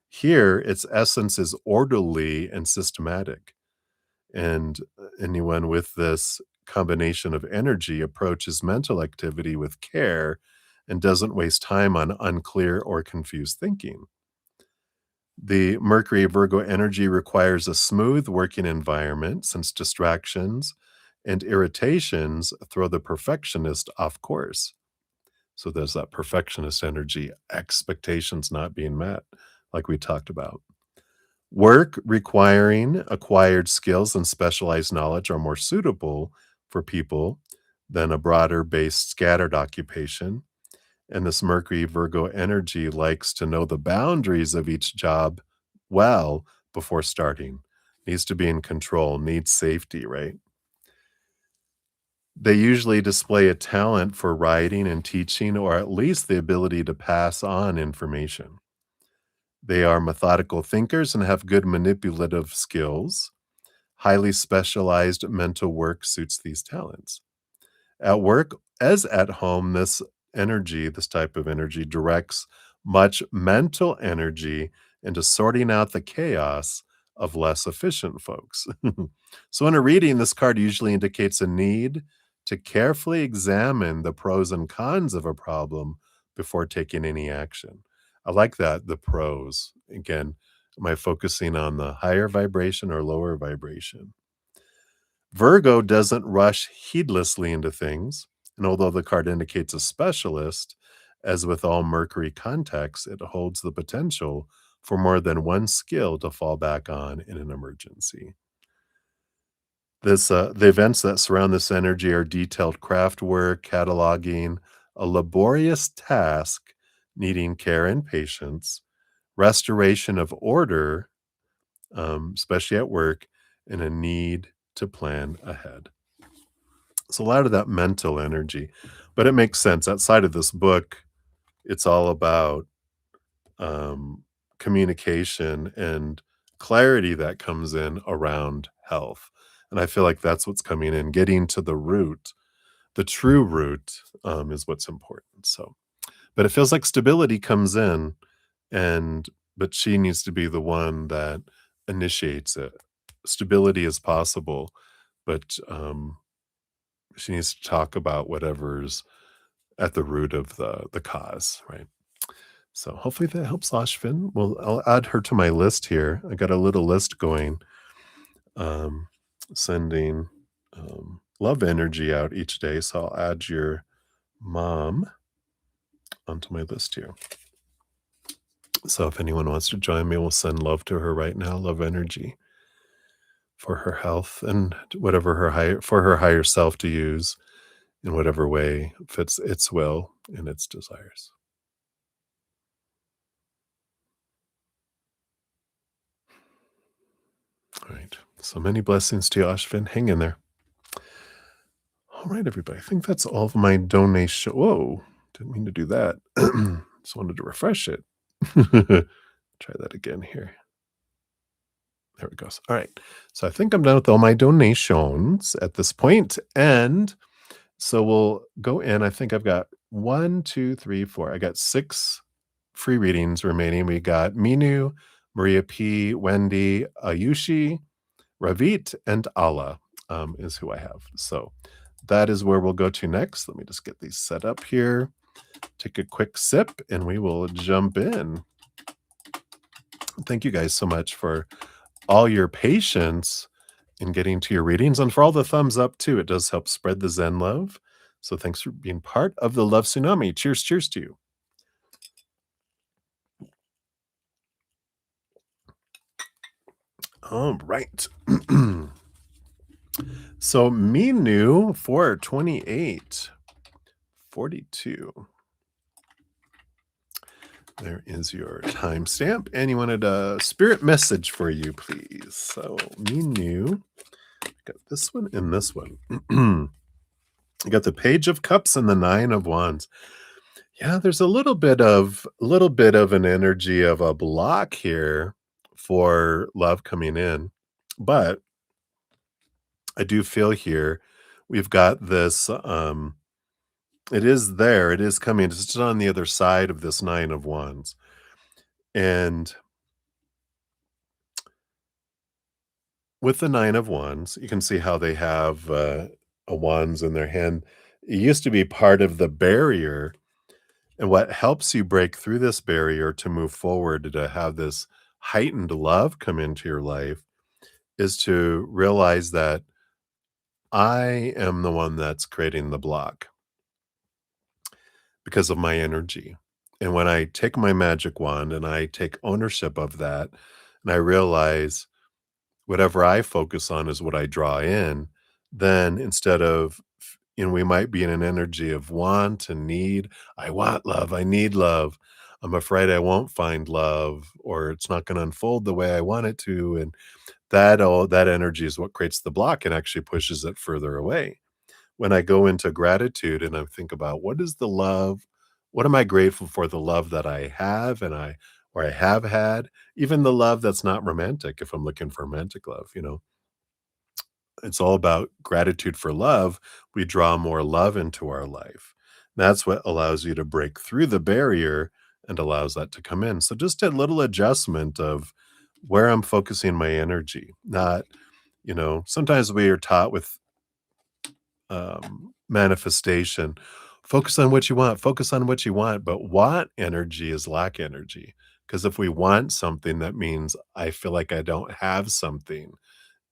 Here, its essence is orderly and systematic, and anyone with this combination of energy approaches mental activity with care and doesn't waste time on unclear or confused thinking. The Mercury Virgo energy requires a smooth working environment since distractions and irritations throw the perfectionist off course. So there's that perfectionist energy, expectations not being met, like we talked about. Work requiring acquired skills and specialized knowledge are more suitable for people than a broader based scattered occupation. And this Mercury Virgo energy likes to know the boundaries of each job well before starting. Needs to be in control, needs safety, right? They usually display a talent for writing and teaching, or at least the ability to pass on information. They are methodical thinkers and have good manipulative skills. Highly specialized mental work suits these talents. At work as at home, this type of energy directs much mental energy into sorting out the chaos of less efficient folks. So in a reading, this card usually indicates a need to carefully examine the pros and cons of a problem before taking any action. I like that, the pros. Again, am I focusing on the higher vibration or lower vibration? Virgo doesn't rush heedlessly into things, and although the card indicates a specialist, as with all Mercury contexts, it holds the potential for more than one skill to fall back on in an emergency. The events that surround this energy are detailed craft work, cataloging, a laborious task needing care and patience, restoration of order, especially at work, and a need to plan ahead. It's a lot of that mental energy, but it makes sense. Outside of this book, it's all about um, communication and clarity that comes in around health. And I feel like that's what's coming in. Getting to the root, the true root, is what's important. So, but it feels like stability comes in, and but she needs to be the one that initiates it. Stability is possible, but she needs to talk about whatever's at the root of the cause, right? So hopefully that helps Ashvin. Well, I'll add her to my list here. I got a little list going, um, sending love energy out each day. So I'll add your mom onto my list here. So if anyone wants to join me, we'll send love to her right now, love energy for her health and whatever her higher self to use in whatever way fits its will and its desires. All right. So many blessings to you, Ashvin. Hang in there. All right, everybody. I think that's all of my donation. Whoa, didn't mean to do that. Just wanted to refresh it. Try that again here. There it goes. All right. So I think I'm done with all my donations at this point. And so we'll go in. I think I've got 1, 2, 3, 4. I got 6 free readings remaining. We got Minu, Maria P, Wendy, Ayushi, Ravit, and Allah is who I have. So that is where we'll go to next. Let me just get these set up here. Take a quick sip and we will jump in. Thank you guys so much for all your patience in getting to your readings and for all the thumbs up too. It does help spread the Zen love. So thanks for being part of the love tsunami. Cheers, cheers to you. All right. So Minu 42842. There is your timestamp. And you wanted a spirit message for you, please. So Minu, got this one and this one. You got the Page of Cups and the Nine of Wands. Yeah, there's a little bit of an energy of a block here for love coming in. But I do feel here we've got this it is there, it is coming. It's just on the other side of this Nine of Wands. And with the Nine of Wands, you can see how they have a wands in their hand. It used to be part of the barrier. And what helps you break through this barrier to move forward, to have this heightened love come into your life, is to realize that I am the one that's creating the block because of my energy. And when I take my magic wand and I take ownership of that, and I realize whatever I focus on is what I draw in, then instead of, we might be in an energy of want and need. I want love. I need love. I'm afraid I won't find love, or it's not going to unfold the way I want it to. And that energy is what creates the block and actually pushes it further away. When I go into gratitude and I think about what is the love, what am I grateful for, the love that I have or I have had, even the love that's not romantic, if I'm looking for romantic love, it's all about gratitude for love. We draw more love into our life. That's what allows you to break through the barrier and allows that to come in. So just a little adjustment of where I'm focusing my energy. Not, sometimes we are taught with manifestation, Focus on what you want, focus on what you want, but want energy is lack energy. Because if we want something, that means I feel like I don't have something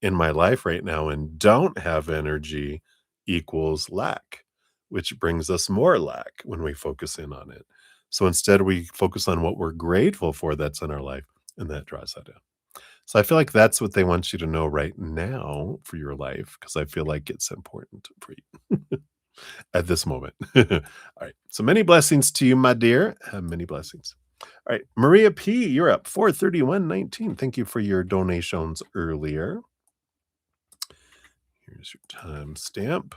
in my life right now, and don't have energy equals lack, which brings us more lack when we focus in on it. So instead, we focus on what we're grateful for that's in our life, and that draws that in. So I feel like that's what they want you to know right now for your life, because I feel like it's important for you at this moment. All right. So many blessings to you, my dear. Many blessings. All right. Maria P., you're up 431.19. Thank you for your donations earlier. Here's your timestamp.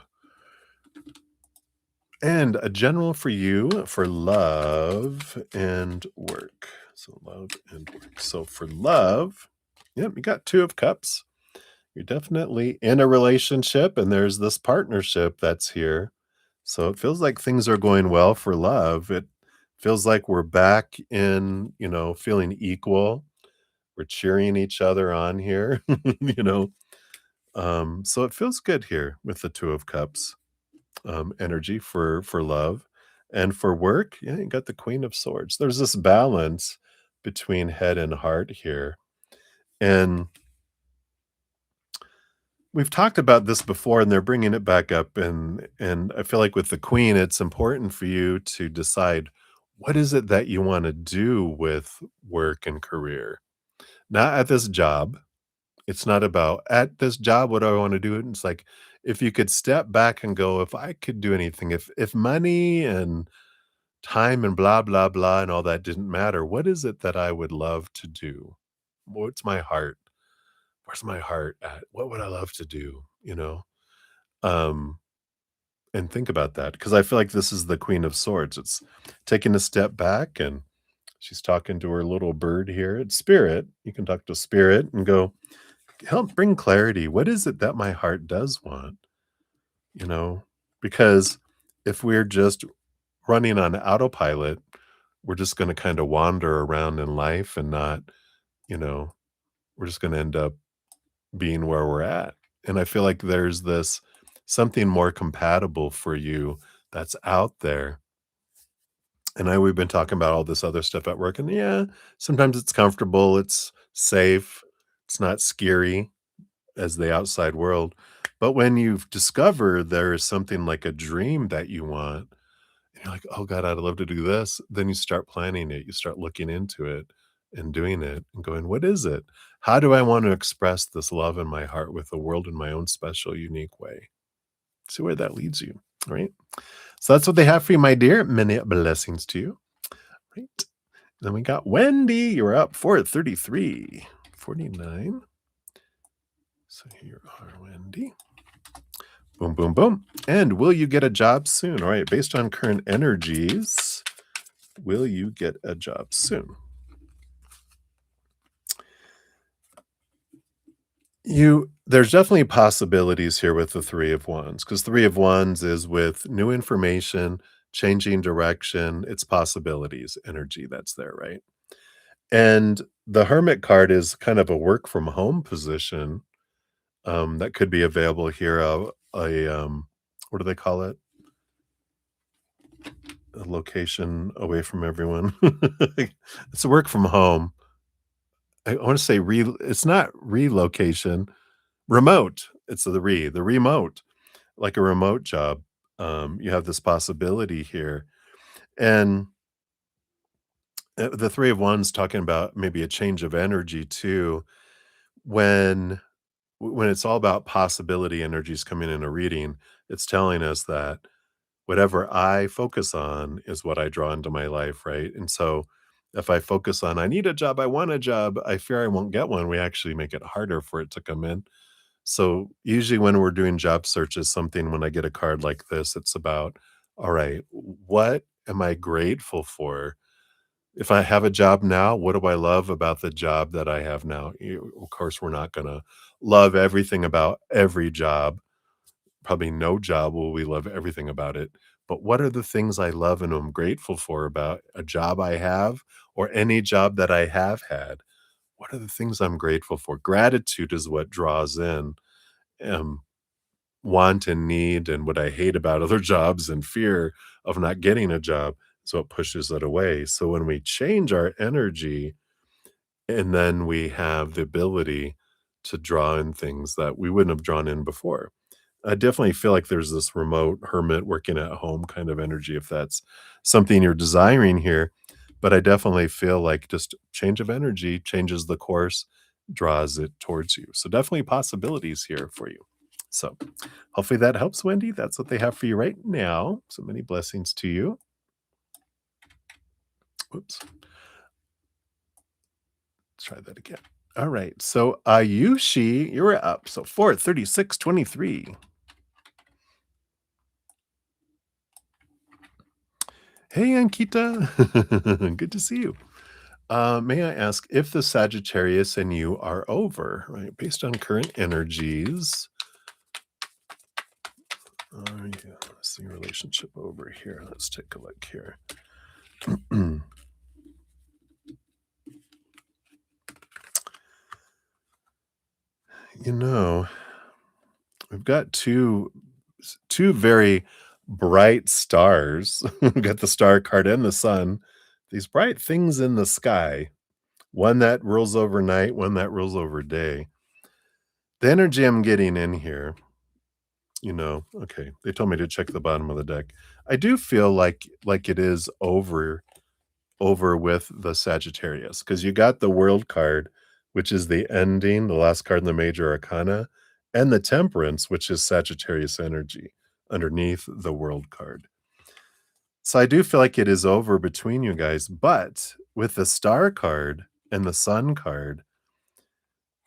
And a general for you for love and work. So love and work. So for love, yep, you got Two of Cups. You're definitely in a relationship, and there's this partnership that's here. So it feels like things are going well for love. It feels like we're back in, feeling equal. We're cheering each other on here, you know. So it feels good here with the Two of Cups energy for love. And for work, yeah, you got the Queen of Swords. There's this balance between head and heart here. And we've talked about this before, and they're bringing it back up, and I feel like with the queen, it's important for you to decide what is it that you wanna do with work and career. Not at this job. It's not about, "At this job, what do I wanna do?" It's like, if you could step back and go, "If I could do anything, if money and time and blah, blah, blah, and all that didn't matter, what is it that I would love to do? What's my heart? Where's my heart at? What would I love to do?" You know? Um, and think about that, because I feel like this is the Queen of Swords. It's taking a step back, and she's talking to her little bird here. It's spirit. You can talk to spirit and go, help bring clarity. What is it that my heart does want? You know, because if we're just running on autopilot, we're just going to kind of wander around in life and not, you know, we're just going to end up being where we're at. And I feel like there's this something more compatible for you that's out there. And we've been talking about all this other stuff at work, and yeah, sometimes it's comfortable, it's safe, it's not scary as the outside world. But when you've discovered there is something like a dream that you want, and you're like, "Oh God, I'd love to do this." Then you start planning it, you start looking into it and doing it and going, "What is it? How do I want to express this love in my heart with the world in my own special, unique way?" See where that leads you. All right. So that's what they have for you, my dear. Many blessings to you. Right. Then we got Wendy. You're up 433.49. So here you are, Wendy. Boom, boom, boom. And will you get a job soon? All right. Based on current energies, will you get a job soon? There's definitely possibilities here with the 3 of Wands, because 3 of Wands is with new information, changing direction, it's possibilities energy that's there, right? And the Hermit card is kind of a work from home position, that could be available here, what do they call it? A location away from everyone. It's a work from home. I wanna say it's not relocation, remote. It's the remote, like a remote job. You have this possibility here. And the 3 of Wands talking about maybe a change of energy too. When when it's all about possibility energies coming in a reading, it's telling us that whatever I focus on is what I draw into my life, right? And so if I focus on, I need a job, I want a job, I fear I won't get one, we actually make it harder for it to come in. So usually when we're doing job searches, something when I get a card like this, it's about, all right, what am I grateful for? If I have a job now, what do I love about the job that I have now? Of course, we're not going to love everything about every job. Probably no job will we love everything about it. But what are the things I love and I'm grateful for about a job I have or any job that I have had? What are the things I'm grateful for? Gratitude is what draws in. Um, want and need and what I hate about other jobs and fear of not getting a job. So it pushes it away. So when we change our energy and then we have the ability to draw in things that we wouldn't have drawn in before. I definitely feel like there's this remote hermit working at home kind of energy if that's something you're desiring here. But I definitely feel like just change of energy changes the course, draws it towards you. So definitely possibilities here for you. So hopefully that helps, Wendy. That's what they have for you right now. So many blessings to you. Whoops. Let's try that again. All right. So Ayushi, you're up. So 43623. Hey, Ankita. Good to see you. May I ask if the Sagittarius and you are over, right? Based on current energies, are you, let's see, relationship over here. Let's take a look here. You know, we've got two very bright stars. We've got the star card and the sun. These bright things in the sky. One that rules over night, one that rules over day. The energy I'm getting in here, okay, they told me to check the bottom of the deck. I do feel like it is over with the Sagittarius because you got the World card, which is the ending, the last card in the major arcana, and the Temperance, which is Sagittarius energy underneath the World card. So I do feel like it is over between you guys, but with the Star card and the Sun card,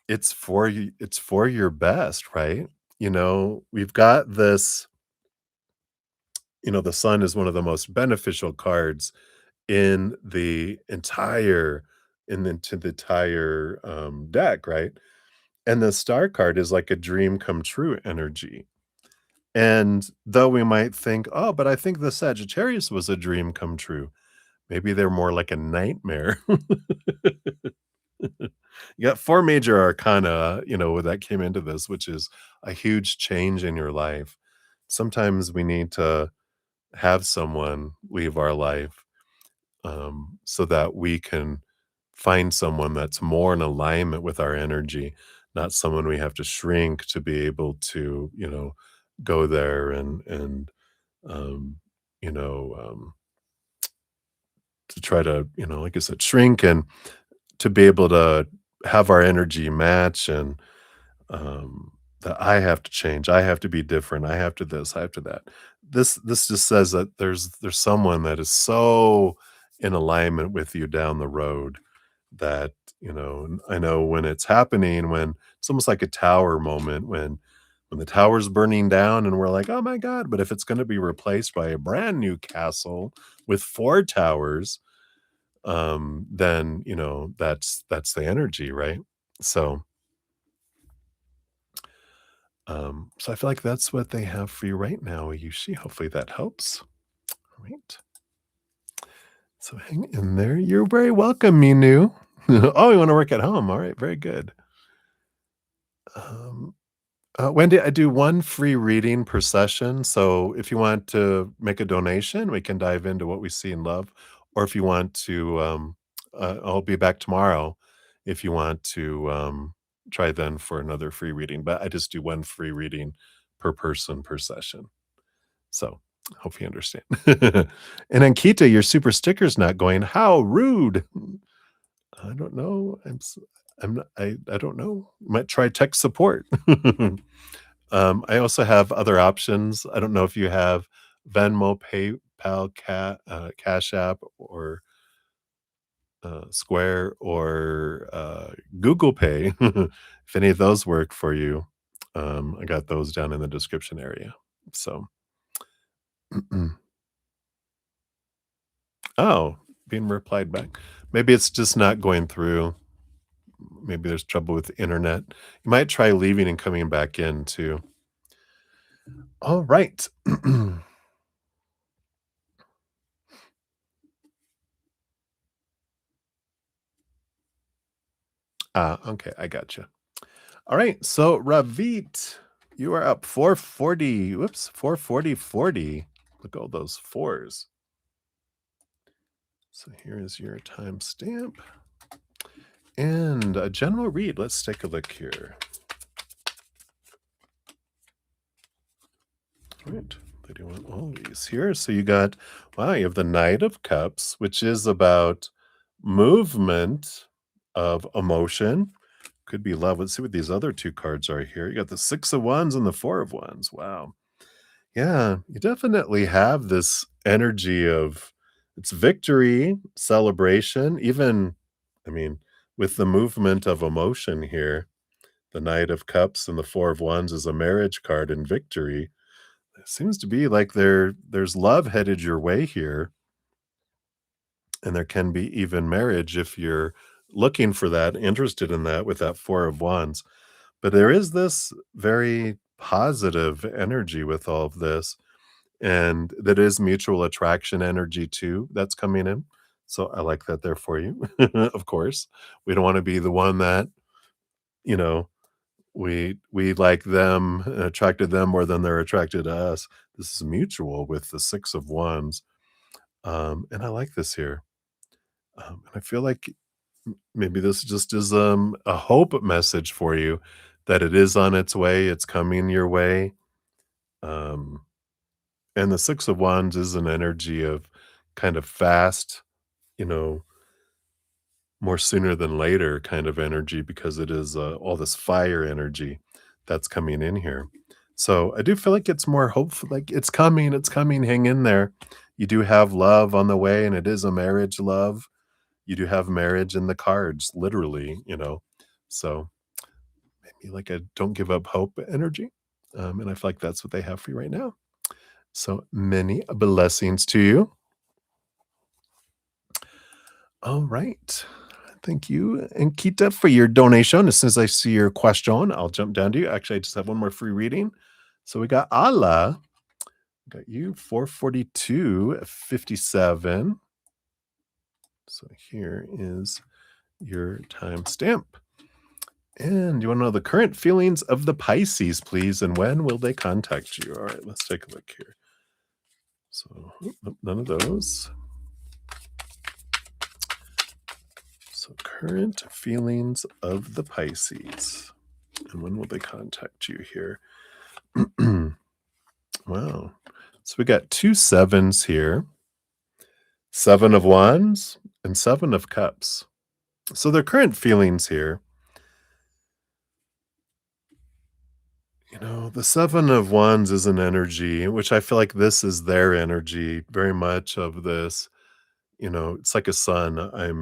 it's for you, it's for your best, right? We've got this, the Sun is one of the most beneficial cards in the entire into the entire deck, right? And the Star card is like a dream come true energy. And though we might think, oh, but I think the Sagittarius was a dream come true. Maybe they're more like a nightmare. You got four major arcana, that came into this, which is a huge change in your life. Sometimes we need to have someone leave our life so that we can find someone that's more in alignment with our energy, not someone we have to shrink to be able to, go there and um, you know, um, to try to, like I said, shrink and to be able to have our energy match and that I have to change, I have to be different, I have to this, I have to that. This just says that there's someone that is so in alignment with you down the road that, I know when it's happening, when it's almost like a tower moment when the tower's burning down and we're like, "Oh my god," but if it's gonna be replaced by a brand new castle with 4 towers, then, that's the energy, right? So so I feel like that's what they have for you right now, Yushi. Hopefully that helps. All right. So hang in there. You're very welcome, Minu. Oh, you want to work at home? All right, very good. Um, Wendy, I do one free reading per session. So if you want to make a donation, we can dive into what we see and love. Or if you want to, I'll be back tomorrow if you want to try then for another free reading. But I just do one free reading per person per session. So, hope you understand. And Ankita, your super sticker's not going. How rude. I don't know. I'm not, I don't know. Might try tech support. I also have other options. I don't know if you have Venmo, PayPal, Cash App, or Square, or Google Pay. If any of those work for you, I got those down in the description area. So, oh, being replied back. Maybe it's just not going through. Maybe there's trouble with the internet. You might try leaving and coming back in too. All right. Okay, I gotcha. All right, so Ravit, You are up 440. Whoops, 440.40. Look at all those fours. So here is your timestamp and a general read. Let's take a look here. All right. They do want all these here. So you got, wow, you have the Knight of Cups, which is about movement of emotion. Could be love. Let's see what these other two cards are here. You got the Six of Wands and the Four of Wands. Wow. Yeah, you definitely have this energy of it's victory, celebration, even, I mean, with the movement of emotion here, the Knight of Cups and the Four of Wands is a marriage card in victory. It seems to be like there's love headed your way here, and there can be even marriage if you're looking for that, interested in that with that Four of Wands. But there is this very positive energy with all of this, and that is mutual attraction energy too that's coming in. So I like that there for you. Of course, we don't want to be the one that, you know, we like them, attracted them more than they're attracted to us. This is mutual with the Six of Wands. And I like this here. And I feel like maybe this just is a hope message for you that it is on its way, it's coming your way. Um, and the Six of Wands is an energy of kind of fast, you know, more sooner than later kind of energy because it is all this fire energy that's coming in here. So I do feel like it's more hopeful, like it's coming, hang in there. You do have love on the way, and it is a marriage love. You do have marriage in the cards, literally, you know. So maybe like a don't give up hope energy. And I feel like that's what they have for you right now. So many blessings to you. All right. Thank you, Ankita, for your donation. As soon as I see your question, I'll jump down to you. Actually, I just have one more free reading. So we got Allah. Got you 442.57. So here is your timestamp. And you want to know the current feelings of the Pisces, please, and when will they contact you? All right, let's take a look here. So none of those. So current feelings of the Pisces. And when will they contact you here? Wow. So we got two sevens here. Seven of Wands and Seven of Cups. So their current feelings here, you know, the Seven of Wands is an energy, which I feel like this is their energy, very much of this, you know, it's like a sun. I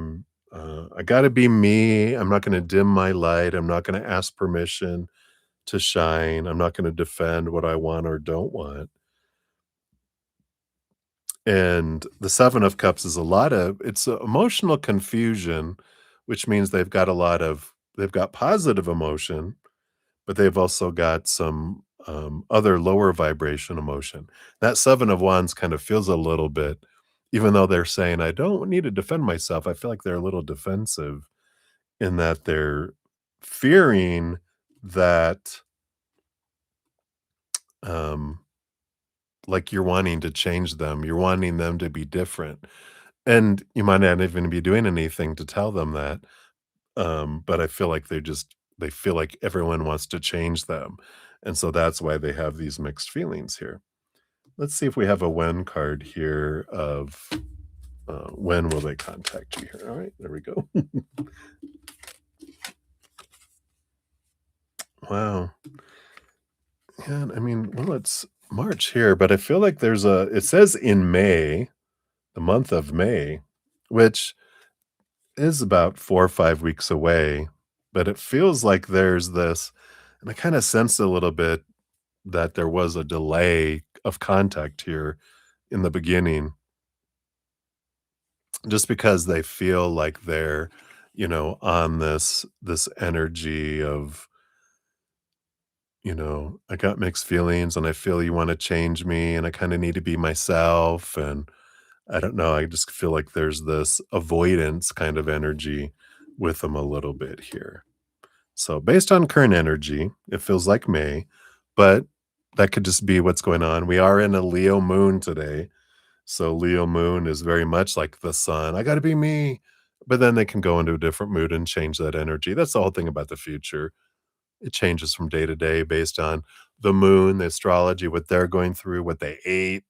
got to be me. I'm not going to dim my light. I'm not going to ask permission to shine. I'm not going to defend what I want or don't want. And the Seven of Cups is it's a emotional confusion, which means they've got positive emotion, but they've also got some other lower vibration emotion. That Seven of Wands kind of feels a little bit, even though they're saying, I don't need to defend myself, I feel like they're a little defensive in that they're fearing that, um, like you're wanting to change them, you're wanting them to be different. And you might not even be doing anything to tell them that, but I feel like they feel like everyone wants to change them, and so that's why they have these mixed feelings here. Let's see if we have a when card here of, when will they contact you here? All right, there we go. Wow. And I mean, well, it's March here, but I feel like it says in May, the month of May, which is about 4 or 5 weeks away, but it feels like there's this, and I kinda sensed a little bit that there was a delay of contact here in the beginning, just because they feel like they're, you know, on this energy of, you know, I got mixed feelings and I feel you wanna change me and I kinda need to be myself, and I don't know, I just feel like there's this avoidance kind of energy with them a little bit here. So based on current energy, it feels like May, but that could just be what's going on. We are in a Leo moon today. So Leo moon is very much like the sun. I got to be me. But then they can go into a different mood and change that energy. That's the whole thing about the future. It changes from day to day based on the moon, the astrology, what they're going through, what they ate,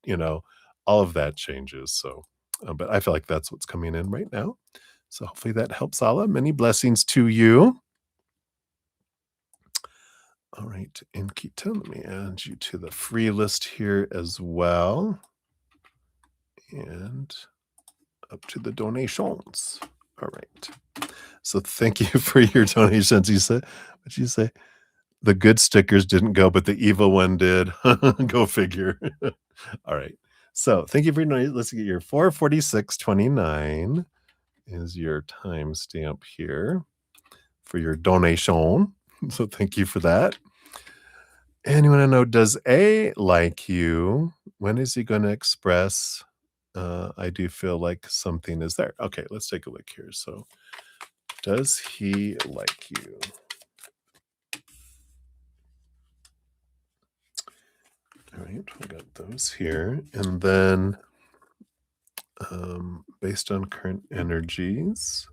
all of that changes. So, but I feel like that's what's coming in right now. So hopefully that helps, Allah. Many blessings to you. All right, and Kita, let me add you to the free list here as well. And up to the donations. All right. So thank you for your donations. What'd you say? The good stickers didn't go, but the evil one did. Go figure. All right. So thank you for your, let's get your 446.29 is your timestamp here for your donation. So thank you for that. And you want to know, does A like you? When is he going to express, I do feel like something is there? Okay, let's take a look here. So does he like you? All right, we got those here. And then based on current energies,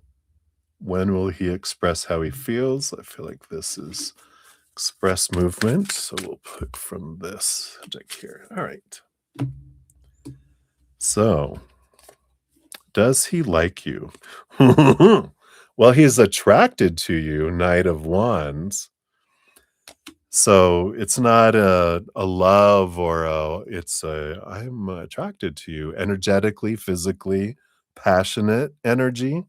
when will he express how he feels? I feel like this is express movement. So we'll put from this deck here. All right. So does he like you? Well, he's attracted to you, Knight of Wands. So it's not a love or I'm attracted to you energetically, physically, passionate energy.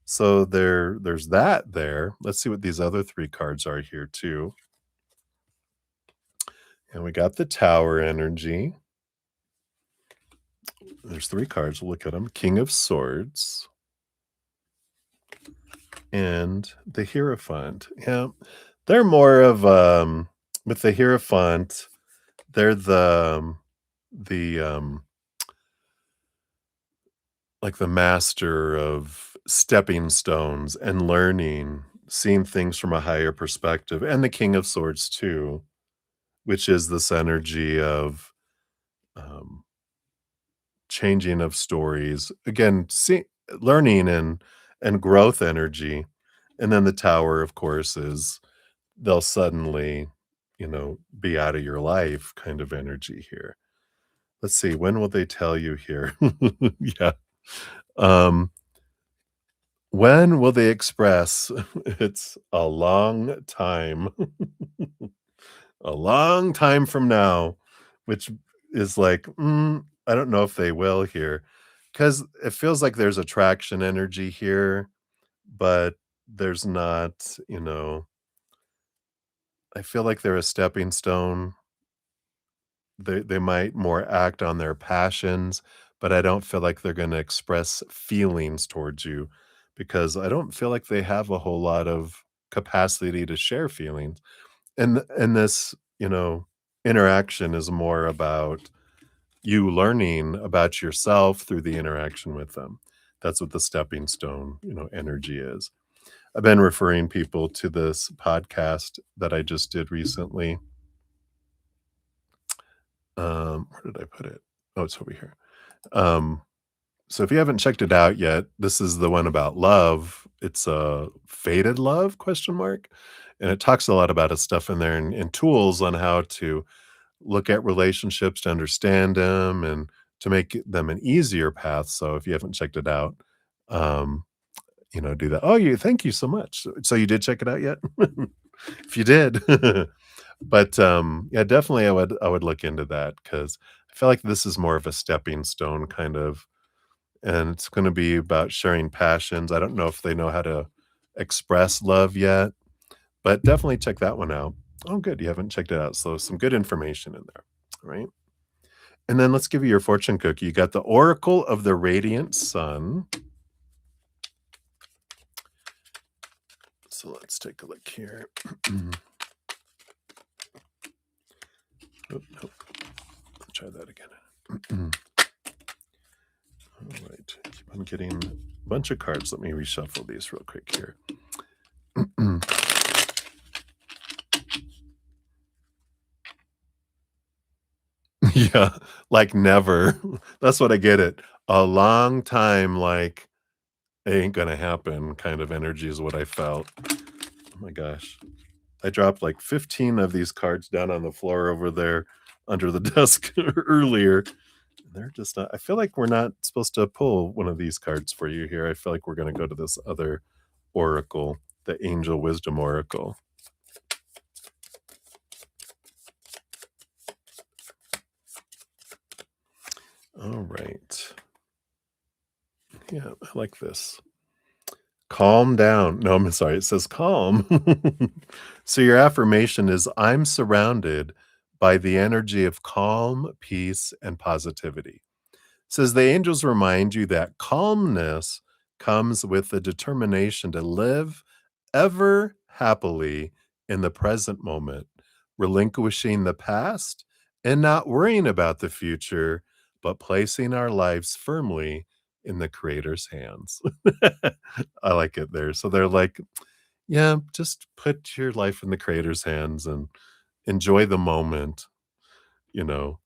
So there's that there. Let's see what these other three cards are here too. And we got the Tower energy. There's three cards. We'll look at them. King of Swords and the Hierophant. Yeah. They're more of with the Hierophant, they're the like the master of stepping stones and learning, seeing things from a higher perspective, and the King of Swords too, which is this energy of um, changing of stories. Again, learning and growth energy. And then the Tower, of course, is they'll suddenly, be out of your life kind of energy here. Let's see, when will they tell you here? Yeah. Um, when will they express? It's a long time. A long time from now, which is like, I don't know if they will here, because it feels like there's attraction energy here, but there's not, I feel like they're a stepping stone. They might more act on their passions, but I don't feel like they're gonna express feelings towards you because I don't feel like they have a whole lot of capacity to share feelings. And this, interaction is more about you learning about yourself through the interaction with them. That's what the stepping stone, energy is. I've been referring people to this podcast that I just did recently. Where did I put it? Oh, it's over here. Um, so if you haven't checked it out yet, this is the one about love. It's a fated love question mark. And it talks a lot about his stuff in there and tools on how to look at relationships to understand them and to make them an easier path. So if you haven't checked it out, um, do that. Oh, thank you so much. So you did check it out yet? If you did. But yeah, definitely I would look into that because I feel like this is more of a stepping stone kind of, and it's going to be about sharing passions. I don't know if they know how to express love yet, but definitely check that one out. Oh, good. You haven't checked it out. So some good information in there. All right. And then let's give you your fortune cookie. You got the Oracle of the Radiant Sun. So let's take a look here. Nope. Let's try that again. All right. Keep on getting a bunch of cards. Let me reshuffle these real quick here. Yeah, like never. That's what I get it. A long time, like, it ain't gonna happen kind of energy is what I felt. Oh my gosh. I dropped like 15 of these cards down on the floor over there under the desk earlier. They're just not I feel like we're not supposed to pull one of these cards for you here. I feel like we're gonna go to this other oracle, the Angel Wisdom Oracle. All right. Yeah, I like this. Calm down. No, I'm sorry. It says calm. So your affirmation is I'm surrounded by the energy of calm, peace, and positivity. Says the angels remind you that calmness comes with the determination to live ever happily in the present moment, relinquishing the past and not worrying about the future, but placing our lives firmly in the creator's hands. I like it there. So they're like, yeah, just put your life in the creator's hands and enjoy the moment, you know,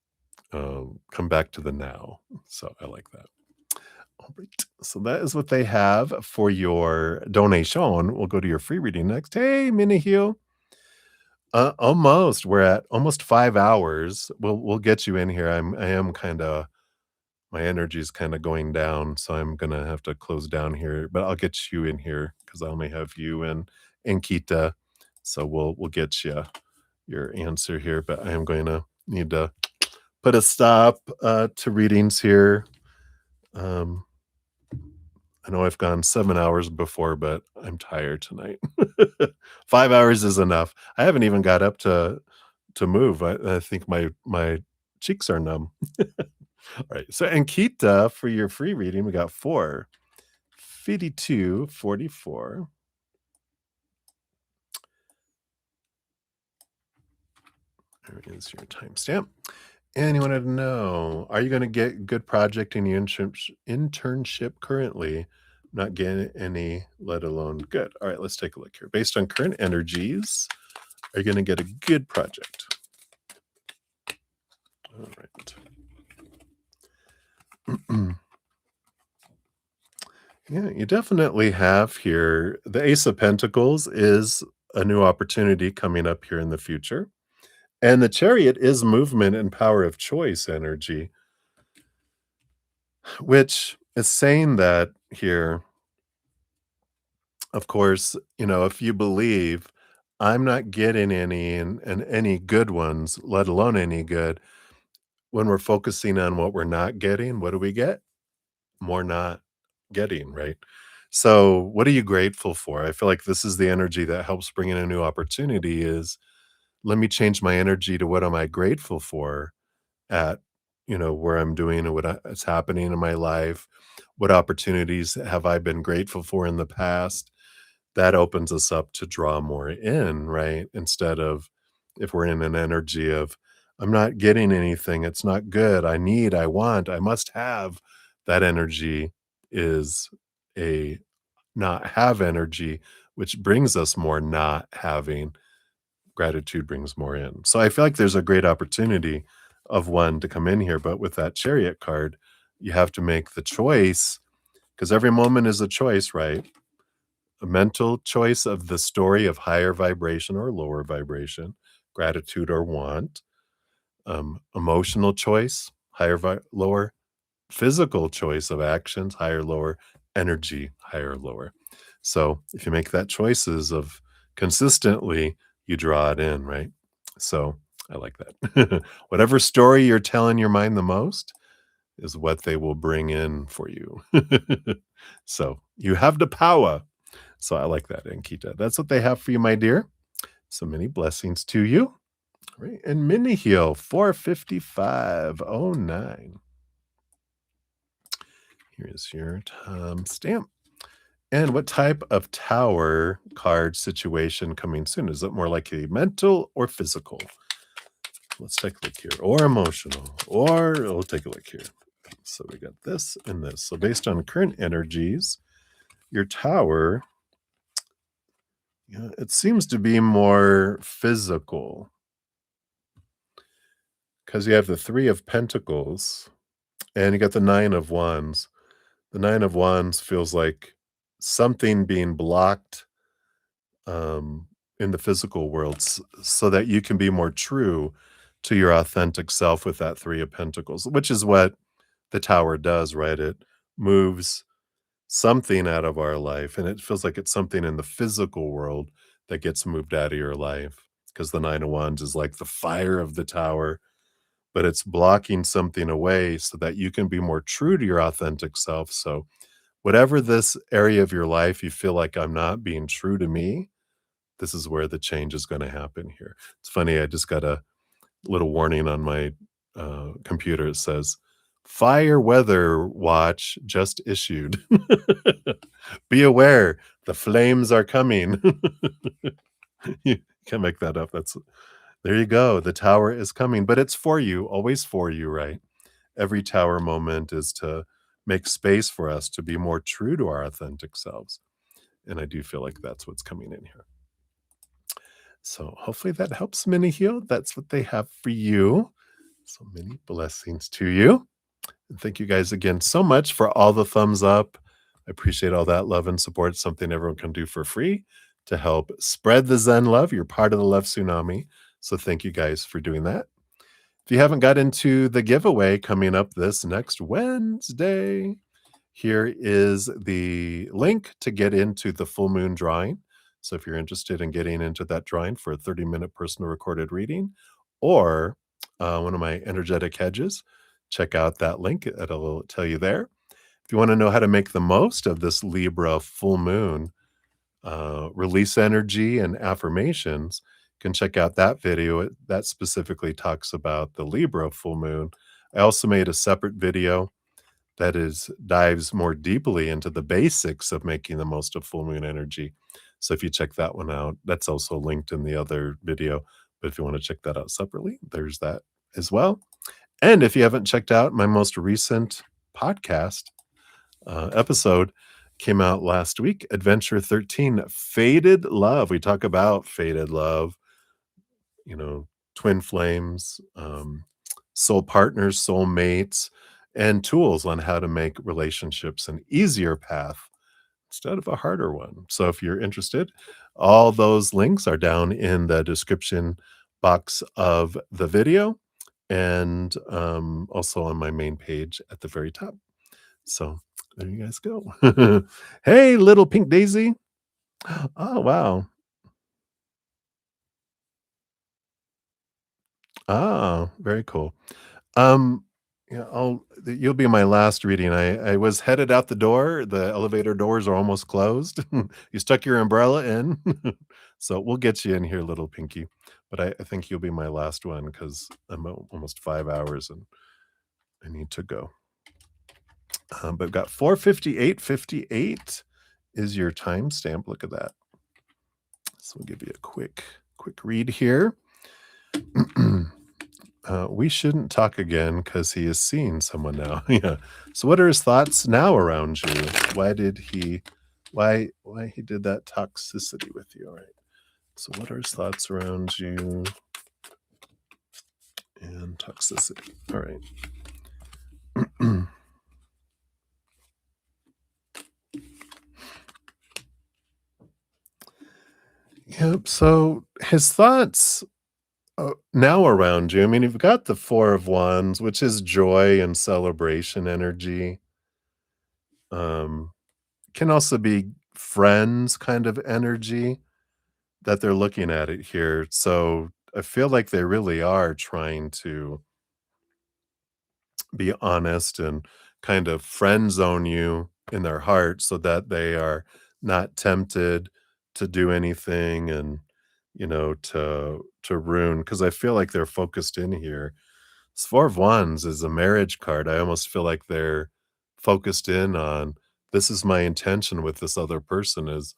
come back to the now. So I like that. All right. So that is what they have for your donation. We'll go to your free reading next. Hey, Minihio. Almost. We're at almost 5 hours. We'll get you in here. I am kind of my energy is kind of going down, so I'm gonna have to close down here. But I'll get you in here because I only have you and Kita. So we'll get you your answer here. But I am going to need to put a stop to readings here. Um, I know I've gone 7 hours before, but I'm tired tonight. 5 hours is enough. I haven't even got up to move. I think my cheeks are numb. All right. So Ankita, for your free reading, we got 4:52:44. There is your timestamp. And you wanted to know, are you going to get good project in your internship currently? Not getting any, let alone good. All right, let's take a look here. Based on current energies, are you going to get a good project? All right. Yeah, you definitely have here. The Ace of Pentacles is a new opportunity coming up here in the future. And the Chariot is movement and power of choice energy, which is saying that here, of course, if you believe I'm not getting any and any good ones, let alone any good, when we're focusing on what we're not getting, what do we get? More not getting, right? So, what are you grateful for? I feel like this is the energy that helps bring in a new opportunity is let me change my energy to what am I grateful for at, where I'm doing and is happening in my life. What opportunities have I been grateful for in the past? That opens us up to draw more in, right? Instead of if we're in an energy of, I'm not getting anything, it's not good, I want, I must have, that energy is a not have energy, which brings us more not having. Gratitude brings more in. So I feel like there's a great opportunity of one to come in here, but with that chariot card, you have to make the choice because every moment is a choice, right? A mental choice of the story of higher vibration or lower vibration, gratitude or want, emotional choice, lower, physical choice of actions, higher, lower, energy, higher, lower. So if you make that choices of consistently, you draw it in, right? So I like that. Whatever story you're telling your mind the most is what they will bring in for you. So you have the power. So I like that, Ankita. That's what they have for you, my dear. So many blessings to you. All right. And Minihio, 45509. Here's your stamp. And what type of tower card situation coming soon? Is it more likely mental or physical? Let's take a look here. Or emotional. Or we'll take a look here. So we got this and this. So based on current energies, your tower, it seems to be more physical because you have the 3 of Pentacles and you got the 9 of Wands. The 9 of Wands feels like something being blocked, um, in the physical world so that you can be more true to your authentic self with that 3 of Pentacles, which is what the Tower does, right? It moves something out of our life, and it feels like it's something in the physical world that gets moved out of your life because the 9 of Wands is like the fire of the Tower, but it's blocking something away so that you can be more true to your authentic self. So, whatever this area of your life you feel like I'm not being true to me, this is where the change is going to happen here. It's funny, I just got a little warning on my computer. It says, Fire weather watch just issued. Be aware, the flames are coming. You can't make that up. That's there you go. The tower is coming, but it's for you, always for you, right? Every tower moment is to make space for us to be more true to our authentic selves. And I do feel like that's what's coming in here. So hopefully that helps Mini Heal. That's what they have for you. So many blessings to you. And thank you guys again so much for all the thumbs up. I appreciate all that love and support. It's something everyone can do for free to help spread the Zen love. You're part of the love tsunami. So thank you guys for doing that. If you haven't got into the giveaway coming up this next Wednesday, here is the link to get into the full moon drawing. So if you're interested in getting into that drawing for a 30-minute personal recorded reading or one of my energetic hedges, check out that link. It'll tell you there. If you want to know how to make the most of this Libra full moon, release energy and affirmations, you can check out that video. That specifically talks about the Libra full moon. I also made a separate video that is dives more deeply into the basics of making the most of full moon energy. So if you check that one out, that's also linked in the other video. But if you want to check that out separately, there's that as well. And if you haven't checked out my most recent podcast episode, came out last week, Adventure 13, Faded Love. We talk about faded love, you know, twin flames, soul partners, soul mates, and tools on how to make relationships an easier path instead of a harder one. So if you're interested, all those links are down in the description box of the video and also on my main page at the very top. So there you guys go. Hey, little pink daisy. Oh, wow. Ah, very cool. Um, yeah, you'll be my last reading. I was headed out the door. The elevator doors are almost closed. You stuck your umbrella in. So we'll get you in here, little pinky. But I think you'll be my last one because I'm almost 5 hours and I need to go. But got 4:58:58 is your timestamp. Look at that. So we'll give you a quick read here. We shouldn't talk again because he is seeing someone now. Yeah. So what are his thoughts now around you? Why he did that toxicity with you? All right. So what are his thoughts around you and toxicity? All right. Yep. So his thoughts now around you. I mean, you've got the Four of Wands, which is joy and celebration energy. Um, can also be friends kind of energy that they're looking at it here. So I feel like they really are trying to be honest and kind of friend zone you in their heart so that they are not tempted to do anything and to ruin, because I feel like they're focused in here. This Four of Wands is a marriage card. I almost feel like they're focused in on, this is my intention with this other person is,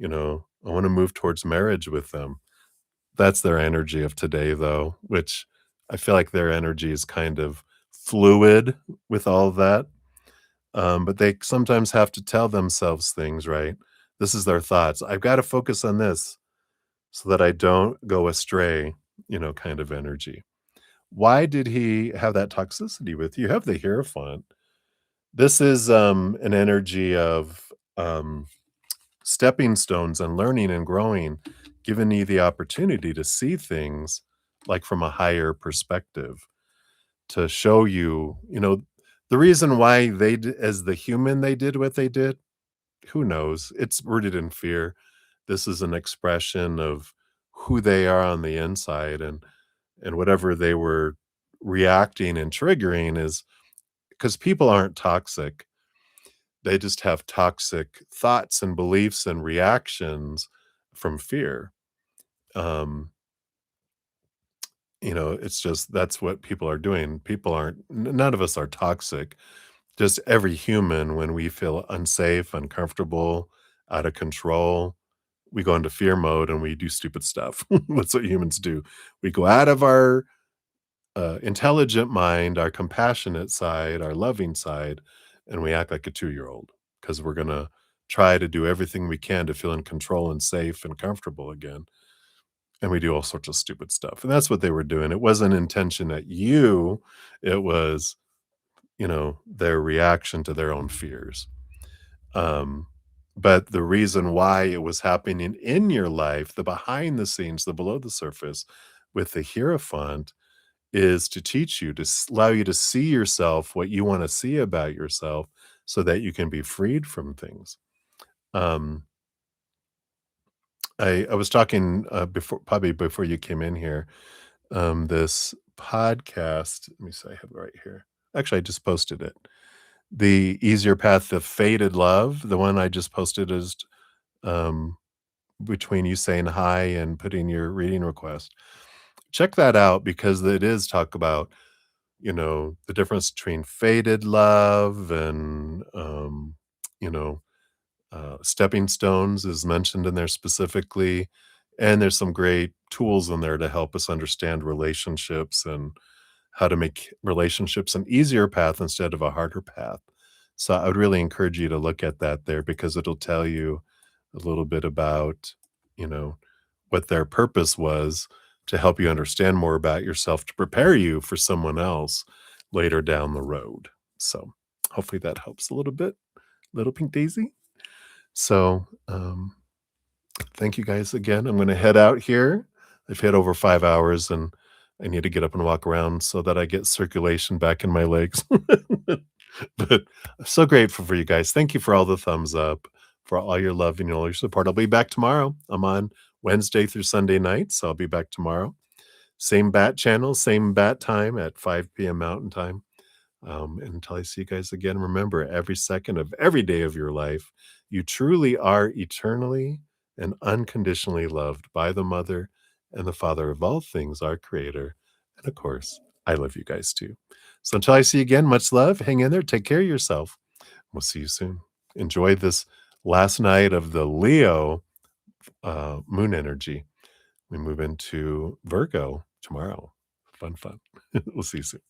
I want to move towards marriage with them. That's their energy of today, though, which I feel like their energy is kind of fluid with all of that. But they sometimes have to tell themselves things, right? This is their thoughts. I've got to focus on this so that I don't go astray, kind of energy. Why did he have that toxicity with you? You have the Hierophant. This is, an energy of, stepping stones and learning and growing, giving you the opportunity to see things, like, from a higher perspective, to show you, the reason why they d as the human, they did what they did, who knows? It's rooted in fear. This is an expression of who they are on the inside, and whatever they were reacting and triggering is because people aren't toxic. They just have toxic thoughts and beliefs and reactions from fear. Um, it's just that's what people are doing. People aren't none of us are toxic. Just every human, when we feel unsafe, uncomfortable, out of control, we go into fear mode and we do stupid stuff. That's what humans do. We go out of our intelligent mind, our compassionate side, our loving side, and we act like a 2-year-old because we're going to try to do everything we can to feel in control and safe and comfortable again. And we do all sorts of stupid stuff. And that's what they were doing. It wasn't intention at you, it was, their reaction to their own fears. Um, but the reason why it was happening in your life, the behind the scenes, the below the surface with the Hierophant is to teach you, to allow you to see yourself, what you want to see about yourself, so that you can be freed from things. Um, I was talking before, probably before you came in here. This podcast, let me see, I have it right here. Actually, I just posted it. The Easier Path to Faded Love. The one I just posted is um, between you saying hi and putting your reading request. Check that out because it is talk about the difference between faded love and, you know, stepping stones is mentioned in there specifically. And there's some great tools in there to help us understand relationships and how to make relationships an easier path instead of a harder path. So I would really encourage you to look at that there because it'll tell you a little bit about, you know, what their purpose was to help you understand more about yourself to prepare you for someone else later down the road. So hopefully that helps a little bit, little pink daisy. So thank you guys again. I'm going to head out here. I've hit over 5 hours and I need to get up and walk around so that I get circulation back in my legs. But I'm so grateful for you guys. Thank you for all the thumbs up, for all your love and all your support. I'll be back tomorrow. I'm on Wednesday through Sunday nights, so I'll be back tomorrow. Same bat channel, same bat time at 5 p.m. Mountain Time. And until I see you guys again, remember every second of every day of your life, you truly are eternally and unconditionally loved by the Mother and the Father of all things, our Creator. And of course, I love you guys too. So until I see you again, much love. Hang in there. Take care of yourself. We'll see you soon. Enjoy this last night of the Leo moon energy. We move into Virgo tomorrow. Fun, fun. We'll see you soon.